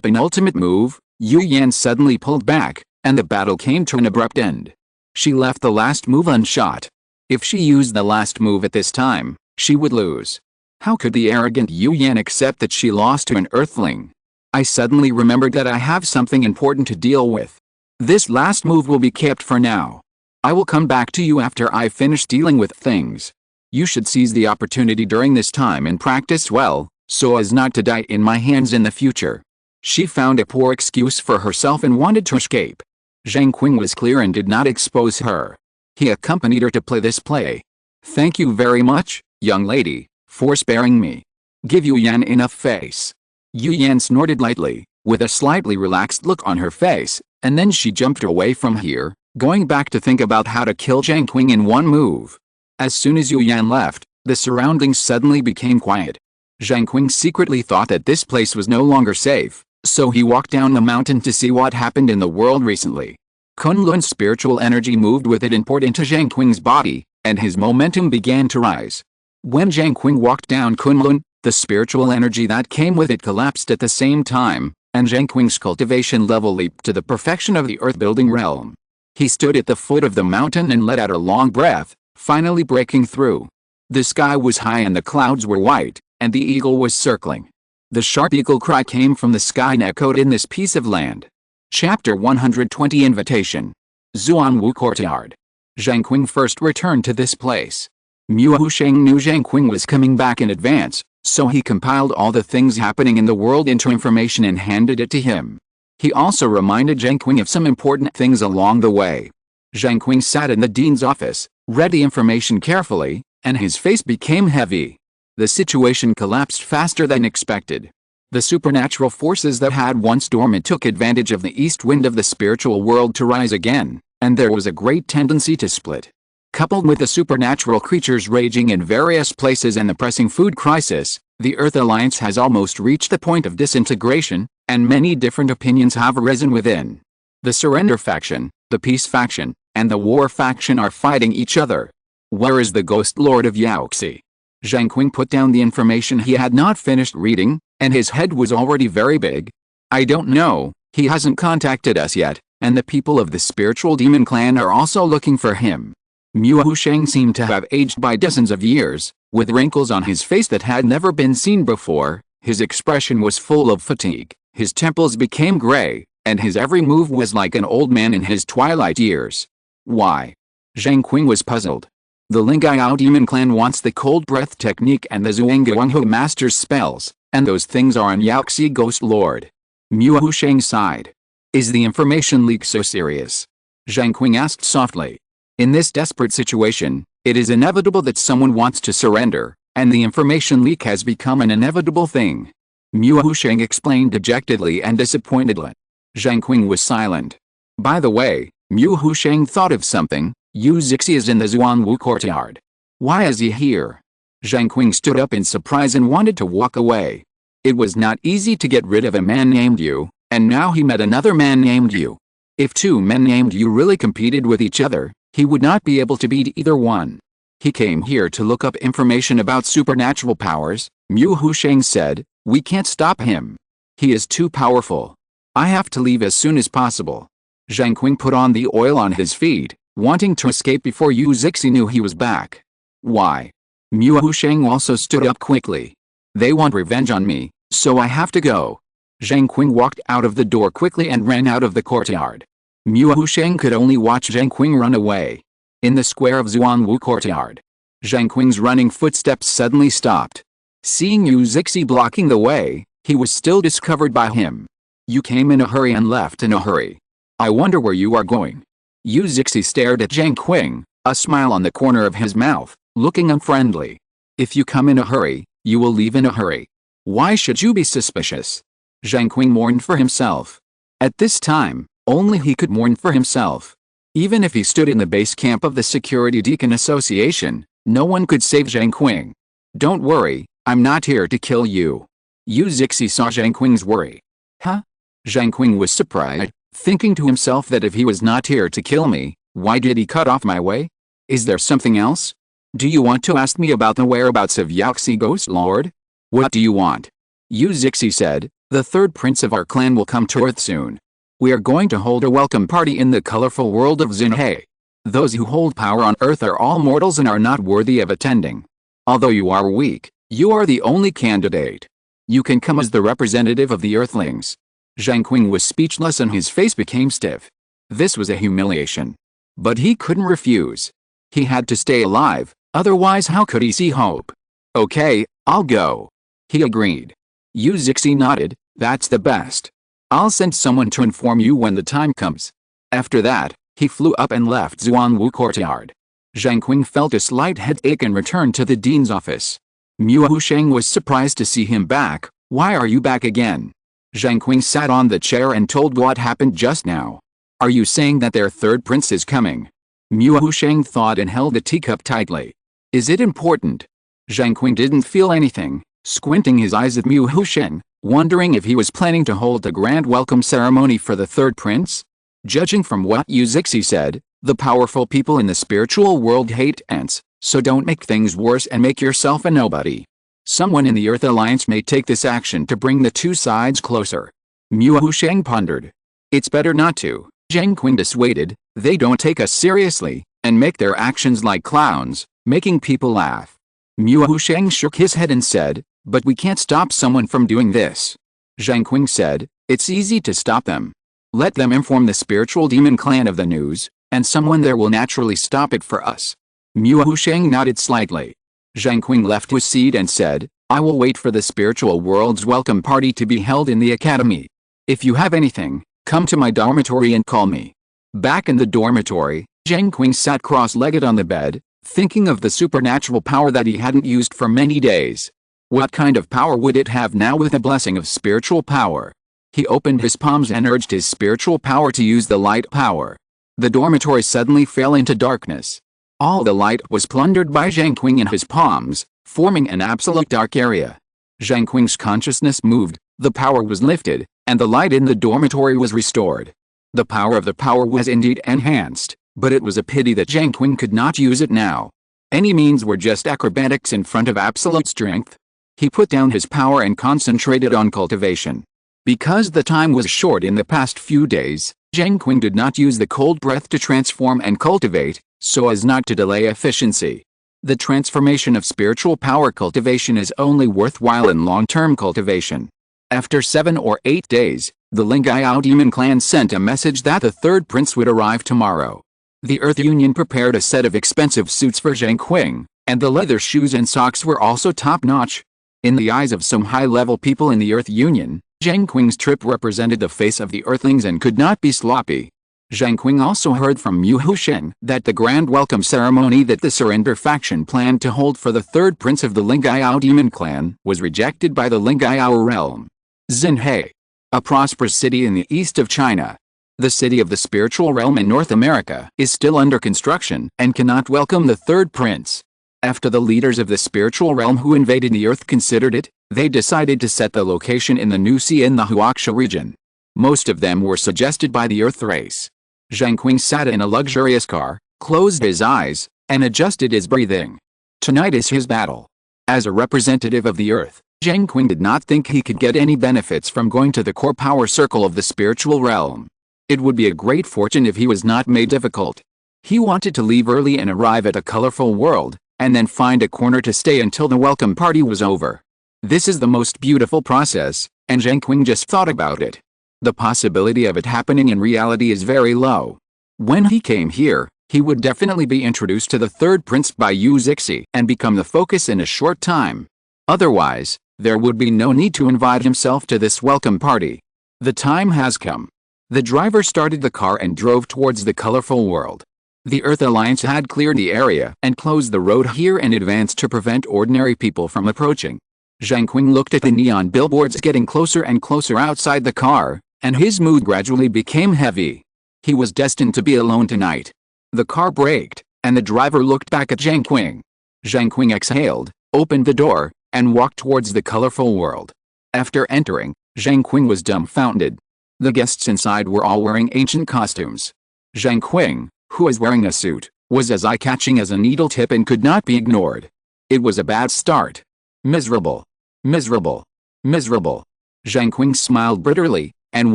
penultimate move, Yu Yan suddenly pulled back, and the battle came to an abrupt end. She left the last move unshot. If she used the last move at this time, she would lose. How could the arrogant Yu Yan accept that she lost to an earthling? I suddenly remembered that I have something important to deal with. This last move will be kept for now. I will come back to you after I finish dealing with things. You should seize the opportunity during this time and practice well, so as not to die in my hands in the future. She found a poor excuse for herself and wanted to escape. Zheng Qing was clear and did not expose her. He accompanied her to play this play. "Thank you very much, young lady, for sparing me. Give Yu Yan enough face." Yu Yan snorted lightly, with a slightly relaxed look on her face, and then she jumped away from here, going back to think about how to kill Zheng Qing in one move. As soon as Yu Yan left, the surroundings suddenly became quiet. Zheng Qing secretly thought that this place was no longer safe, so he walked down the mountain to see what happened in the world recently. Kunlun's spiritual energy moved with it and poured into Zheng Qing's body, and his momentum began to rise. When Zheng Qing walked down Kunlun, the spiritual energy that came with it collapsed at the same time, and Zheng Qing's cultivation level leaped to the perfection of the earth-building realm. He stood at the foot of the mountain and let out a long breath, finally breaking through. The sky was high and the clouds were white, and the eagle was circling. The sharp eagle cry came from the sky and echoed in this piece of land. Chapter 120 Invitation. Xuanwu Courtyard. Zheng Qing first returned to this place. Mu Husheng knew Zheng Qing was coming back in advance, so he compiled all the things happening in the world into information and handed it to him. He also reminded Zheng Qing of some important things along the way. Zheng Qing sat in the dean's office, read the information carefully, and his face became heavy. The situation collapsed faster than expected. The supernatural forces that had once dormant took advantage of the east wind of the spiritual world to rise again, and there was a great tendency to split. Coupled with the supernatural creatures raging in various places and the pressing food crisis, the Earth Alliance has almost reached the point of disintegration, and many different opinions have arisen within. The surrender faction, the peace faction, and the war faction are fighting each other. Where is the ghost lord of Yaoxi? Zheng Qing put down the information he had not finished reading, and his head was already very big. "I don't know, he hasn't contacted us yet, and the people of the spiritual demon clan are also looking for him." Mu Husheng seemed to have aged by dozens of years, with wrinkles on his face that had never been seen before. His expression was full of fatigue, his temples became gray, and his every move was like an old man in his twilight years. Why? Zheng Qing was puzzled. The Lingyao demon clan wants the cold breath technique and the Zhuangguanghu master's spells, and those things are on Yaoxi Ghost Lord. Mu Husheng sighed. Is the information leak so serious? Zheng Qing asked softly. In this desperate situation, it is inevitable that someone wants to surrender, and the information leak has become an inevitable thing. Mu Husheng explained dejectedly and disappointedly. Zheng Qing was silent. By the way, Mu Husheng thought of something. Yu Zixi is in the Xuanwu courtyard. Why is he here? Zheng Qing stood up in surprise and wanted to walk away. It was not easy to get rid of a man named Yu, and now he met another man named Yu. If two men named Yu really competed with each other, he would not be able to beat either one. He came here to look up information about supernatural powers. Mu Husheng said, "We can't stop him. He is too powerful. I have to leave as soon as possible." Zheng Qing put on the oil on his feet, wanting to escape before Yu Zixi knew he was back. Why? Mu Husheng also stood up quickly. They want revenge on me, so I have to go. Zheng Qing walked out of the door quickly and ran out of the courtyard. Mu Husheng could only watch Zheng Qing run away. In the square of Xuanwu courtyard, Zheng Qing's running footsteps suddenly stopped. Seeing Yu Zixi blocking the way, he was still discovered by him. "You came in a hurry and left in a hurry. I wonder where you are going." Yu Zixi stared at Zheng Qing, a smile on the corner of his mouth, looking unfriendly. "If you come in a hurry, you will leave in a hurry. Why should you be suspicious?" Zheng Qing mourned for himself. At this time, only he could mourn for himself. Even if he stood in the base camp of the Security Deacon Association, no one could save Zheng Qing. "Don't worry, I'm not here to kill you." Yu Zixi saw Zheng Qing's worry. Huh? Zheng Qing was surprised, thinking to himself that if he was not here to kill me, why did he cut off my way? Is there something else? Do you want to ask me about the whereabouts of Yaoxi Ghost Lord? What do you want? Yu Zixi said, "The third prince of our clan will come to Earth soon. We are going to hold a welcome party in the colorful world of Xinhe. Those who hold power on Earth are all mortals and are not worthy of attending. Although you are weak, you are the only candidate. You can come as the representative of the Earthlings." Zheng Qing was speechless and his face became stiff. This was a humiliation. But he couldn't refuse. He had to stay alive, otherwise how could he see hope? "Okay, I'll go." He agreed. Yu Zixi nodded, That's the best. I'll send someone to inform you when the time comes. After that, he flew up and left Zuanwu courtyard. Zheng Qing felt a slight headache and returned to the dean's office. Mu Husheng was surprised to see him back. Why are you back again? Zheng Qing sat on the chair and told what happened just now. Are you saying that their third prince is coming? Mu Husheng thought and held the teacup tightly. Is it important? Zheng Qing didn't feel anything, squinting his eyes at Mu Husheng, wondering if he was planning to hold a grand welcome ceremony for the third prince. Judging from what Yu Zixi said, the powerful people in the spiritual world hate ants, so don't make things worse and make yourself a nobody. Someone in the Earth Alliance may take this action to bring the two sides closer. Mu Husheng pondered. It's better not to, Zheng Qing dissuaded. They don't take us seriously, and make their actions like clowns, making people laugh. Mu Husheng shook his head and said, but we can't stop someone from doing this. Zheng Qing said, it's easy to stop them. Let them inform the spiritual demon clan of the news, and someone there will naturally stop it for us. Mu Husheng nodded slightly. Zheng Qing left his seat and said, I will wait for the spiritual world's welcome party to be held in the academy. If you have anything, come to my dormitory and call me. Back in the dormitory, Zheng Qing sat cross-legged on the bed, thinking of the supernatural power that he hadn't used for many days. What kind of power would it have now with the blessing of spiritual power? He opened his palms and urged his spiritual power to use the light power. The dormitory suddenly fell into darkness. All the light was plundered by Zheng Qing in his palms, forming an absolute dark area. Zheng Qing's consciousness moved, the power was lifted, and the light in the dormitory was restored. The power of the power was indeed enhanced, but it was a pity that Zheng Qing could not use it now. Any means were just acrobatics in front of absolute strength. He put down his power and concentrated on cultivation. Because the time was short in the past few days, Zheng Qing did not use the cold breath to transform and cultivate, so as not to delay efficiency. The transformation of spiritual power cultivation is only worthwhile in long-term cultivation. After 7 or 8 days, the Lingyao demon clan sent a message that the third prince would arrive tomorrow. The Earth Union prepared a set of expensive suits for Zheng Qing, and the leather shoes and socks were also top-notch. In the eyes of some high-level people in the Earth Union, Zheng Qing's trip represented the face of the Earthlings and could not be sloppy. Zheng Qing also heard from Mu Husheng that the grand welcome ceremony that the Surrender faction planned to hold for the third prince of the Lingyao demon clan was rejected by the Lingyao realm. Xinhai, a prosperous city in the east of China. The city of the spiritual realm in North America is still under construction and cannot welcome the third prince. After the leaders of the spiritual realm who invaded the earth considered it, they decided to set the location in the New Sea in the Huaxia region. Most of them were suggested by the earth race. Zheng Qing sat in a luxurious car, closed his eyes, and adjusted his breathing. Tonight is his battle. As a representative of the earth, Zheng Qing did not think he could get any benefits from going to the core power circle of the spiritual realm. It would be a great fortune if he was not made difficult. He wanted to leave early and arrive at a colorful world, and then find a corner to stay until the welcome party was over. This is the most beautiful process, and Zheng Qing just thought about it. The possibility of it happening in reality is very low. When he came here, he would definitely be introduced to the third prince by Yu Zixi and become the focus in a short time. Otherwise, there would be no need to invite himself to this welcome party. The time has come. The driver started the car and drove towards the colorful world. The Earth Alliance had cleared the area and closed the road here in advance to prevent ordinary people from approaching. Zheng Qing looked at the neon billboards getting closer and closer outside the car, and his mood gradually became heavy. He was destined to be alone tonight. The car braked, and the driver looked back at Zheng Qing. Zheng Qing exhaled, opened the door, and walked towards the colorful world. After entering, Zheng Qing was dumbfounded. The guests inside were all wearing ancient costumes. Zheng Qing, who was wearing a suit, was as eye-catching as a needle tip and could not be ignored. It was a bad start. Miserable. Miserable. Miserable. Zheng Qing smiled bitterly, and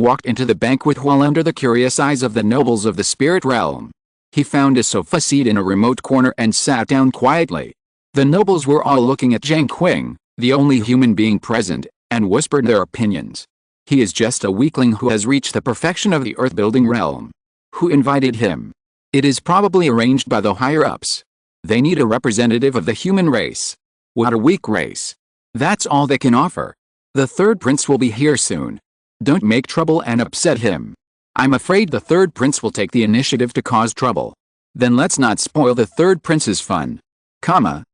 walked into the banquet hall under the curious eyes of the nobles of the spirit realm. He found a sofa seat in a remote corner and sat down quietly. The nobles were all looking at Zheng Qing, the only human being present, and whispered their opinions. He is just a weakling who has reached the perfection of the earth-building realm. Who invited him? It is probably arranged by the higher-ups. They need a representative of the human race. What a weak race. That's all they can offer. The third prince will be here soon. Don't make trouble and upset him. I'm afraid the third prince will take the initiative to cause trouble. Then let's not spoil the third prince's fun.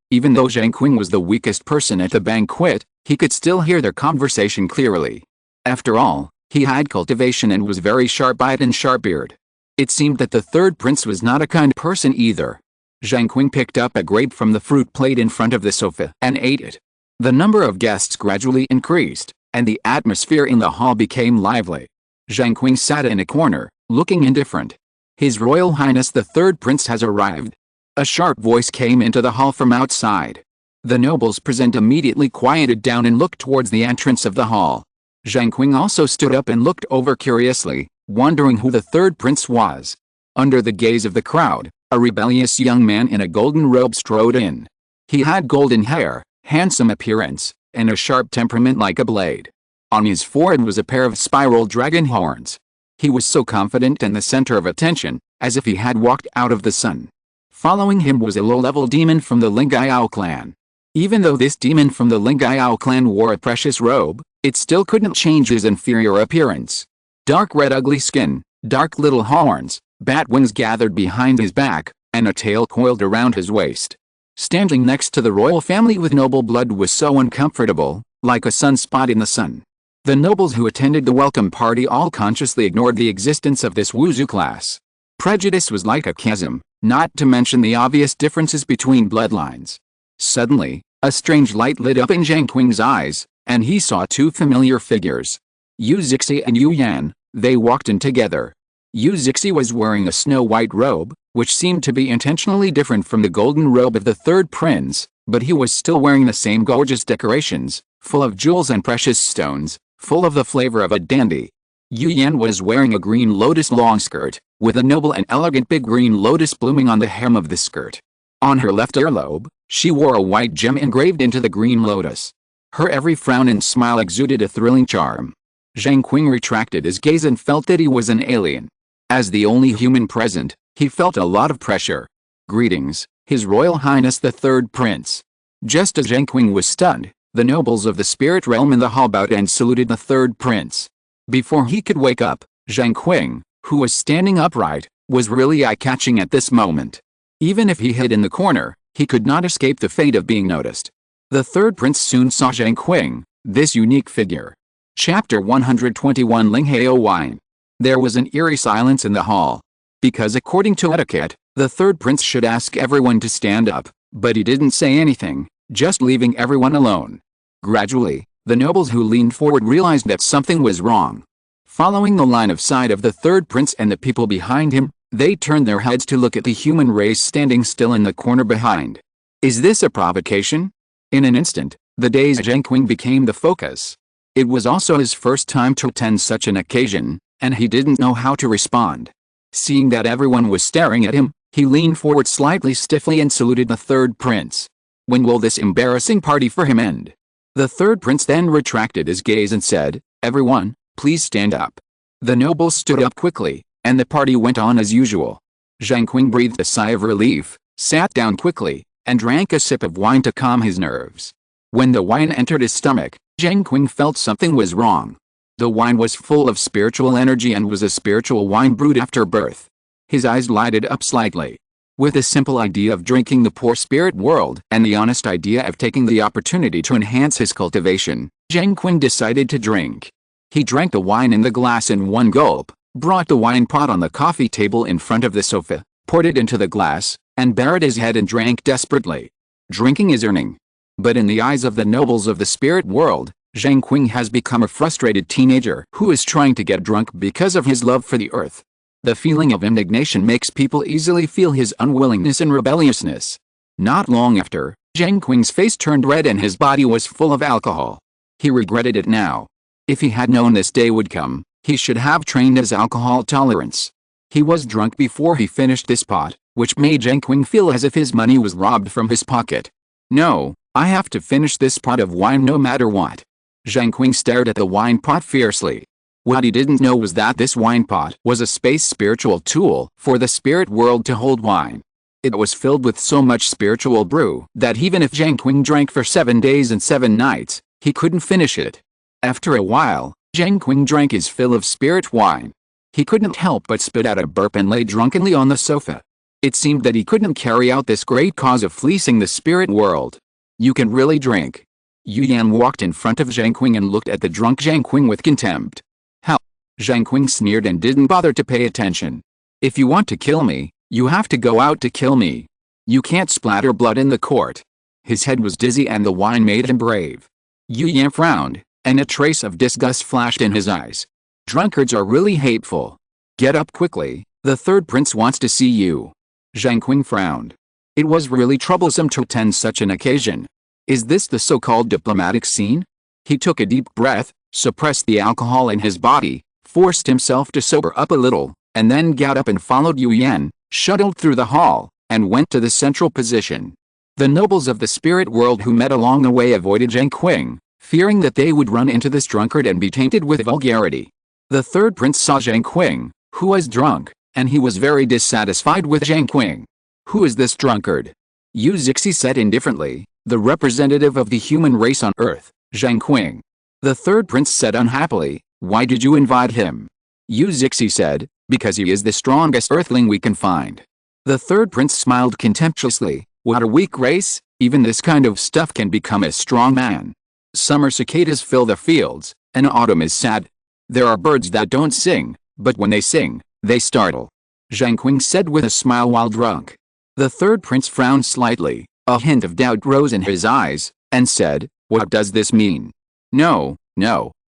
Even though Zheng Qing was the weakest person at the banquet, he could still hear their conversation clearly. After all, he had cultivation and was very sharp-eyed and sharp-eared. It seemed that the third prince was not a kind person either. Zheng Qing picked up a grape from the fruit plate in front of the sofa and ate it. The number of guests gradually increased, and the atmosphere in the hall became lively. Zheng Qing sat in a corner, looking indifferent. His Royal Highness the third prince has arrived. A sharp voice came into the hall from outside. The nobles present immediately quieted down and looked towards the entrance of the hall. Zheng Qing also stood up and looked over curiously, wondering who the third prince was. Under the gaze of the crowd, a rebellious young man in a golden robe strode in. He had golden hair, handsome appearance, and a sharp temperament like a blade. On his forehead was a pair of spiral dragon horns. He was so confident and the center of attention, as if he had walked out of the sun. Following him was a low-level demon from the Lingyao clan. Even though this demon from the Lingyao clan wore a precious robe, it still couldn't change his inferior appearance. Dark red ugly skin, dark little horns, bat wings gathered behind his back, and a tail coiled around his waist. Standing next to the royal family with noble blood was so uncomfortable, like a sunspot in the sun. The nobles who attended the welcome party all consciously ignored the existence of this Wuzu class. Prejudice was like a chasm, not to mention the obvious differences between bloodlines. Suddenly, a strange light lit up in Zheng Qing's eyes, and he saw two familiar figures. Yu Zixi and Yu Yan. They walked in together. Yu Zixi was wearing a snow-white robe, which seemed to be intentionally different from the golden robe of the third prince, but he was still wearing the same gorgeous decorations, full of jewels and precious stones, full of the flavor of a dandy. Yu Yan was wearing a green lotus long skirt, with a noble and elegant big green lotus blooming on the hem of the skirt. On her left earlobe, she wore a white gem engraved into the green lotus. Her every frown and smile exuded a thrilling charm. Zheng Qing retracted his gaze and felt that he was an alien. As the only human present, he felt a lot of pressure. Greetings, His Royal Highness the Third Prince. Just as Zheng Qing was stunned, the nobles of the spirit realm in the hall bowed and saluted the third prince. Before he could wake up, Zheng Qing, who was standing upright, was really eye-catching at this moment. Even if he hid in the corner, he could not escape the fate of being noticed. The third prince soon saw Zheng Qing, this unique figure. Chapter 121 Linghao Wine. There was an eerie silence in the hall. Because according to etiquette, the third prince should ask everyone to stand up, but he didn't say anything, just leaving everyone alone. Gradually, the nobles who leaned forward realized that something was wrong. Following the line of sight of the third prince and the people behind him, they turned their heads to look at the human race standing still in the corner behind. Is this a provocation? In an instant, the dazed Zheng Qing became the focus. It was also his first time to attend such an occasion, and he didn't know how to respond. Seeing that everyone was staring at him, he leaned forward slightly stiffly and saluted the third prince. When will this embarrassing party for him end? The third prince then retracted his gaze and said, "Everyone, please stand up." The nobles stood up quickly, and the party went on as usual. Zheng Qing breathed a sigh of relief, sat down quickly, and drank a sip of wine to calm his nerves. When the wine entered his stomach, Zheng Qing felt something was wrong. The wine was full of spiritual energy and was a spiritual wine brewed after birth. His eyes lighted up slightly. With the simple idea of drinking the poor spirit world and the honest idea of taking the opportunity to enhance his cultivation, Zheng Qing decided to drink. He drank the wine in the glass in one gulp, brought the wine pot on the coffee table in front of the sofa, poured it into the glass, and buried his head and drank desperately. Drinking is earning. But in the eyes of the nobles of the spirit world, Zheng Qing has become a frustrated teenager who is trying to get drunk because of his love for the earth. The feeling of indignation makes people easily feel his unwillingness and rebelliousness. Not long after, Zheng Qing's face turned red and his body was full of alcohol. He regretted it now. If he had known this day would come, he should have trained his alcohol tolerance. He was drunk before he finished this pot, which made Zheng Qing feel as if his money was robbed from his pocket. No, I have to finish this pot of wine no matter what. Zheng Qing stared at the wine pot fiercely. What he didn't know was that this wine pot was a space spiritual tool for the spirit world to hold wine. It was filled with so much spiritual brew that even if Zheng Qing drank for 7 days and 7 nights, he couldn't finish it. After a while, Zheng Qing drank his fill of spirit wine. He couldn't help but spit out a burp and lay drunkenly on the sofa. It seemed that he couldn't carry out this great cause of fleecing the spirit world. You can really drink. Yu Yan walked in front of Zheng Qing and looked at the drunk Zheng Qing with contempt. How? Zheng Qing sneered and didn't bother to pay attention. If you want to kill me, you have to go out to kill me. You can't splatter blood in the court. His head was dizzy and the wine made him brave. Yu Yan frowned, and a trace of disgust flashed in his eyes. Drunkards are really hateful. Get up quickly, the third prince wants to see you. Zheng Qing frowned. It was really troublesome to attend such an occasion. Is this the so-called diplomatic scene? He took a deep breath, suppressed the alcohol in his body, forced himself to sober up a little, and then got up and followed Yu Yan, shuttled through the hall, and went to the central position. The nobles of the spirit world who met along the way avoided Zheng Qing, fearing that they would run into this drunkard and be tainted with vulgarity. The third prince saw Zheng Qing, who was drunk, and he was very dissatisfied with Zheng Qing. Who is this drunkard? Yu Zixi said indifferently, the representative of the human race on Earth, Zheng Qing. The third prince said unhappily, why did you invite him? Yu Zixi said, because he is the strongest earthling we can find. The third prince smiled contemptuously, what a weak race, even this kind of stuff can become a strong man. Summer cicadas fill the fields, and autumn is sad. There are birds that don't sing, but when they sing, they startle. Zheng Qing said with a smile while drunk. The third prince frowned slightly, a hint of doubt rose in his eyes, and said, what does this mean? No,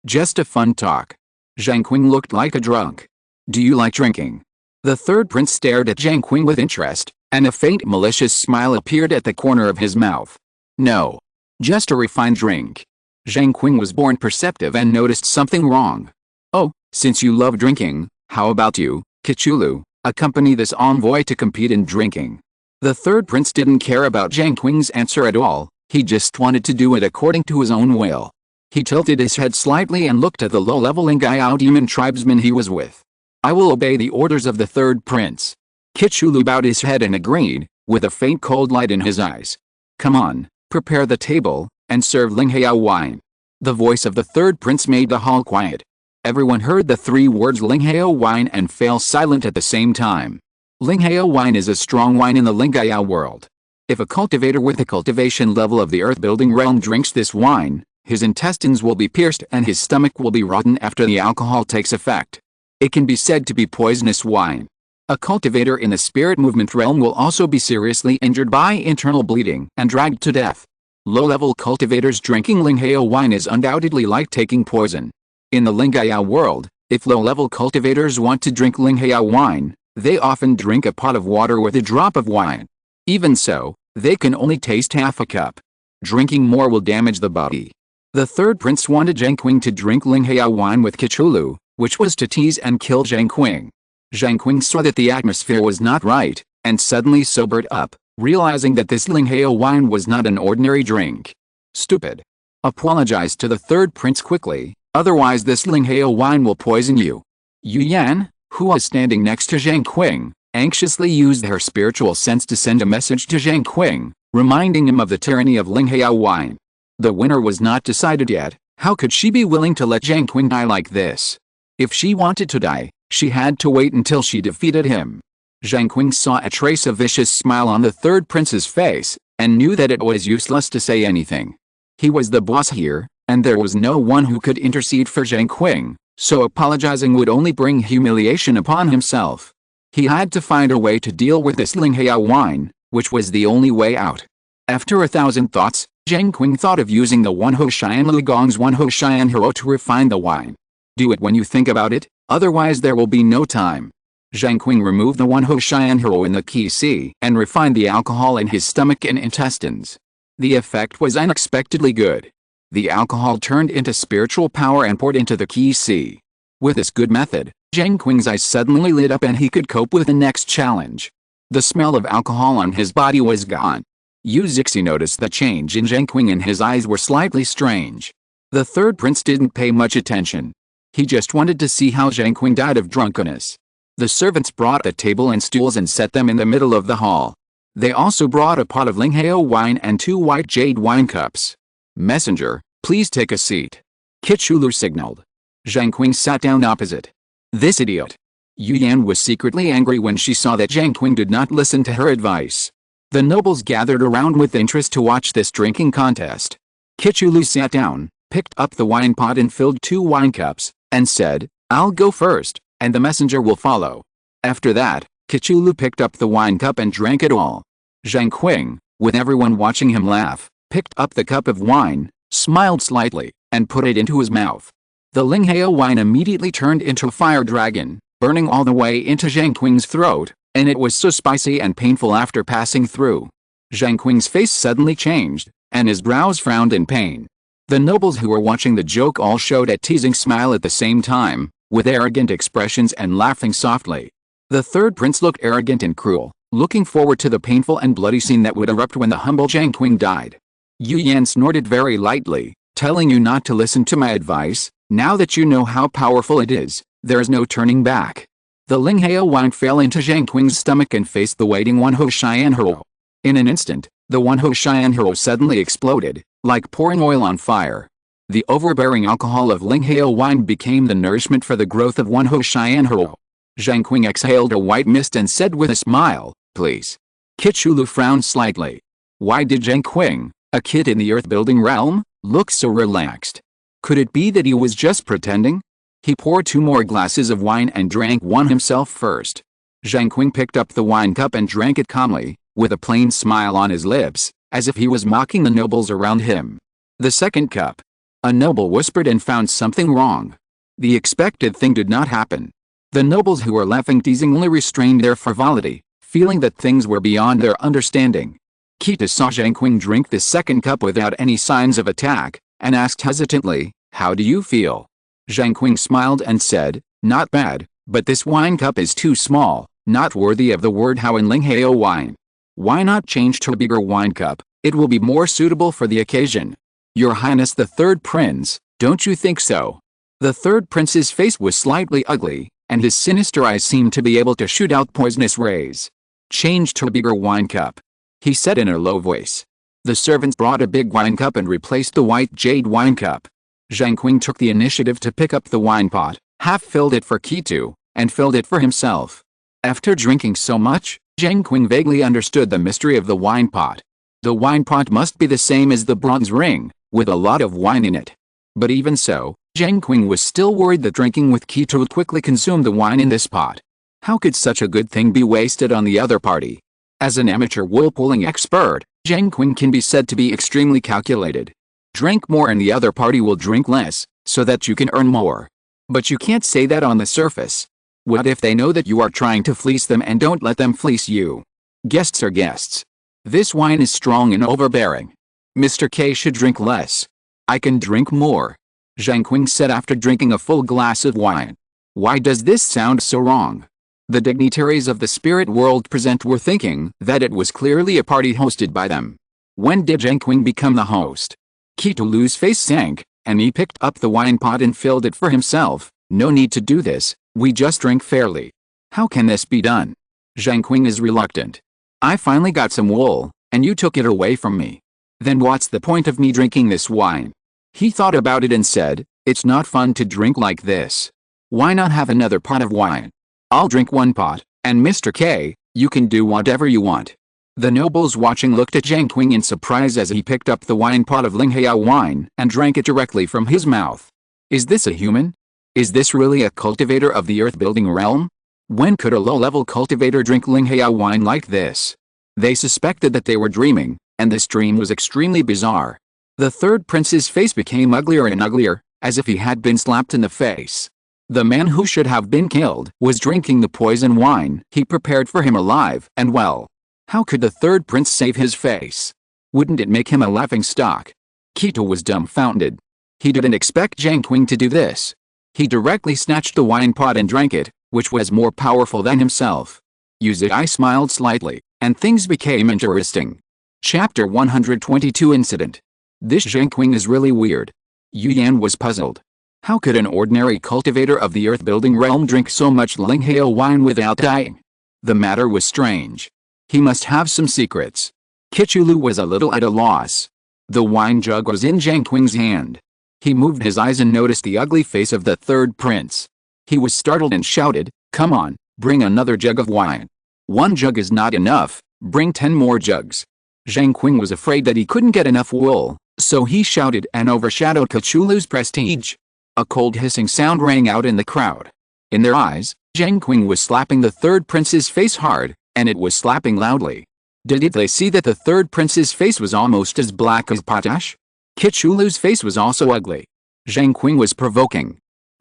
just a fun talk. Zheng Qing looked like a drunk. Do you like drinking? The third prince stared at Zheng Qing with interest, and a faint malicious smile appeared at the corner of his mouth. No. Just a refined drink. Zheng Qing was born perceptive and noticed something wrong. Oh, since you love drinking, how about you, Kichulu, accompany this envoy to compete in drinking? The third prince didn't care about Zheng Qing's answer at all, he just wanted to do it according to his own will. He tilted his head slightly and looked at the low-level Ingayao demon tribesman he was with. I will obey the orders of the third prince. Kichulu bowed his head and agreed, with a faint cold light in his eyes. Come on, prepare the table, and serve Linghao wine. The voice of the third prince made the hall quiet. Everyone heard the three words Linghao wine and fell silent at the same time. Linghao wine is a strong wine in the Linghao world. If a cultivator with the cultivation level of the earth-building realm drinks this wine, his intestines will be pierced and his stomach will be rotten after the alcohol takes effect. It can be said to be poisonous wine. A cultivator in the spirit movement realm will also be seriously injured by internal bleeding and dragged to death. Low-level cultivators drinking Linghao wine is undoubtedly like taking poison. In the Linghao world, if low-level cultivators want to drink Linghao wine, they often drink a pot of water with a drop of wine. Even so, they can only taste half a cup. Drinking more will damage the body. The third prince wanted Zheng Qing to drink Linghao wine with Kichulu, which was to tease and kill Zheng Qing. Zheng Qing saw that the atmosphere was not right, and suddenly sobered up, realizing that this Linghao wine was not an ordinary drink. Stupid. Apologize to the third prince quickly, otherwise this Linghao wine will poison you. Yu Yan, who was standing next to Zheng Qing, anxiously used her spiritual sense to send a message to Zheng Qing, reminding him of the tyranny of Linghao wine. The winner was not decided yet. How could she be willing to let Zheng Qing die like this? If she wanted to die, she had to wait until she defeated him. Zheng Qing saw a trace of vicious smile on the third prince's face, and knew that it was useless to say anything. He was the boss here, and there was no one who could intercede for Zheng Qing, so apologizing would only bring humiliation upon himself. He had to find a way to deal with this Linghao wine, which was the only way out. After 1,000 thoughts, Zheng Qing thought of using the One-Ho Shian Ligong's One-Ho Shian Hero to refine the wine. Do it when you think about it, otherwise there will be no time. Zheng Qing removed the One-Ho Shian Hero in the Qi Si and refined the alcohol in his stomach and intestines. The effect was unexpectedly good. The alcohol turned into spiritual power and poured into the Qi Si. With this good method, Zheng Qing's eyes suddenly lit up and he could cope with the next challenge. The smell of alcohol on his body was gone. Yu Zixi noticed the change in Zheng Qing and his eyes were slightly strange. The third prince didn't pay much attention. He just wanted to see how Zheng Qing died of drunkenness. The servants brought a table and stools and set them in the middle of the hall. They also brought a pot of Linghao wine and 2 white jade wine cups. Messenger, please take a seat. Kichulu signaled. Zheng Qing sat down opposite. This idiot. Yu Yan was secretly angry when she saw that Zheng Qing did not listen to her advice. The nobles gathered around with interest to watch this drinking contest. Kichulu sat down, picked up the wine pot and filled 2 wine cups, and said, "I'll go first, and the messenger will follow." After that, Kichulu picked up the wine cup and drank it all. Zheng Qing, with everyone watching him laugh, picked up the cup of wine, smiled slightly, and put it into his mouth. The Linghao wine immediately turned into a fire dragon, burning all the way into Zheng Qing's throat, and it was so spicy and painful after passing through. Zheng Qing's face suddenly changed, and his brows frowned in pain. The nobles who were watching the joke all showed a teasing smile at the same time, with arrogant expressions and laughing softly. The third prince looked arrogant and cruel, looking forward to the painful and bloody scene that would erupt when the humble Zheng Qing died. Yu Yan snorted very lightly, telling you not to listen to my advice. Now that you know how powerful it is, there is no turning back. The Linghao wine fell into Zheng Qing's stomach and faced the waiting One Ho Xian Hero. In an instant, the One Ho Xian Hero suddenly exploded, like pouring oil on fire. The overbearing alcohol of Linghao wine became the nourishment for the growth of One Ho Xian Hero. Zheng Qing exhaled a white mist and said with a smile, "Please." Kichulu frowned slightly. Why did Zheng Qing, a kid in the earth-building realm, look so relaxed? Could it be that he was just pretending? He poured 2 more glasses of wine and drank one himself first. Zheng Qing picked up the wine cup and drank it calmly, with a plain smile on his lips, as if he was mocking the nobles around him. The second cup. A noble whispered and found something wrong. The expected thing did not happen. The nobles who were laughing teasingly restrained their frivolity, feeling that things were beyond their understanding. Kita saw Zheng Qing drink the second cup without any signs of attack, and asked hesitantly, "How do you feel?" Zheng Qing smiled and said, "Not bad, but this wine cup is too small, not worthy of the word how in Linghao wine. Why not change to a bigger wine cup? It will be more suitable for the occasion. Your Highness the third prince, don't you think so?" The third prince's face was slightly ugly, and his sinister eyes seemed to be able to shoot out poisonous rays. "Change to a bigger wine cup," he said in a low voice. The servants brought a big wine cup and replaced the white jade wine cup. Zheng Qing took the initiative to pick up the wine pot, half-filled it for Kitu, and filled it for himself. After drinking so much, Zheng Qing vaguely understood the mystery of the wine pot. The wine pot must be the same as the bronze ring, with a lot of wine in it. But even so, Zheng Qing was still worried that drinking with Kitu would quickly consume the wine in this pot. How could such a good thing be wasted on the other party? As an amateur wool-pulling expert, Zheng Qing can be said to be extremely calculated. Drink more and the other party will drink less, so that you can earn more. But you can't say that on the surface. What if they know that you are trying to fleece them and don't let them fleece you? Guests are guests. This wine is strong and overbearing. Mr. K should drink less. I can drink more, Zheng Qing said after drinking a full glass of wine. Why does this sound so wrong? The dignitaries of the spirit world present were thinking that it was clearly a party hosted by them. When did Zheng Qing become the host? Kitulu's face sank, and he picked up the wine pot and filled it for himself. No need to do this, we just drink fairly. How can this be done? Zheng Qing is reluctant. I finally got some wool, and you took it away from me. Then what's the point of me drinking this wine? He thought about it and said, it's not fun to drink like this. Why not have another pot of wine? I'll drink one pot, and Mr. K, you can do whatever you want. The nobles watching looked at Zheng Qing in surprise as he picked up the wine pot of Linghao wine and drank it directly from his mouth. Is this a human? Is this really a cultivator of the earth-building realm? When could a low-level cultivator drink Linghao wine like this? They suspected that they were dreaming, and this dream was extremely bizarre. The third prince's face became uglier and uglier, as if he had been slapped in the face. The man who should have been killed was drinking the poison wine he prepared for him alive and well. How could the third prince save his face? Wouldn't it make him a laughingstock? Kito was dumbfounded. He didn't expect Zheng Qing to do this. He directly snatched the wine pot and drank it, which was more powerful than himself. Yuzai smiled slightly, and things became interesting. Chapter 122 Incident. This Zheng Qing is really weird. Yu Yan was puzzled. How could an ordinary cultivator of the earth-building realm drink so much Linghao wine without dying? The matter was strange. He must have some secrets. Kichulu was a little at a loss. The wine jug was in Zheng Qing's hand. He moved his eyes and noticed the ugly face of the third prince. He was startled and shouted, "Come on, bring another jug of wine. 1 jug is not enough, bring 10 more jugs." Zheng Qing was afraid that he couldn't get enough wool, so he shouted and overshadowed Cthulhu's prestige. A cold hissing sound rang out in the crowd. In their eyes, Zheng Qing was slapping the third prince's face hard, and it was slapping loudly. Did they see that the third prince's face was almost as black as potash? Cthulhu's face was also ugly. Zheng Qing was provoking.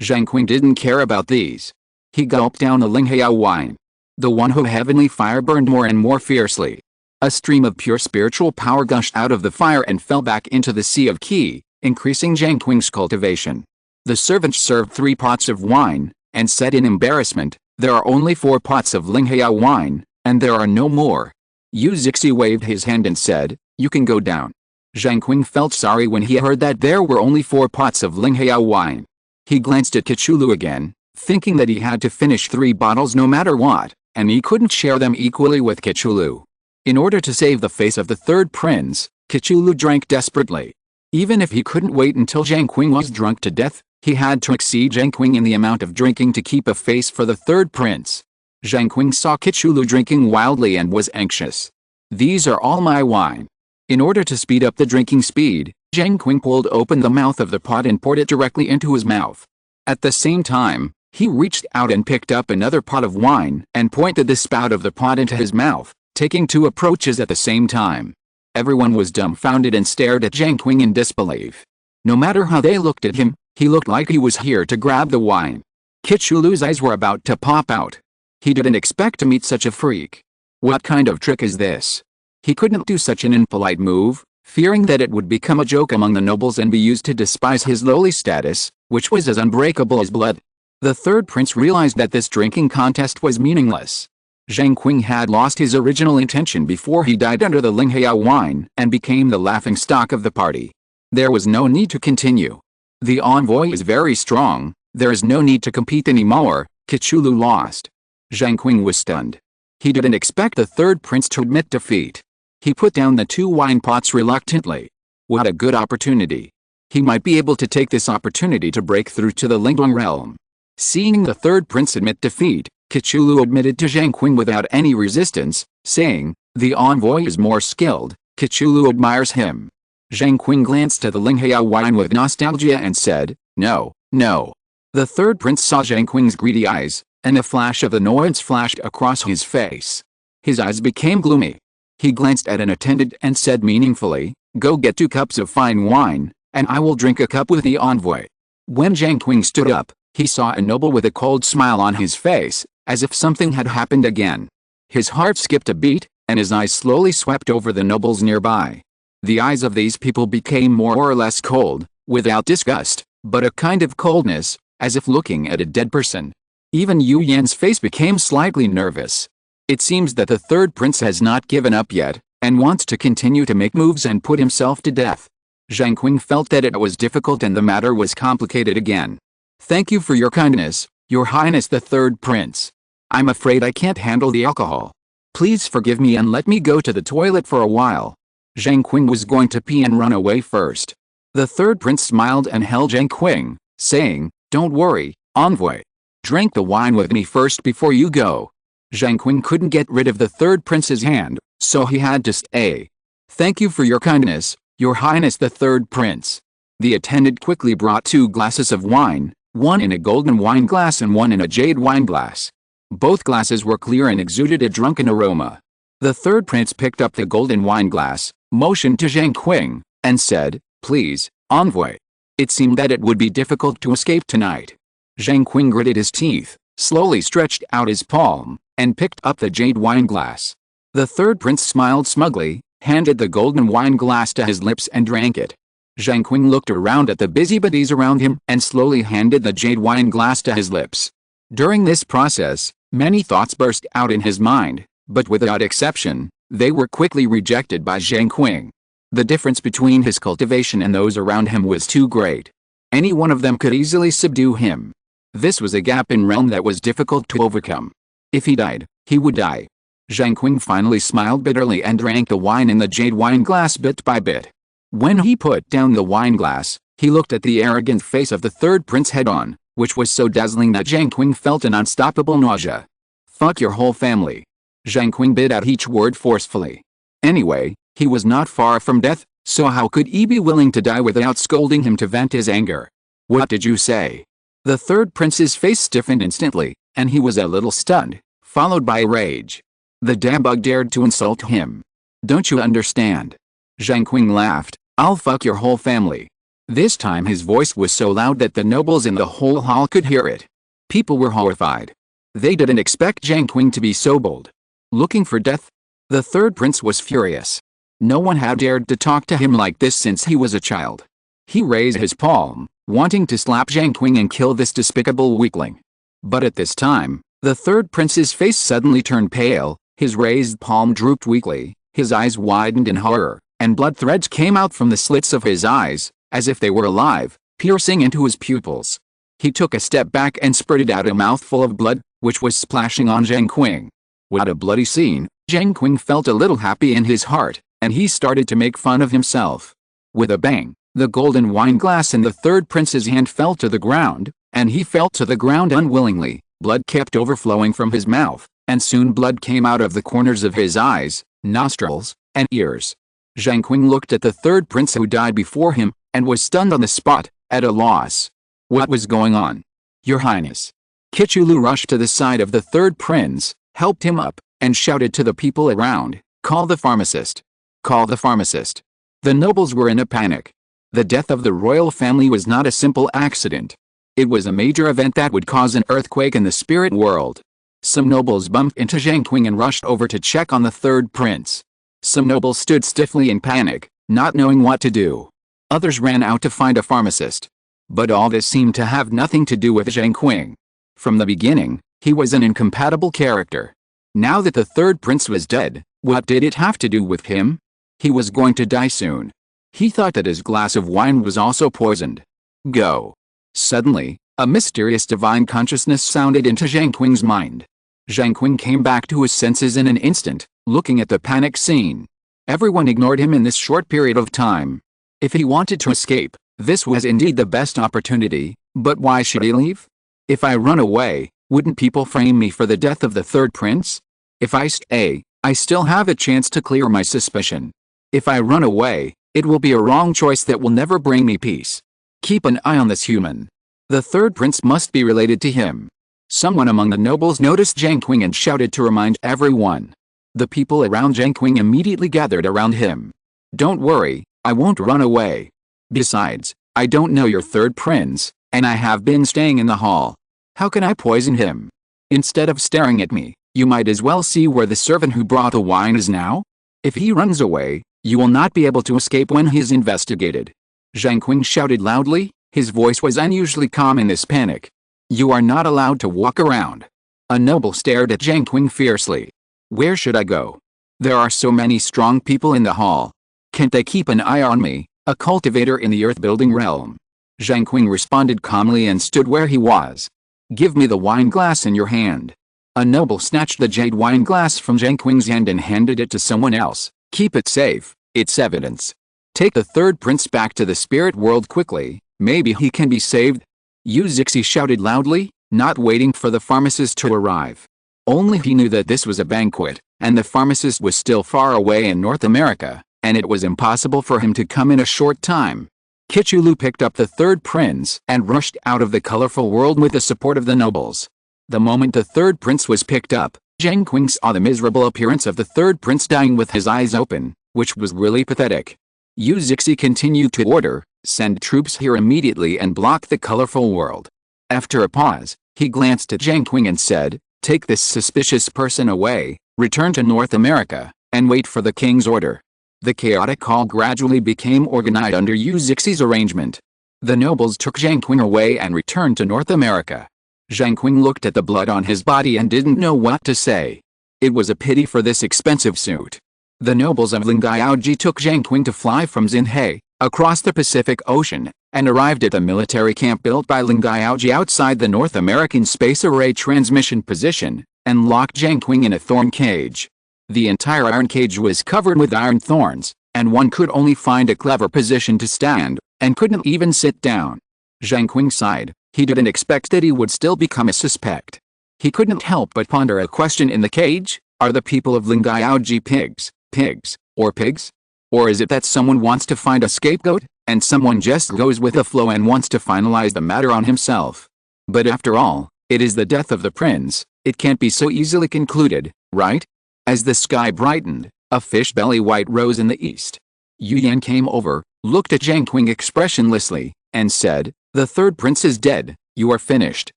Zheng Qing didn't care about these. He gulped down the Linghao wine. The one who heavenly fire burned more and more fiercely. A stream of pure spiritual power gushed out of the fire and fell back into the sea of qi, increasing Zheng Qing's cultivation. The servant served 3 pots of wine, and said in embarrassment, "There are only 4 pots of Linghao wine, and there are no more." Yu Zixi waved his hand and said, "You can go down." Zheng Qing felt sorry when he heard that there were only 4 pots of Linghao wine. He glanced at Cthulhu again, thinking that he had to finish 3 bottles no matter what, and he couldn't share them equally with Cthulhu. In order to save the face of the third prince, Cthulhu drank desperately. Even if he couldn't wait until Zheng Qing was drunk to death, he had to exceed Zheng Qing in the amount of drinking to keep a face for the third prince. Zheng Qing saw Cthulhu drinking wildly and was anxious. "These are all my wine." In order to speed up the drinking speed, Zheng Qing pulled open the mouth of the pot and poured it directly into his mouth. At the same time, he reached out and picked up another pot of wine and pointed the spout of the pot into his mouth, taking 2 approaches at the same time. Everyone was dumbfounded and stared at Zheng Qing in disbelief. No matter how they looked at him, he looked like he was here to grab the wine. Cthulhu's eyes were about to pop out. He didn't expect to meet such a freak. What kind of trick is this? He couldn't do such an impolite move, fearing that it would become a joke among the nobles and be used to despise his lowly status, which was as unbreakable as blood. The third prince realized that this drinking contest was meaningless. Zheng Qing had lost his original intention before he died under the Linghao wine and became the laughingstock of the party. There was no need to continue. The envoy is very strong, there is no need to compete anymore. Cthulhu lost. Zheng Qing was stunned. He didn't expect the third prince to admit defeat. He put down the 2 wine pots reluctantly. What a good opportunity. He might be able to take this opportunity to break through to the Lingdong realm. Seeing the third prince admit defeat, Cthulhu admitted to Zheng Qing without any resistance, saying, "The envoy is more skilled, Cthulhu admires him." Zheng Qing glanced at the Linghao wine with nostalgia and said, "No, no." The third prince saw Zheng Qing's greedy eyes, and a flash of annoyance flashed across his face. His eyes became gloomy. He glanced at an attendant and said meaningfully, "Go get 2 cups of fine wine, and I will drink a cup with the envoy." When Zheng Qing stood up, he saw a noble with a cold smile on his face, as if something had happened again. His heart skipped a beat, and his eyes slowly swept over the nobles nearby. The eyes of these people became more or less cold, without disgust, but a kind of coldness, as if looking at a dead person. Even Yu Yan's face became slightly nervous. It seems that the third prince has not given up yet, and wants to continue to make moves and put himself to death. Zheng Qing felt that it was difficult and the matter was complicated again. "Thank you for your kindness, Your Highness the third prince. I'm afraid I can't handle the alcohol. Please forgive me and let me go to the toilet for a while." Zheng Qing was going to pee and run away first. The third prince smiled and held Zheng Qing, saying, "Don't worry, envoy. Drink the wine with me first before you go." Zheng Qing couldn't get rid of the third prince's hand, so he had to stay. "Thank you for your kindness, Your Highness the third prince." The attendant quickly brought 2 glasses of wine, one in a golden wine glass and one in a jade wine glass. Both glasses were clear and exuded a drunken aroma. The third prince picked up the golden wine glass, motioned to Zheng Qing, and said, "Please, envoy." It seemed that it would be difficult to escape tonight. Zheng Qing gritted his teeth, slowly stretched out his palm, and picked up the jade wine glass. The third prince smiled smugly, handed the golden wine glass to his lips and drank it. Zheng Qing looked around at the busybodies around him and slowly handed the jade wine glass to his lips. During this process, many thoughts burst out in his mind, but without exception, they were quickly rejected by Zheng Qing. The difference between his cultivation and those around him was too great. Any one of them could easily subdue him. This was a gap in realm that was difficult to overcome. If he died, he would die. Zheng Qing finally smiled bitterly and drank the wine in the jade wine glass bit by bit. When he put down the wine glass, He looked at the arrogant face of the third prince head-on, which was so dazzling that Zheng Qing felt an unstoppable nausea. "Fuck your whole family." Zheng Qing bit out each word forcefully. Anyway, he was not far from death, so how could he be willing to die without scolding him to vent his anger? "What did you say?" The third prince's face stiffened instantly, and he was a little stunned, followed by rage. The damn bug dared to insult him. "Don't you understand?" Zheng Qing laughed. "I'll fuck your whole family." This time his voice was so loud that the nobles in the whole hall could hear it. People were horrified. They didn't expect Zheng Qing to be so bold. Looking for death? The third prince was furious. No one had dared to talk to him like this since he was a child. He raised his palm, wanting to slap Zheng Qing and kill this despicable weakling. But at this time, the third prince's face suddenly turned pale, his raised palm drooped weakly, his eyes widened in horror, and blood threads came out from the slits of his eyes, as if they were alive, piercing into his pupils. He took a step back and spurted out a mouthful of blood, which was splashing on Zheng Qing. What a bloody scene! Zheng Qing felt a little happy in his heart, and he started to make fun of himself. With a bang, the golden wine glass in the third prince's hand fell to the ground, and he fell to the ground unwillingly. Blood kept overflowing from his mouth, and soon blood came out of the corners of his eyes, nostrils, and ears. Zheng Qing looked at the third prince who died before him, and was stunned on the spot, at a loss. What was going on? "Your Highness." Kichulu rushed to the side of the third prince, helped him up, and shouted to the people around, "Call the pharmacist. Call the pharmacist." The nobles were in a panic. The death of the royal family was not a simple accident. It was a major event that would cause an earthquake in the spirit world. Some nobles bumped into Zheng Qing and rushed over to check on the third prince. Some nobles stood stiffly in panic, not knowing what to do. Others ran out to find a pharmacist. But all this seemed to have nothing to do with Zheng Qing. From the beginning, he was an incompatible character. Now that the third prince was dead, what did it have to do with him? He was going to die soon. He thought that his glass of wine was also poisoned. Go. Suddenly, a mysterious divine consciousness sounded into Zheng Qing's mind. Zheng Qing came back to his senses in an instant, looking at the panic scene. Everyone ignored him in this short period of time. If he wanted to escape, this was indeed the best opportunity, but why should he leave? If I run away, wouldn't people frame me for the death of the third prince? If I stay, I still have a chance to clear my suspicion. If I run away, it will be a wrong choice that will never bring me peace. Keep an eye on this human. The third prince must be related to him. Someone among the nobles noticed Zheng Qing and shouted to remind everyone. The people around Zheng Qing immediately gathered around him. "Don't worry, I won't run away. Besides, I don't know your third prince, and I have been staying in the hall. How can I poison him? Instead of staring at me, you might as well see where the servant who brought the wine is now. If he runs away, you will not be able to escape when he is investigated." Zheng Qing shouted loudly, his voice was unusually calm in this panic. "You are not allowed to walk around." A noble stared at Zheng Qing fiercely. "Where should I go? There are so many strong people in the hall. Can't they keep an eye on me, a cultivator in the earth-building realm?" Zheng Qing responded calmly and stood where he was. "Give me the wine glass in your hand." A noble snatched the jade wine glass from Zheng Qing's hand and handed it to someone else. "Keep it safe, it's evidence. Take the third prince back to the spirit world quickly, maybe he can be saved." Yu Zixi shouted loudly, not waiting for the pharmacist to arrive. Only he knew that this was a banquet, and the pharmacist was still far away in North America, and it was impossible for him to come in a short time. Kichulu picked up the third prince and rushed out of the colorful world with the support of the nobles. The moment the third prince was picked up, Zheng Qing saw the miserable appearance of the third prince dying with his eyes open, which was really pathetic. Yu Zixi continued to order, "Send troops here immediately and block the colorful world." After a pause, he glanced at Zheng Qing and said, "Take this suspicious person away, return to North America, and wait for the king's order." The chaotic hall gradually became organized under Yu Zixi's arrangement. The nobles took Zheng Qing away and returned to North America. Zheng Qing looked at the blood on his body and didn't know what to say. It was a pity for this expensive suit. The nobles of Lingaoji took Zheng Qing to fly from Xinhai, across the Pacific Ocean, and arrived at the military camp built by Lingaoji outside the North American Space Array transmission position, and locked Zheng Qing in a thorn cage. The entire iron cage was covered with iron thorns, and one could only find a clever position to stand, and couldn't even sit down. Zheng Qing sighed. He didn't expect that he would still become a suspect. He couldn't help but ponder a question in the cage. Are the people of Lingaoji pigs, or pigs? Or is it that someone wants to find a scapegoat, and someone just goes with the flow and wants to finalize the matter on himself? But after all, it is the death of the prince. It can't be so easily concluded, right? As the sky brightened, a fish belly white rose in the east. Yu Yan came over, looked at Zheng Qing expressionlessly, and said, "The third prince is dead, you are finished."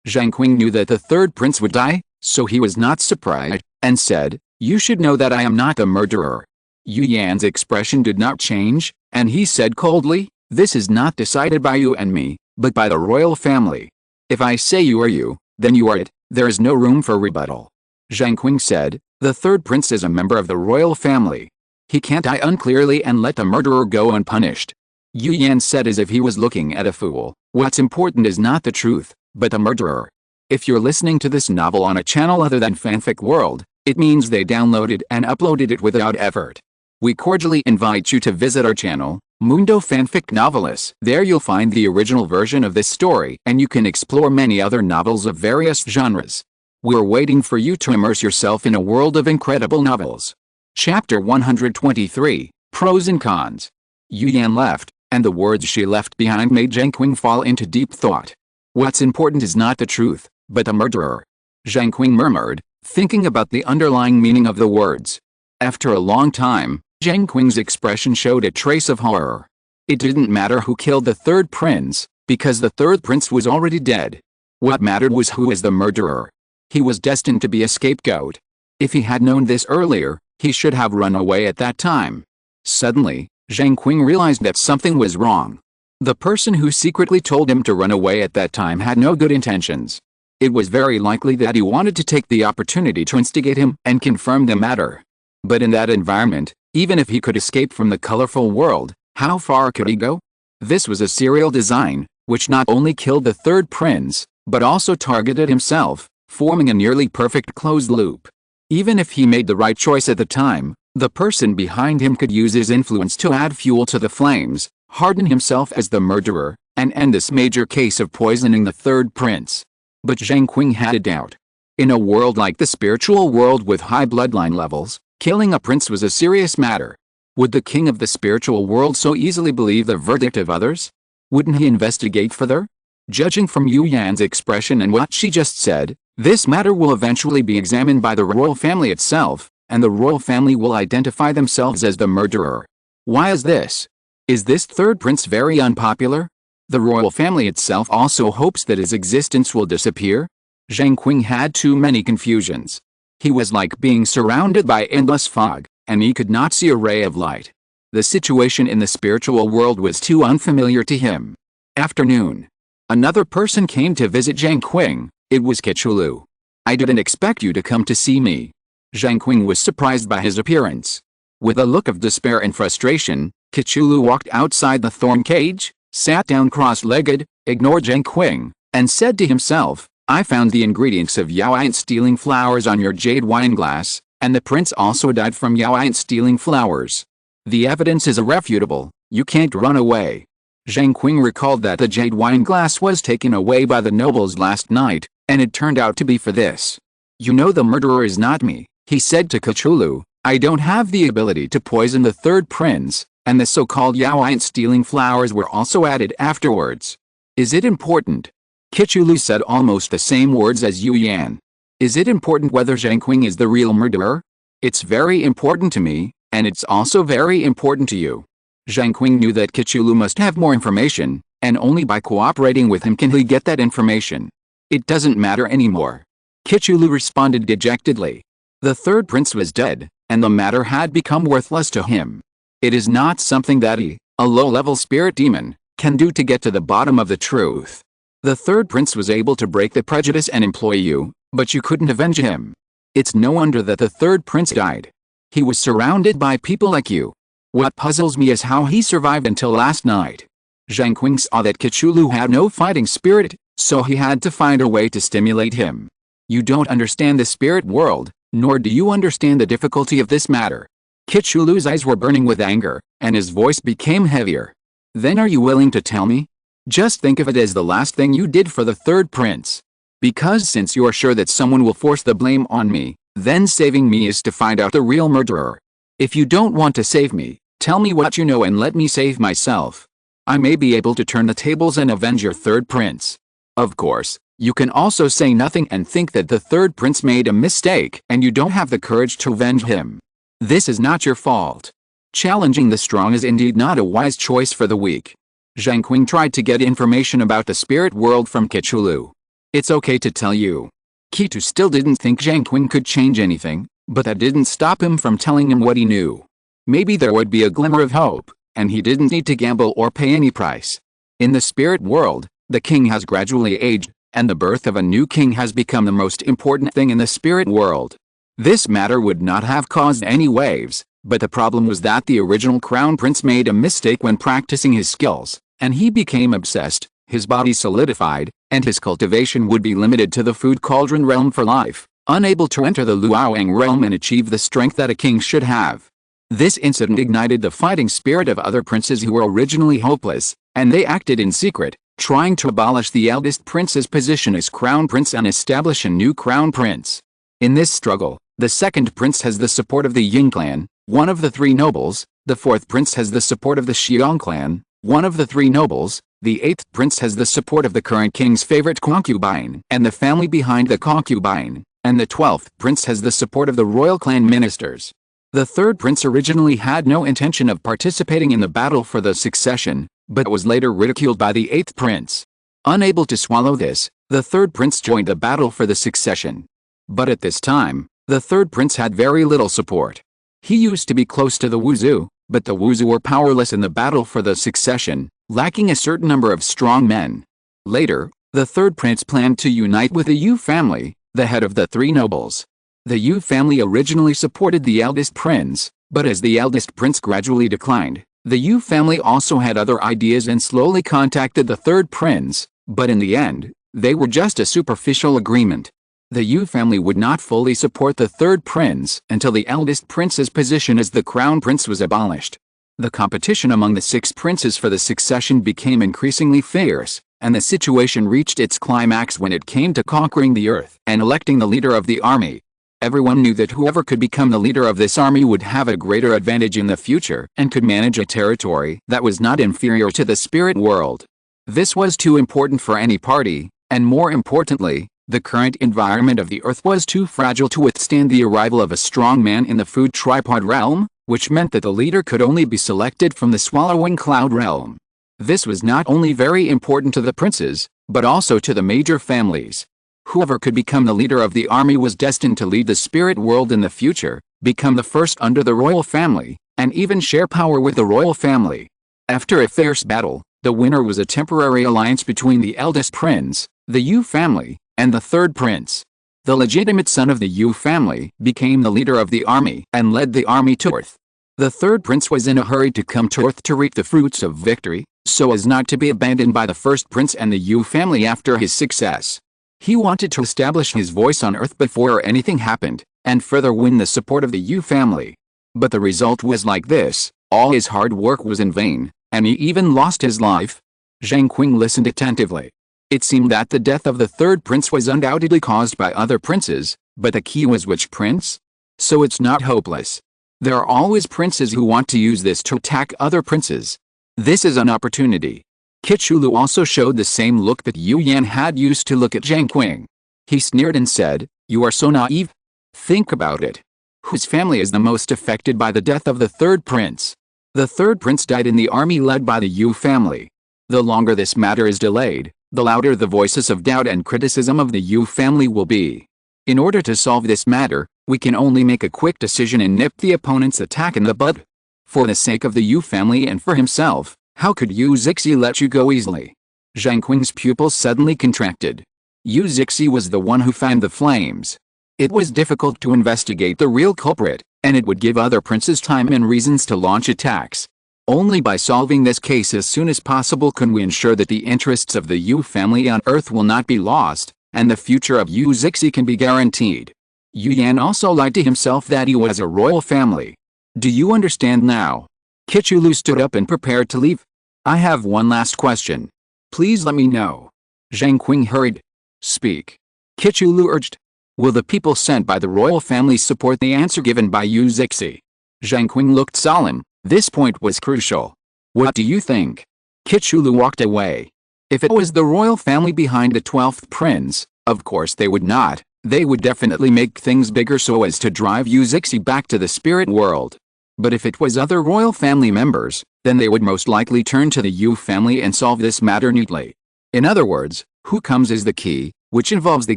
Zheng Qing knew that the third prince would die, so he was not surprised, and said, "You should know that I am not the murderer." Yu Yan's expression did not change, and he said coldly, "This is not decided by you and me, but by the royal family. If I say you are you, then you are it, there is no room for rebuttal." Zheng Qing said, "The third prince is a member of the royal family. He can't die unclearly and let the murderer go unpunished." Yu Yan said as if he was looking at a fool, "What's important is not the truth, but the murderer." If you're listening to this novel on a channel other than Fanfic World, it means they downloaded and uploaded it without effort. We cordially invite you to visit our channel, Mundo Fanfic Novelis. There you'll find the original version of this story and you can explore many other novels of various genres. We're waiting for you to immerse yourself in a world of incredible novels. Chapter 123, Pros and Cons. Yu Yan left, and the words she left behind made Zheng Qing fall into deep thought. What's important is not the truth, but the murderer. Zheng Qing murmured, thinking about the underlying meaning of the words. After a long time, Zheng Qing's expression showed a trace of horror. It didn't matter who killed the third prince, because the third prince was already dead. What mattered was who was the murderer. He was destined to be a scapegoat. If he had known this earlier, he should have run away at that time. Suddenly, Zheng Qing realized that something was wrong. The person who secretly told him to run away at that time had no good intentions. It was very likely that he wanted to take the opportunity to instigate him and confirm the matter. But in that environment, even if he could escape from the colorful world, how far could he go? This was a serial design, which not only killed the third prince, but also targeted himself, forming a nearly perfect closed loop. Even if he made the right choice at the time, the person behind him could use his influence to add fuel to the flames, harden himself as the murderer, and end this major case of poisoning the third prince. But Zheng Qing had a doubt. In a world like the spiritual world with high bloodline levels, killing a prince was a serious matter. Would the king of the spiritual world so easily believe the verdict of others? Wouldn't he investigate further? Judging from Yu Yan's expression and what she just said, this matter will eventually be examined by the royal family itself, and the royal family will identify themselves as the murderer. Why is this? Is this third prince very unpopular? The royal family itself also hopes that his existence will disappear? Zheng Qing had too many confusions. He was like being surrounded by endless fog, and he could not see a ray of light. The situation in the spiritual world was too unfamiliar to him. Afternoon. Another person came to visit Zheng Qing. It was Kichulu. "I didn't expect you to come to see me." Zheng Qing was surprised by his appearance. With a look of despair and frustration, Kichulu walked outside the thorn cage, sat down cross-legged, ignored Zheng Qing, and said to himself, "I found the ingredients of Yaoant stealing flowers on your jade wine glass, and the prince also died from Yaoant stealing flowers. The evidence is irrefutable, you can't run away." Zheng Qing recalled that the jade wine glass was taken away by the nobles last night, and it turned out to be for this. "You know the murderer is not me," he said to Kichulu. "I don't have the ability to poison the third prince, and the so-called Yaoant stealing flowers were also added afterwards." "Is it important?" Kichulu said almost the same words as Yu Yan. "Is it important whether Zheng Qing is the real murderer?" "It's very important to me, and it's also very important to you." Zheng Qing knew that Kichulu must have more information, and only by cooperating with him can he get that information. "It doesn't matter anymore," Kichulu responded dejectedly. The third prince was dead, and the matter had become worthless to him. It is not something that he, a low-level spirit demon, can do to get to the bottom of the truth. The third prince was able to break the prejudice and employ you, but you couldn't avenge him. It's no wonder that the third prince died. He was surrounded by people like you. What puzzles me is how he survived until last night. Zheng Qing saw that Kichulu had no fighting spirit, so he had to find a way to stimulate him. "You don't understand the spirit world, nor do you understand the difficulty of this matter." Kichulu's eyes were burning with anger, and his voice became heavier. Then are you willing to tell me? Just think of it as the last thing you did for the third prince. Because since you are sure that someone will force the blame on me, then saving me is to find out the real murderer. If you don't want to save me, tell me what you know and let me save myself. I may be able to turn the tables and avenge your third prince. Of course, you can also say nothing and think that the third prince made a mistake and you don't have the courage to avenge him. This is not your fault. Challenging the strong is indeed not a wise choice for the weak. Zheng Qing tried to get information about the spirit world from Qichulu. It's okay to tell you. Qitu still didn't think Zheng Qing could change anything, but that didn't stop him from telling him what he knew. Maybe there would be a glimmer of hope, and he didn't need to gamble or pay any price. In the spirit world, the king has gradually aged, and the birth of a new king has become the most important thing in the spirit world. This matter would not have caused any waves, but the problem was that the original crown prince made a mistake when practicing his skills, and he became obsessed, his body solidified, and his cultivation would be limited to the food cauldron realm for life, unable to enter the Luoyang realm and achieve the strength that a king should have. This incident ignited the fighting spirit of other princes who were originally hopeless, and they acted in secret, trying to abolish the eldest prince's position as crown prince and establish a new crown prince. In this struggle, the second prince has the support of the Ying clan, one of the three nobles, the fourth prince has the support of the Xiong clan, one of the three nobles, the eighth prince has the support of the current king's favorite concubine and the family behind the concubine, and the 12th prince has the support of the royal clan ministers. The third prince originally had no intention of participating in the battle for the succession, but was later ridiculed by the 8th prince. Unable to swallow this, the third prince joined the battle for the succession. But at this time, the third prince had very little support. He used to be close to the Wuzhu, but the Wuzhu were powerless in the battle for the succession, lacking a certain number of strong men. Later, the third prince planned to unite with the Yu family, the head of the three nobles. The Yu family originally supported the eldest prince, but as the eldest prince gradually declined, the Yu family also had other ideas and slowly contacted the third prince, but in the end, they were just a superficial agreement. The Yu family would not fully support the third prince until the eldest prince's position as the crown prince was abolished. The competition among the 6 princes for the succession became increasingly fierce, and the situation reached its climax when it came to conquering the earth and electing the leader of the army. Everyone knew that whoever could become the leader of this army would have a greater advantage in the future and could manage a territory that was not inferior to the spirit world. This was too important for any party, and more importantly, the current environment of the earth was too fragile to withstand the arrival of a strong man in the food tripod realm, which meant that the leader could only be selected from the swallowing cloud realm. This was not only very important to the princes, but also to the major families. Whoever could become the leader of the army was destined to lead the spirit world in the future, become the first under the royal family, and even share power with the royal family. After a fierce battle, the winner was a temporary alliance between the eldest prince, the Yu family, and the third prince. The legitimate son of the Yu family became the leader of the army and led the army to Earth. The third prince was in a hurry to come to Earth to reap the fruits of victory, so as not to be abandoned by the first prince and the Yu family after his success. He wanted to establish his voice on Earth before anything happened, and further win the support of the Yu family. But the result was like this: all his hard work was in vain, and he even lost his life. Zheng Qing listened attentively. It seemed that the death of the third prince was undoubtedly caused by other princes, but the key was which prince? So it's not hopeless. There are always princes who want to use this to attack other princes. This is an opportunity. Qichulu also showed the same look that Yu Yan had used to look at Zheng Qing. He sneered and said, "You are so naive. Think about it. Whose family is the most affected by the death of the third prince? The third prince died in the army led by the Yu family. The longer this matter is delayed, the louder the voices of doubt and criticism of the Yu family will be. In order to solve this matter, we can only make a quick decision and nip the opponent's attack in the bud. For the sake of the Yu family and for himself, how could Yu Zixi let you go easily?" Zheng Qing's pupils suddenly contracted. Yu Zixi was the one who fanned the flames. It was difficult to investigate the real culprit, and it would give other princes time and reasons to launch attacks. Only by solving this case as soon as possible can we ensure that the interests of the Yu family on Earth will not be lost, and the future of Yu Zixi can be guaranteed. Yu Yan also lied to himself that he was a royal family. Do you understand now? Qichulu stood up and prepared to leave. I have one last question. Please let me know. Zheng Qing hurried. Speak. Kichulu urged. Will the people sent by the royal family support the answer given by Yu Zixi? Zheng Qing looked solemn. This point was crucial. What do you think? Kichulu walked away. If it was the royal family behind the 12th prince, of course they would not. They would definitely make things bigger so as to drive Yu Zixi back to the spirit world. But if it was other royal family members, then they would most likely turn to the Yu family and solve this matter neatly. In other words, who comes is the key, which involves the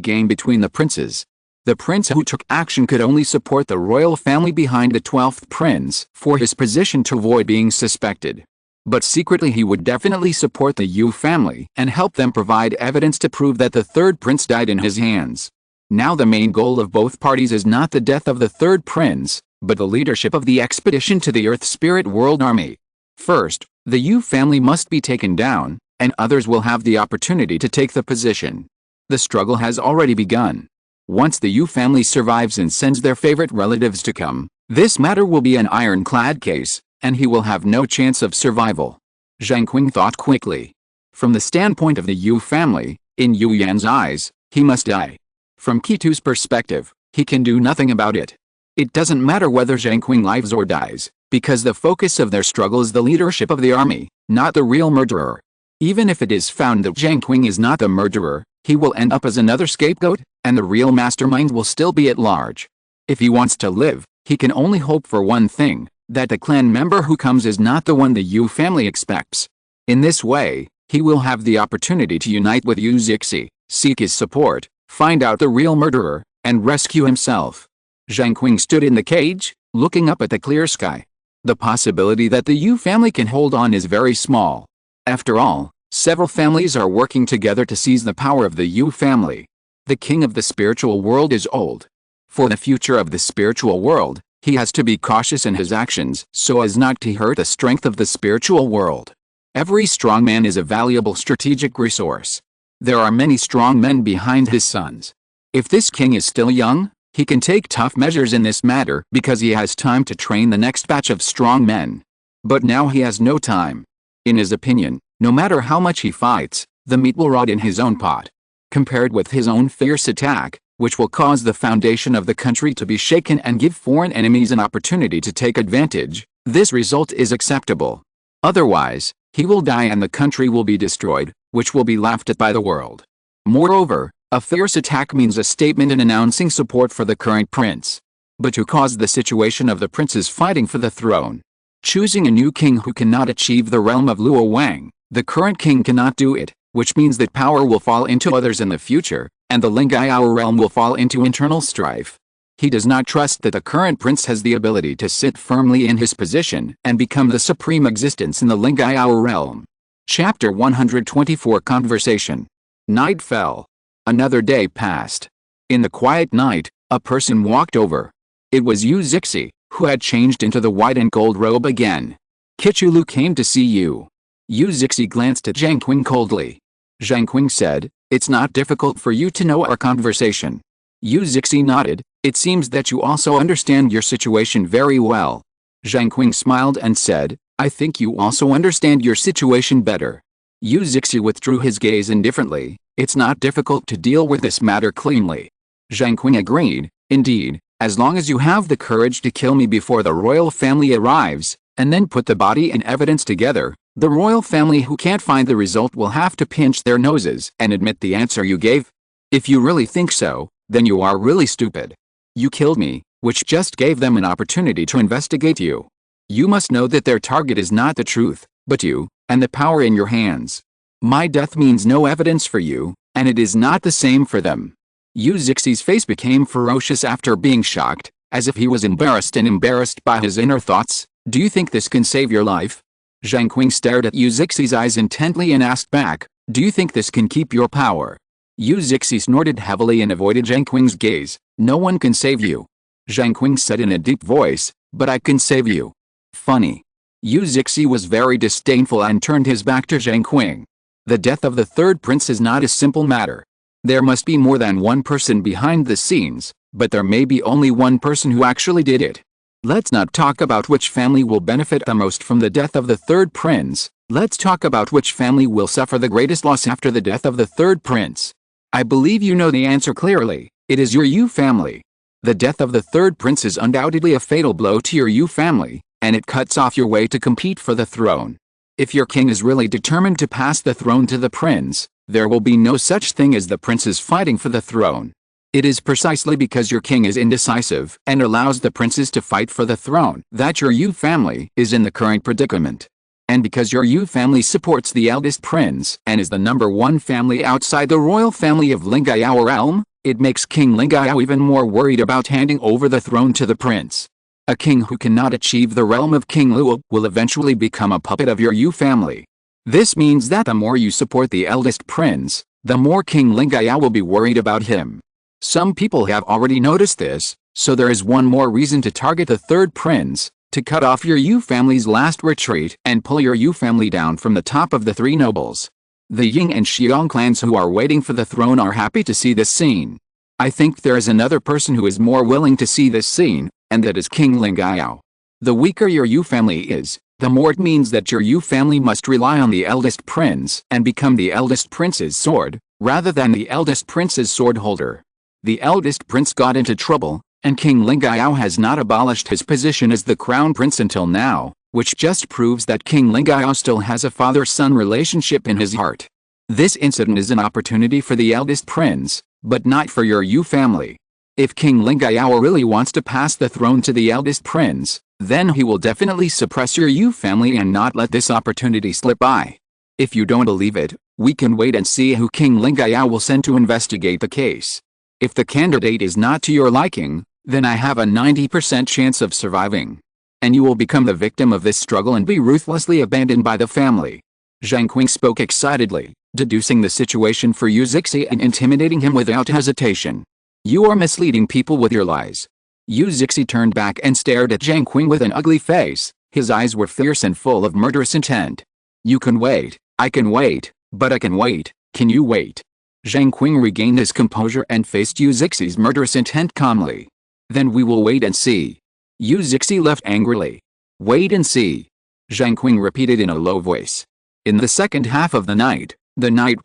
game between the princes. The prince who took action could only support the royal family behind the 12th prince for his position to avoid being suspected. But secretly he would definitely support the Yu family and help them provide evidence to prove that the third prince died in his hands. Now the main goal of both parties is not the death of the third prince, but the leadership of the expedition to the Earth Spirit World Army. First, the Yu family must be taken down, and others will have the opportunity to take the position. The struggle has already begun. Once the Yu family survives and sends their favorite relatives to come, this matter will be an ironclad case, and he will have no chance of survival. Zheng Qing thought quickly. From the standpoint of the Yu family, in Yu Yan's eyes, he must die. From Kitu's perspective, he can do nothing about it. It doesn't matter whether Zheng Qing lives or dies, because the focus of their struggle is the leadership of the army, not the real murderer. Even if it is found that Zheng Qing is not the murderer, he will end up as another scapegoat, and the real mastermind will still be at large. If he wants to live, he can only hope for one thing, that the clan member who comes is not the one the Yu family expects. In this way, he will have the opportunity to unite with Yu Zixi, seek his support, find out the real murderer, and rescue himself. Zheng Qing stood in the cage, looking up at the clear sky. The possibility that the Yu family can hold on is very small. After all, several families are working together to seize the power of the Yu family. The king of the spiritual world is old. For the future of the spiritual world, he has to be cautious in his actions so as not to hurt the strength of the spiritual world. Every strong man is a valuable strategic resource. There are many strong men behind his sons. If this king is still young, he can take tough measures in this matter because he has time to train the next batch of strong men. But now he has no time. In his opinion, no matter how much he fights, the meat will rot in his own pot. Compared with his own fierce attack, which will cause the foundation of the country to be shaken and give foreign enemies an opportunity to take advantage, this result is acceptable. Otherwise, he will die and the country will be destroyed, which will be laughed at by the world. Moreover, a fierce attack means a statement in announcing support for the current prince. But to cause the situation of the princes fighting for the throne, choosing a new king who cannot achieve the realm of Luo Wang, the current king cannot do it, which means that power will fall into others in the future, and the Lingyao realm will fall into internal strife. He does not trust that the current prince has the ability to sit firmly in his position and become the supreme existence in the Lingyao realm. Chapter 124 Conversation. Night fell. Another day passed. In the quiet night, a person walked over. It was Yu Zixi, who had changed into the white and gold robe again. Kichulu came to see you. Yu Zixi glanced at Zheng Qing coldly. Zheng Qing said, "It's not difficult for you to know our conversation." Yu Zixi nodded. "It seems that you also understand your situation very well." Zheng Qing smiled and said, "I think you also understand your situation better." Yu Zixi withdrew his gaze indifferently. "It's not difficult to deal with this matter cleanly." Zheng Qing agreed, "Indeed, as long as you have the courage to kill me before the royal family arrives, and then put the body and evidence together, the royal family who can't find the result will have to pinch their noses and admit the answer you gave. If you really think so, then you are really stupid. You killed me, which just gave them an opportunity to investigate you. You must know that their target is not the truth, but you, and the power in your hands. My death means no evidence for you, and it is not the same for them." Yu Zixi's face became ferocious after being shocked, as if he was embarrassed by his inner thoughts. "Do you think this can save your life?" Zheng Qing stared at Yu Zixi's eyes intently and asked back, "Do you think this can keep your power?" Yu Zixi snorted heavily and avoided Zheng Qing's gaze. "No one can save you." Zheng Qing said in a deep voice, "But I can save you." Funny. Yu Zixi was very disdainful and turned his back to Zheng Qing. The death of the third prince is not a simple matter. There must be more than one person behind the scenes, but there may be only one person who actually did it. Let's not talk about which family will benefit the most from the death of the third prince. Let's talk about which family will suffer the greatest loss after the death of the third prince. I believe you know the answer clearly. It is your Yu family. The death of the third prince is undoubtedly a fatal blow to your Yu family, and it cuts off your way to compete for the throne. If your king is really determined to pass the throne to the prince, there will be no such thing as the princes fighting for the throne. It is precisely because your king is indecisive and allows the princes to fight for the throne that your Yu family is in the current predicament. And because your Yu family supports the eldest prince and is the #1 family outside the royal family of Linggayao realm, it makes King Linggayao even more worried about handing over the throne to the prince. A king who cannot achieve the realm of King Luo will eventually become a puppet of your Yu family. This means that the more you support the eldest prince, the more King Linggayao will be worried about him. Some people have already noticed this, so there is one more reason to target the third prince, to cut off your Yu family's last retreat and pull your Yu family down from the top of the three nobles. The Ying and Xiong clans who are waiting for the throne are happy to see this scene. I think there is another person who is more willing to see this scene, and that is King Linggayao. The weaker your Yu family is, the more it means that your Yu family must rely on the eldest prince and become the eldest prince's sword, rather than the eldest prince's sword holder. The eldest prince got into trouble, and King Linggayao has not abolished his position as the crown prince until now, which just proves that King Linggayao still has a father-son relationship in his heart. This incident is an opportunity for the eldest prince, but not for your Yu family. If King Linggayao really wants to pass the throne to the eldest prince, then he will definitely suppress your Yu family and not let this opportunity slip by. If you don't believe it, we can wait and see who King Linggayao will send to investigate the case. If the candidate is not to your liking, then I have a 90% chance of surviving. And you will become the victim of this struggle and be ruthlessly abandoned by the family. Zheng Qing spoke excitedly, deducing the situation for Yu Zixi and intimidating him without hesitation. You are misleading people with your lies. Yu Zixi turned back and stared at Zheng Qing with an ugly face. His eyes were fierce and full of murderous intent. You can wait, I can wait, but I can wait, can you wait? Zheng Qing regained his composure and faced Yu Zixi's murderous intent calmly. Then we will wait and see. Yu Zixi left angrily. Wait and see. Zheng Qing repeated in a low voice. In the second half of the night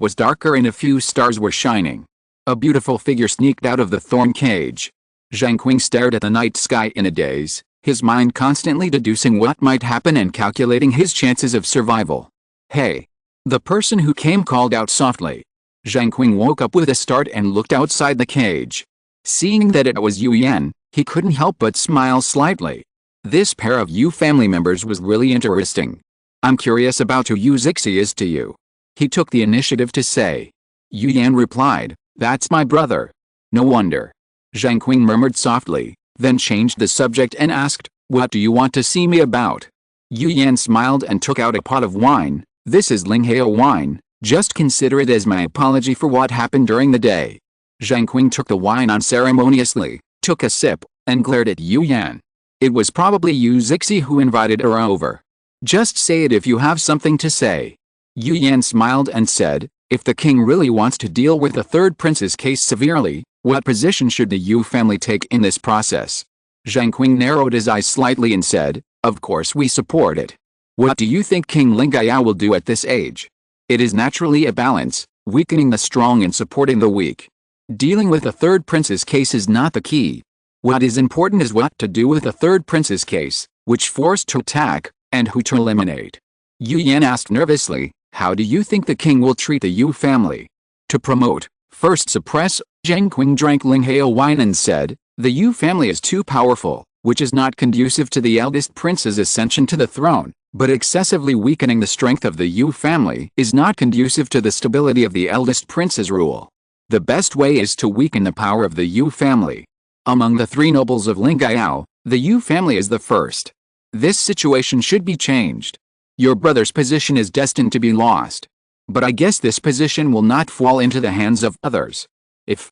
was darker and a few stars were shining. A beautiful figure sneaked out of the thorn cage. Zheng Qing stared at the night sky in a daze, his mind constantly deducing what might happen and calculating his chances of survival. Hey! The person who came called out softly. Zheng Qing woke up with a start and looked outside the cage. Seeing that it was Yu Yan, he couldn't help but smile slightly. This pair of Yu family members was really interesting. I'm curious about who Yu Zixi is to you. He took the initiative to say. Yu Yan replied, that's my brother. No wonder. Zheng Qing murmured softly, then changed the subject and asked, what do you want to see me about? Yu Yan smiled and took out a pot of wine. This is Linggayao wine, just consider it as my apology for what happened during the day. Zheng Qing took the wine unceremoniously, took a sip, and glared at Yu Yan. It was probably Yu Zixi who invited her over. Just say it if you have something to say. Yu Yan smiled and said, if the king really wants to deal with the third prince's case severely, what position should the Yu family take in this process? Zheng Qing narrowed his eyes slightly and said, of course we support it. What do you think King Linggayao will do at this age? It is naturally a balance, weakening the strong and supporting the weak. Dealing with the third prince's case is not the key. What is important is what to do with the third prince's case, which force to attack, and who to eliminate. Yu Yan asked nervously, how do you think the king will treat the Yu family? To promote, first suppress. Zheng Qing drank Linggayao wine and said, the Yu family is too powerful, which is not conducive to the eldest prince's ascension to the throne, but excessively weakening the strength of the Yu family is not conducive to the stability of the eldest prince's rule. The best way is to weaken the power of the Yu family. Among the three nobles of Linggayao, the Yu family is the first. This situation should be changed. Your brother's position is destined to be lost. But I guess this position will not fall into the hands of others. If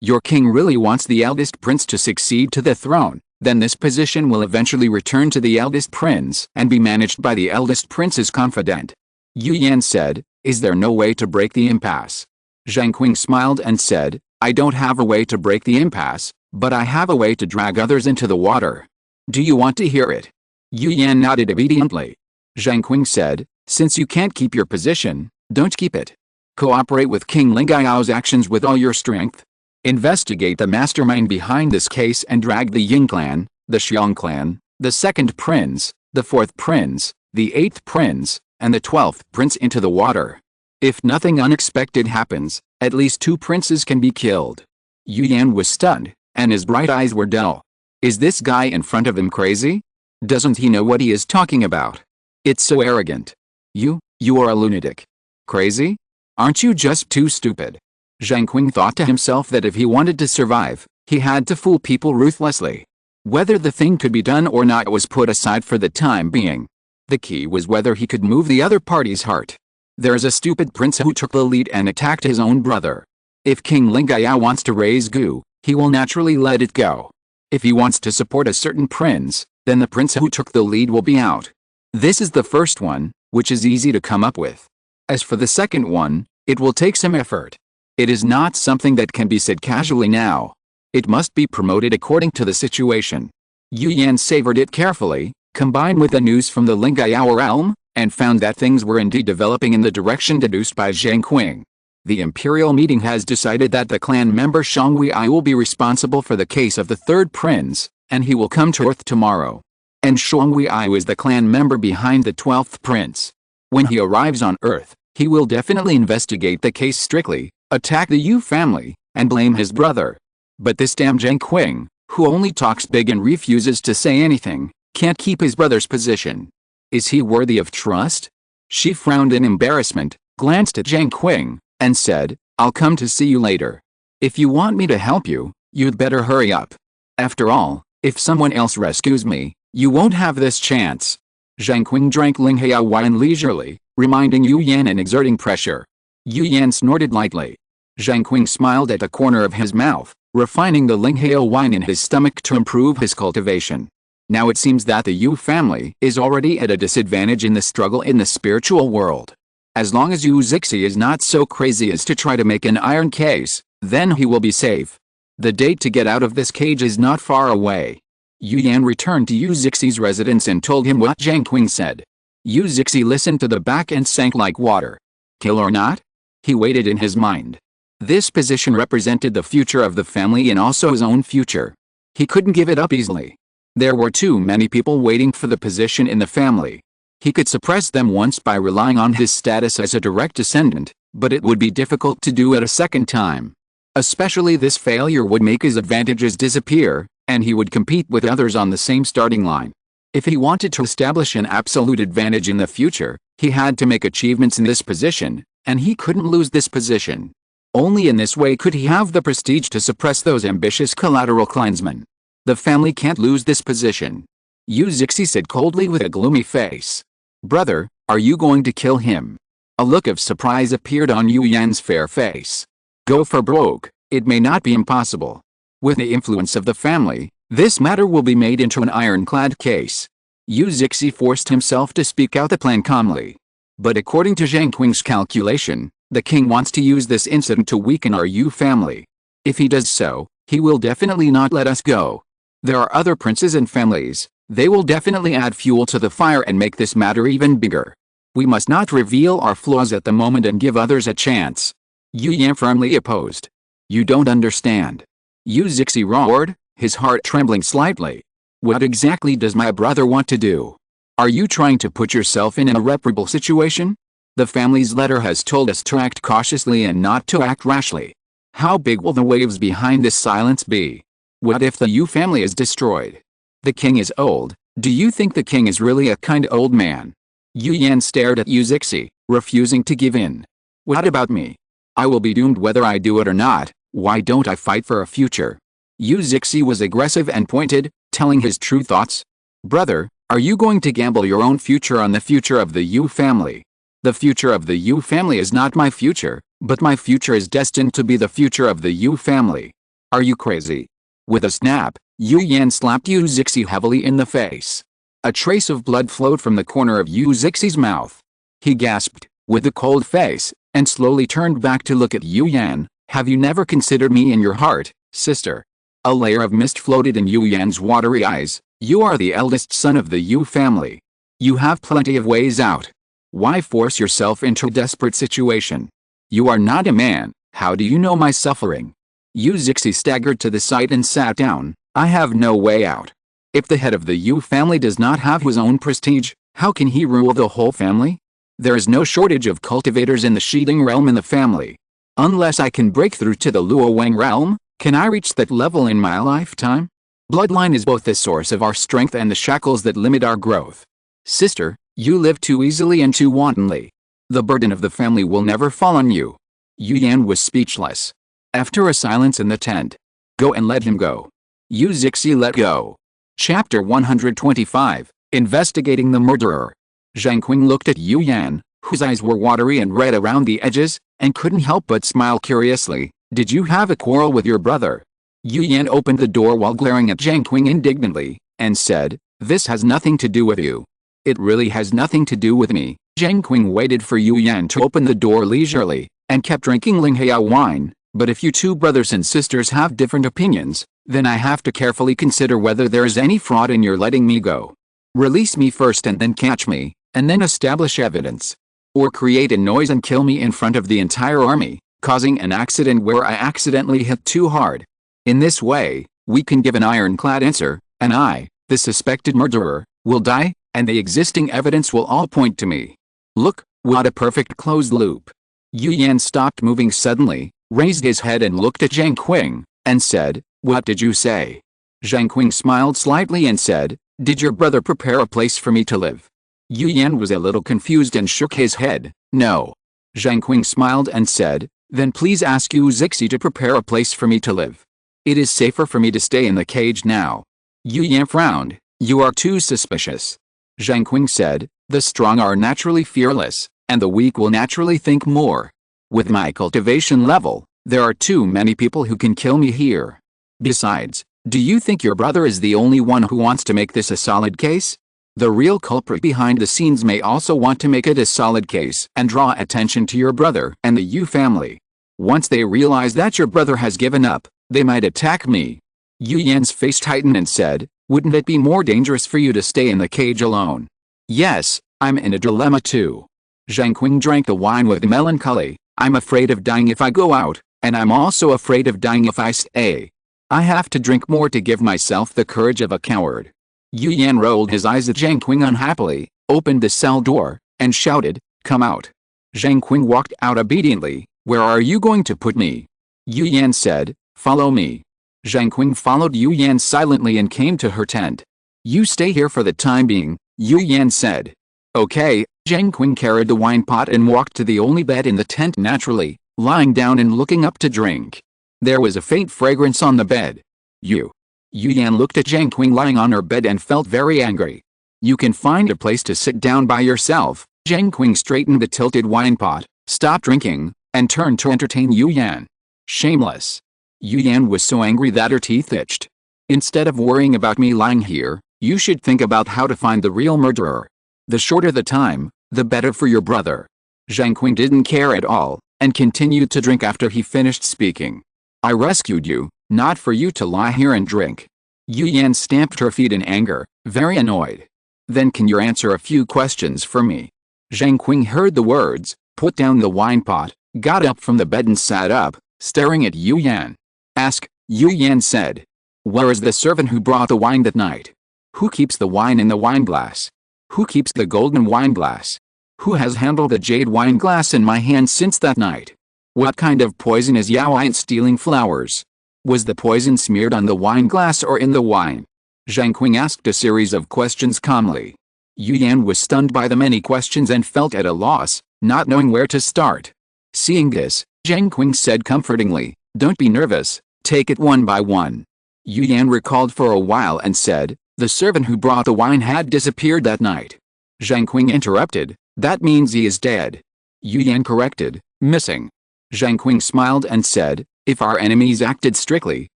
your king really wants the eldest prince to succeed to the throne, then this position will eventually return to the eldest prince and be managed by the eldest prince's confidant. Yu Yan said, is there no way to break the impasse? Zheng Qing smiled and said, I don't have a way to break the impasse, but I have a way to drag others into the water. Do you want to hear it? Yu Yan nodded obediently. Zheng Qing said, Since you can't keep your position, don't keep it. Cooperate with King Lingao's actions with all your strength. Investigate the mastermind behind this case and drag the Ying clan, the Xiong clan, the second prince, the fourth prince, the eighth prince, and the 12th prince into the water. If nothing unexpected happens, at least 2 princes can be killed. Yu Yan was stunned, and his bright eyes were dull. Is this guy in front of him crazy? Doesn't he know what he is talking about? It's so arrogant. You are a lunatic. Crazy? Aren't you just too stupid? Zheng Qing thought to himself that if he wanted to survive, he had to fool people ruthlessly. Whether the thing could be done or not was put aside for the time being. The key was whether he could move the other party's heart. There's a stupid prince who took the lead and attacked his own brother. If King Lingaya wants to raise Gu, he will naturally let it go. If he wants to support a certain prince, then the prince who took the lead will be out. This is the first one, which is easy to come up with. As for the second one, it will take some effort. It is not something that can be said casually now. It must be promoted according to the situation. Yu Yan savored it carefully, combined with the news from the Lingaya realm, and found that things were indeed developing in the direction deduced by Zheng Qing. The imperial meeting has decided that the clan member Shangwei will be responsible for the case of the third prince, and he will come to Earth tomorrow. And Shangwei is the clan member behind the 12th prince. When he arrives on Earth, he will definitely investigate the case strictly, attack the Yu family, and blame his brother. But this damn Zheng Qing, who only talks big and refuses to say anything, can't keep his brother's position. Is he worthy of trust? She frowned in embarrassment, glanced at Zheng Qing, and said, I'll come to see you later. If you want me to help you, you'd better hurry up. After all, if someone else rescues me, you won't have this chance. Zheng Qing drank Linghao wine leisurely, reminding Yu Yan and exerting pressure. Yu Yan snorted lightly. Zheng Qing smiled at the corner of his mouth, refining the Linghao wine in his stomach to improve his cultivation. Now it seems that the Yu family is already at a disadvantage in the struggle in the spiritual world. As long as Yu Zixi is not so crazy as to try to make an iron case, then he will be safe. The date to get out of this cage is not far away. Yu Yan returned to Yu Zixi's residence and told him what Zheng Qing said. Yu Zixi listened to the back and sank like water. Kill or not? He waited in his mind. This position represented the future of the family and also his own future. He couldn't give it up easily. There were too many people waiting for the position in the family. He could suppress them once by relying on his status as a direct descendant, but it would be difficult to do it a second time. Especially this failure would make his advantages disappear, and he would compete with others on the same starting line. If he wanted to establish an absolute advantage in the future, he had to make achievements in this position, and he couldn't lose this position. Only in this way could he have the prestige to suppress those ambitious collateral clansmen. The family can't lose this position. Yu Zixi said coldly with a gloomy face. Brother, are you going to kill him? A look of surprise appeared on Yu Yan's fair face. Go for broke, it may not be impossible. With the influence of the family, this matter will be made into an ironclad case. Yu Zixi forced himself to speak out the plan calmly. But according to Zheng Qing's calculation, the king wants to use this incident to weaken our Yu family. If he does so, he will definitely not let us go. There are other princes and families. They will definitely add fuel to the fire and make this matter even bigger. We must not reveal our flaws at the moment and give others a chance. Yu Yan firmly opposed. You don't understand. Yu Zixi roared, his heart trembling slightly. What exactly does my brother want to do? Are you trying to put yourself in an irreparable situation? The family's letter has told us to act cautiously and not to act rashly. How big will the waves behind this silence be? What if the Yu family is destroyed? The king is old. Do you think the king is really a kind old man? Yu Yan stared at Yu Zixi, refusing to give in. What about me? I will be doomed whether I do it or not. Why don't I fight for a future? Yu Zixi was aggressive and pointed, telling his true thoughts. Brother, are you going to gamble your own future on the future of the Yu family? The future of the Yu family is not my future, but my future is destined to be the future of the Yu family. Are you crazy? With a snap, Yu Yan slapped Yu Zixi heavily in the face. A trace of blood flowed from the corner of Yu Zixi's mouth. He gasped, with a cold face, and slowly turned back to look at Yu Yan. Have you never considered me in your heart, sister? A layer of mist floated in Yu Yan's watery eyes. You are the eldest son of the Yu family. You have plenty of ways out. Why force yourself into a desperate situation? You are not a man, how do you know my suffering? Yu Zixi staggered to the side and sat down. I have no way out. If the head of the Yu family does not have his own prestige, how can he rule the whole family? There is no shortage of cultivators in the Shiding realm in the family. Unless I can break through to the Luoyang realm, can I reach that level in my lifetime? Bloodline is both the source of our strength and the shackles that limit our growth. Sister, you live too easily and too wantonly. The burden of the family will never fall on you. Yu Yan was speechless. After a silence in the tent. Go and let him go. Yu Zixi let go. Chapter 125, Investigating the Murderer. Zheng Qing looked at Yu Yan, whose eyes were watery and red around the edges, and couldn't help but smile curiously. Did you have a quarrel with your brother? Yu Yan opened the door while glaring at Zheng Qing indignantly, and said, this has nothing to do with you. It really has nothing to do with me. Zheng Qing waited for Yu Yan to open the door leisurely, and kept drinking Linghao wine. But if you two brothers and sisters have different opinions, then I have to carefully consider whether there is any fraud in your letting me go. Release me first and then catch me, and then establish evidence. Or create a noise and kill me in front of the entire army, causing an accident where I accidentally hit too hard. In this way, we can give an ironclad answer, and I, the suspected murderer, will die, and the existing evidence will all point to me. Look, what a perfect closed loop. Yu Yan stopped moving suddenly, raised his head and looked at Zheng Qing, and said, what did you say? Zheng Qing smiled slightly and said, did your brother prepare a place for me to live? Yu Yan was a little confused and shook his head, no. Zheng Qing smiled and said, then please ask Yu Zixi to prepare a place for me to live. It is safer for me to stay in the cage now. Yu Yan frowned, you are too suspicious. Zheng Qing said, the strong are naturally fearless, and the weak will naturally think more. With my cultivation level, there are too many people who can kill me here. Besides, do you think your brother is the only one who wants to make this a solid case? The real culprit behind the scenes may also want to make it a solid case and draw attention to your brother and the Yu family. Once they realize that your brother has given up, they might attack me. Yu Yan's face tightened and said, wouldn't it be more dangerous for you to stay in the cage alone? Yes, I'm in a dilemma too. Zheng Qing drank the wine with melancholy. I'm afraid of dying if I go out, and I'm also afraid of dying if I stay. I have to drink more to give myself the courage of a coward. Yu Yan rolled his eyes at Zheng Qing unhappily, opened the cell door, and shouted, come out. Zheng Qing walked out obediently. Where are you going to put me? Yu Yan said, follow me. Zheng Qing followed Yu Yan silently and came to her tent. You stay here for the time being, Yu Yan said. Okay. Zheng Qing carried the wine pot and walked to the only bed in the tent naturally, lying down and looking up to drink. There was a faint fragrance on the bed. Yu Yan looked at Zheng Qing lying on her bed and felt very angry. You can find a place to sit down by yourself. Zheng Qing straightened the tilted wine pot, stopped drinking, and turned to entertain Yu Yan. Shameless. Yu Yan was so angry that her teeth itched. Instead of worrying about me lying here, you should think about how to find the real murderer. The shorter the time, the better for your brother. Zheng Qing didn't care at all, and continued to drink after he finished speaking. I rescued you, not for you to lie here and drink. Yu Yan stamped her feet in anger, very annoyed. Then can you answer a few questions for me? Zheng Qing heard the words, put down the wine pot, got up from the bed and sat up, staring at Yu Yan. Ask, Yu Yan said. Where is the servant who brought the wine that night? Who keeps the wine in the wine glass? Who keeps the golden wine glass? Who has handled the jade wine glass in my hand since that night? What kind of poison is Yao Ain't stealing flowers? Was the poison smeared on the wine glass or in the wine? Zheng Qing asked a series of questions calmly. Yu Yan was stunned by the many questions and felt at a loss, not knowing where to start. Seeing this, Zheng Qing said comfortingly, don't be nervous, take it one by one. Yu Yan recalled for a while and said, the servant who brought the wine had disappeared that night. Zheng Qing interrupted, that means he is dead. Yu Yan corrected, missing. Zheng Qing smiled and said, if our enemies acted strictly,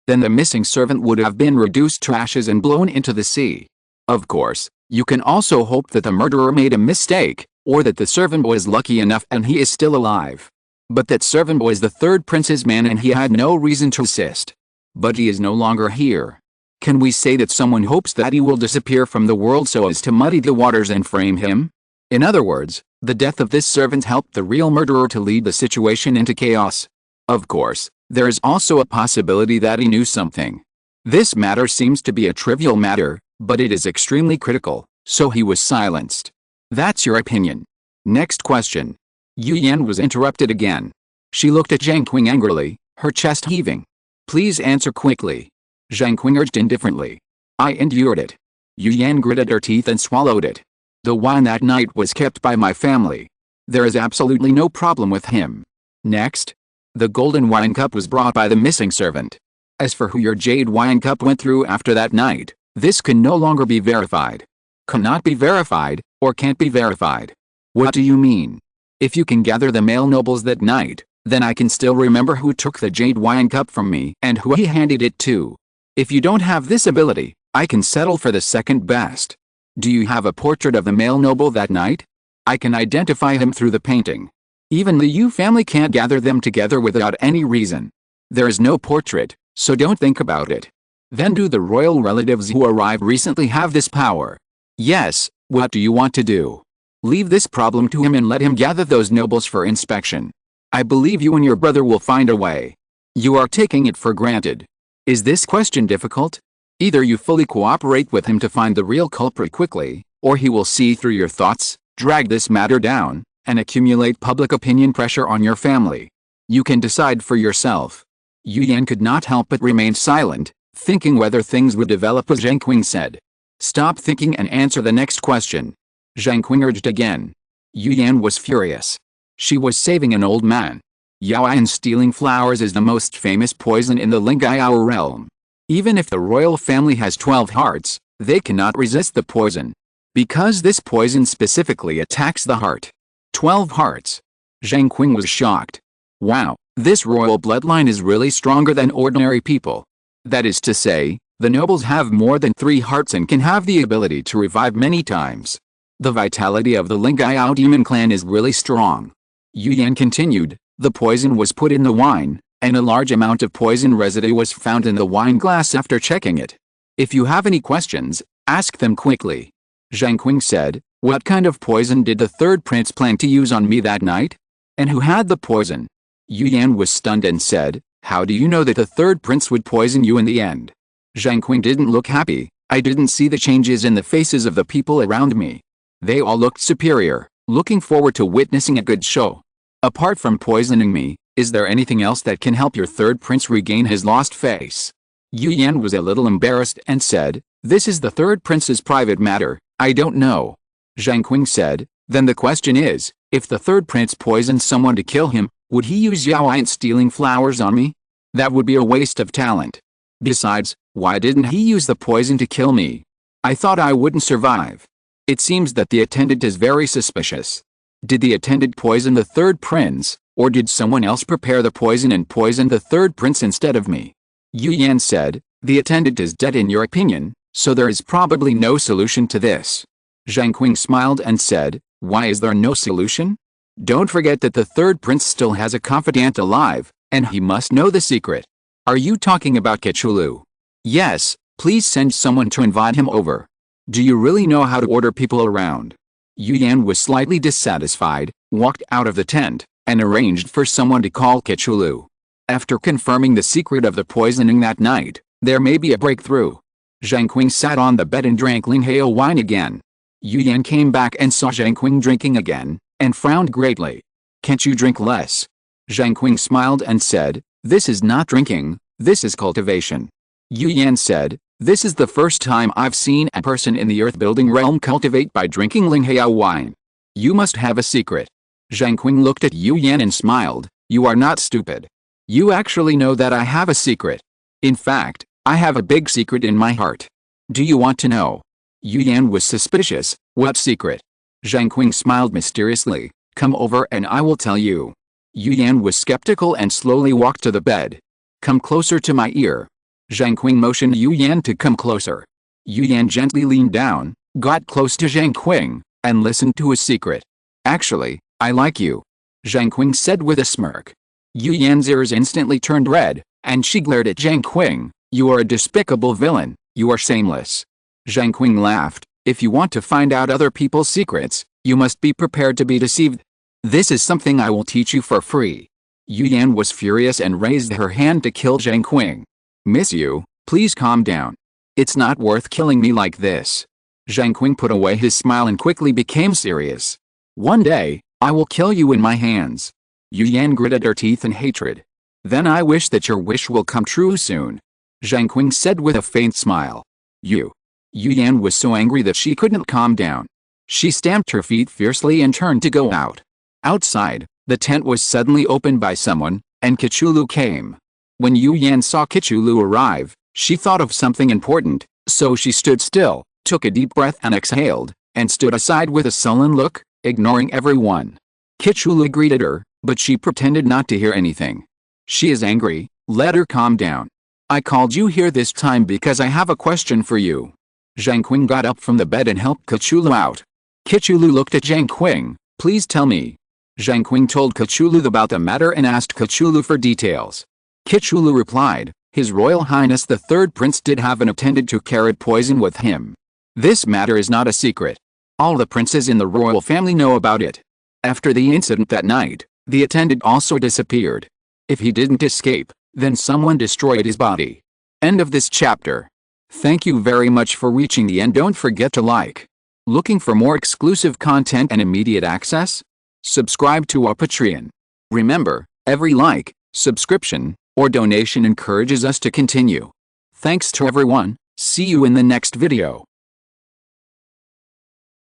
then the missing servant would have been reduced to ashes and blown into the sea. Of course, you can also hope that the murderer made a mistake, or that the servant was lucky enough and he is still alive. But that servant was the third prince's man and he had no reason to assist. But he is no longer here. Can we say that someone hopes that he will disappear from the world so as to muddy the waters and frame him? In other words, the death of this servant helped the real murderer to lead the situation into chaos. Of course, there is also a possibility that he knew something. This matter seems to be a trivial matter, but it is extremely critical, so he was silenced. That's your opinion. Next question. Yu Yan was interrupted again. She looked at Zheng Qing angrily, her chest heaving. Please answer quickly. Zheng Qing urged indifferently. I endured it. Yu Yan gritted her teeth and swallowed it. The wine that night was kept by my family. There is absolutely no problem with him. Next. The golden wine cup was brought by the missing servant. As for who your jade wine cup went through after that night, this can no longer be verified. Cannot be verified, or can't be verified. What do you mean? If you can gather the male nobles that night, then I can still remember who took the jade wine cup from me and who he handed it to. If you don't have this ability, I can settle for the second best. Do you have a portrait of the male noble that night? I can identify him through the painting. Even the Yu family can't gather them together without any reason. There is no portrait, so don't think about it. Then do the royal relatives who arrived recently have this power? Yes, what do you want to do? Leave this problem to him and let him gather those nobles for inspection. I believe you and your brother will find a way. You are taking it for granted. Is this question difficult? Either you fully cooperate with him to find the real culprit quickly, or he will see through your thoughts, drag this matter down, and accumulate public opinion pressure on your family. You can decide for yourself. Yu Yan could not help but remain silent, thinking whether things would develop as Zheng Qing said. Stop thinking and answer the next question. Zheng Qing urged again. Yu Yan was furious. She was saving an old man. Yaoyan stealing flowers is the most famous poison in the Lingyao realm. Even if the royal family has 12 hearts, they cannot resist the poison. Because this poison specifically attacks the heart. 12 hearts. Zheng Qing was shocked. Wow, this royal bloodline is really stronger than ordinary people. That is to say, the nobles have more than 3 hearts and can have the ability to revive many times. The vitality of the Lingyao demon clan is really strong. Yu Yan continued, the poison was put in the wine, and a large amount of poison residue was found in the wine glass after checking it. If you have any questions, ask them quickly. Zheng Qing said, what kind of poison did the third prince plan to use on me that night? And who had the poison? Yu Yan was stunned and said, how do you know that the third prince would poison you in the end? Zheng Qing didn't look happy. I didn't see the changes in the faces of the people around me. They all looked superior, looking forward to witnessing a good show. Apart from poisoning me, is there anything else that can help your third prince regain his lost face? Yu Yan was a little embarrassed and said, this is the third prince's private matter, I don't know. Zheng Qing said, then the question is, if the third prince poisoned someone to kill him, would he use Yaoyan stealing flowers on me? That would be a waste of talent. Besides, why didn't he use the poison to kill me? I thought I wouldn't survive. It seems that the attendant is very suspicious. Did the attendant poison the third prince, or did someone else prepare the poison and poison the third prince instead of me? Yu Yan said, the attendant is dead in your opinion, so there is probably no solution to this. Zheng Qing smiled and said, why is there no solution? Don't forget that the third prince still has a confidant alive, and he must know the secret. Are you talking about Kechulu? Yes, please send someone to invite him over. Do you really know how to order people around? Yu Yan was slightly dissatisfied, walked out of the tent, and arranged for someone to call Kechulu. After confirming the secret of the poisoning that night, there may be a breakthrough. Zheng Qing sat on the bed and drank Linghao wine again. Yu Yan came back and saw Zheng Qing drinking again, and frowned greatly. Can't you drink less? Zheng Qing smiled and said, this is not drinking, this is cultivation. Yu Yan said, this is the first time I've seen a person in the earth-building realm cultivate by drinking Linghao wine. You must have a secret. Zheng Qing looked at Yu Yan and smiled, you are not stupid. You actually know that I have a secret. In fact, I have a big secret in my heart. Do you want to know? Yu Yan was suspicious, what secret? Zheng Qing smiled mysteriously, come over and I will tell you. Yu Yan was skeptical and slowly walked to the bed. Come closer to my ear. Zheng Qing motioned Yu Yan to come closer. Yu Yan gently leaned down, got close to Zheng Qing, and listened to his secret. Actually, I like you. Zheng Qing said with a smirk. Yu Yan's ears instantly turned red, and she glared at Zheng Qing, you are a despicable villain, you are shameless. Zheng Qing laughed, if you want to find out other people's secrets, You must be prepared to be deceived. This is something I will teach you for free. Yu Yan was furious and raised her hand to kill Zheng Qing. Miss Yu, please calm down. It's not worth killing me like this. Zheng Qing put away his smile and quickly became serious. One day, I will kill you in my hands. Yu Yan gritted her teeth in hatred. Then I wish that your wish will come true soon. Zheng Qing said with a faint smile. Yu Yan was so angry that she couldn't calm down. She stamped her feet fiercely and turned to go out. Outside, the tent was suddenly opened by someone, and Cthulhu came. When Yu Yan saw Cthulhu arrive, she thought of something important, so she stood still, took a deep breath and exhaled, and stood aside with a sullen look, ignoring everyone. Cthulhu greeted her, but she pretended not to hear anything. She is angry, let her calm down. I called you here this time because I have a question for you. Zheng Qing got up from the bed and helped Cthulhu out. Cthulhu looked at Zheng Qing. Please tell me. Zheng Qing told Cthulhu about the matter and asked Cthulhu for details. Cthulhu replied, His Royal Highness the Third Prince did have an attendant who carried poison with him. This matter is not a secret. All the princes in the royal family know about it. After the incident that night, the attendant also disappeared. If he didn't escape, then someone destroyed his body. End of this chapter. Thank you very much for reaching the end. Don't forget to like. Looking for more exclusive content and immediate access? Subscribe to our Patreon. Remember, every like, subscription, or donation encourages us to continue. Thanks to everyone. See you in the next video.